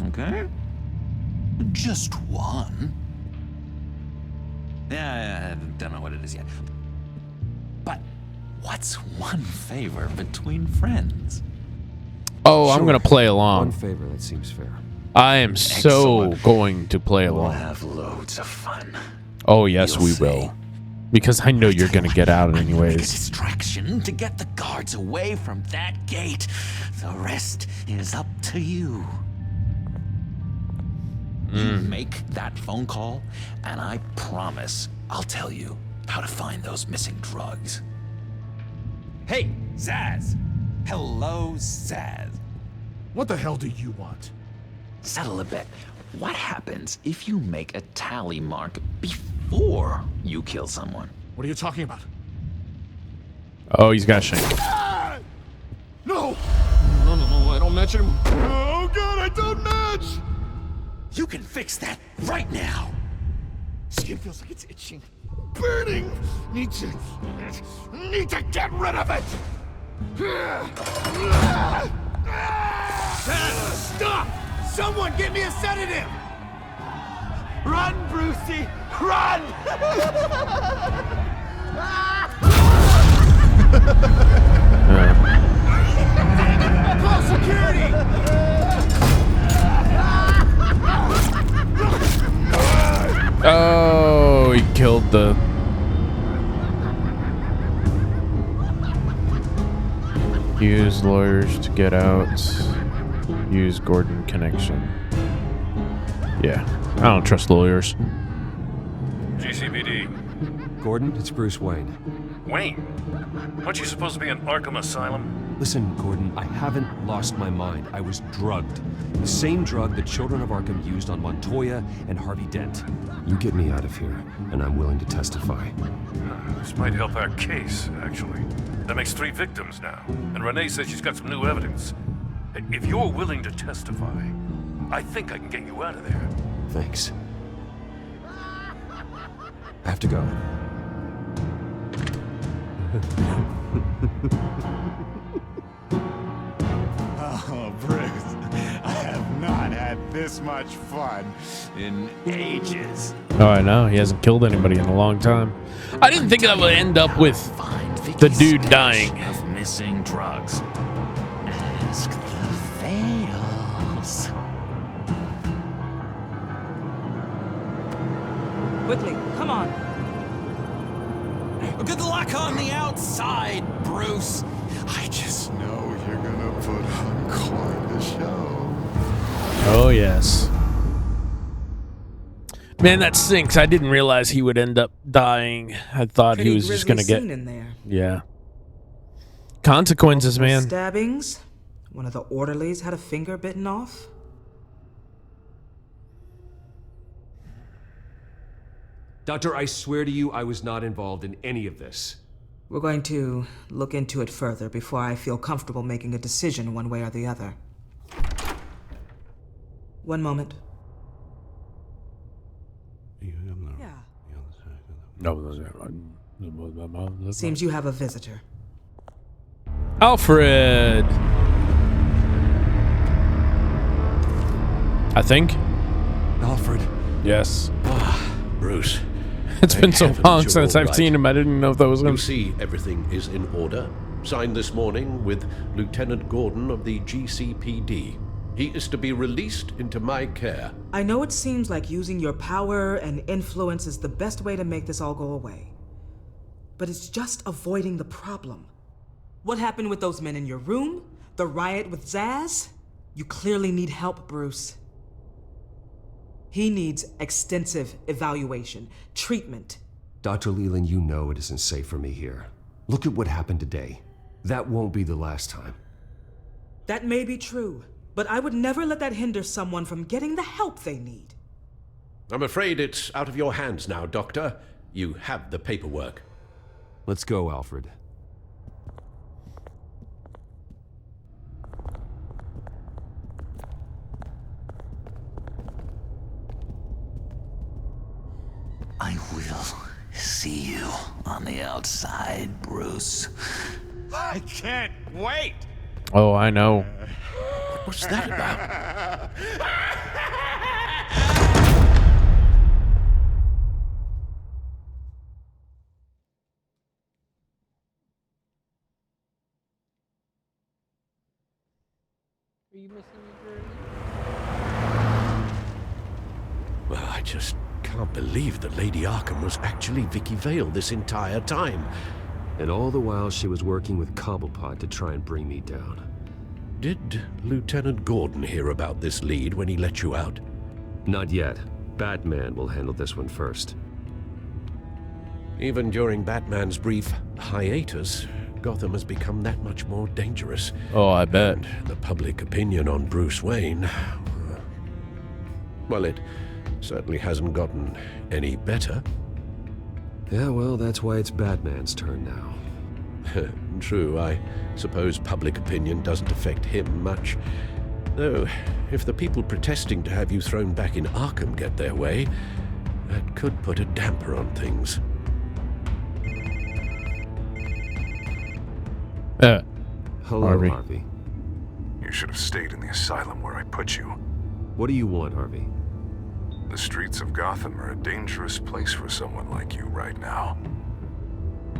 okay? Just one. Yeah, I don't know what it is yet. But what's one favor between friends? Oh, I'm gonna play along. One favor, that seems fair. I am so going to play We'll along. have loads of fun. Oh, yes, You'll we see. will. Because I know you're gonna get out anyways. Distraction to get the guards away from that gate. The rest is up to you. You make that phone call, and I promise I'll tell you how to find those missing drugs. Hey, Zaz. Hello, Zaz. What the hell do you want? Settle a bit. What happens if you make a tally mark before you kill someone? What are you talking about? Oh, he's got a shank. No! No, I don't match him. Oh god, I don't match! You can fix that right now. Skin feels like it's itching. Burning! Need to get rid of it! Stop! Someone get me a sedative! Run, Brucey! Run! Call security! Oh, he killed the... Use lawyers to get out. Use Gordon connection. Yeah, I don't trust lawyers. GCPD. Gordon, it's Bruce Wayne. Wayne, aren't you supposed to be in Arkham Asylum? Listen, Gordon, I haven't lost my mind. I was drugged. The same drug the children of Arkham used on Montoya and Harvey Dent. You get me out of here, and I'm willing to testify. This might help our case, actually. That makes 3 victims now, and Renee says she's got some new evidence. If you're willing to testify, I think I can get you out of there. Thanks. I have to go. Oh, Bruce, I have not had this much fun in ages. Oh, I know. He hasn't killed anybody in a long time. I didn't think that would end up with the dude dying. Of missing drugs. Ask the fails. Quickly, come on. Good luck on the outside, Bruce. I just know you're gonna put on quite a show. Oh, yes. Man, that sinks. I didn't realize he would end up dying. I thought he was just gonna get... in there. Yeah. Consequences, man. Stabbings. One of the orderlies had a finger bitten off. Doctor, I swear to you, I was not involved in any of this. We're going to look into it further before I feel comfortable making a decision one way or the other. One moment. Seems you have a visitor. Alfred! I think. Alfred. Yes. Bruce. It's been so long since I've seen him, I didn't know if that was him. You see, everything is in order. Signed this morning with Lieutenant Gordon of the GCPD. He is to be released into my care. I know it seems like using your power and influence is the best way to make this all go away. But it's just avoiding the problem. What happened with those men in your room? The riot with Zaz? You clearly need help, Bruce. He needs extensive evaluation, treatment. Dr. Leland, you know it isn't safe for me here. Look at what happened today. That won't be the last time. That may be true, but I would never let that hinder someone from getting the help they need. I'm afraid it's out of your hands now, Doctor. You have the paperwork. Let's go, Alfred. I will see you on the outside, Bruce. I can't wait! Oh, I know. What's that about? Are you missing your jersey? Well, I just can't believe that Lady Arkham was actually Vicky Vale this entire time. And all the while she was working with Cobblepot to try and bring me down. Did Lieutenant Gordon hear about this lead when he let you out? Not yet. Batman will handle this one first. Even during Batman's brief hiatus, Gotham has become that much more dangerous. Oh, I bet. And the public opinion on Bruce Wayne... well, it certainly hasn't gotten any better. Yeah, well, that's why it's Batman's turn now. True, I suppose public opinion doesn't affect him much. Though, if the people protesting to have you thrown back in Arkham get their way, that could put a damper on things. Hello, Harvey. You should have stayed in the asylum where I put you. What do you want, Harvey? The streets of Gotham are a dangerous place for someone like you right now.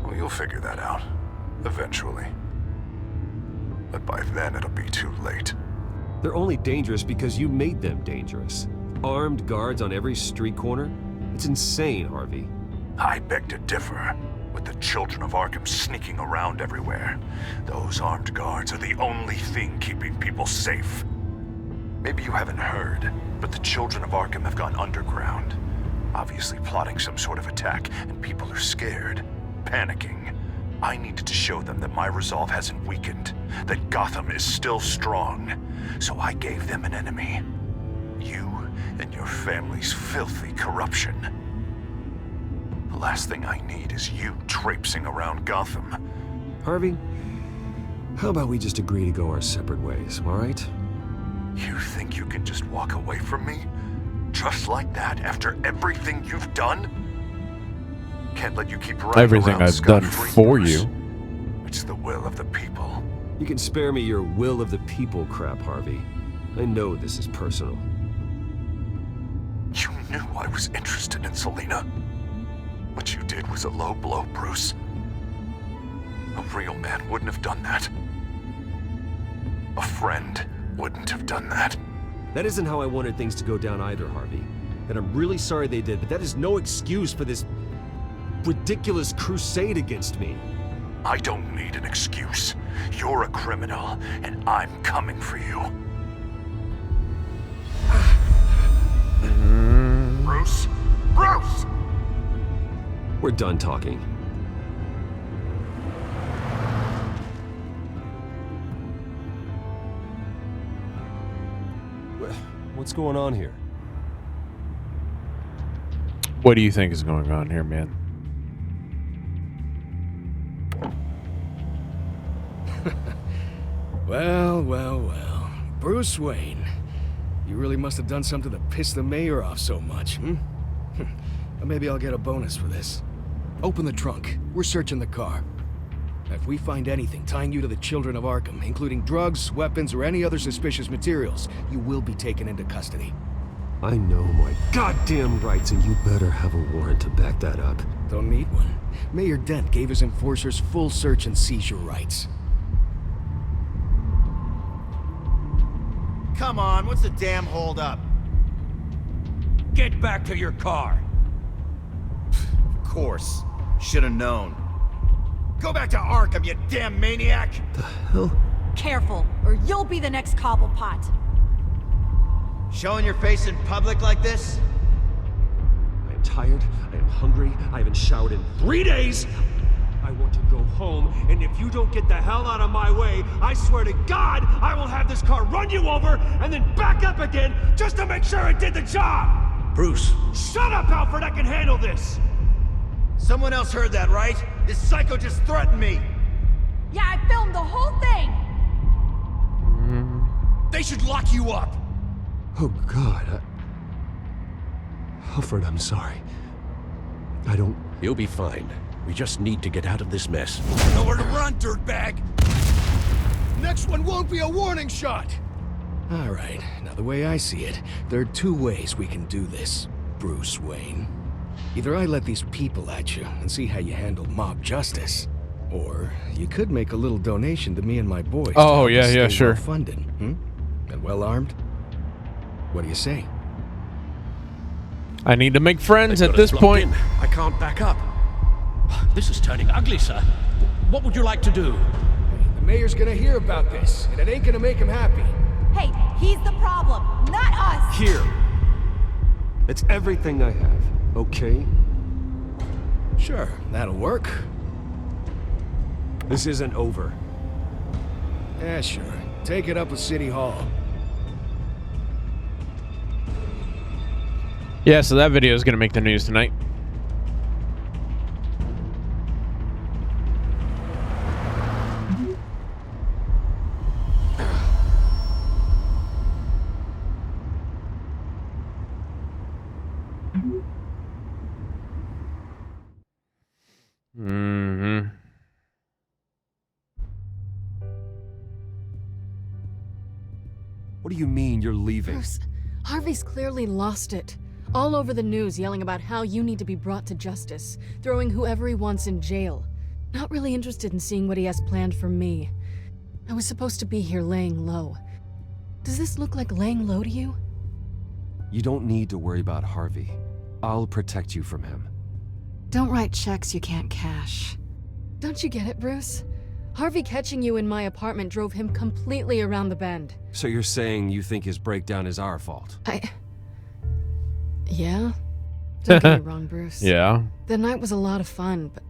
Well, you'll figure that out. Eventually. But by then, it'll be too late. They're only dangerous because you made them dangerous. Armed guards on every street corner? It's insane, Harvey. I beg to differ. With the children of Arkham sneaking around everywhere, those armed guards are the only thing keeping people safe. Maybe you haven't heard, but the children of Arkham have gone underground. Obviously plotting some sort of attack, and people are scared, panicking. I needed to show them that my resolve hasn't weakened, that Gotham is still strong. So I gave them an enemy. You and your family's filthy corruption. The last thing I need is you traipsing around Gotham. Harvey, how about we just agree to go our separate ways, all right? You think you can just walk away from me? Just like that after everything you've done? Can't let you keep running Everything around I've done scot-free, for Bruce. you. It's the will of the people. You can spare me your will of the people crap, Harvey. I know this is personal. You knew I was interested in Selina. What you did was a low blow, Bruce. A real man wouldn't have done that. A friend wouldn't have done that. That isn't how I wanted things to go down either, Harvey. And I'm really sorry they did, but that is no excuse for this ridiculous crusade against me. I don't need an excuse. You're a criminal, and I'm coming for you. Bruce? Bruce! We're done talking. What's going on here? What do you think is going on here, man? Well, well, well. Bruce Wayne. You really must have done something to piss the mayor off so much, hmm? Maybe I'll get a bonus for this. Open the trunk. We're searching the car. If we find anything tying you to the children of Arkham, including drugs, weapons, or any other suspicious materials, you will be taken into custody. I know my goddamn rights, and you better have a warrant to back that up. Don't need one. Mayor Dent gave his enforcers full search and seizure rights. Come on, what's the damn holdup? Get back to your car. Of course. Should have known. Go back to Arkham, you damn maniac! The hell? Careful, or you'll be the next Cobblepot. Showing your face in public like this? I am tired, I am hungry, I haven't showered in 3 days! I want to go home, and if you don't get the hell out of my way, I swear to God, I will have this car run you over, and then back up again, just to make sure it did the job! Bruce. Shut up, Alfred, I can handle this! Someone else heard that, right? This psycho just threatened me! Yeah, I filmed the whole thing! They should lock you up! Oh, God, Alfred, I'm sorry. I don't... You'll be fine. We just need to get out of this mess. Nowhere to run, dirtbag! Next one won't be a warning shot! All right, now the way I see it, there are two ways we can do this, Bruce Wayne. Either I let these people at you and see how you handle mob justice, or you could make a little donation to me and my boys. Oh, yeah, sure. Funded, and well armed. What do you say? I need to make friends at this point. I can't back up. This is turning ugly, sir. What would you like to do? The mayor's gonna hear about this, and it ain't gonna make him happy. Hey, he's the problem, not us! Here. It's everything I have, okay? Sure, that'll work. This isn't over. Yeah, sure. Take it up with City Hall. Yeah, so that video is going to make the news tonight. What do you mean you're leaving? Bruce, Harvey's clearly lost it. All over the news yelling about how you need to be brought to justice, throwing whoever he wants in jail. Not really interested in seeing what he has planned for me. I was supposed to be here laying low. Does this look like laying low to you? You don't need to worry about Harvey. I'll protect you from him. Don't write checks you can't cash. Don't you get it, Bruce? Harvey catching you in my apartment drove him completely around the bend. So you're saying you think his breakdown is our fault? Yeah? Don't get me wrong, Bruce. Yeah. The night was a lot of fun, but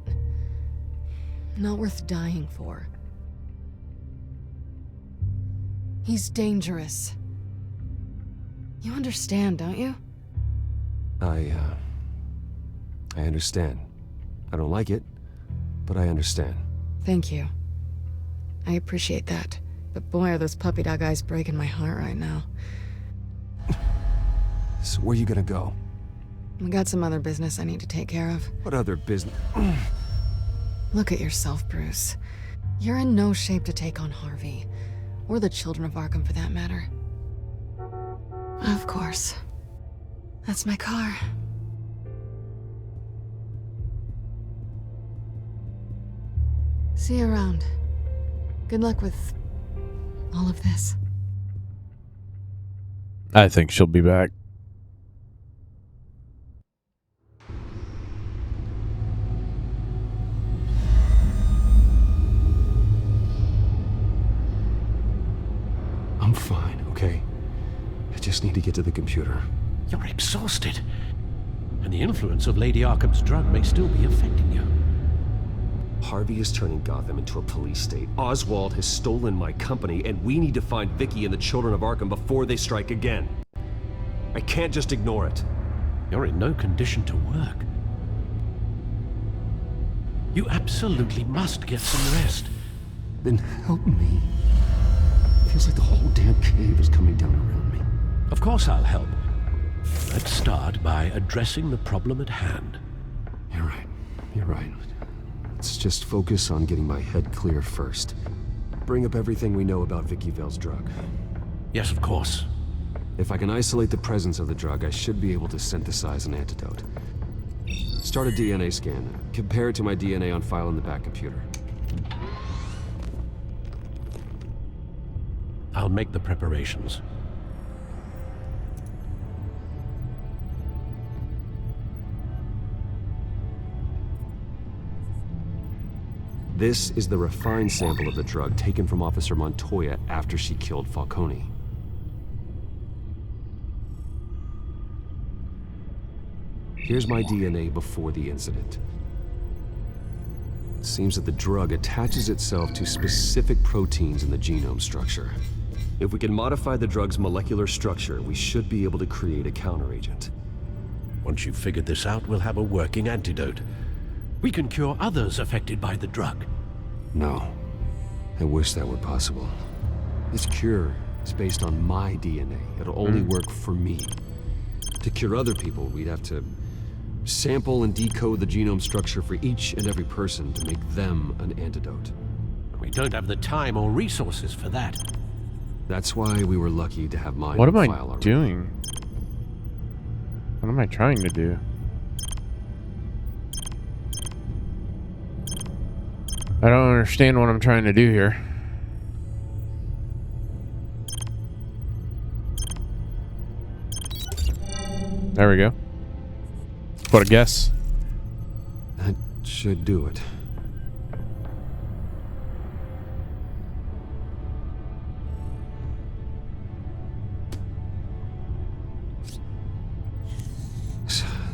Not worth dying for. He's dangerous. You understand, don't you? I understand. I don't like it, but I understand. Thank you. I appreciate that. But boy, are those puppy dog eyes breaking my heart right now. So where are you gonna go? I got some other business I need to take care of. What other business? Look at yourself, Bruce. You're in no shape to take on Harvey. Or the children of Arkham, for that matter. Of course. That's my car. See you around. Good luck with all of this. I think she'll be back. I'm fine, okay? I just need to get to the computer. You're exhausted. And the influence of Lady Arkham's drug may still be affecting you. Harvey is turning Gotham into a police state. Oswald has stolen my company, and we need to find Vicky and the children of Arkham before they strike again. I can't just ignore it. You're in no condition to work. You absolutely must get some rest. Then help me. Feels like the whole damn cave is coming down around me. Of course I'll help. Let's start by addressing the problem at hand. You're right. You're right. Let's just focus on getting my head clear first. Bring up everything we know about Vicky Vale's drug. Yes, of course. If I can isolate the presence of the drug, I should be able to synthesize an antidote. Start a DNA scan. Compare it to my DNA on file in the back computer. I'll make the preparations. This is the refined sample of the drug taken from Officer Montoya after she killed Falcone. Here's my DNA before the incident. It seems that the drug attaches itself to specific proteins in the genome structure. If we can modify the drug's molecular structure, we should be able to create a counteragent. Once you've figured this out, we'll have a working antidote. We can cure others affected by the drug. No. I wish that were possible. This cure is based on my DNA. It'll only work for me. To cure other people, we'd have to sample and decode the genome structure for each and every person to make them an antidote. We don't have the time or resources for that. That's why we were lucky to have mine. What am I already. doing? What am I trying to do? I don't understand what I'm trying to do here. There we go. What a guess. That should do it.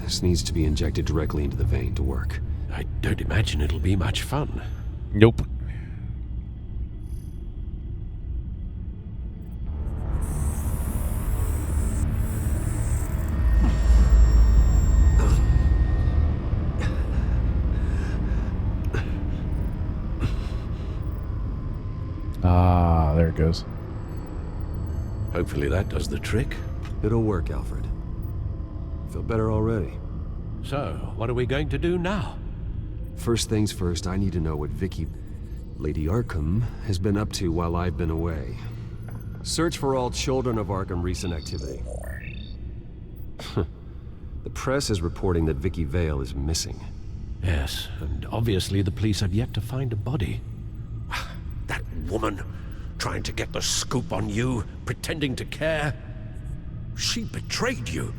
This needs to be injected directly into the vein to work. I don't imagine it'll be much fun. Nope. Ah, there it goes. Hopefully that does the trick. It'll work, Alfred. I feel better already. So, what are we going to do now? First things first, I need to know what Vicky, Lady Arkham, has been up to while I've been away. Search for all children of Arkham recent activity. The press is reporting that Vicky Vale is missing. Yes, and obviously the police have yet to find a body. That woman, trying to get the scoop on you, pretending to care. She betrayed you.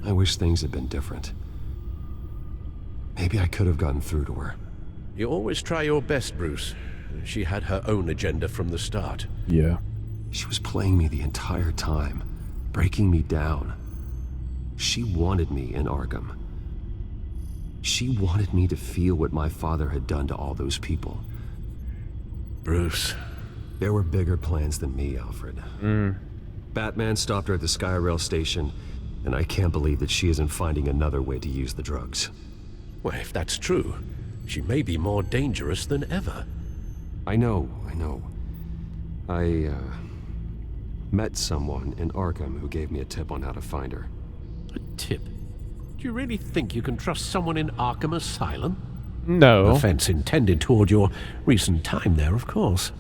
I wish things had been different. Maybe I could have gotten through to her. You always try your best, Bruce. She had her own agenda from the start. Yeah. She was playing me the entire time, breaking me down. She wanted me in Arkham. She wanted me to feel what my father had done to all those people. Bruce. There were bigger plans than me, Alfred. Batman stopped her at the Skyrail station, and I can't believe that she isn't finding another way to use the drugs. Well, if that's true, she may be more dangerous than ever. I know. I met someone in Arkham who gave me a tip on how to find her. A tip? Do you really think you can trust someone in Arkham Asylum? No. Offense intended toward your recent time there, of course.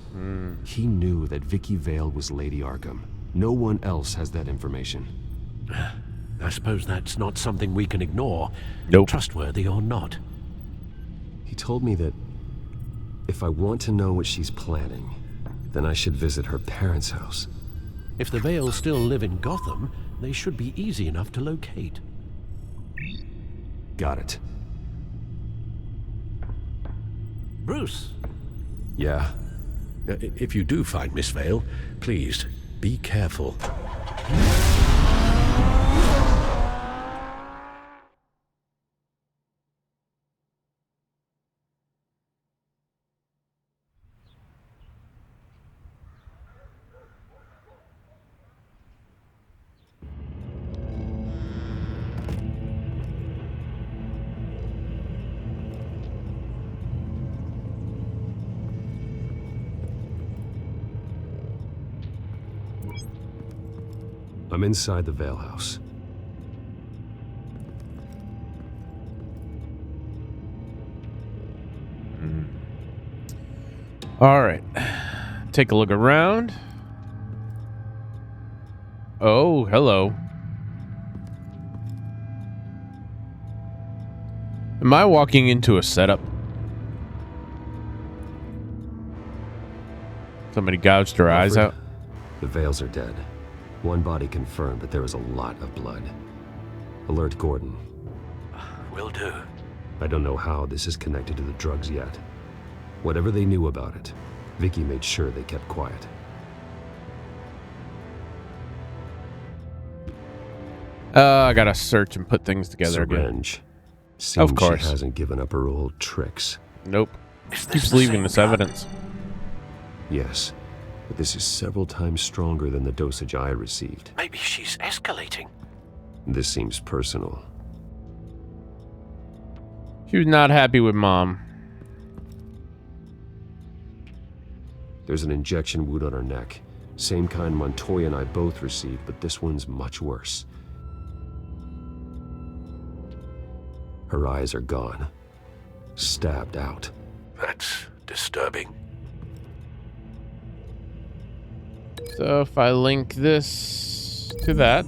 He knew that Vicky Vale was Lady Arkham. No one else has that information. I suppose that's not something we can ignore. Nope. Trustworthy or not. He told me that if I want to know what she's planning, then I should visit her parents' house. If the Vales still live in Gotham, they should be easy enough to locate. Got it. Bruce. Yeah? If you do find Miss Vale, please, be careful. I'm inside the Vale house. All right. Take a look around. Oh, hello. Am I walking into a setup? Somebody gouged her eyes out. The Vales are dead. One body confirmed, but there is a lot of blood. Alert Gordon. Will do. I don't know how this is connected to the drugs yet. Whatever they knew about it, Vicky made sure they kept quiet. I gotta search and put things together Syringe. again. Seems Of course. she hasn't given up her old tricks. Nope. Keeps leaving this evidence. Yes, but this is several times stronger than the dosage I received. Maybe she's escalating. This seems personal. She was not happy with Mom. There's an injection wound on her neck. Same kind Montoya and I both received, but this one's much worse. Her eyes are gone. Stabbed out. That's disturbing. So if I link this to that.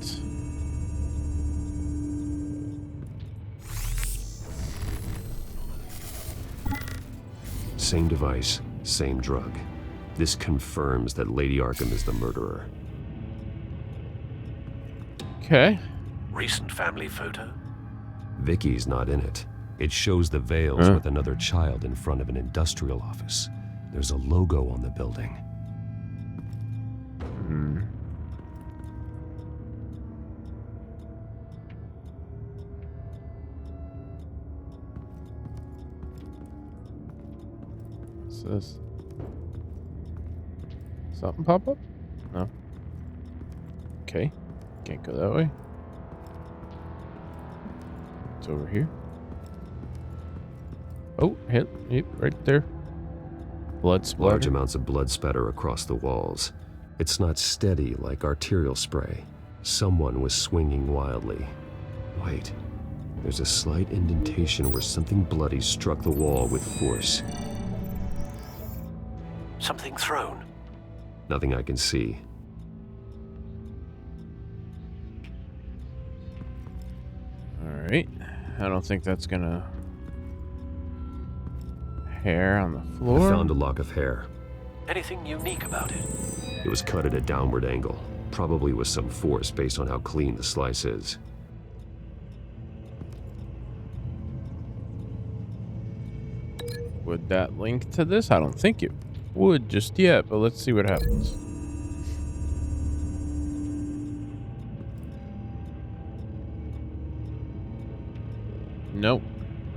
Same device, same drug. This confirms that Lady Arkham is the murderer. Okay. Recent family photo? Vicky's not in it. It shows the Vales with another child in front of an industrial office. There's a logo on the building. What's this? Something pop up? No. Okay. Can't go that way. It's over here. Oh, yep, right there. Blood splatter. Large amounts of blood spatter across the walls. It's not steady like arterial spray. Someone was swinging wildly. Wait, there's a slight indentation where something bloody struck the wall with force. Something thrown. Nothing I can see. Alright. I don't think that's gonna... Hair on the floor? I found a lock of hair. Anything unique about it? It was cut at a downward angle. Probably with some force based on how clean the slice is. Would that link to this? I don't think it would just yet, but let's see what happens. Nope.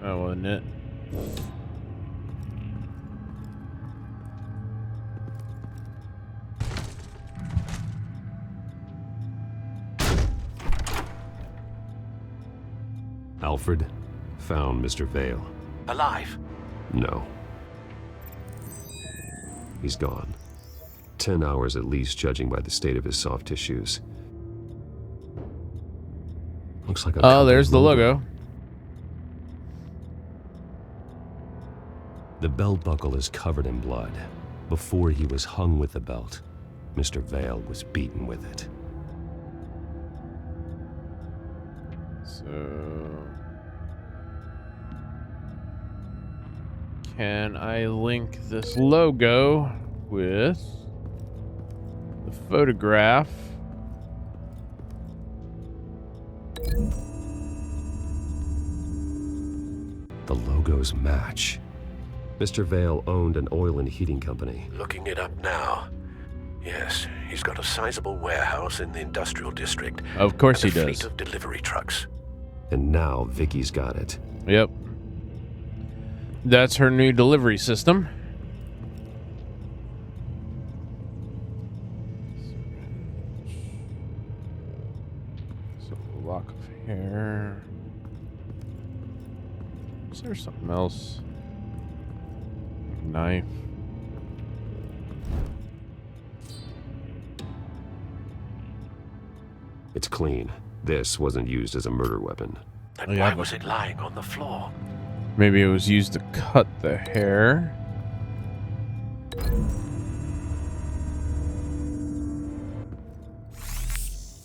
That wasn't it. Alfred found Mr. Vale. Alive? No. He's gone. 10 hours at least, judging by the state of his soft tissues. Looks like a Oh, there's the logo. The belt buckle is covered in blood. Before he was hung with the belt, Mr. Vale was beaten with it. So, can I link this logo with the photograph? The logos match. Mr. Vale owned an oil and heating company. Looking it up now. Yes, he's got a sizable warehouse in the industrial district. Of course he and a does. fleet of delivery trucks. And now Vicky's got it. Yep. That's her new delivery system. So a lock of hair. Is there something else? Knife. It's clean. This wasn't used as a murder weapon. And why was it lying on the floor? Maybe it was used to cut the hair.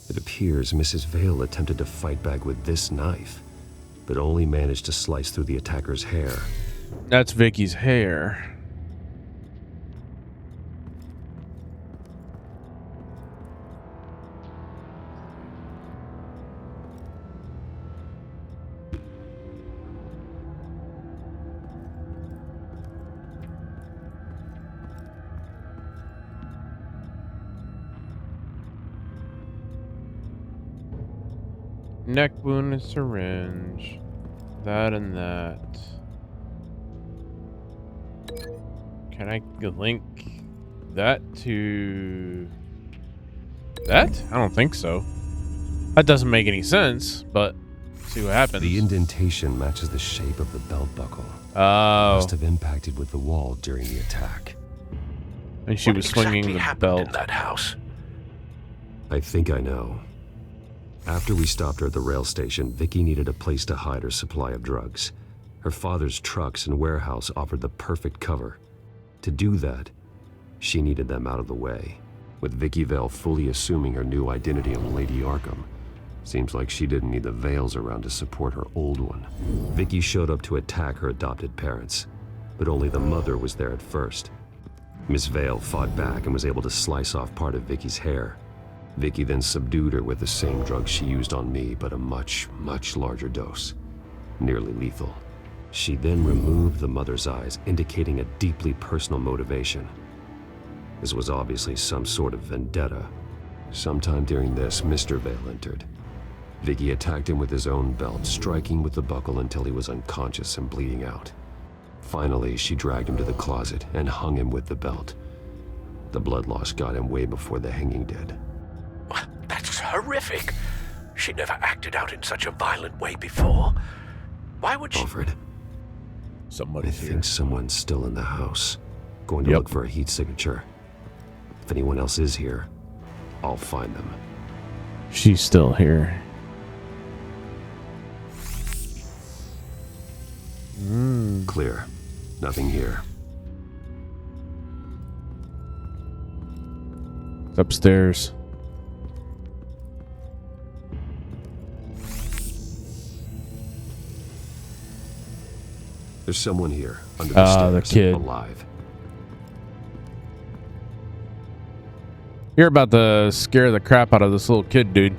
It appears Mrs. Vale attempted to fight back with this knife, but only managed to slice through the attacker's hair. That's Vicky's hair. Neck wound and syringe. That and that. Can I link that to that? I don't think so. That doesn't make any sense, but see what happens. The indentation matches the shape of the belt buckle. Oh. Must have impacted with the wall during the attack. And she was swinging the belt. In that house? I think I know. After we stopped her at the rail station, Vicky needed a place to hide her supply of drugs. Her father's trucks and warehouse offered the perfect cover. To do that, she needed them out of the way. With Vicky Vale fully assuming her new identity of Lady Arkham, seems like she didn't need the Vales around to support her old one. Vicky showed up to attack her adopted parents, but only the mother was there at first. Miss Vale fought back and was able to slice off part of Vicky's hair. Vicky then subdued her with the same drug she used on me, but a much, much larger dose. Nearly lethal. She then removed the mother's eyes, indicating a deeply personal motivation. This was obviously some sort of vendetta. Sometime during this, Mr. Vale entered. Vicky attacked him with his own belt, striking with the buckle until he was unconscious and bleeding out. Finally, she dragged him to the closet and hung him with the belt. The blood loss got him way before the hanging did. That's horrific. She never acted out in such a violent way before. Why would she? Alfred. I Somebody's here. think someone's still in the house. Going to look for a heat signature. If anyone else is here, I'll find them. She's still here. Clear. Nothing here. It's upstairs. There's someone here, under the stairs, the kid. alive. You're about to scare the crap out of this little kid, dude.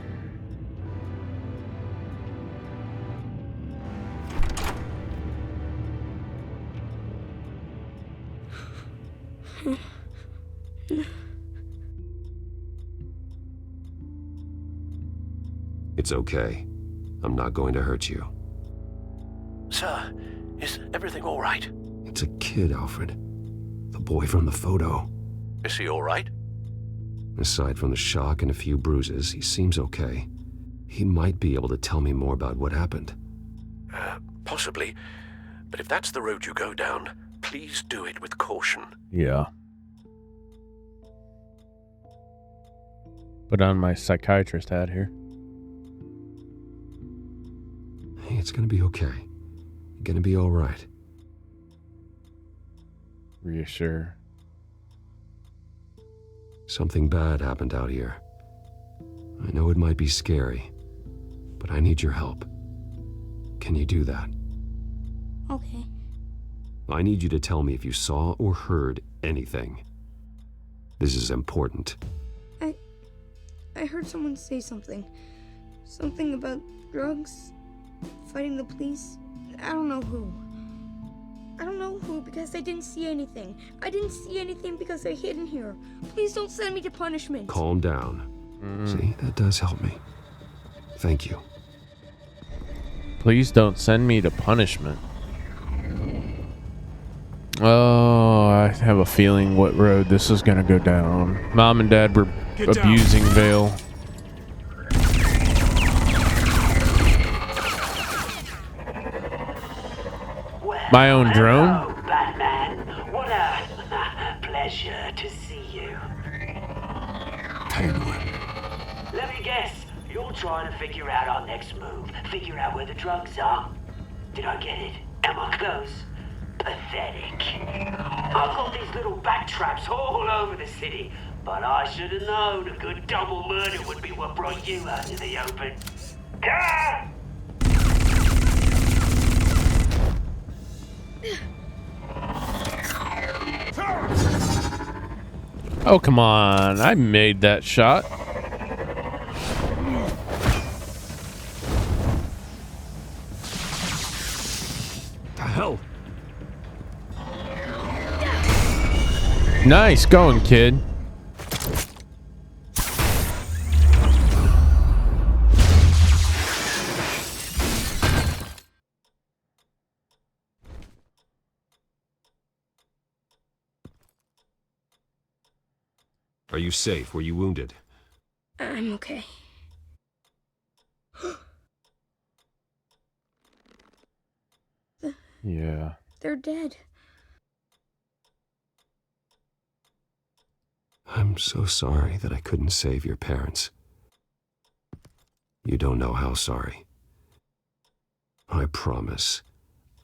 It's okay. I'm not going to hurt you. Sir, is everything all right? It's a kid, Alfred. The boy from the photo. Is he all right? Aside from the shock and a few bruises, he seems okay. He might be able to tell me more about what happened. Possibly. But if that's the road you go down, please do it with caution. Yeah. Put on my psychiatrist hat here. Hey, it's gonna be okay. You're gonna be all right. Reassure. Something bad happened out here. I know it might be scary, but I need your help. Can you do that? Okay. I need you to tell me if you saw or heard anything. This is important. I heard someone say something. Something about drugs, fighting the police. I don't know who. I don't know who because I didn't see anything. I didn't see anything because I hid in here. Please don't send me to punishment. Calm down. See, that does help me. Thank you. Please don't send me to punishment. Oh, I have a feeling what road this is going to go down. Mom and Dad were abusing Vale. My own drone? Hello, Batman. What a pleasure to see you. Let me guess. You're trying to figure out our next move. Figure out where the drugs are. Did I get it? Am I close? Pathetic. I've got these little bat traps all over the city, but I should have known a good double murder would be what brought you out to the open. Ah! Oh, come on. I made that shot. The hell? Nice going, kid. Are you safe? Were you wounded? I'm okay. Yeah. They're dead. I'm so sorry that I couldn't save your parents. You don't know how sorry. I promise,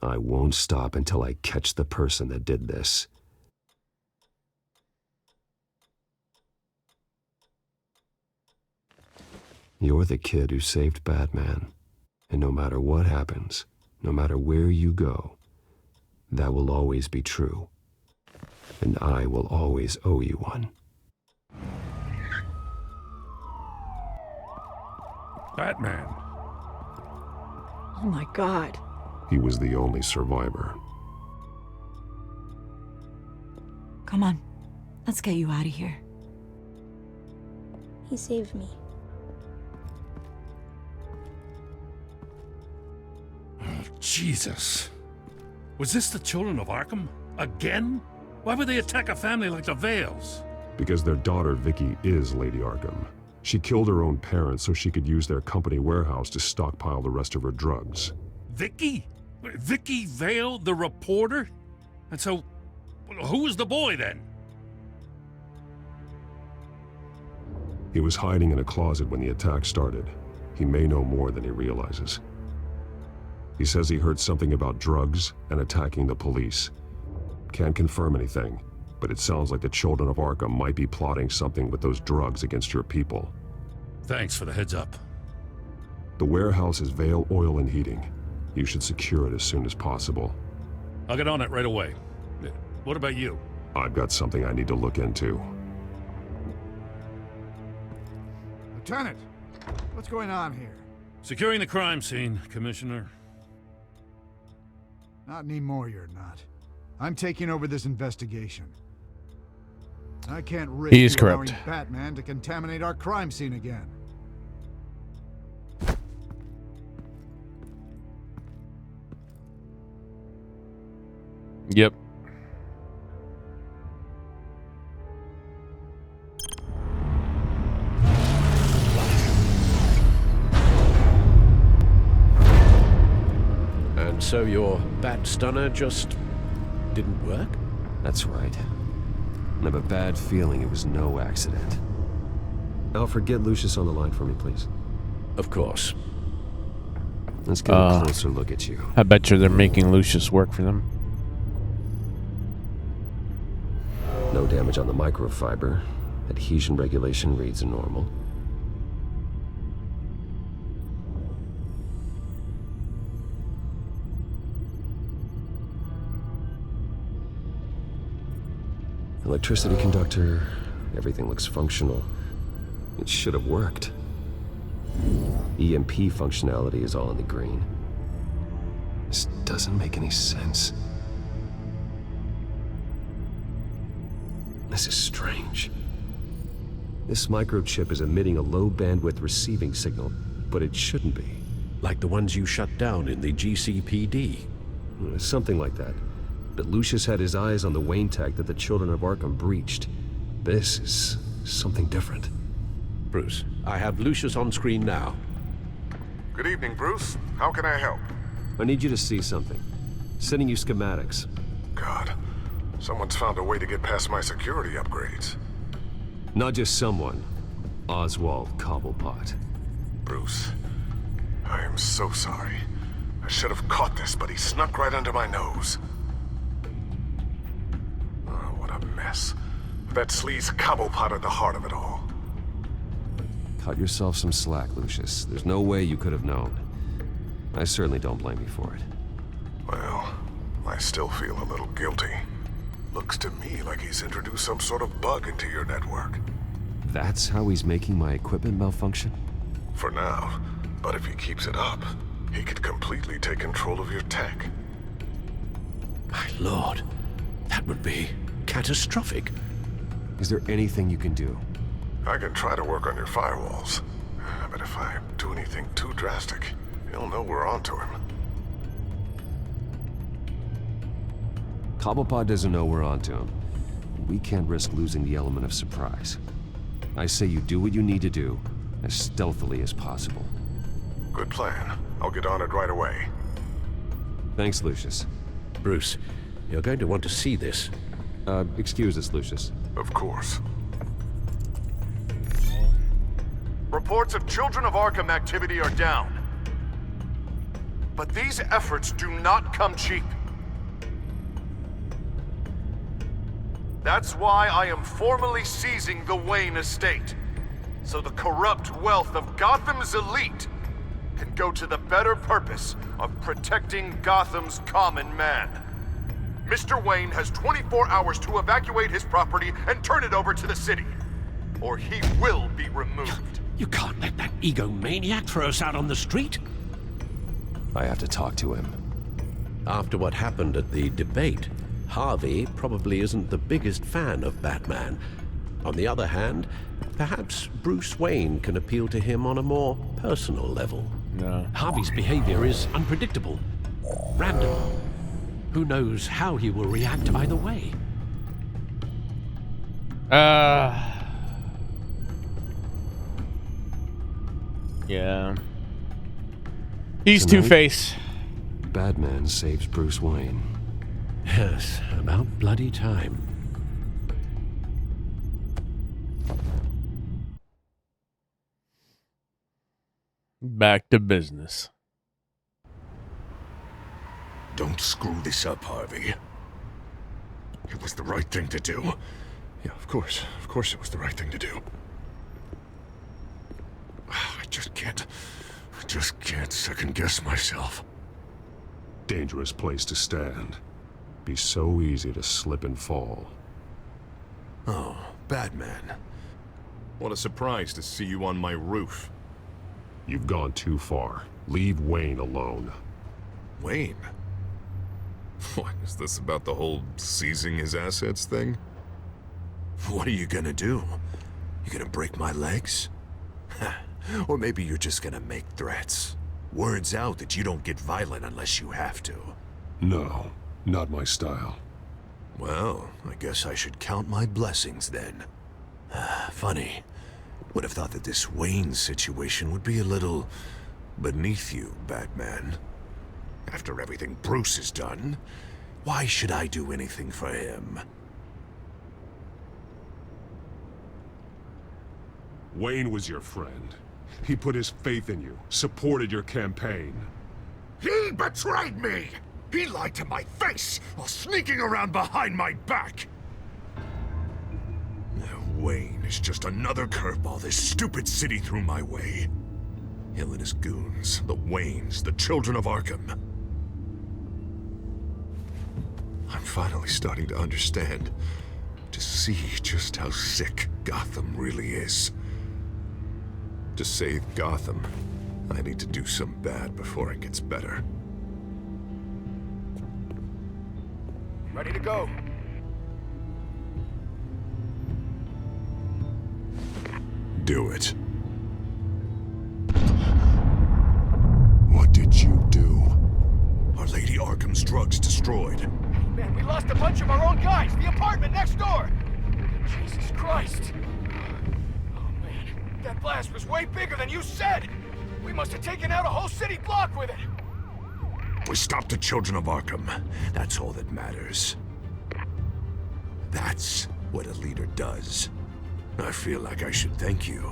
I won't stop until I catch the person that did this. You're the kid who saved Batman, and no matter what happens, no matter where you go, that will always be true, and I will always owe you one. Batman. Oh my God. He was the only survivor. Come on. Let's get you out of here. He saved me. Jesus. Was this the children of Arkham? Again? Why would they attack a family like the Vales? Because their daughter, Vicky, is Lady Arkham. She killed her own parents so she could use their company warehouse to stockpile the rest of her drugs. Vicky? Vicky Vale, the reporter? And so, who was the boy then? He was hiding in a closet when the attack started. He may know more than he realizes. He says he heard something about drugs and attacking the police. Can't confirm anything, but it sounds like the children of Arkham might be plotting something with those drugs against your people. Thanks for the heads up. The warehouse is Vale Oil and Heating. You should secure it as soon as possible. I'll get on it right away. What about you? I've got something I need to look into. Lieutenant, what's going on here? Securing the crime scene, Commissioner. Not anymore, you're not. I'm taking over this investigation. I can't risk He is allowing correct. Batman to contaminate our crime scene again. Yep. And so your bat stunner just didn't work? That's right. I have a bad feeling it was no accident. Alfred, get Lucius on the line for me, please. Of course. Let's get a closer look at you. I bet you they're making Lucius work for them. No damage on the microfiber. Adhesion regulation reads normal. Electricity conductor, everything looks functional. It should have worked. EMP functionality is all in the green. This doesn't make any sense. This is strange. This microchip is emitting a low bandwidth receiving signal, but it shouldn't be. Like the ones you shut down in the GCPD. Something like that. But Lucius had his eyes on the Wayne tag that the children of Arkham breached. This is something different. Bruce, I have Lucius on screen now. Good evening, Bruce. How can I help? I need you to see something. Sending you schematics. God, someone's found a way to get past my security upgrades. Not just someone. Oswald Cobblepot. Bruce, I am so sorry. I should have caught this, but he snuck right under my nose. Oh, what a mess. That sleaze Cobblepot at the heart of it all. Cut yourself some slack, Lucius. There's no way you could have known. I certainly don't blame you for it. Well, I still feel a little guilty. Looks to me like he's introduced some sort of bug into your network. That's how he's making my equipment malfunction? For now, but if he keeps it up, he could completely take control of your tech. My lord, that would be catastrophic. Is there anything you can do? I can try to work on your firewalls, but if I do anything too drastic, he'll know we're onto him. Cobblepot doesn't know we're onto him. We can't risk losing the element of surprise. I say you do what you need to do, as stealthily as possible. Good plan. I'll get on it right away. Thanks, Lucius. Bruce, you're going to want to see this. Excuse us, Lucius. Of course. Reports of Children of Arkham activity are down. But these efforts do not come cheap. That's why I am formally seizing the Wayne estate, so the corrupt wealth of Gotham's elite can go to the better purpose of protecting Gotham's common man. Mr. Wayne has 24 hours to evacuate his property and turn it over to the city, or he will be removed. You can't let that egomaniac throw us out on the street. I have to talk to him. After what happened at the debate, Harvey probably isn't the biggest fan of Batman. On the other hand, perhaps Bruce Wayne can appeal to him on a more personal level. No. Harvey's behavior is unpredictable, random. Who knows how he will react either way? Yeah. He's Two-Face. Batman saves Bruce Wayne. Yes, about bloody time. Back to business. Don't screw this up, Harvey. It was the right thing to do. Yeah, of course it was the right thing to do. I just can't second guess myself. Dangerous place to stand. Be so easy to slip and fall. Oh, Batman. What a surprise to see you on my roof. You've gone too far. Leave Wayne alone. Wayne? What, is this about the whole seizing his assets thing? What are you gonna do? You gonna break my legs? Or maybe you're just gonna make threats. Words out that you don't get violent unless you have to. No. Not my style. Well, I guess I should count my blessings then. Funny. Would have thought that this Wayne situation would be a little beneath you, Batman. After everything Bruce has done, why should I do anything for him? Wayne was your friend. He put his faith in you, supported your campaign. He betrayed me! He lied to my face while sneaking around behind my back! Wayne is just another curveball this stupid city threw my way. Hill and his goons, the Waynes, the children of Arkham. I'm finally starting to understand, to see just how sick Gotham really is. To save Gotham, I need to do some bad before it gets better. Ready to go. Do it. What did you do? Our Lady Arkham's drugs destroyed. Man, we lost a bunch of our own guys. The apartment next door. Jesus Christ. Oh, man. That blast was way bigger than you said. We must have taken out a whole city block with it. We stopped the children of Arkham. That's all that matters. That's what a leader does. I feel like I should thank you,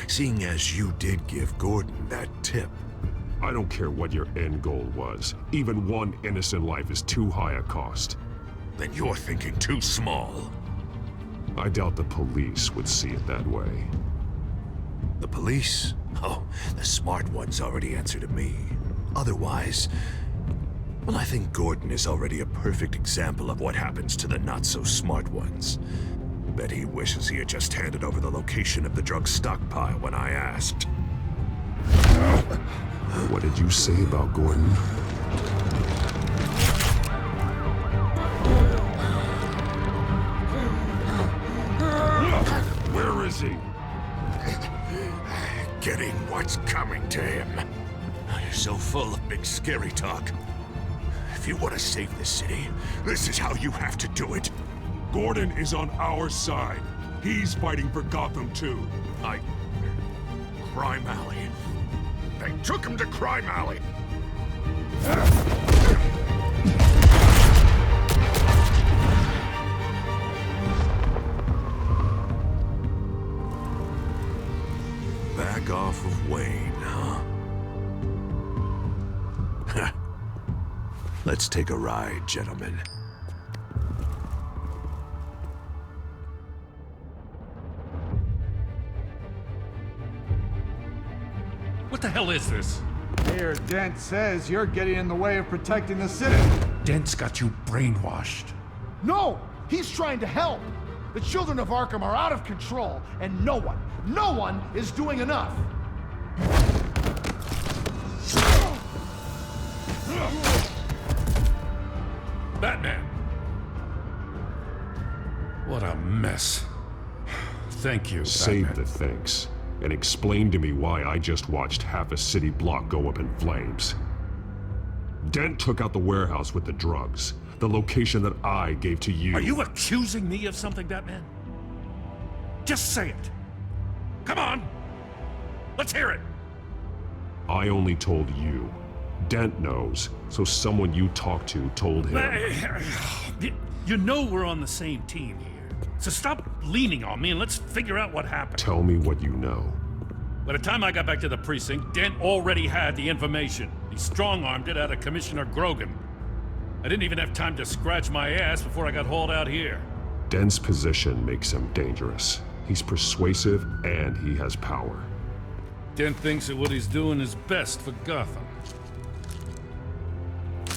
seeing as you did give Gordon that tip. I don't care what your end goal was. Even one innocent life is too high a cost. Then you're thinking too small. I doubt the police would see it that way. The police? Oh, the smart ones already answer to me. Otherwise, well, I think Gordon is already a perfect example of what happens to the not-so-smart ones. Bet he wishes he had just handed over the location of the drug stockpile when I asked. What did you say about Gordon? Where is he? Getting what's coming to him. You're so full of big scary talk. If you want to save this city, this is how you have to do it. Gordon is on our side. He's fighting for Gotham too. Crime Alley. They took him to Crime Alley. Back off of Wayne, huh? Let's take a ride, gentlemen. What the hell is this? Mayor Dent says you're getting in the way of protecting the city. Dent's got you brainwashed. No! He's trying to help! The children of Arkham are out of control, and no one is doing enough! Batman! What a mess. Thank you, Save Batman. the thanks, and explain to me why I just watched half a city block go up in flames. Dent took out the warehouse with the drugs, the location that I gave to you. Are you accusing me of something, Batman? Just say it. Come on! Let's hear it! I only told you. Dent knows, so someone you talked to told him. You know we're on the same team here. So stop leaning on me and let's figure out what happened. Tell me what you know. By the time I got back to the precinct, Dent already had the information. He strong-armed it out of Commissioner Grogan. I didn't even have time to scratch my ass before I got hauled out here. Dent's position makes him dangerous. He's persuasive and he has power. Dent thinks that what he's doing is best for Gotham.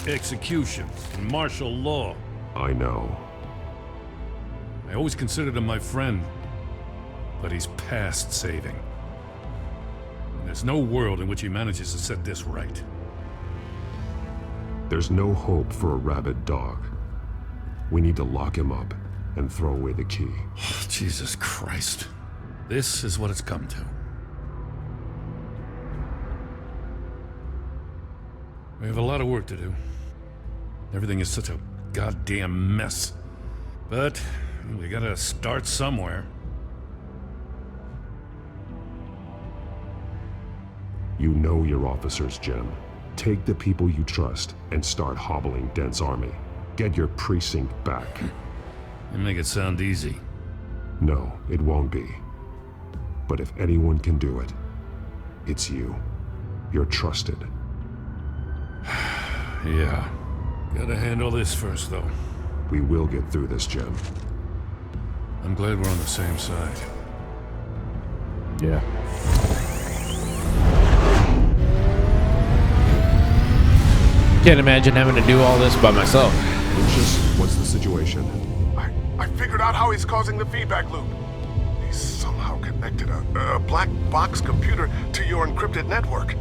Executions and martial law. I know. I always considered him my friend, but he's past saving. And there's no world in which he manages to set this right. There's no hope for a rabid dog. We need to lock him up and throw away the key. Jesus Christ. This is what it's come to. We have a lot of work to do. Everything is such a goddamn mess. But we gotta start somewhere. You know your officers, Jim. Take the people you trust and start hobbling Dent's army. Get your precinct back. You make it sound easy. No, it won't be. But if anyone can do it, it's you. You're trusted. Yeah. Gotta handle this first, though. We will get through this, Jim. I'm glad we're on the same side. Yeah. Can't imagine having to do all this by myself. Lucius, what's the situation? I figured out how he's causing the feedback loop. He's somehow connected a black box computer to your encrypted network.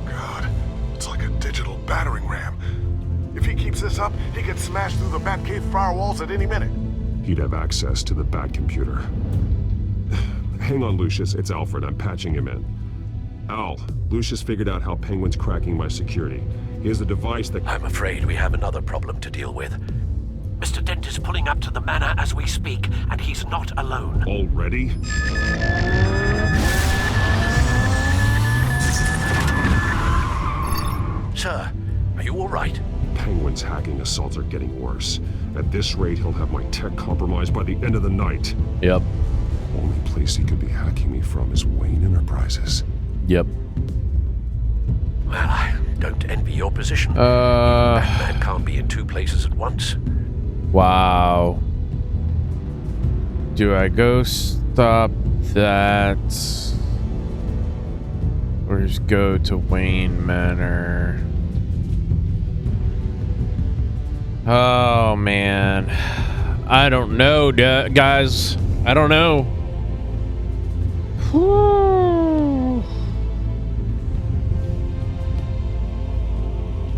God, it's like a digital battering ram. If he keeps this up, he could smash through the Batcave firewalls at any minute. He'd have access to the Bat computer. Hang on, Lucius. It's Alfred. I'm patching him in. Al, Lucius figured out how Penguin's cracking my security. He has a device that... I'm afraid we have another problem to deal with. Mr. Dent is pulling up to the manor as we speak, and he's not alone. Already? Sir, are you all right? Penguin's hacking assaults are getting worse. At this rate, he'll have my tech compromised by the end of the night. Yep. Only place he could be hacking me from is Wayne Enterprises. Yep. Well, I don't envy your position. Batman can't be in two places at once. Wow. Do I go stop that? Or just go to Wayne Manor? Oh, man. I don't know, guys. I don't know.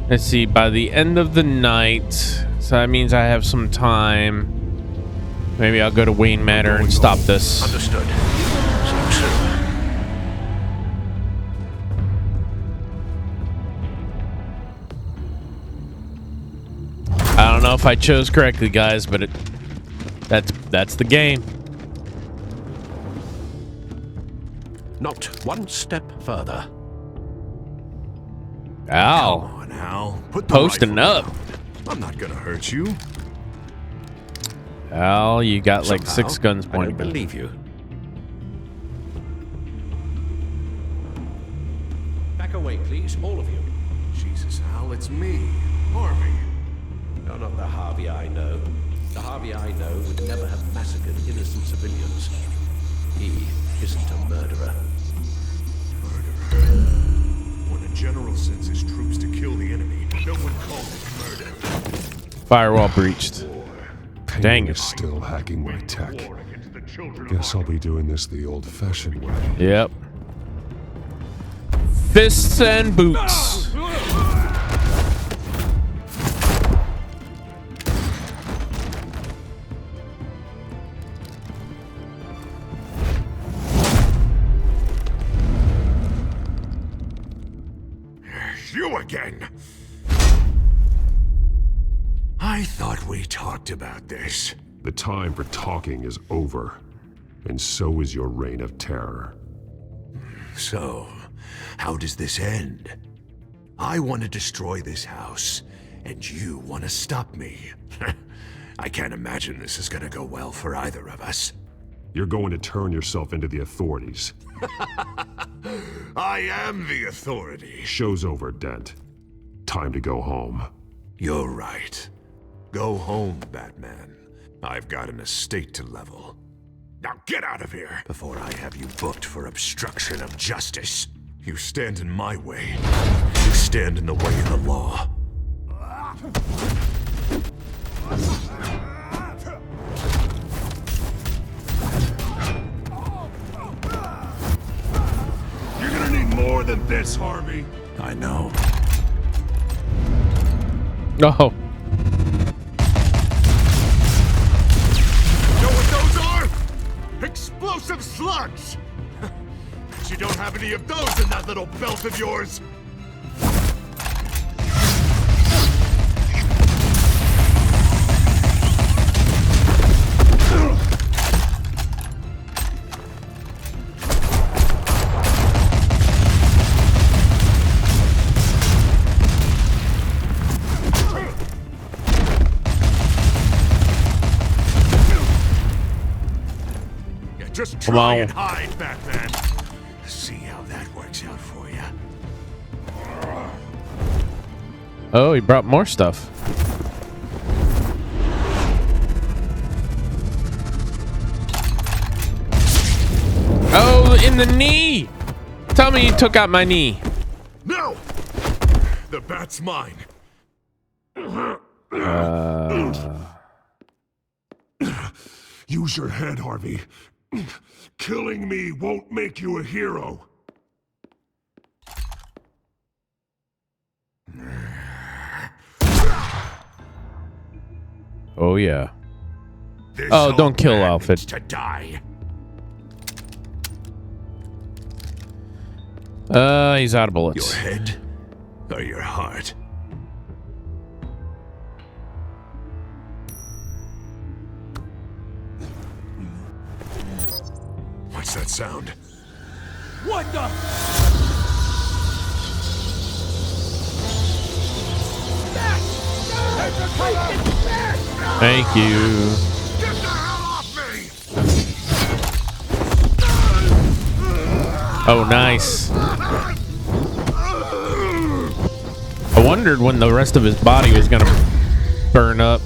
Let's see, by the end of the night, so that means I have some time. Maybe I'll go to Wayne Manor and stop this. Understood. So soon. I don't know if I chose correctly, guys, but that's the game. Not one step further. Al. Come on, Al. Put the Posting rifle up. down. I'm not gonna hurt you. Al, you got like Somehow, 6 guns I pointing. don't believe you. Back away, please, all of you. Jesus, Al, it's me, Harvey. No, not the Harvey I know. The Harvey I know would never have massacred innocent civilians. He isn't a murderer. When a general sends his troops to kill the enemy, no one calls it murder. Firewall breached. Dang Penguin it. is still hacking my tech. Guess I'll be doing this the old-fashioned way. Yep. Fists and boots. You again! I thought we talked about this. The time for talking is over, and so is your reign of terror. So, how does this end? I want to destroy this house, and you want to stop me. I can't imagine this is gonna go well for either of us. You're going to turn yourself into the authorities. I am the authority. Show's over, Dent. Time to go home. You're right. Go home, Batman. I've got an estate to level. Now get out of here before I have you booked for obstruction of justice. You stand in my way. You stand in the way of the law. You're gonna need more than this, Harvey. I know. Oh. Know what those are? Explosive slugs! But you don't have any of those in that little belt of yours. Come on. and hide, Batman. See how that works out for you. Oh, he brought more stuff. Oh, in the knee. Tell me you took out my knee. No! The bat's mine. Use your head, Harvey. Killing me won't make you a hero. Oh, yeah. This Oh, don't old kill man Alfred. needs to die. He's out of bullets. Your head or your heart? What's that sound? What the? Thank you. Get the hell off me! Oh, nice. I wondered when the rest of his body was gonna burn up.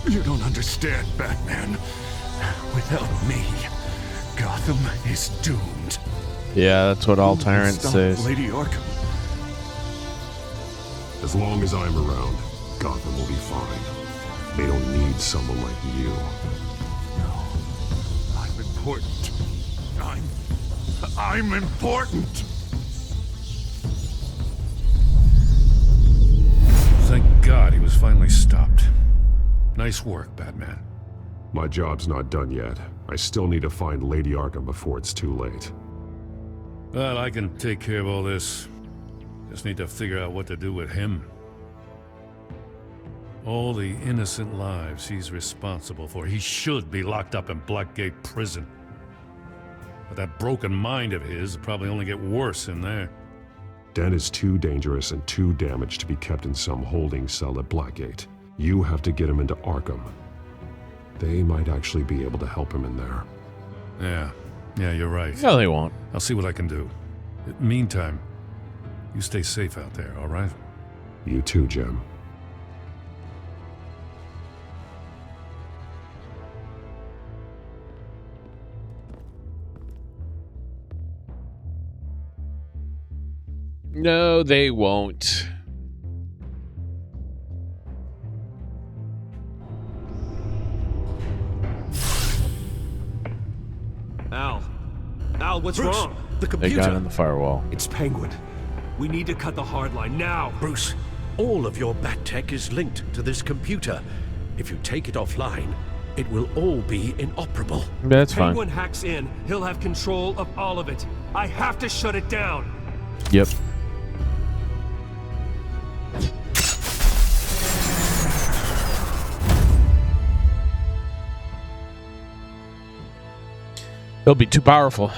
You don't understand, Batman. Without me, Gotham is doomed. Yeah, that's what all tyrants Stop say. Lady Arkham. As long as I'm around, Gotham will be fine. They don't need someone like you. I'm important. I'm important. Thank God he was finally stopped. Nice work, Batman. My job's not done yet. I still need to find Lady Arkham before it's too late. Well, I can take care of all this. Just need to figure out what to do with him. All the innocent lives he's responsible for. He should be locked up in Blackgate Prison. But that broken mind of his will probably only get worse in there. Den is too dangerous and too damaged to be kept in some holding cell at Blackgate. You have to get him into Arkham. They might actually be able to help him in there. Yeah, you're right. No, they won't. I'll see what I can do. Meantime, you stay safe out there, all right? You too, Jim. No, they won't. Al, what's Bruce, wrong? The They computer. got in the firewall. It's Penguin. We need to cut the hard line now. Bruce, all of your bat tech is linked to this computer. If you take it offline, it will all be inoperable. That's fine. Penguin hacks in, he'll have control of all of it. I have to shut it down. Yep. They'll be too powerful.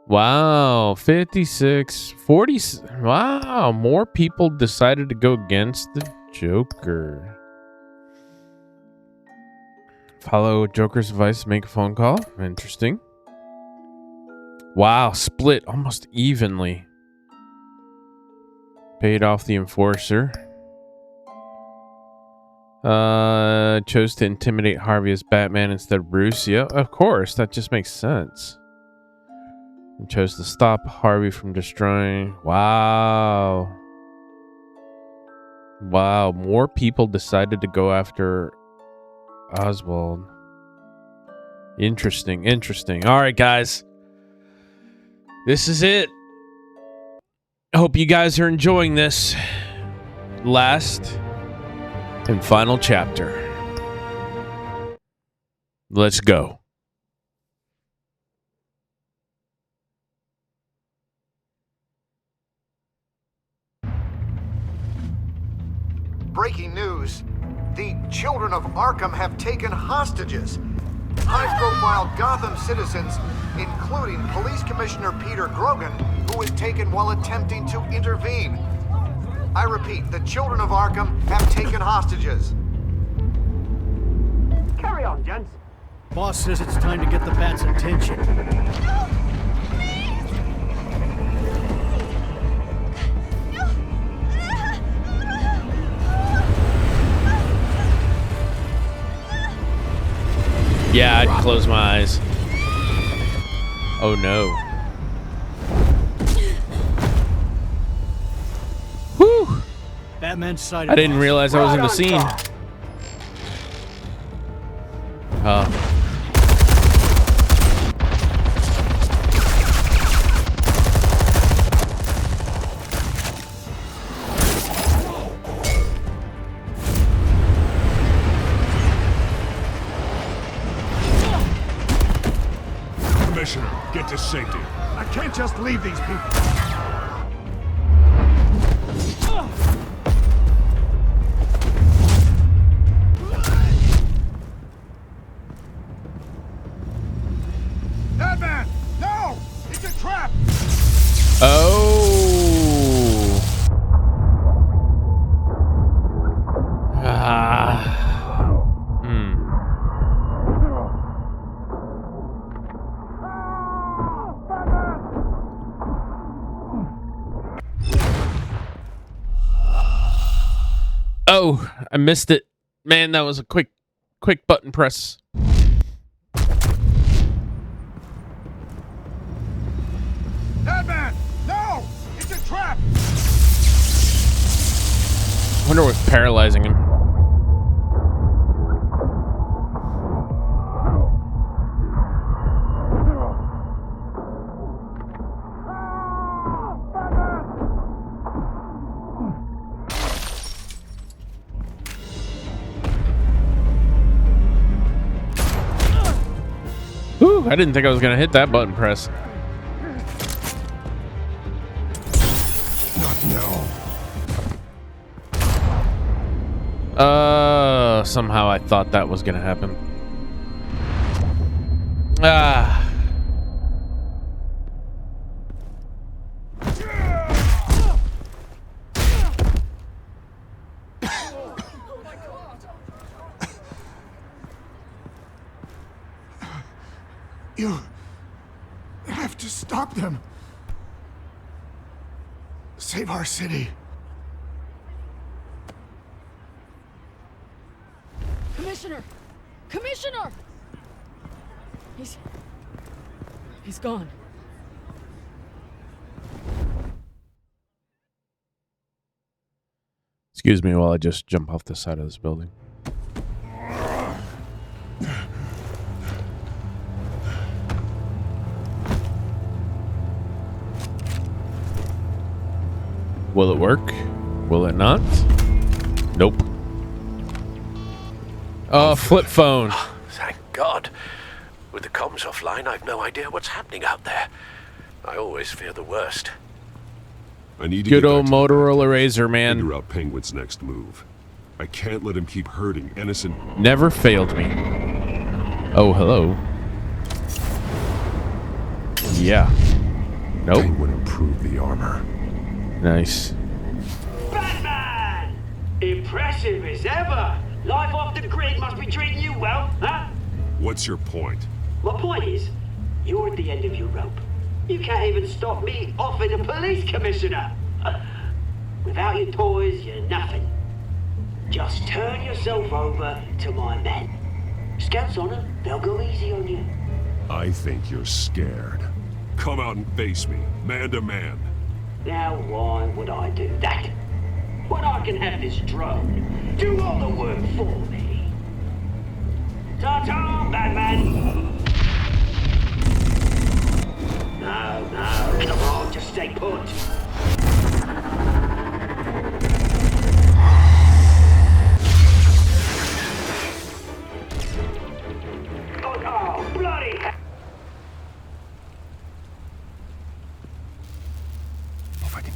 Wow. 56, 40. Wow. More people decided to go against the Joker. Follow Joker's advice to make a phone call. Interesting. Wow. Split almost evenly. Paid off the enforcer. Chose to intimidate Harvey as Batman instead of Bruce. Yeah, of course. That just makes sense. And chose to stop Harvey from destroying. Wow. Wow. More people decided to go after Oswald. Interesting. Interesting. All right, guys. This is it. I hope you guys are enjoying this last and final chapter. Let's go. Breaking news. The children of Arkham have taken hostages. High-profile Gotham citizens, including Police Commissioner Peter Grogan, who was taken while attempting to intervene. I repeat, the children of Arkham have taken hostages. Carry on, gents. Boss says it's time to get the Bat's attention. Yeah, I'd close my eyes. Oh no. Whew. Batman's side. I didn't realize I was in the scene. Commissioner, get to safety. I can't just leave these people. Batman! No! It's a trap! Oh. Oh, I missed it. Man, that was a quick button press. Batman! No! It's a trap! I wonder what's paralyzing him. Whew, I didn't think I was gonna hit that button press. Not now. Somehow I thought that was gonna happen. Ah. You have to stop them. Save our city. Commissioner! Commissioner! He's gone. Excuse me while I just jump off the side of this building. Will it work? Will it not? Nope. Flip phone. Thank God. With the comms offline, I've no idea what's happening out there. I always fear the worst. I need to Good get old back to Motorola Razr, man. Figure out Penguin's next move. I can't let him keep hurting innocent. Never failed me. Oh, hello. Yeah. Nope. Penguin improved the armor. Nice. Batman! Impressive as ever. Life off the grid must be treating you well, huh? What's your point? My point is, you're at the end of your rope. You can't even stop me offing a police commissioner. Without your toys, you're nothing. Just turn yourself over to my men. Scouts on her, they'll go easy on you. I think you're scared. Come out and face me, man to man. Now why would I do that? When I can have this drone do all the work for me. Ta-ta, Batman! No, come on, just stay put.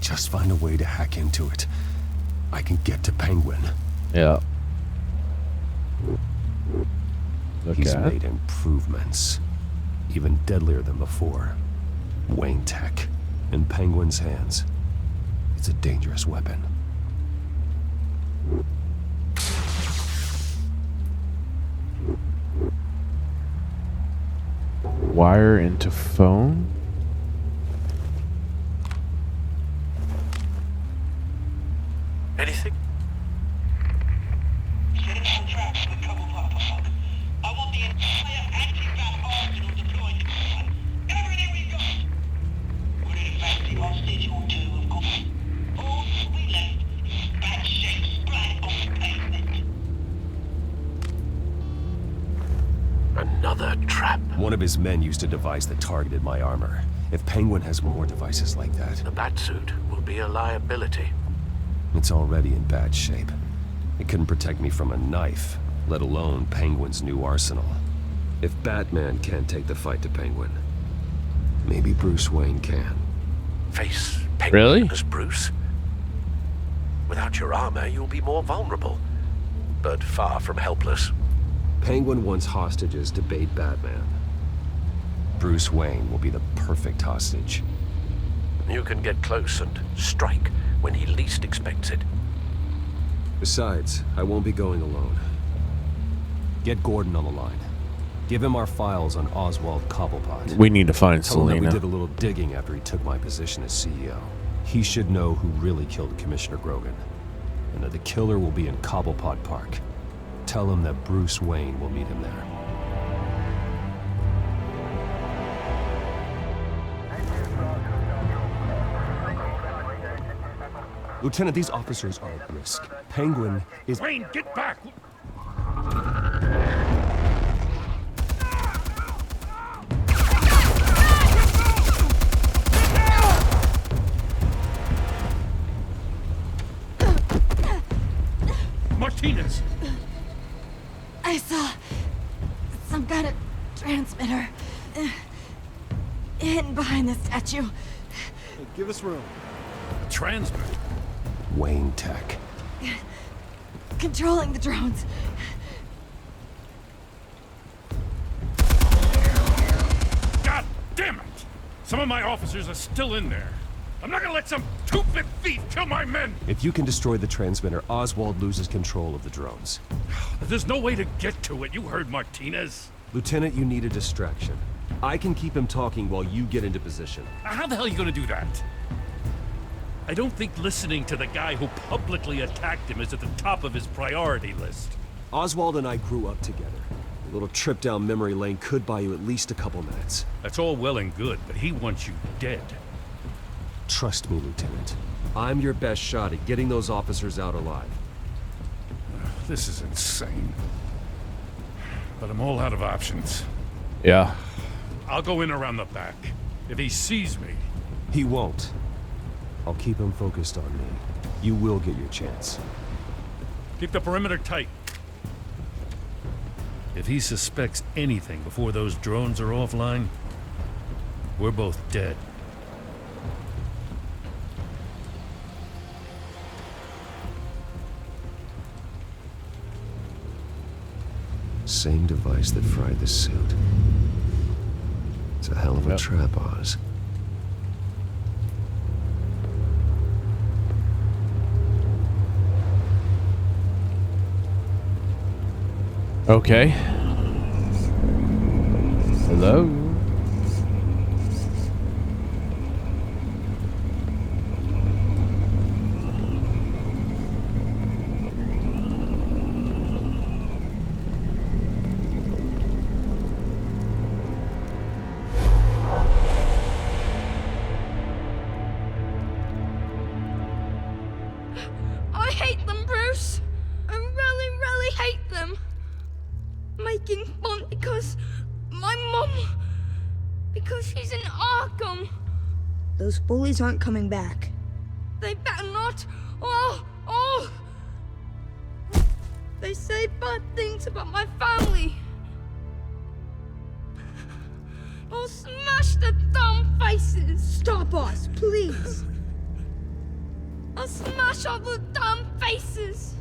Just find a way to hack into it. I can get to Penguin. Yeah. He's made improvements. Even deadlier than before. Wayne Tech. In Penguin's hands. It's a dangerous weapon. Wire into phone. Anything? Another trap. One of his men used a device that targeted my armor. If Penguin has more devices like that... The Batsuit will be a liability. It's already in bad shape. It couldn't protect me from a knife, let alone Penguin's new arsenal. If Batman can't take the fight to Penguin, maybe Bruce Wayne can. Face Penguin as Bruce. Without your armor, you'll be more vulnerable, but far from helpless. Penguin wants hostages to bait Batman. Bruce Wayne will be the perfect hostage. You can get close and strike when he least expects it. Besides, I won't be going alone. Get Gordon on the line. Give him our files on Oswald Cobblepot. We need to find Tell him that Selena. we did a little digging after he took my position as CEO. He should know who really killed Commissioner Grogan, and that the killer will be in Cobblepot Park. Tell him that Bruce Wayne will meet him there. Lieutenant, these officers are at risk. Penguin is... Wayne, get back! Martinez! I saw some kind of transmitter hidden behind the statue. Hey, give us room. Transmitter? Wayne Tech. Controlling the drones. God damn it! Some of my officers are still in there. I'm not gonna let some two-bit thief kill my men! If you can destroy the transmitter, Oswald loses control of the drones. There's no way to get to it. You heard Martinez. Lieutenant, you need a distraction. I can keep him talking while you get into position. How the hell are you gonna do that? I don't think listening to the guy who publicly attacked him is at the top of his priority list. Oswald and I grew up together. A little trip down memory lane could buy you at least a couple minutes. That's all well and good, but he wants you dead. Trust me, Lieutenant. I'm your best shot at getting those officers out alive. This is insane. But I'm all out of options. Yeah. I'll go in around the back. If he sees me... He won't. I'll keep him focused on me. You will get your chance. Keep the perimeter tight. If he suspects anything before those drones are offline, we're both dead. Same device that fried the suit. It's a hell of a trap, Oz. Okay. Hello? I hate them, Bruce. I really, really hate them. Making fun because my mom, because she's in Arkham. Those bullies aren't coming back. They better not. Oh! They say bad things about my family. I'll smash the dumb faces. Stop us, please. I'll smash all the dumb faces.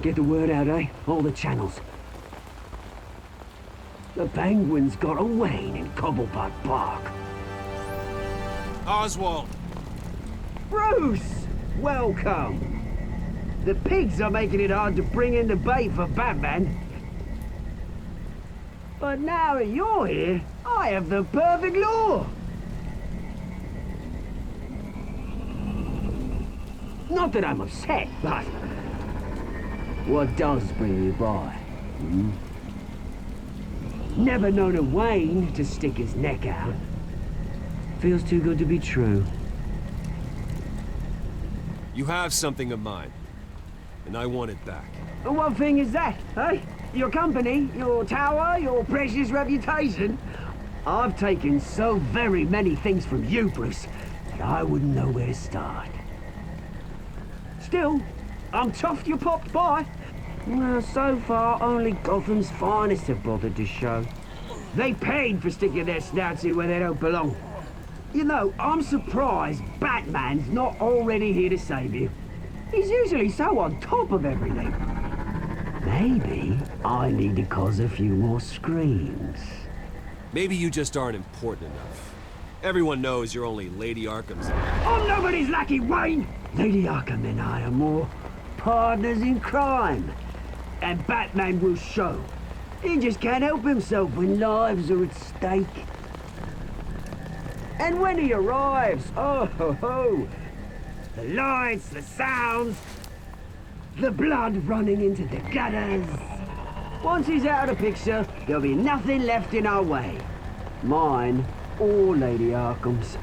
Get the word out, eh? All the channels. The Penguin's got a Wayne in Cobblepot Park. Oswald! Bruce! Welcome! The pigs are making it hard to bring in the bait for Batman. But now that you're here, I have the perfect lure! Not that I'm upset, but... what does bring you by? Never known a Wayne to stick his neck out. Feels too good to be true. You have something of mine, and I want it back. What thing is that, eh? Your company, your tower, your precious reputation? I've taken so very many things from you, Bruce, that I wouldn't know where to start. Still, I'm chuffed you popped by. Well, so far, only Gotham's finest have bothered to show. They paid for sticking their snouts in where they don't belong. You know, I'm surprised Batman's not already here to save you. He's usually so on top of everything. Maybe I need to cause a few more screams. Maybe you just aren't important enough. Everyone knows you're only Lady Arkham's. I'm nobody's lackey, Wayne! Lady Arkham and I are more partners in crime. And Batman will show. He just can't help himself when lives are at stake. And when he arrives, oh ho ho! The lights, the sounds, the blood running into the gutters. Once he's out of the picture, there'll be nothing left in our way. Mine or Lady Arkham's.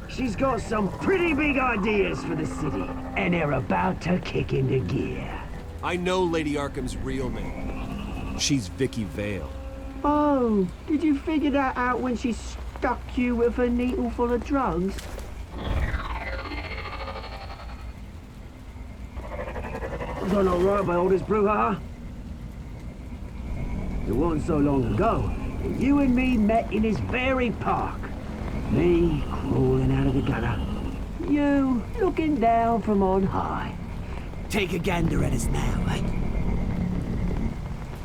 She's got some pretty big ideas for the city, and they're about to kick into gear. I know Lady Arkham's real name. She's Vicky Vale. Oh, did you figure that out when she stuck you with a needle full of drugs? Done all right by all this brouhaha? It wasn't so long ago that you and me met in this very park. Me crawling out of the gutter. You looking down from on high. Take a gander at us now, eh?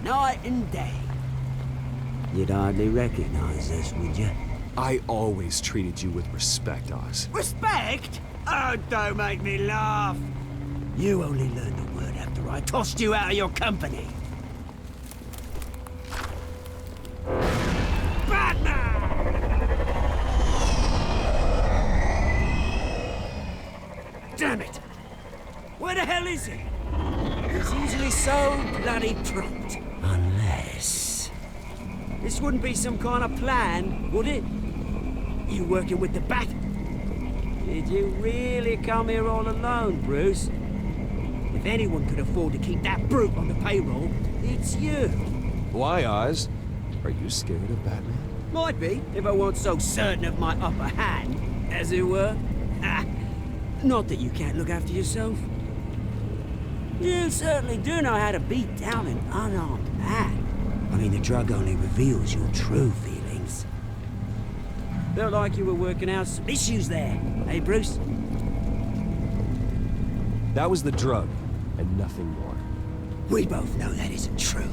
Night and day. You'd hardly recognize us, would you? I always treated you with respect, Oz. Respect? Oh, don't make me laugh. You only learned the word after I tossed you out of your company. Damn it! Where the hell is he? He's usually so bloody prompt. Unless... this wouldn't be some kind of plan, would it? You working with the Bat? Did you really come here all alone, Bruce? If anyone could afford to keep that brute on the payroll, it's you. Why, Oz? Are you scared of Batman? Might be, if I weren't so certain of my upper hand, as it were. Not that you can't look after yourself. You certainly do know how to beat down an unarmed man. I mean, the drug only reveals your true feelings. Felt like you were working out some issues there, eh, Bruce? That was the drug, and nothing more. We both know that isn't true.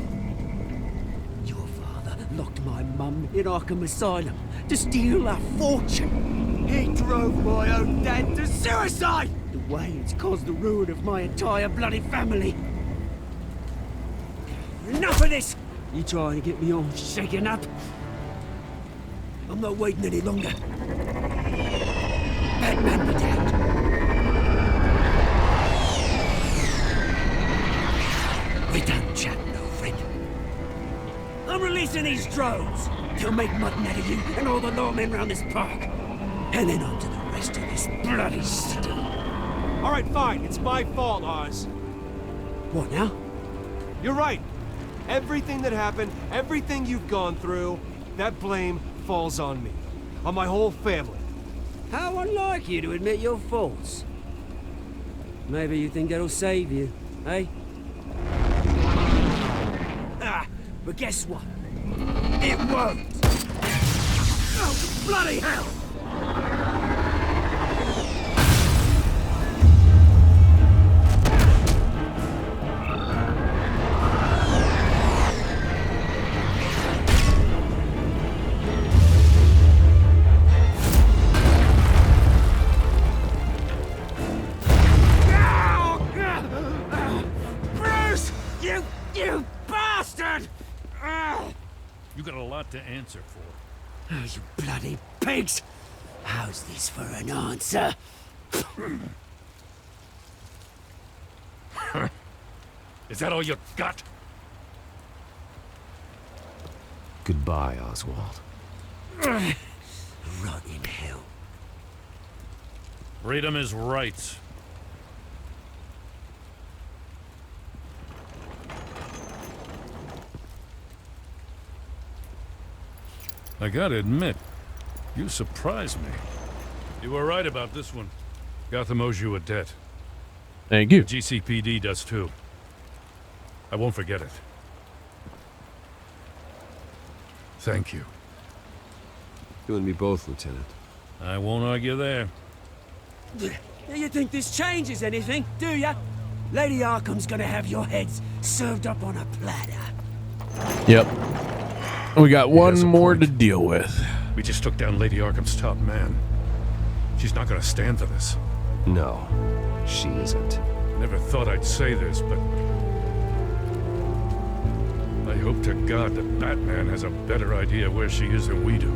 Your father locked my mum in Arkham Asylum to steal our fortune. He drove my own dad to suicide! The Waynes caused the ruin of my entire bloody family. Enough of this! You trying to get me all shaken up? I'm not waiting any longer. Batman be damned. We're done chatting, old friend. I'm releasing these drones. They'll make mutton out of you and all the lawmen around this park. And then on to the rest of this bloody city. All right, fine. It's my fault, Oz. What now? You're right. Everything that happened, everything you've gone through, that blame falls on me. On my whole family. How unlike you to admit your faults. Maybe you think that'll save you, eh? But guess what? It won't! Oh, bloody hell! You bastard! You got a lot to answer for. Oh, you bloody pigs! How's this for an answer? Is that all you got? Goodbye, Oswald. Rot in hell. Freedom is rights. I gotta admit, you surprised me. You were right about this one. Gotham owes you a debt. Thank you. The GCPD does too. I won't forget it. Thank you. You and me both, Lieutenant. I won't argue there. You think this changes anything, do ya? Lady Arkham's gonna have your heads served up on a platter. Yep. We got one more to deal with. We just took down Lady Arkham's top man. She's not gonna stand for this. No, she isn't. Never thought I'd say this, but I hope to God that Batman has a better idea where she is than we do.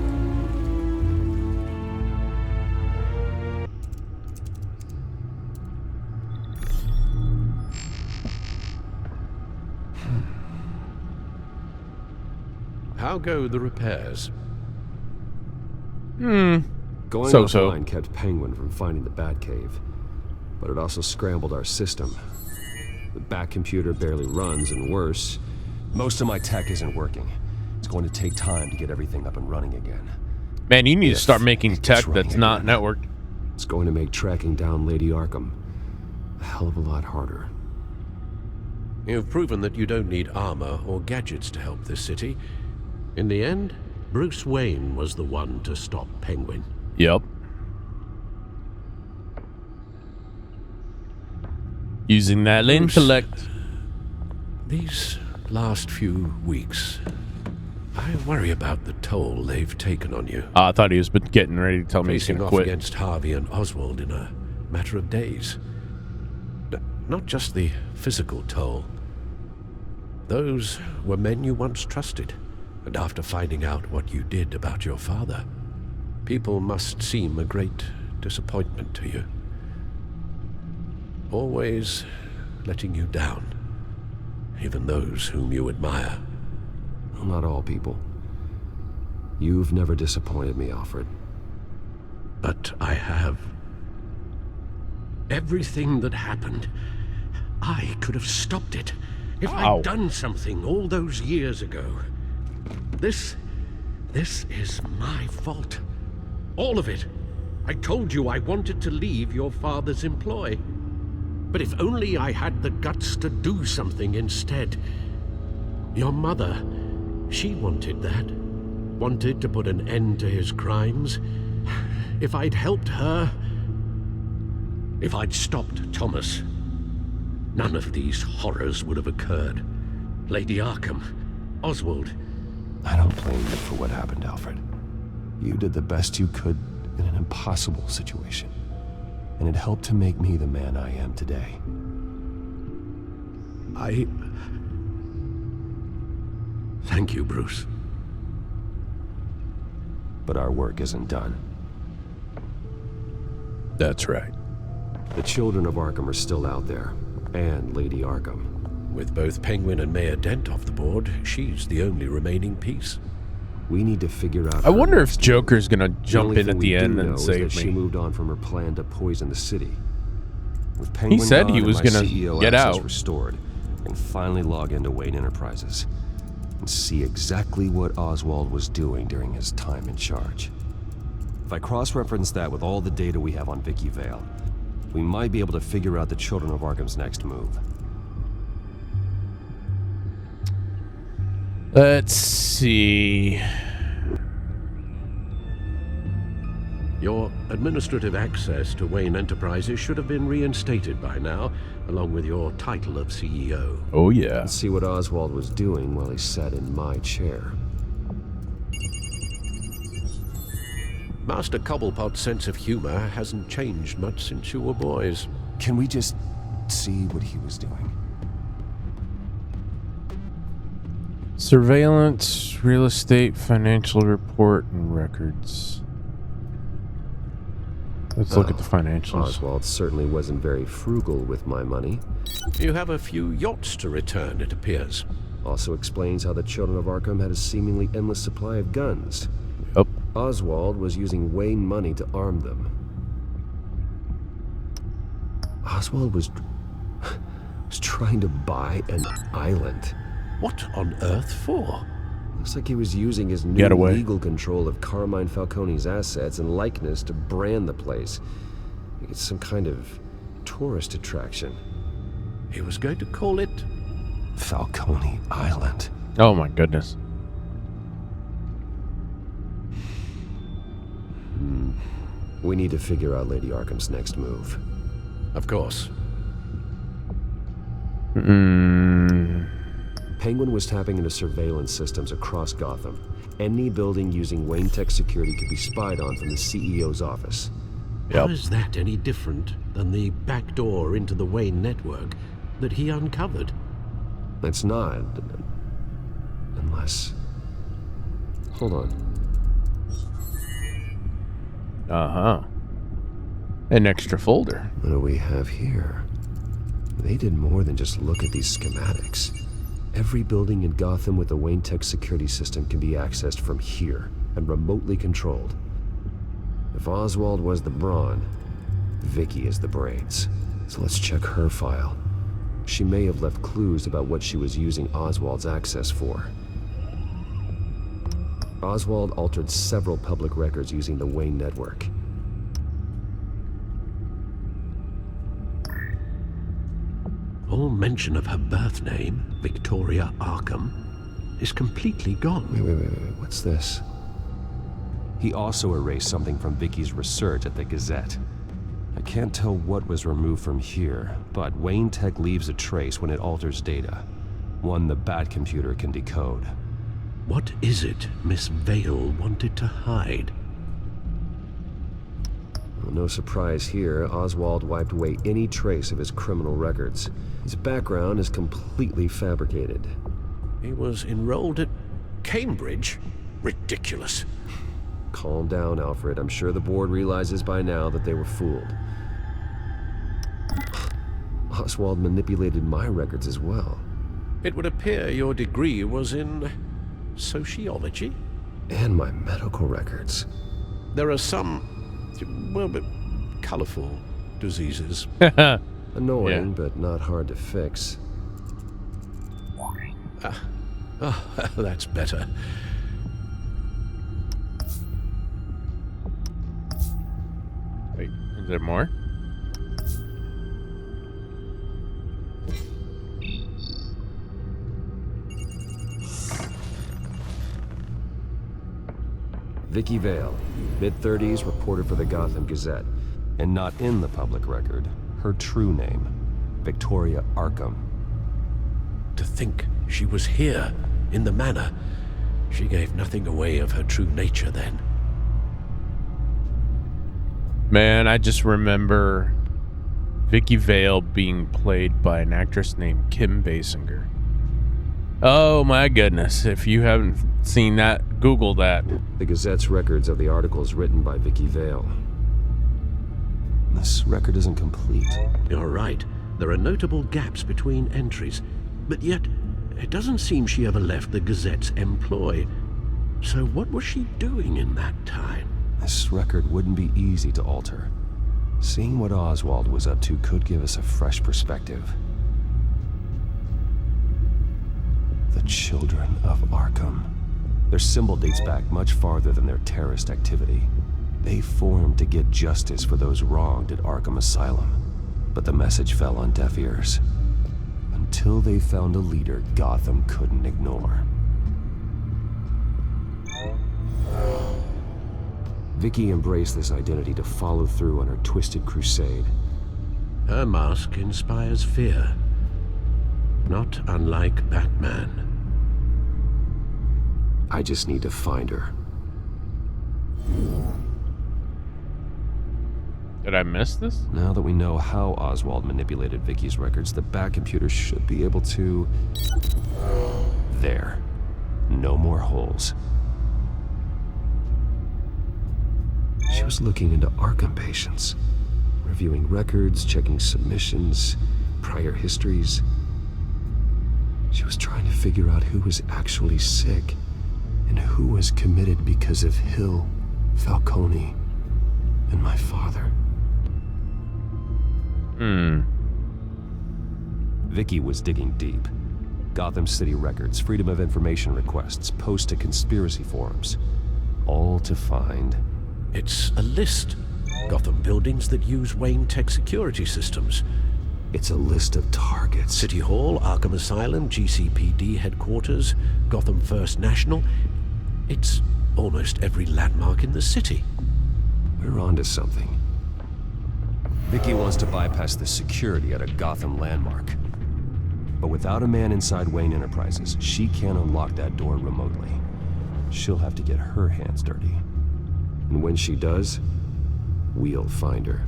How go the repairs? Going So-so. offline kept Penguin from finding the Batcave, but it also scrambled our system. The Bat computer barely runs, and worse, most of my tech isn't working. It's going to take time to get everything up and running again. Man, you need to start making tech that's not networked. It's going to make tracking down Lady Arkham a hell of a lot harder. You've proven that you don't need armor or gadgets to help this city. In the end, Bruce Wayne was the one to stop Penguin. Yep. Using that Bruce, intellect. These last few weeks, I worry about the toll they've taken on you. I thought he was getting ready to tell me he's Facing gonna off quit. against Harvey and Oswald in a matter of days. Not just the physical toll. Those were men you once trusted. And after finding out what you did about your father, people must seem a great disappointment to you. Always letting you down, even those whom you admire. Well, not all people. You've never disappointed me, Alfred. But I have. Everything that happened, I could have stopped it if I'd done something all those years ago. This is my fault. All of it. I told you I wanted to leave your father's employ. But if only I had the guts to do something instead. Your mother, she wanted that. Wanted to put an end to his crimes. If I'd helped her, if I'd stopped Thomas, none of these horrors would have occurred. Lady Arkham, Oswald. I don't blame you for what happened, Alfred. You did the best you could in an impossible situation. And it helped to make me the man I am today. Thank you, Bruce. But our work isn't done. That's right. The children of Arkham are still out there, and Lady Arkham. With both Penguin and Mayor Dent off the board, she's the only remaining piece. We need to figure out. I wonder if Joker's gonna jump in at the end and save She me. moved on from her plan to poison the city. With He Penguin said gone he and was my gonna CEO get access out. restored, and finally log into Wayne Enterprises and see exactly what Oswald was doing during his time in charge. If I cross-reference that with all the data we have on Vicky Vale, we might be able to figure out the Children of Arkham's next move. Let's see. Your administrative access to Wayne Enterprises should have been reinstated by now, along with your title of CEO. Oh, yeah. Let's see what Oswald was doing while he sat in my chair. Master Cobblepot's sense of humor hasn't changed much since you were boys. Can we just see what he was doing? Surveillance, real estate, financial report, and records. Let's look at the financials. Oswald certainly wasn't very frugal with my money. You have a few yachts to return, it appears. Also explains how the children of Arkham had a seemingly endless supply of guns. Yep. Oswald was using Wayne money to arm them. Oswald was trying to buy an island. What on earth for? Looks like he was using his new legal control of Carmine Falcone's assets and likeness to brand the place. It's some kind of tourist attraction. He was going to call it Falcone Island. Oh my goodness. We need to figure out Lady Arkham's next move. Of course. Penguin was tapping into surveillance systems across Gotham. Any building using Wayne Tech security could be spied on from the CEO's office. How is that any different than the back door into the Wayne network that he uncovered? It's not. Unless... Hold on. Uh-huh. An extra folder. What do we have here? They did more than just look at these schematics. Every building in Gotham with a Wayne Tech security system can be accessed from here and remotely controlled. If Oswald was the brawn, Vicky is the brains. So let's check her file. She may have left clues about what she was using Oswald's access for. Oswald altered several public records using the Wayne network. All mention of her birth name, Victoria Arkham, is completely gone. Wait. What's this? He also erased something from Vicky's research at the Gazette. I can't tell what was removed from here, but Wayne Tech leaves a trace when it alters data. One the Bat computer can decode. What is it Miss Vale wanted to hide? Well, no surprise here, Oswald wiped away any trace of his criminal records. His background is completely fabricated. He was enrolled at Cambridge? Ridiculous. Calm down, Alfred. I'm sure the board realizes by now that they were fooled. Oswald manipulated my records as well. It would appear your degree was in sociology? And my medical records. There are some, well, but colorful diseases. Annoying, but not hard to fix. That's better. Wait, is there more? Vicky Vale, mid-30s, reporter for the Gotham Gazette. And not in the public record, her true name, Victoria Arkham. To think she was here, in the manor. She gave nothing away of her true nature then. Man, I just remember Vicky Vale being played by an actress named Kim Basinger. Oh my goodness, if you haven't seen that, Google that. The Gazette's records of the articles written by Vicky Vale. This record isn't complete. You're right. There are notable gaps between entries, but yet it doesn't seem she ever left the Gazette's employ. So what was she doing in that time? This record wouldn't be easy to alter. Seeing what Oswald was up to could give us a fresh perspective. The Children of Arkham. Their symbol dates back much farther than their terrorist activity. They formed to get justice for those wronged at Arkham Asylum. But the message fell on deaf ears. Until they found a leader Gotham couldn't ignore. Vicky embraced this identity to follow through on her twisted crusade. Her mask inspires fear, not unlike Batman. I just need to find her. Did I miss this? Now that we know how Oswald manipulated Vicky's records, the Bat computer should be able to... There. No more holes. She was looking into Arkham patients, reviewing records, checking submissions, prior histories. She was trying to figure out who was actually sick and who was committed because of Hill, Falcone, and my father. Vicky was digging deep. Gotham City records, Freedom of Information requests, posts to conspiracy forums. All to find... It's a list. Gotham buildings that use Wayne Tech security systems. It's a list of targets. City Hall, Arkham Asylum, GCPD headquarters, Gotham First National. It's almost every landmark in the city. We're onto something. Vicky wants to bypass the security at a Gotham landmark. But without a man inside Wayne Enterprises, she can't unlock that door remotely. She'll have to get her hands dirty. And when she does, we'll find her.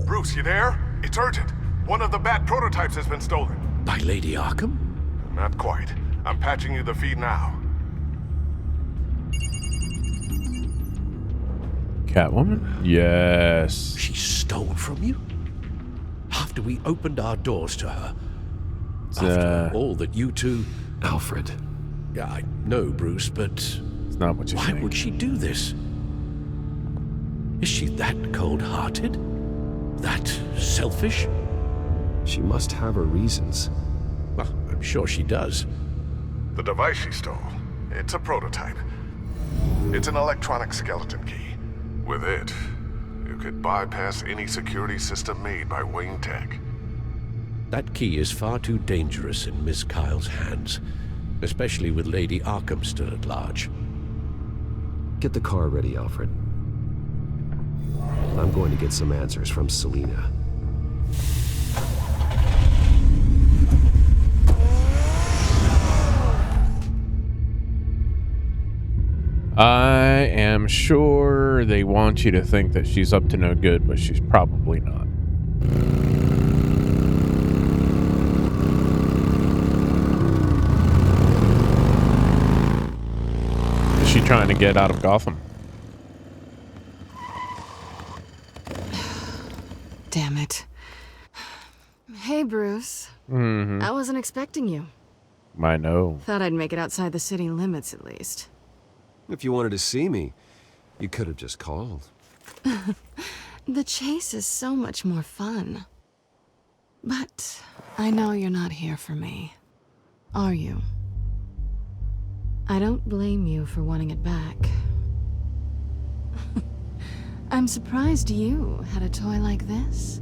Bruce, you there? It's urgent. One of the Bat prototypes has been stolen. By Lady Arkham? Not quite. I'm patching you the feed now. Catwoman? Yes. She stole from you? After we opened our doors to her? After all that you two... Alfred. Yeah, I know, Bruce, but... It's not what you Why think. would she do this? Is she that cold-hearted? That selfish? She must have her reasons. Well, I'm sure she does. The device she stole, it's a prototype. It's an electronic skeleton key. With it, you could bypass any security system made by Wayne Tech. That key is far too dangerous in Miss Kyle's hands, especially with Lady Arkham still at large. Get the car ready, Alfred. I'm going to get some answers from Selina. I am sure they want you to think that she's up to no good, but she's probably not. Is she trying to get out of Gotham? Damn it. Hey, Bruce. Mm-hmm. I wasn't expecting you. I know. Thought I'd make it outside the city limits at least. If you wanted to see me, you could have just called. The chase is so much more fun. But I know you're not here for me. Are you? I don't blame you for wanting it back. I'm surprised you had a toy like this.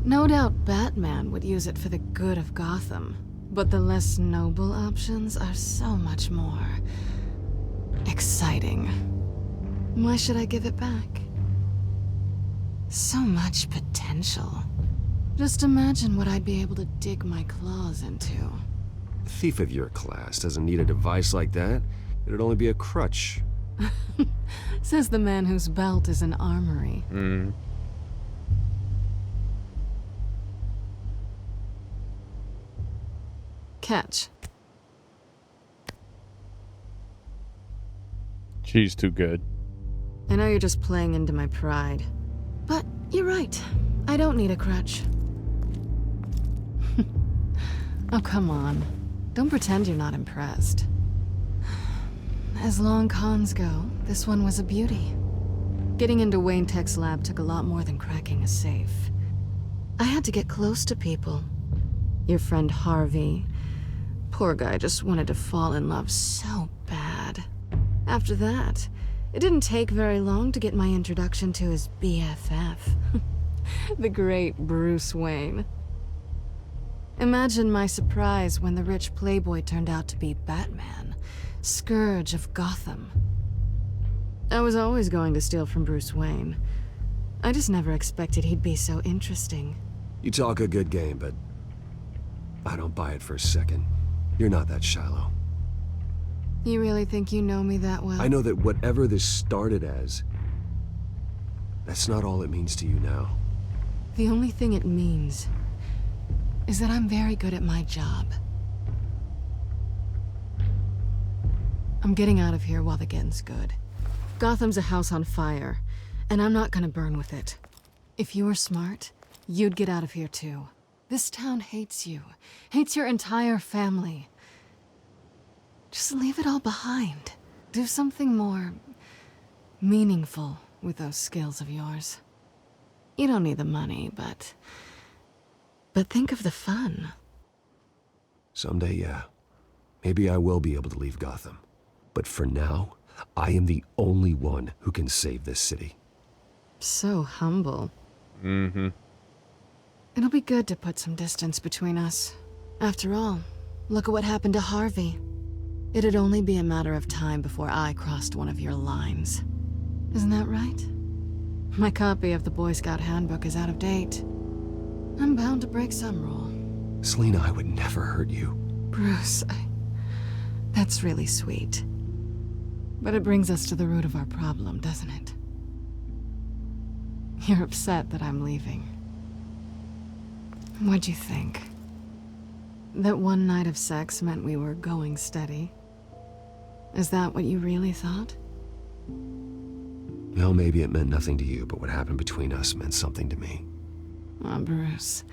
No doubt Batman would use it for the good of Gotham, but the less noble options are so much more exciting. Why should I give it back? So much potential. Just imagine what I'd be able to dig my claws into. A thief of your class doesn't need a device like that. It'd only be a crutch. Says the man whose belt is an armory. Catch. She's too good. I know you're just playing into my pride. But you're right. I don't need a crutch. Oh, come on. Don't pretend you're not impressed. As long cons go, this one was a beauty. Getting into Wayne Tech's lab took a lot more than cracking a safe. I had to get close to people. Your friend Harvey. Poor guy just wanted to fall in love so bad. After that, it didn't take very long to get my introduction to his BFF. The great Bruce Wayne. Imagine my surprise when the rich playboy turned out to be Batman, scourge of Gotham. I was always going to steal from Bruce Wayne. I just never expected he'd be so interesting. You talk a good game, but I don't buy it for a second. You're not that shallow. You really think you know me that well? I know that whatever this started as, that's not all it means to you now. The only thing it means is that I'm very good at my job. I'm getting out of here while the getting's good. Gotham's a house on fire, and I'm not gonna burn with it. If you were smart, you'd get out of here too. This town hates you, hates your entire family. Just leave it all behind. Do something more meaningful with those skills of yours. You don't need the money, but think of the fun. Someday, yeah. Maybe I will be able to leave Gotham. But for now, I am the only one who can save this city. So humble. Mm-hmm. It'll be good to put some distance between us. After all, look at what happened to Harvey. It'd only be a matter of time before I crossed one of your lines. Isn't that right? My copy of the Boy Scout Handbook is out of date. I'm bound to break some rule. Selina, I would never hurt you. Bruce, that's really sweet. But it brings us to the root of our problem, doesn't it? You're upset that I'm leaving. What'd you think? That one night of sex meant we were going steady? Is that what you really thought? Well, maybe it meant nothing to you, but what happened between us meant something to me. Oh, Bruce.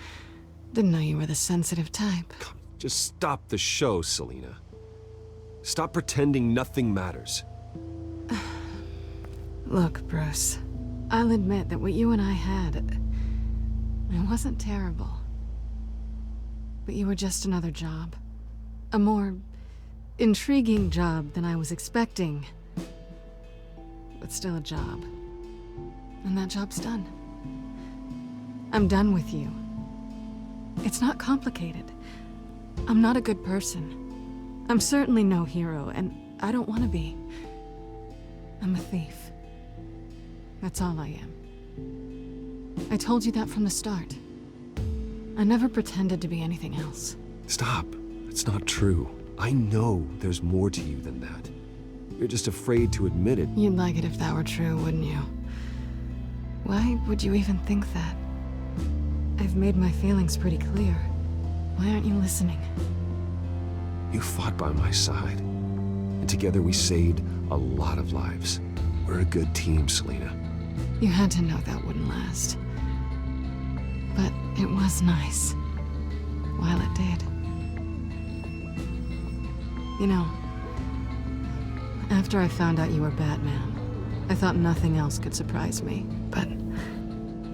Didn't know you were the sensitive type. Come, just stop the show, Selina. Stop pretending nothing matters. Look, Bruce. I'll admit that what you and I had, it wasn't terrible. But you were just another job. A more intriguing job than I was expecting. But still a job. And that job's done. I'm done with you. It's not complicated. I'm not a good person. I'm certainly no hero, and I don't want to be. I'm a thief. That's all I am. I told you that from the start. I never pretended to be anything else. Stop. It's not true. I know there's more to you than that. You're just afraid to admit it. You'd like it if that were true, wouldn't you? Why would you even think that? I've made my feelings pretty clear. Why aren't you listening? You fought by my side. And together we saved a lot of lives. We're a good team, Selina. You had to know that wouldn't last. But it was nice. While it did. You know, after I found out you were Batman, I thought nothing else could surprise me. But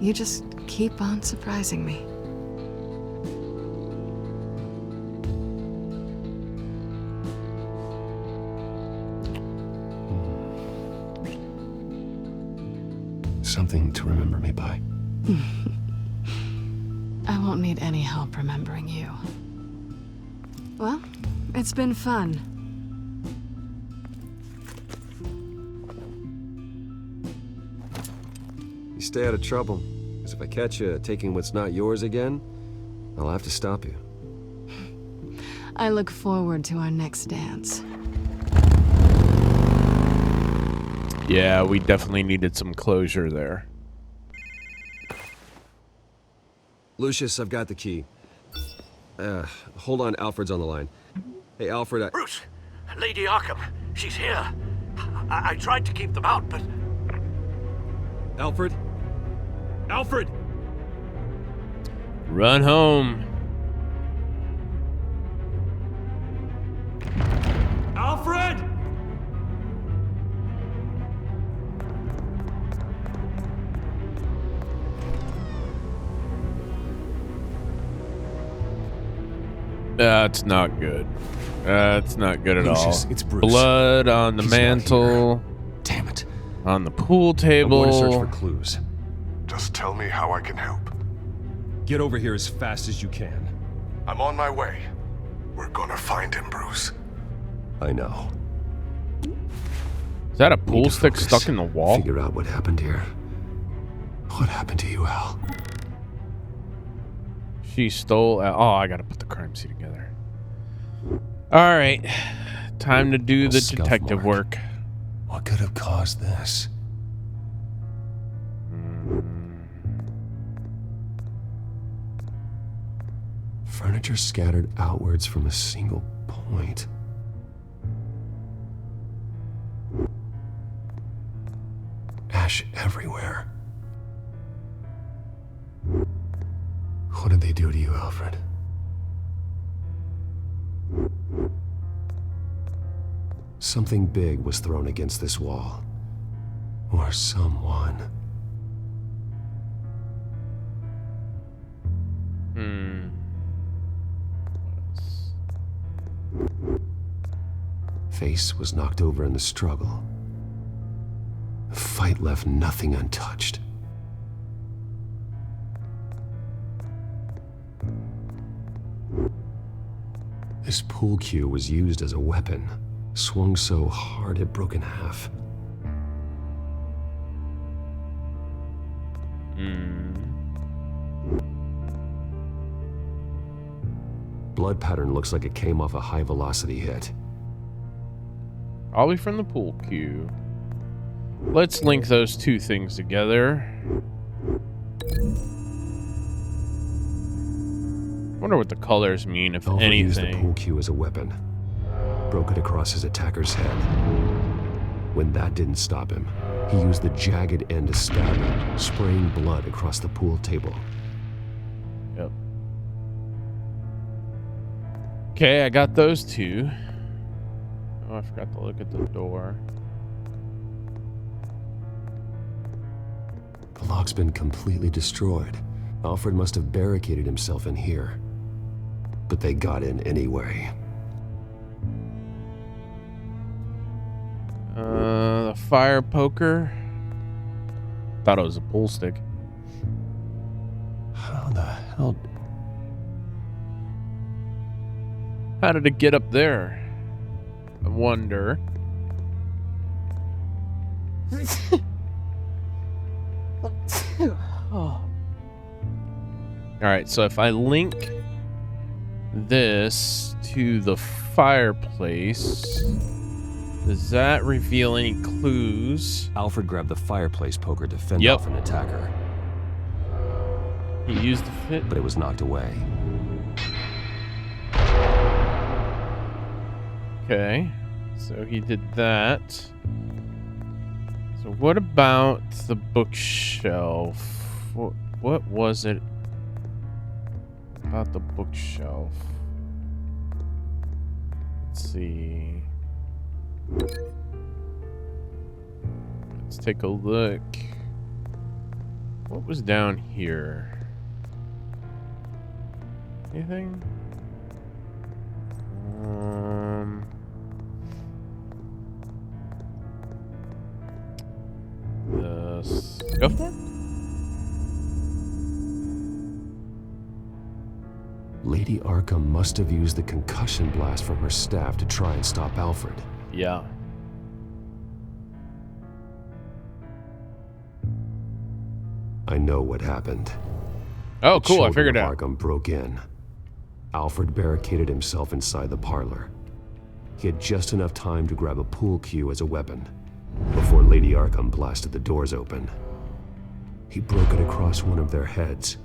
you just keep on surprising me. Something to remember me by. I won't need any help remembering you. Well, it's been fun. You stay out of trouble, because if I catch you taking what's not yours again, I'll have to stop you. I look forward to our next dance. Yeah, we definitely needed some closure there. Lucius, I've got the key. Hold on, Alfred's on the line. Hey, Alfred, Bruce! Lady Arkham, she's here. I tried to keep them out, but... Alfred? Alfred! Run home. Alfred! That's not good. That's not good at Lucius, all. it's Bruce. Blood on the He's mantle. Damn it. On the pool table. I'm going to search for clues. Just tell me how I can help. Get over here as fast as you can. I'm on my way. We're gonna find him, Bruce. I know. that a pool stick stuck in the wall? Figure out what happened here. What happened to you, Al? She stole... Oh, I gotta put the crime scene together. Alright. Time to do the detective work. What could have caused this? Furniture scattered outwards from a single point. Ash everywhere. What did they do to you, Alfred? Something big was thrown against this wall. Or someone. Face was knocked over in the struggle. The fight left nothing untouched. This pool cue was used as a weapon, swung so hard it broke in half. Blood pattern looks like it came off a high-velocity hit. Probably from the pool cue. Let's link those two things together. Wonder what the colors mean, if Alfred anything. used the pool cue as a weapon. Broke it across his attacker's head. When that didn't stop him, he used the jagged end to stab him, spraying blood across the pool table. Yep. Okay, I got those two. Oh, I forgot to look at the door. The lock's been completely destroyed. Alfred must have barricaded himself in here. But they got in anyway. The fire poker. Thought it was a pool stick. How the hell? How did it get up there? I wonder. All right, so if I link this to the fireplace, does that reveal any clues? Alfred grabbed the fireplace poker to fend off an attacker. He used the fit, but it was knocked away. Okay, so he did that. So what about the bookshelf? What was it about the bookshelf? Let's see. Let's take a look. What was down here? Anything? Go for it. Lady Arkham must have used the concussion blast from her staff to try and stop Alfred. Yeah. I know what happened. Oh, cool. I figured it out. Arkham broke in. Alfred barricaded himself inside the parlor. He had just enough time to grab a pool cue as a weapon before Lady Arkham blasted the doors open. He broke it across one of their heads,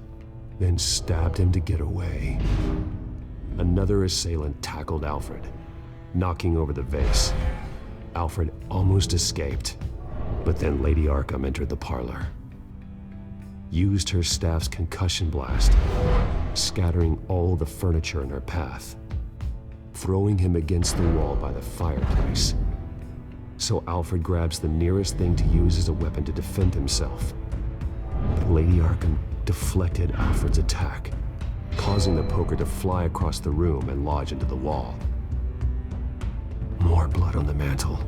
then stabbed him to get away. Another assailant tackled Alfred, knocking over the vase. Alfred almost escaped, but then Lady Arkham entered the parlor. Used her staff's concussion blast, scattering all the furniture in her path, throwing him against the wall by the fireplace. So Alfred grabs the nearest thing to use as a weapon to defend himself. But Lady Arkham deflected Alfred's attack, causing the poker to fly across the room and lodge into the wall. More blood on the mantle.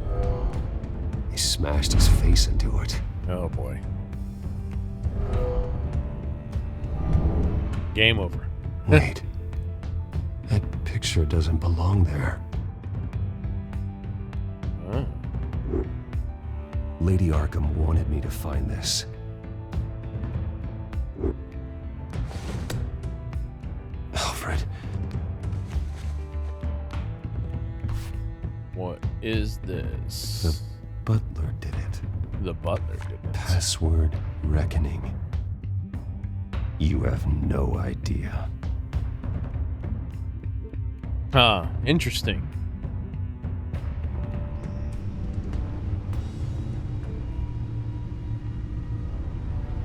He smashed his face into it. Oh boy. Game over. Wait. That picture doesn't belong there. Huh. Lady Arkham wanted me to find this. Alfred. What is this? The butler did it. The butler did it. Password reckoning. You have no idea. Huh, interesting.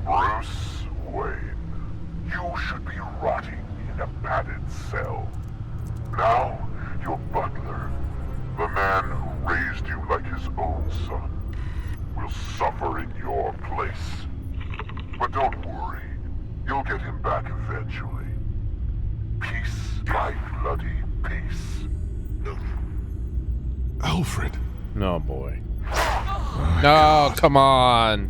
Bruce Wayne, you should be rotting in a padded cell. Now, your butler, the man who raised you like his own son, will suffer in your place. But don't worry, you'll get him back eventually. Peace, my bloody peace. Alfred. No, boy. No, come on.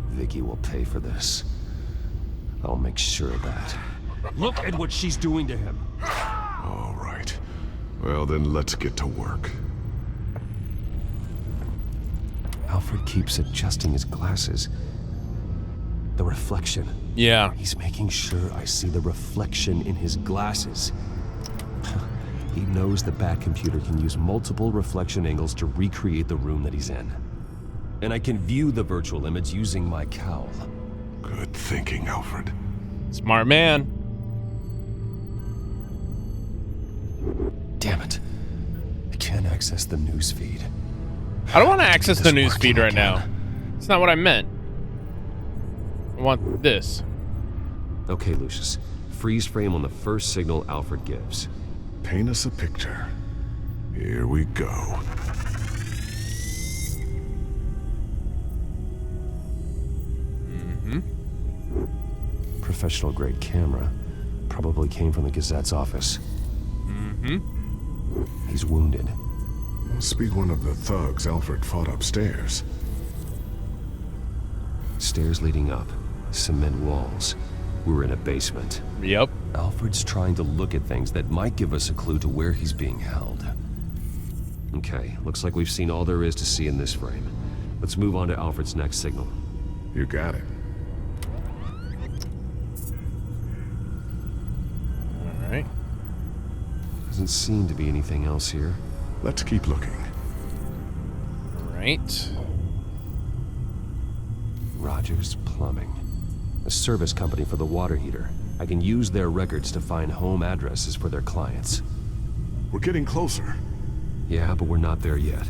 Vicky will pay for this. I'll make sure of that. Look at what she's doing to him. All right. Well, then let's get to work. Alfred keeps adjusting his glasses. The reflection. Yeah. He's making sure I see the reflection in his glasses. He knows the Bat-computer can use multiple reflection angles to recreate the room that he's in. And I can view the virtual image using my cowl. Good thinking, Alfred. Smart man. Damn it. I can't access the news feed. I don't want to access the news feed right now. It's not what I meant. I want this. Okay, Lucius. Freeze frame on the first signal Alfred gives. Paint us a picture. Here we go. Mm-hmm. Professional grade camera. Probably came from the Gazette's office. Mm-hmm. He's wounded. Must be one of the thugs Alfred fought upstairs. Stairs leading up. Cement walls. We're in a basement. Yep. Alfred's trying to look at things that might give us a clue to where he's being held. Okay, looks like we've seen all there is to see in this frame. Let's move on to Alfred's next signal. You got it. All right. Doesn't seem to be anything else here. Let's keep looking. All right. Rogers Plumbing. A service company for the water heater. I can use their records to find home addresses for their clients. We're getting closer. Yeah, but we're not there yet.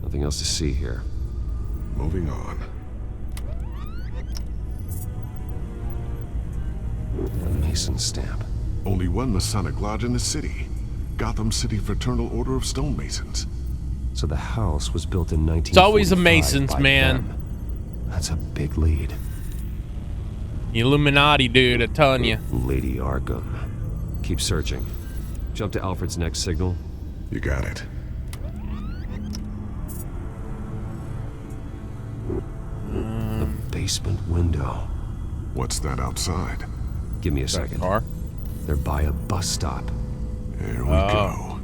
Nothing else to see here. Moving on. A Mason stamp. Only one Masonic lodge in the city. Gotham City Fraternal Order of Stonemasons. So the house was built in 1945. It's always the Masons, by man. them. That's a big lead. Illuminati, dude, I'm telling you. Lady Arkham. Keep searching. Jump to Alfred's next signal. You got it. The basement window. What's that outside? Give me a second. Car? They're by a bus stop. There we go.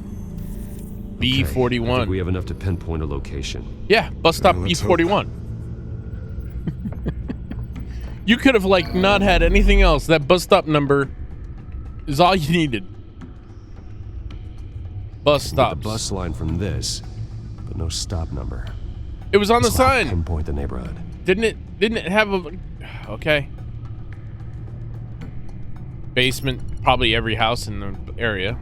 B41. I think we have enough to pinpoint a location. Yeah, bus stop B41. You could have, like, not had anything else. That bus stop number is all you needed. Bus stops. The bus line from this, but no stop number. It was on the sign. Pinpoint the neighborhood. Didn't it have a... Okay. Basement, probably every house in the area.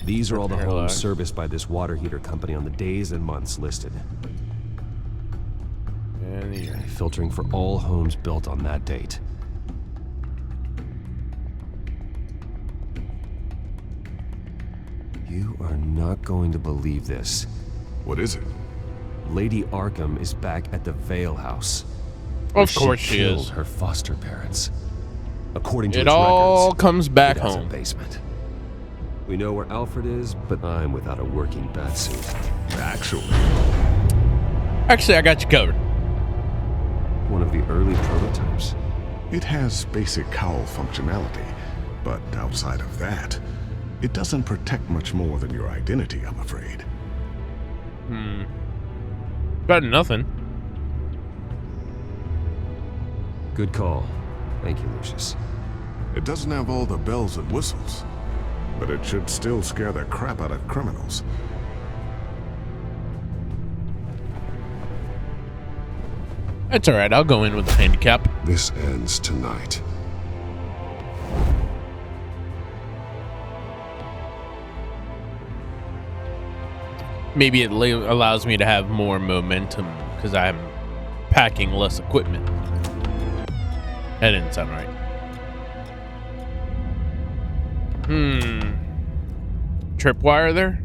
These are all the homes serviced by this water heater company on the days and months listed. And filtering for all homes built on that date. You are not going to believe this. What is it? Lady Arkham is back at the Vale House. Of course she killed is. Her foster parents. According to it its all records, comes back it has home. A basement. We know where Alfred is, but I'm without a working batsuit. Actually, I got you covered. One of the early prototypes. It has basic cowl functionality, but outside of that, It doesn't protect much more than your identity, I'm afraid. Better than nothing. Good call. Thank you, Lucius. It doesn't have all the bells and whistles, but it should still scare the crap out of criminals. That's alright, I'll go in with the handicap. This ends tonight. Maybe it allows me to have more momentum because I'm packing less equipment. That didn't sound right. Tripwire there?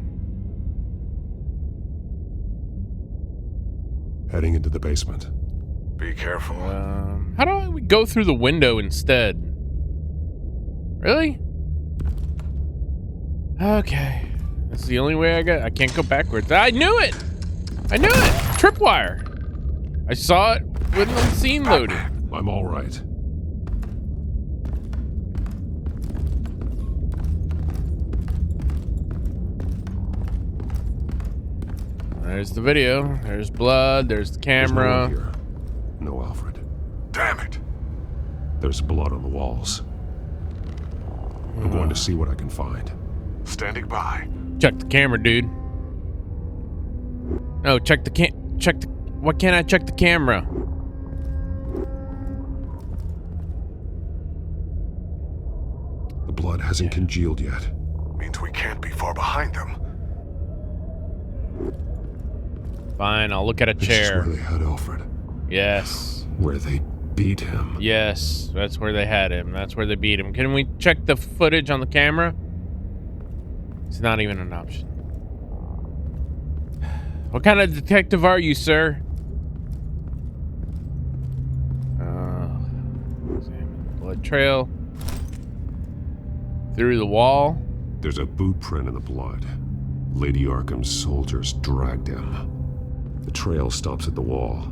Heading into the basement. Be careful. How do we go through the window instead? Really? Okay. That's the only way I got. I can't go backwards. I knew it! I knew it! Tripwire! I saw it when the scene loaded. I'm all right. There's the video. There's blood. There's the camera. There's no one here. No Alfred. Damn it! There's blood on the walls. I'm going to see what I can find. Standing by. Check the camera, dude. No, check the why can't I check the camera? The blood hasn't congealed yet. Means we can't be far behind them. Fine, I'll look at a chair. This is where they had Alfred. Yes. Where they beat him. Yes, that's where they had him. That's where they beat him. Can we check the footage on the camera? It's not even an option. What kind of detective are you, sir? Blood trail. Through the wall. There's a boot print in the blood. Lady Arkham's soldiers dragged him. The trail stops at the wall.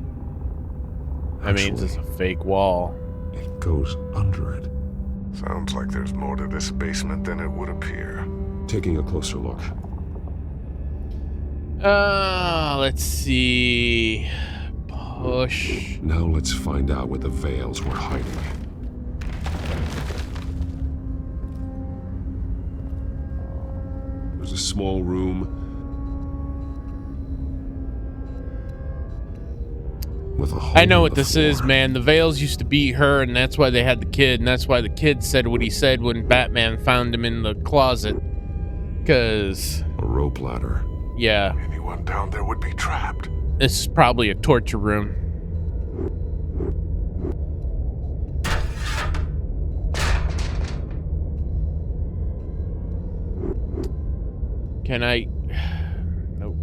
That means it's a fake wall. It goes under it. Sounds like there's more to this basement than it would appear. Taking a closer look. Let's see. Push. Now let's find out where the Veils were hiding. There's a small room with a hole. I know what this is, man. The Veils used to beat her, and that's why they had the kid, and that's why the kid said what he said when Batman found him in the closet. Because a rope ladder. Yeah. Anyone down there would be trapped. This is probably a torture room. Can I? Nope.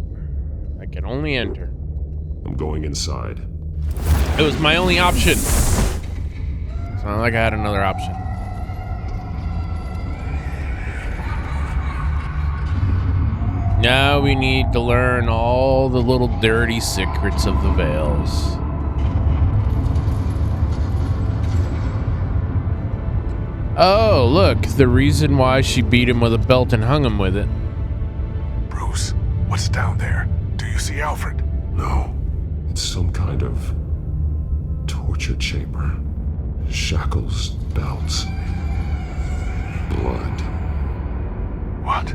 I can only enter. I'm going inside. It was my only option. It's not like I had another option. Now we need to learn all the little dirty secrets of the Veils. Oh, look, the reason why she beat him with a belt and hung him with it. Bruce, what's down there? Do you see Alfred? No. It's some kind of torture chamber. Shackles, belts, blood. What?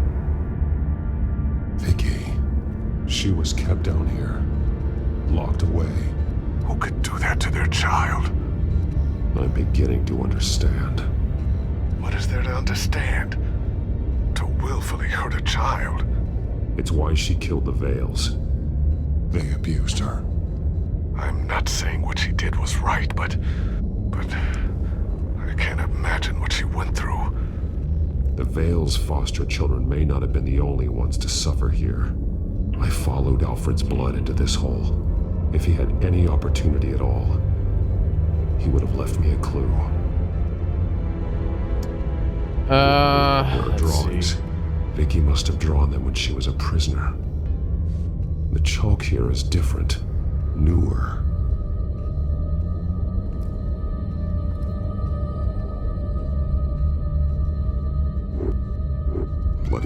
Vicky. She was kept down here, locked away. Who could do that to their child? I'm beginning to understand. What is there to understand? To willfully hurt a child? It's why she killed the Veils. They abused her. I'm not saying what she did was right, but I can't imagine what she went through. The Veils' foster children may not have been the only ones to suffer here. I followed Alfred's blood into this hole. If he had any opportunity at all, he would have left me a clue. There are drawings. Vicky must have drawn them when she was a prisoner. The chalk here is different, newer.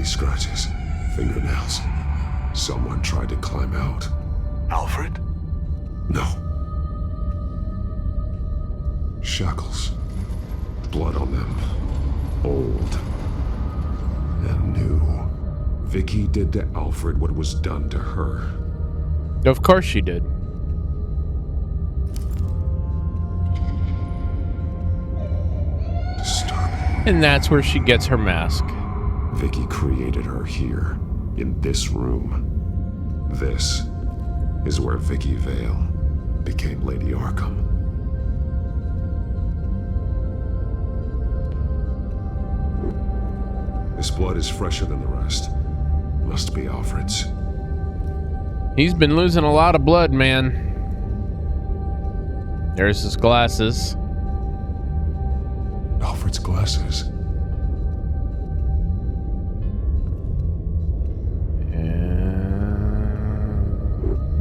scratches, fingernails. Someone tried to climb out. Alfred? No. Shackles. Blood on them. Old. And new. Vicky did to Alfred what was done to her. Of course she did. Disturbing. And that's where she gets her mask. Vicky created her here, in this room. This is where Vicky Vale became Lady Arkham. This blood is fresher than the rest. Must be Alfred's. He's been losing a lot of blood, man. There's his glasses. Alfred's glasses.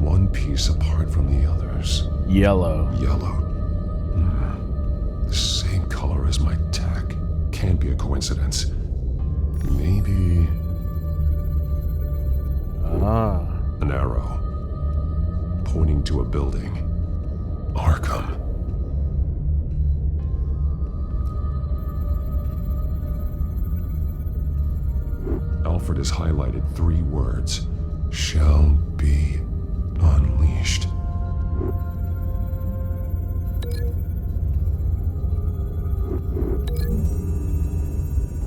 One piece apart from the others. Yellow. Yellow. The same color as my tech. Can't be a coincidence. Maybe... An arrow. Pointing to a building. Arkham. Alfred has highlighted 3 words. Shall be unleashed.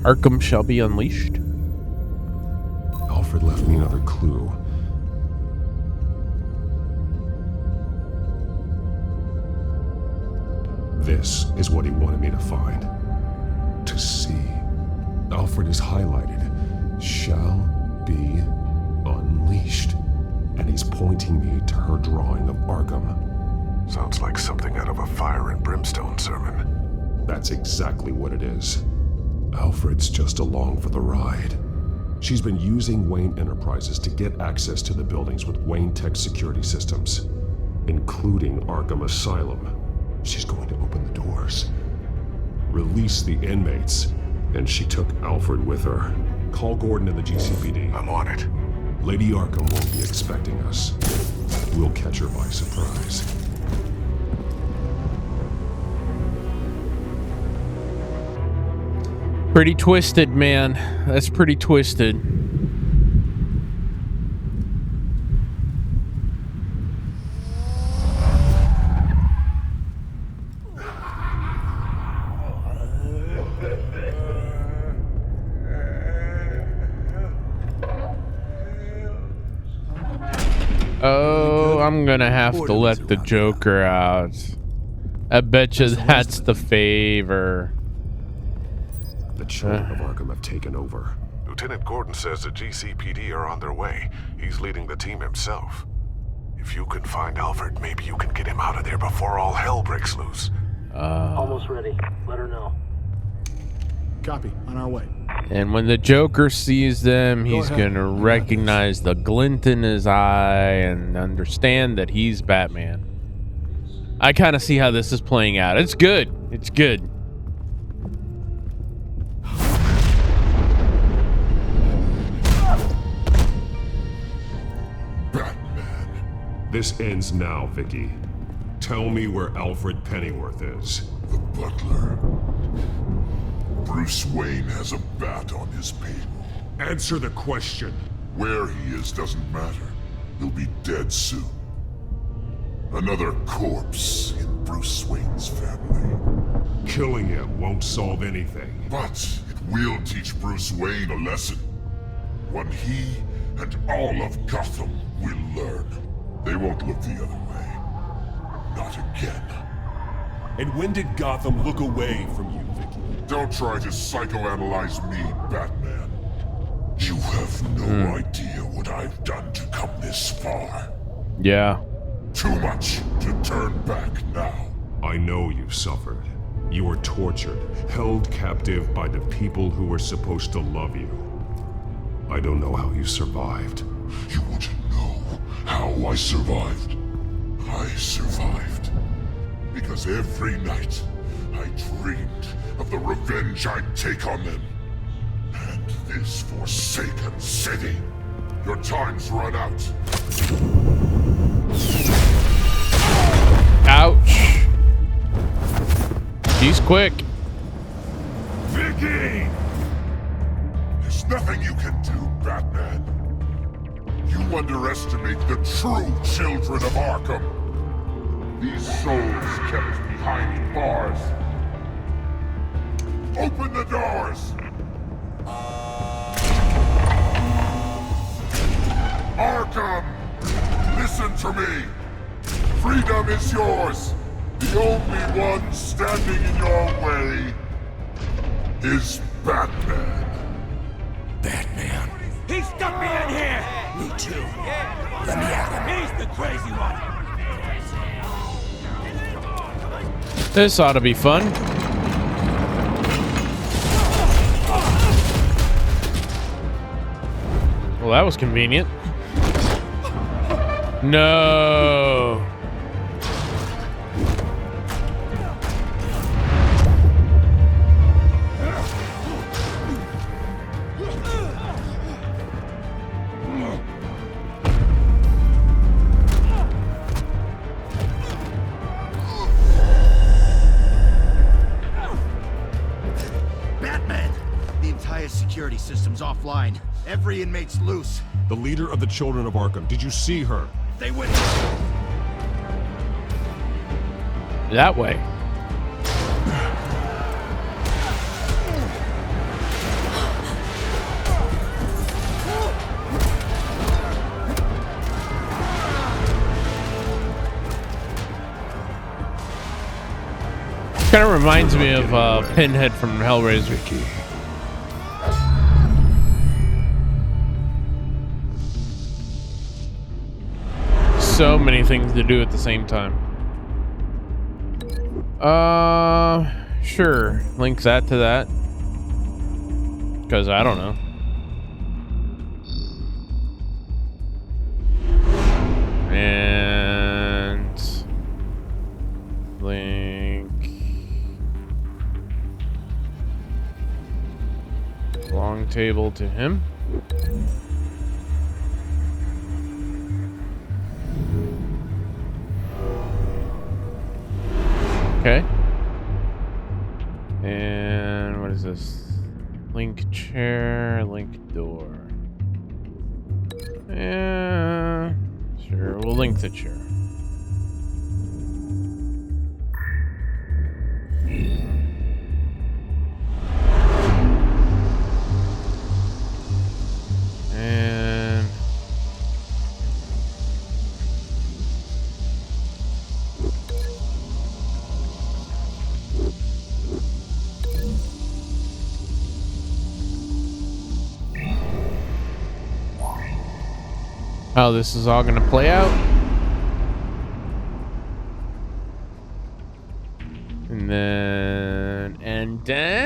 Arkham shall be unleashed. Alfred left me another clue. This is what he wanted me to find. To see. Alfred is highlighted. Shall be unleashed. And he's pointing me to her drawing of Arkham. Sounds like something out of a fire and brimstone sermon. That's exactly what it is. Alfred's just along for the ride. She's been using Wayne Enterprises to get access to the buildings with Wayne Tech security systems, including Arkham Asylum. She's going to open the doors, release the inmates, and she took Alfred with her. Call Gordon and the GCPD. I'm on it. Lady Arkham won't be expecting us. We'll catch her by surprise. Pretty twisted, man. That's pretty twisted. Oh, I'm gonna have to let the Joker out. I bet you that's the favor. The children of Arkham have taken over. Lieutenant Gordon says the GCPD are on their way. He's leading the team himself. If you can find Alfred, maybe you can get him out of there before all hell breaks loose. Almost ready. Let her know. Copy. On our way. And when the Joker sees them, he's gonna recognize the glint in his eye and understand that he's Batman. I kind of see how this is playing out. It's good. It's good. This ends now, Vicky. Tell me where Alfred Pennyworth is. The butler. Bruce Wayne has a bat on his payroll. Answer the question. Where he is doesn't matter. He'll be dead soon. Another corpse in Bruce Wayne's family. Killing him won't solve anything. But it will teach Bruce Wayne a lesson. One he and all of Gotham will learn. They won't look the other way. Not again. And when did Gotham look away from you, Vicky? Don't try to psychoanalyze me, Batman. You have no idea what I've done to come this far. Yeah. Too much to turn back now. I know you suffered. You were tortured, held captive by the people who were supposed to love you. I don't know how you survived. You want to know how I survived? I survived because every night I dreamed of the revenge I'd take on them. And this forsaken city. Your time's run out. Ouch. He's quick. Vicky! There's nothing you can do, Batman. You underestimate the true children of Arkham. These souls kept behind bars. Open the doors! Arkham! Listen to me! Freedom is yours! The only one standing in your way is Batman. Batman. He stuck me in here! Me too. Let me at him. He's the crazy one! This ought to be fun. Well, that was convenient. No. Batman! The entire security system's offline. Every inmate's loose. The leader of the Children of Arkham. Did you see her? They went That way. Kind of reminds me of Pinhead from Hellraiser. So many things to do at the same time. Sure. Link that to that. Because I don't know. And link long table to him. Okay. And what is this? Link chair, link door. Yeah, sure, we'll link the chair. And how this is all gonna play out. And then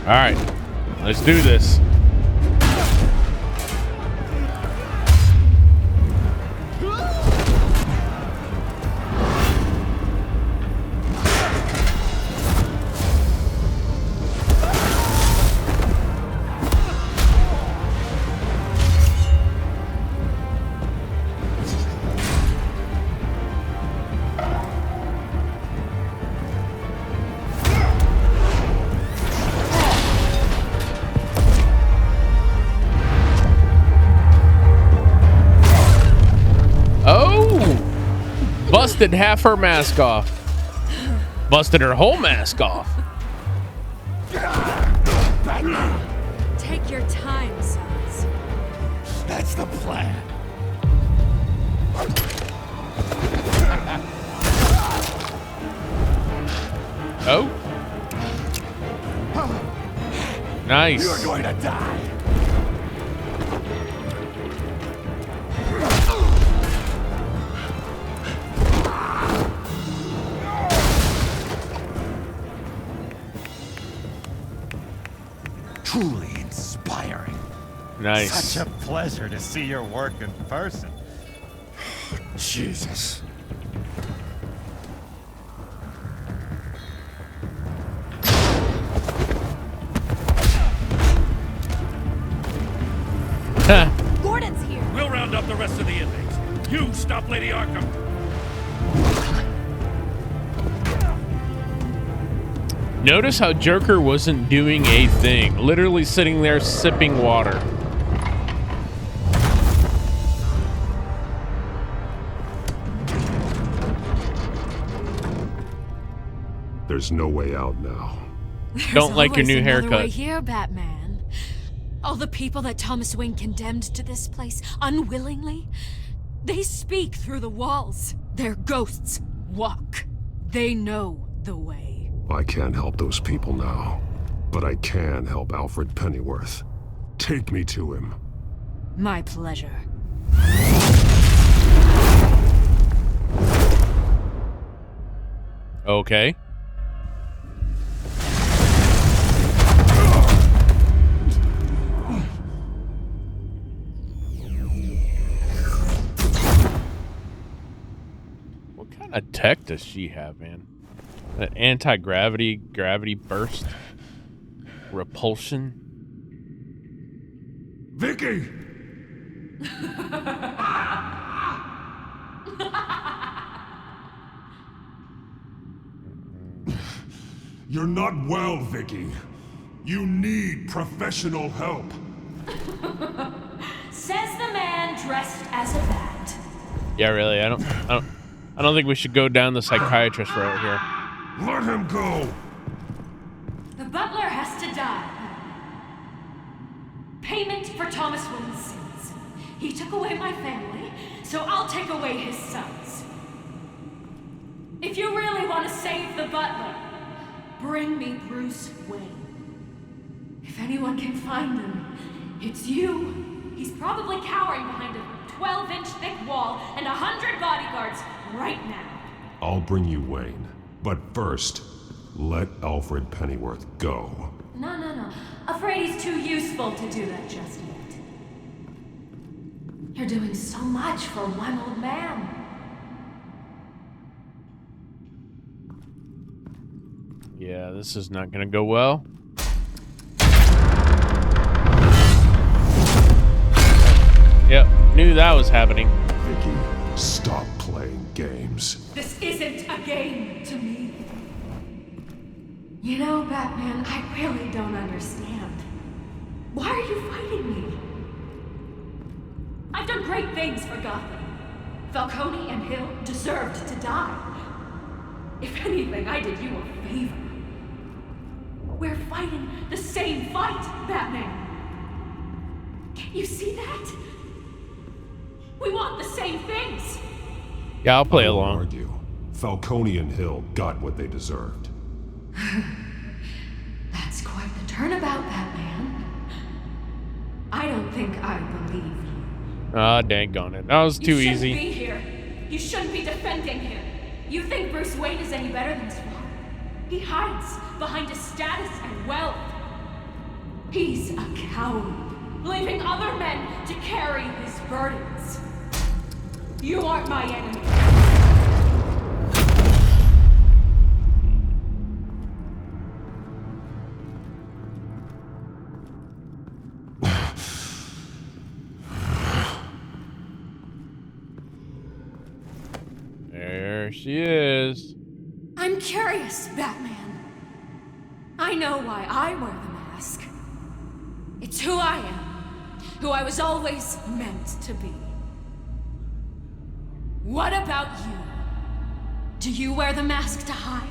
all right, let's do this. Busted half her mask off. Busted her whole mask off. Take your time, sons. That's the plan. Oh. Nice. You're going to die. Truly insane. Nice. Such a pleasure to see your work in person. Jesus. Gordon's here. We'll round up the rest of the inmates. You stop Lady Arkham. Notice how Joker wasn't doing a thing. Literally sitting there sipping water. There's no way out now. Don't like your new There's another way haircut. here, Batman. All the people that Thomas Wayne condemned to this place unwillingly, they speak through the walls. Their ghosts walk. They know the way. I can't help those people now, but I can help Alfred Pennyworth. Take me to him. My pleasure. Okay. What kind of tech does she have, man? An anti-gravity, gravity burst, repulsion. Vicky! You're not well, Vicky. You need professional help. Says the man dressed as a bat. Yeah, really. I don't think we should go down the psychiatrist road here. Let him go. The butler has to die. Payment for Thomas Wayne's sins. He took away my family, so I'll take away his sons. If you really want to save the butler, bring me Bruce Wayne. If anyone can find him, it's you. He's probably cowering behind a 12-inch thick wall and 100 bodyguards right now. I'll bring you Wayne. But first, let Alfred Pennyworth go. No. Afraid he's too useful to do that just yet. You're doing so much for one old man. Yeah, this is not gonna go well. Yep, knew that was happening. Vicky, stop playing games. This isn't a game to me. You know, Batman, I really don't understand. Why are you fighting me? I've done great things for Gotham. Falcone and Hill deserved to die. If anything, I did you a favor. We're fighting the same fight, Batman. Can't you see that? We want the same things. Yeah, I'll play I won't along. argue. Falcone and Hill got what they deserved. That's quite the turnabout, Batman. I don't think I believe you. Ah, daggone it. That was too You easy. shouldn't be here. You shouldn't be defending him. You think Bruce Wayne is any better than his father? He hides behind his status and wealth. He's a coward, leaving other men to carry his burdens. You aren't my enemy. There she is. I'm curious, Batman. I know why I wear the mask. It's who I am, who I was always meant to be. What about you? Do you wear the mask to hide?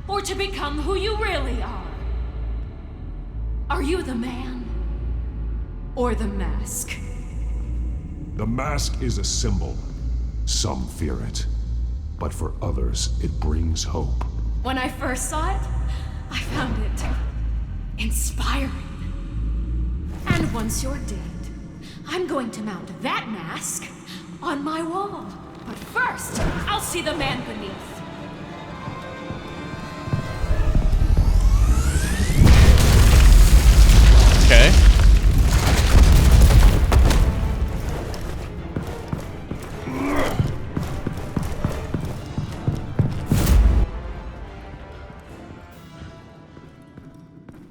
Or to become who you really are? Are you the man? Or the mask? The mask is a symbol. Some fear it. But for others, it brings hope. When I first saw it, I found it inspiring. And once you're dead, I'm going to mount that mask on my wall. But first, I'll see the man beneath. Okay.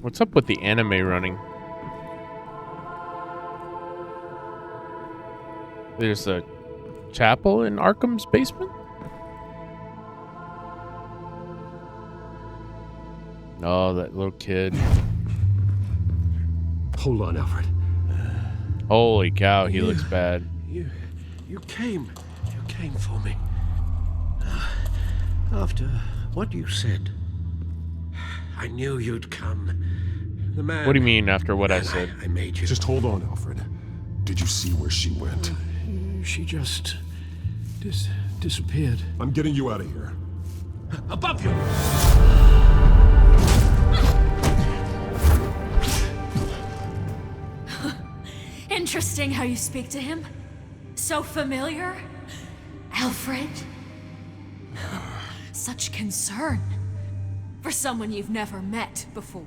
What's up with the anime running? There's a chapel in Arkham's basement? Oh, that little kid. Hold on, Alfred. Holy cow, he looks bad. You came for me. After what you said, I knew you'd come. The man. What do you mean after what I said? I made you. Just hold on, Alfred. Did you see where she went? She just disappeared. I'm getting you out of here. Above you! Interesting how you speak to him. So familiar. Alfred. Such concern for someone you've never met before.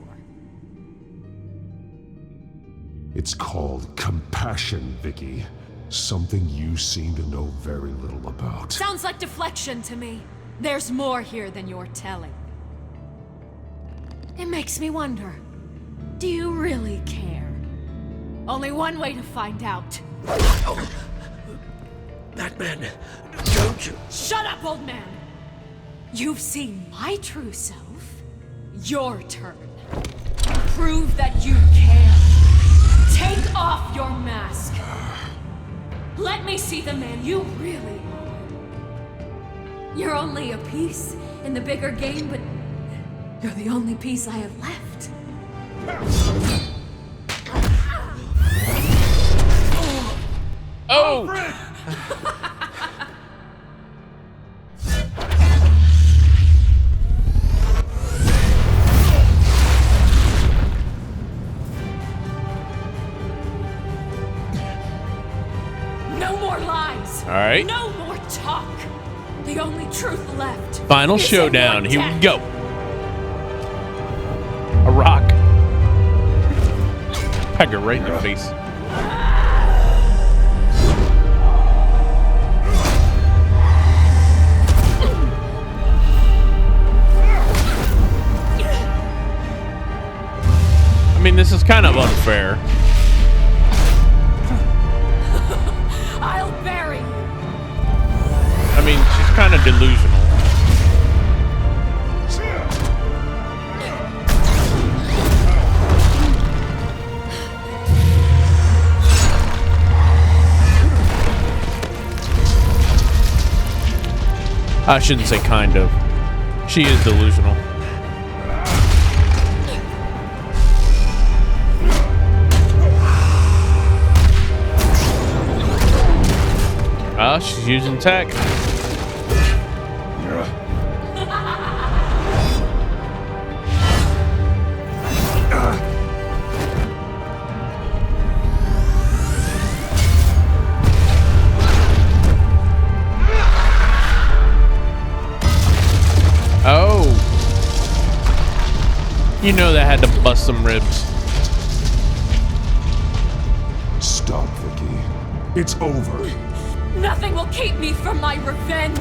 It's called compassion, Vicky. Something you seem to know very little about. Sounds like deflection to me. There's more here than you're telling. It makes me wonder, do you really care? Only one way to find out. Batman, don't you? Shut up, old man! You've seen my true self. Your turn. Prove that you care. Take off your mask. Let me see the man you really are. You're only a piece in the bigger game, but you're the only piece I have left. Oh! No more lies. All right. No more talk. The only truth left. Final is in showdown. one Here we death. go. A rock. Peg her right in the face. I mean, this is kind of unfair. I'll bury you. I mean, she's kind of delusional. I shouldn't say kind of. She is delusional. Oh, she's using tech. Oh. You know that had to bust some ribs. Stop, Vicky. It's over. Nothing will keep me from my revenge.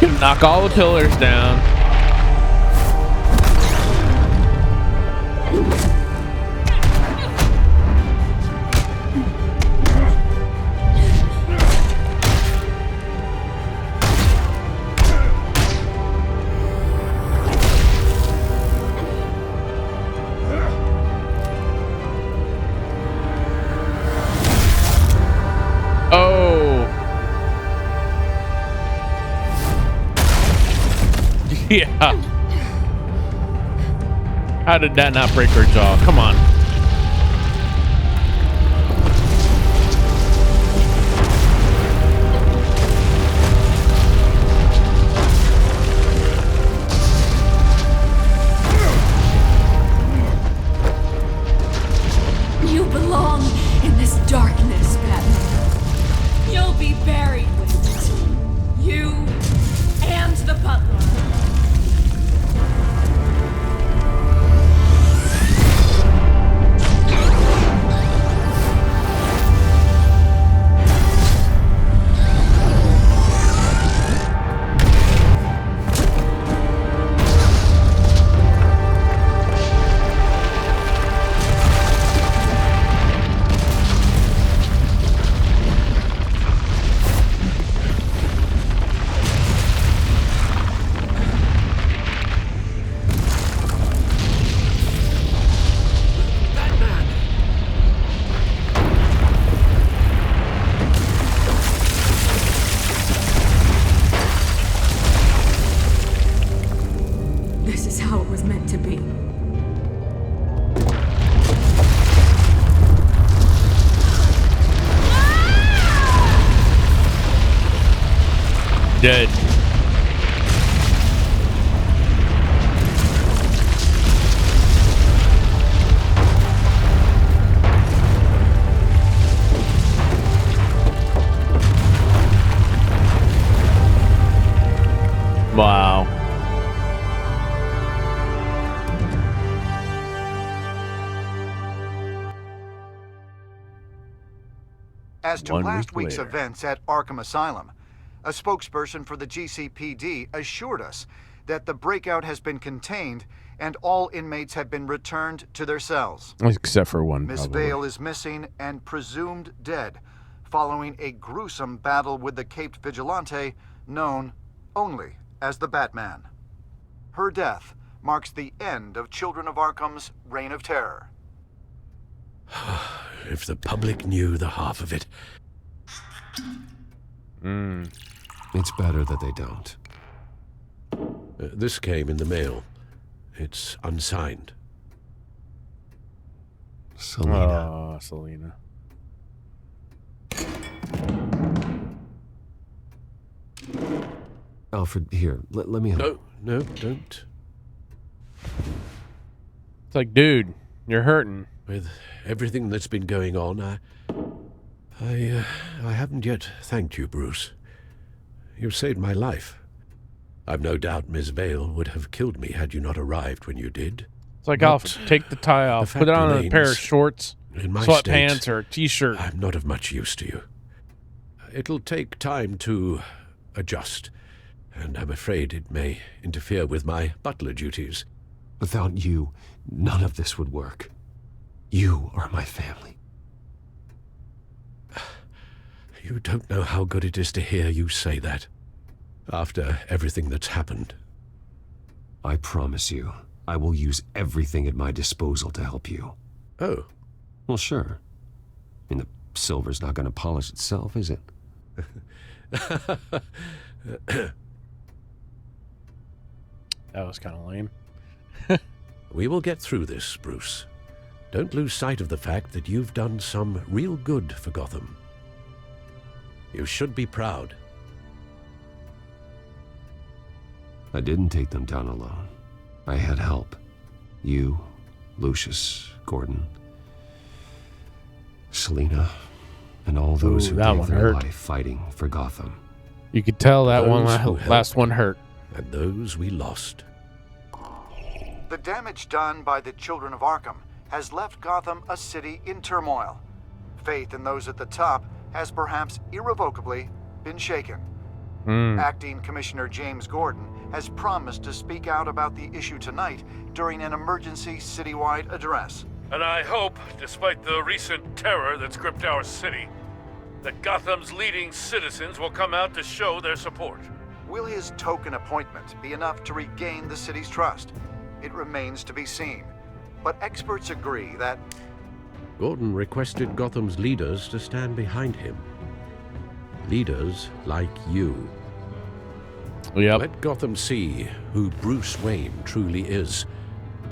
Gonna knock all the pillars down. Yeah. How did that not break her jaw? Come on. You belong in this darkness, Batman. You'll be buried with it. You and the butler. This is how it was meant to be. Dead. Wow. As to 1 last week week's later. events at Arkham Asylum, a spokesperson for the GCPD assured us that the breakout has been contained and all inmates have been returned to their cells. Except for one, Miss probably. Vale is missing and presumed dead following a gruesome battle with the caped vigilante known only as the Batman. Her death marks the end of Children of Arkham's reign of terror. If the public knew the half of it. It's better that they don't. This came in the mail. It's unsigned. Selena. Oh, Selena. Alfred, here, let me... No, don't. It's like, dude, you're hurting. With everything that's been going on, I haven't yet thanked you, Bruce. You've saved my life. I've no doubt Miss Vale would have killed me had you not arrived when you did. It's like, Alfred, take the tie off, put it on a pair of shorts, in my sweatpants, state, or a t-shirt. I'm not of much use to you. It'll take time to adjust, and I'm afraid it may interfere with my butler duties. Without you, none of this would work. You are my family. You don't know how good it is to hear you say that. After everything that's happened. I promise you, I will use everything at my disposal to help you. Oh. Well, sure. I mean, the silver's not going to polish itself, is it? That was kind of lame. We will get through this, Bruce. Don't lose sight of the fact that you've done some real good for Gotham. You should be proud. I didn't take them down alone. I had help. You, Lucius, Gordon, Selena, and all those who gave their life fighting for Gotham. You could tell that one Those who last one hurt. And those we lost. The damage done by the Children of Arkham has left Gotham a city in turmoil. Faith in those at the top has perhaps irrevocably been shaken. Acting Commissioner James Gordon has promised to speak out about the issue tonight during an emergency citywide address. And I hope, despite the recent terror that's gripped our city, that Gotham's leading citizens will come out to show their support. Will his token appointment be enough to regain the city's trust? It remains to be seen. But experts agree that Gordon requested Gotham's leaders to stand behind him. Leaders like you. Yep. Let Gotham see who Bruce Wayne truly is,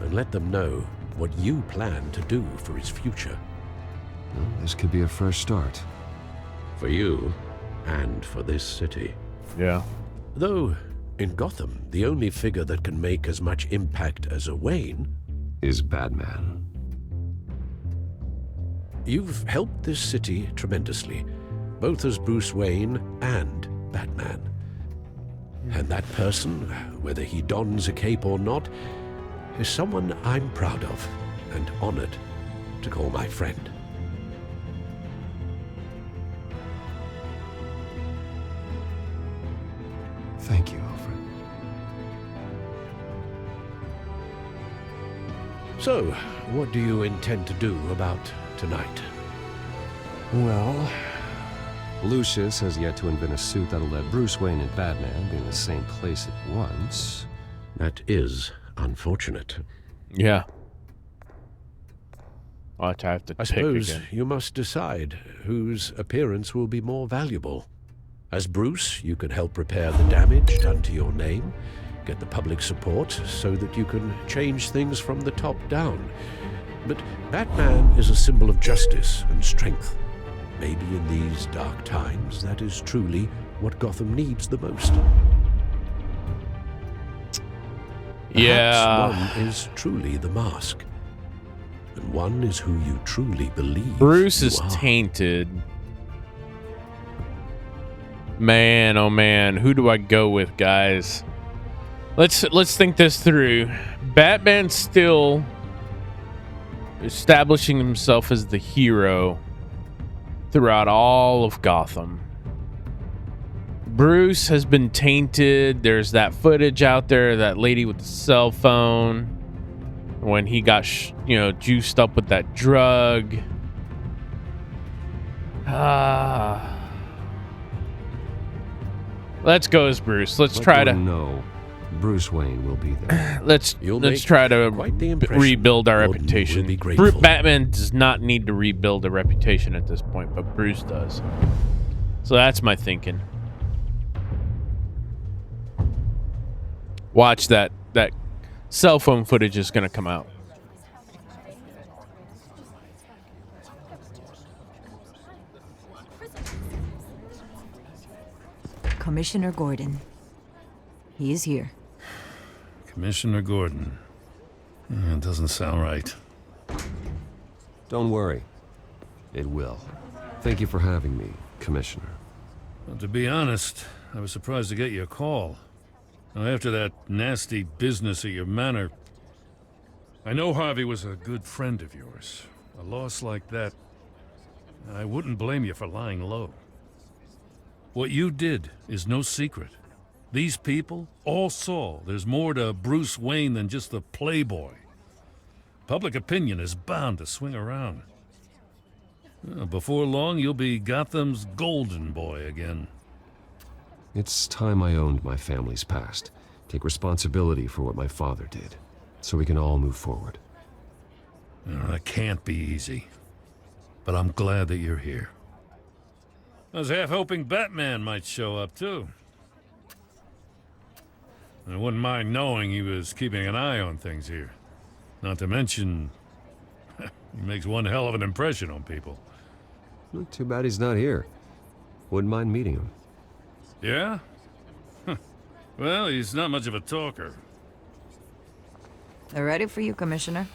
and let them know what you plan to do for his future. Well, this could be a fresh start. For you, and for this city. Yeah. Though, in Gotham, the only figure that can make as much impact as a Wayne is Batman. You've helped this city tremendously, both as Bruce Wayne and Batman. And that person, whether he dons a cape or not, is someone I'm proud of and honored to call my friend. Thank you, Alfred. So, what do you intend to do about tonight? Well, Lucius has yet to invent a suit that'll let Bruce Wayne and Batman be in the same place at once. That is unfortunate. Yeah. I'll have to I pick suppose again. you must decide whose appearance will be more valuable. As Bruce, you can help repair the damage done to your name. get the public support so that you can change things from the top down. But Batman is a symbol of justice and strength. Maybe in these dark times, that is truly what Gotham needs the most. Yeah. Perhaps one is truly the mask, and one is who you truly believe. Bruce you is are. tainted. Man, oh man, who do I go with, guys? Let's think this through. Batman's still establishing himself as the hero throughout all of Gotham. Bruce has been tainted. There's that footage out there, that lady with the cell phone, when he got juiced up with that drug. Let's go as Bruce. Let's try to. No, Bruce Wayne will be there. Let's try to rebuild our reputation. Batman does not need to rebuild a reputation at this point, but Bruce does. So that's my thinking. Watch that cell phone footage is going to come out. Commissioner Gordon. He is here. Commissioner Gordon. It doesn't sound right. Don't worry. It will. Thank you for having me, Commissioner. Well, to be honest, I was surprised to get your call. Now, after that nasty business at your manor, I know Harvey was a good friend of yours. A loss like that, I wouldn't blame you for lying low. What you did is no secret. These people all saw there's more to Bruce Wayne than just the playboy. Public opinion is bound to swing around. Before long, you'll be Gotham's golden boy again. It's time I owned my family's past. Take responsibility for what my father did, so we can all move forward. That can't be easy. But I'm glad that you're here. I was half hoping Batman might show up, too. I wouldn't mind knowing he was keeping an eye on things here. Not to mention, he makes one hell of an impression on people. Too bad he's not here. Wouldn't mind meeting him. Yeah? Well, he's not much of a talker. They're ready for you, Commissioner.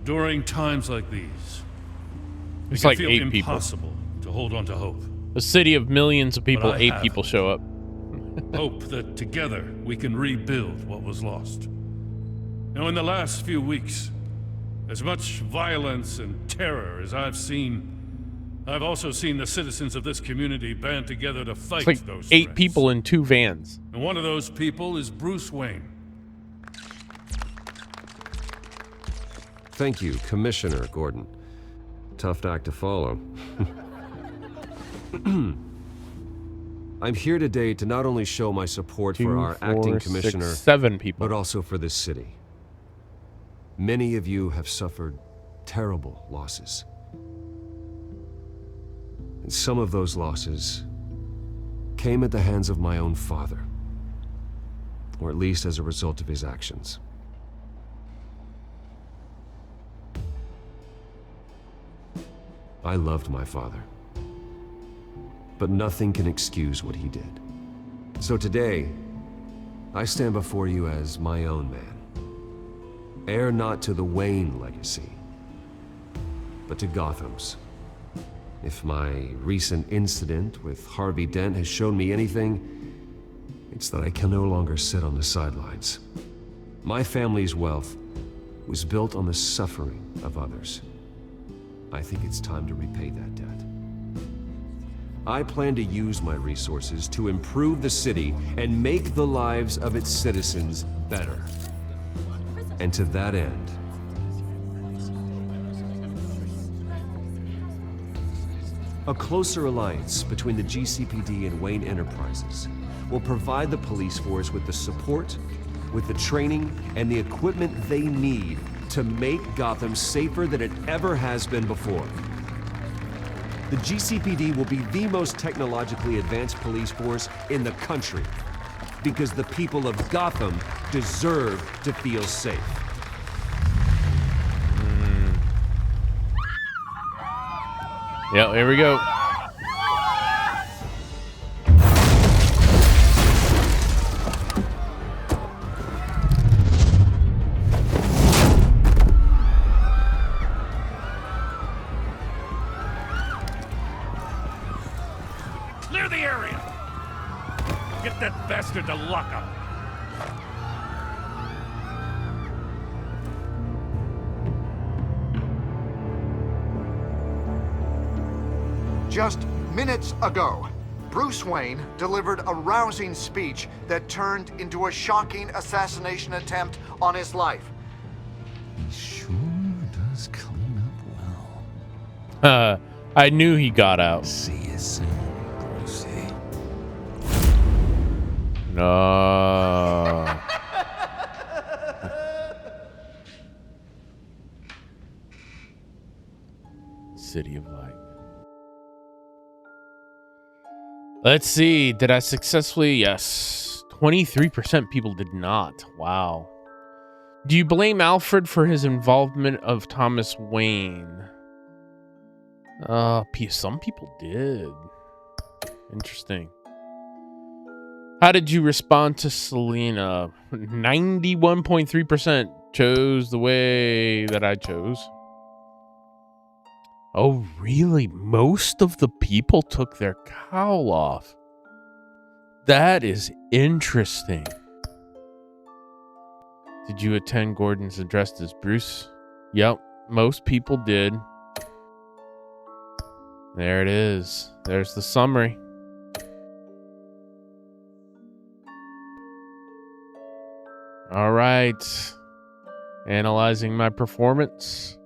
During times like these, it's it like can 8 feel people. Impossible to hold on to hope. A city of millions of people, But I 8 have people show up. Hope that together we can rebuild what was lost. Now, in the last few weeks, as much violence and terror as I've seen, I've also seen the citizens of this community band together to fight It's like those 8 threats. people in 2 vans. And one of those people is Bruce Wayne. Thank you, Commissioner Gordon. Tough act to follow. I'm here today to not only show my support for our acting commissioner, 7 people, but also for this city. Many of you have suffered terrible losses. And some of those losses came at the hands of my own father, or at least as a result of his actions. I loved my father, but nothing can excuse what he did. So today, I stand before you as my own man. Heir not to the Wayne legacy, but to Gotham's. If my recent incident with Harvey Dent has shown me anything, it's that I can no longer sit on the sidelines. My family's wealth was built on the suffering of others. I think it's time to repay that debt. I plan to use my resources to improve the city and make the lives of its citizens better. And to that end, a closer alliance between the GCPD and Wayne Enterprises will provide the police force with the support, with the training, and the equipment they need to make Gotham safer than it ever has been before. the GCPD will be the most technologically advanced police force in the country. Because the people of Gotham deserve to feel safe. Yeah, here we go. Clear the area! Get that bastard to lock up. Just minutes ago, Bruce Wayne delivered a rousing speech that turned into a shocking assassination attempt on his life. Sure does clean up well. I knew he got out. See you soon, Brucey. No. City of Light. Let's see. Did I successfully? Yes. 23% people did not. Wow. Do you blame Alfred for his involvement of Thomas Wayne? Some people did. Interesting. How did you respond to Selena? 91.3% chose the way that I chose. Oh, really? Most of the people took their cowl off. That is interesting. Did you attend Gordon's address as Bruce? Yep, most people did. There it is. There's the summary. All right. Analyzing my performance.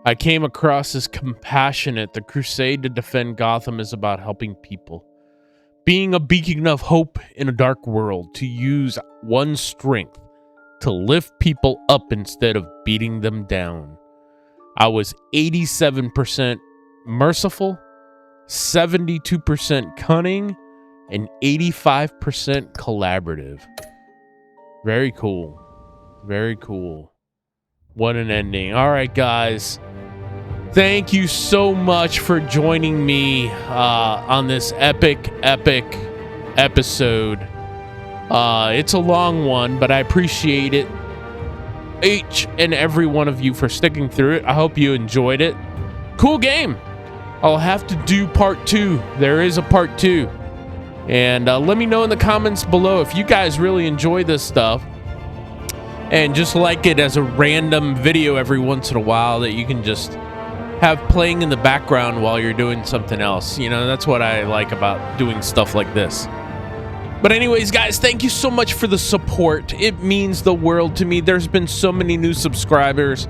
I came across as compassionate. The crusade to defend Gotham is about helping people. Being a beacon of hope in a dark world. To use one's strength to lift people up instead of beating them down. I was 87% merciful, 72% cunning, and 85% collaborative. Very cool. Very cool. What an ending. All right, guys. Thank you so much for joining me on this epic episode. It's a long one, but I appreciate it. Each and every one of you for sticking through it. I hope you enjoyed it. Cool game. I'll have to do part 2. There is a part 2. And let me know in the comments below if you guys really enjoy this stuff. And just like it as a random video every once in a while that you can just have playing in the background while you're doing something else. You know, that's what I like about doing stuff like this. But anyways, guys, thank you so much for the support. It means the world to me. There's been so many new subscribers.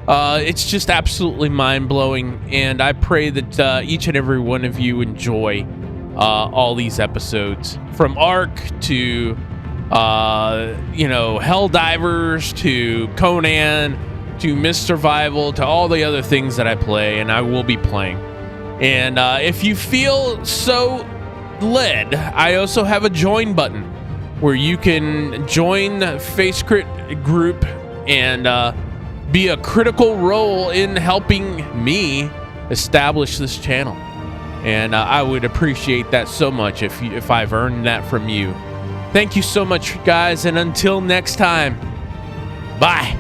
It's just absolutely mind-blowing. And I pray that each and every one of you enjoy all these episodes. From Ark to, Helldivers to Conan to Myst Survival to all the other things that I play and I will be playing. And if you feel so led, I also have a join button where you can join the FaceCrit group and be a critical role in helping me establish this channel. And I would appreciate that so much if I've earned that from you. Thank you so much, guys, and until next time, bye.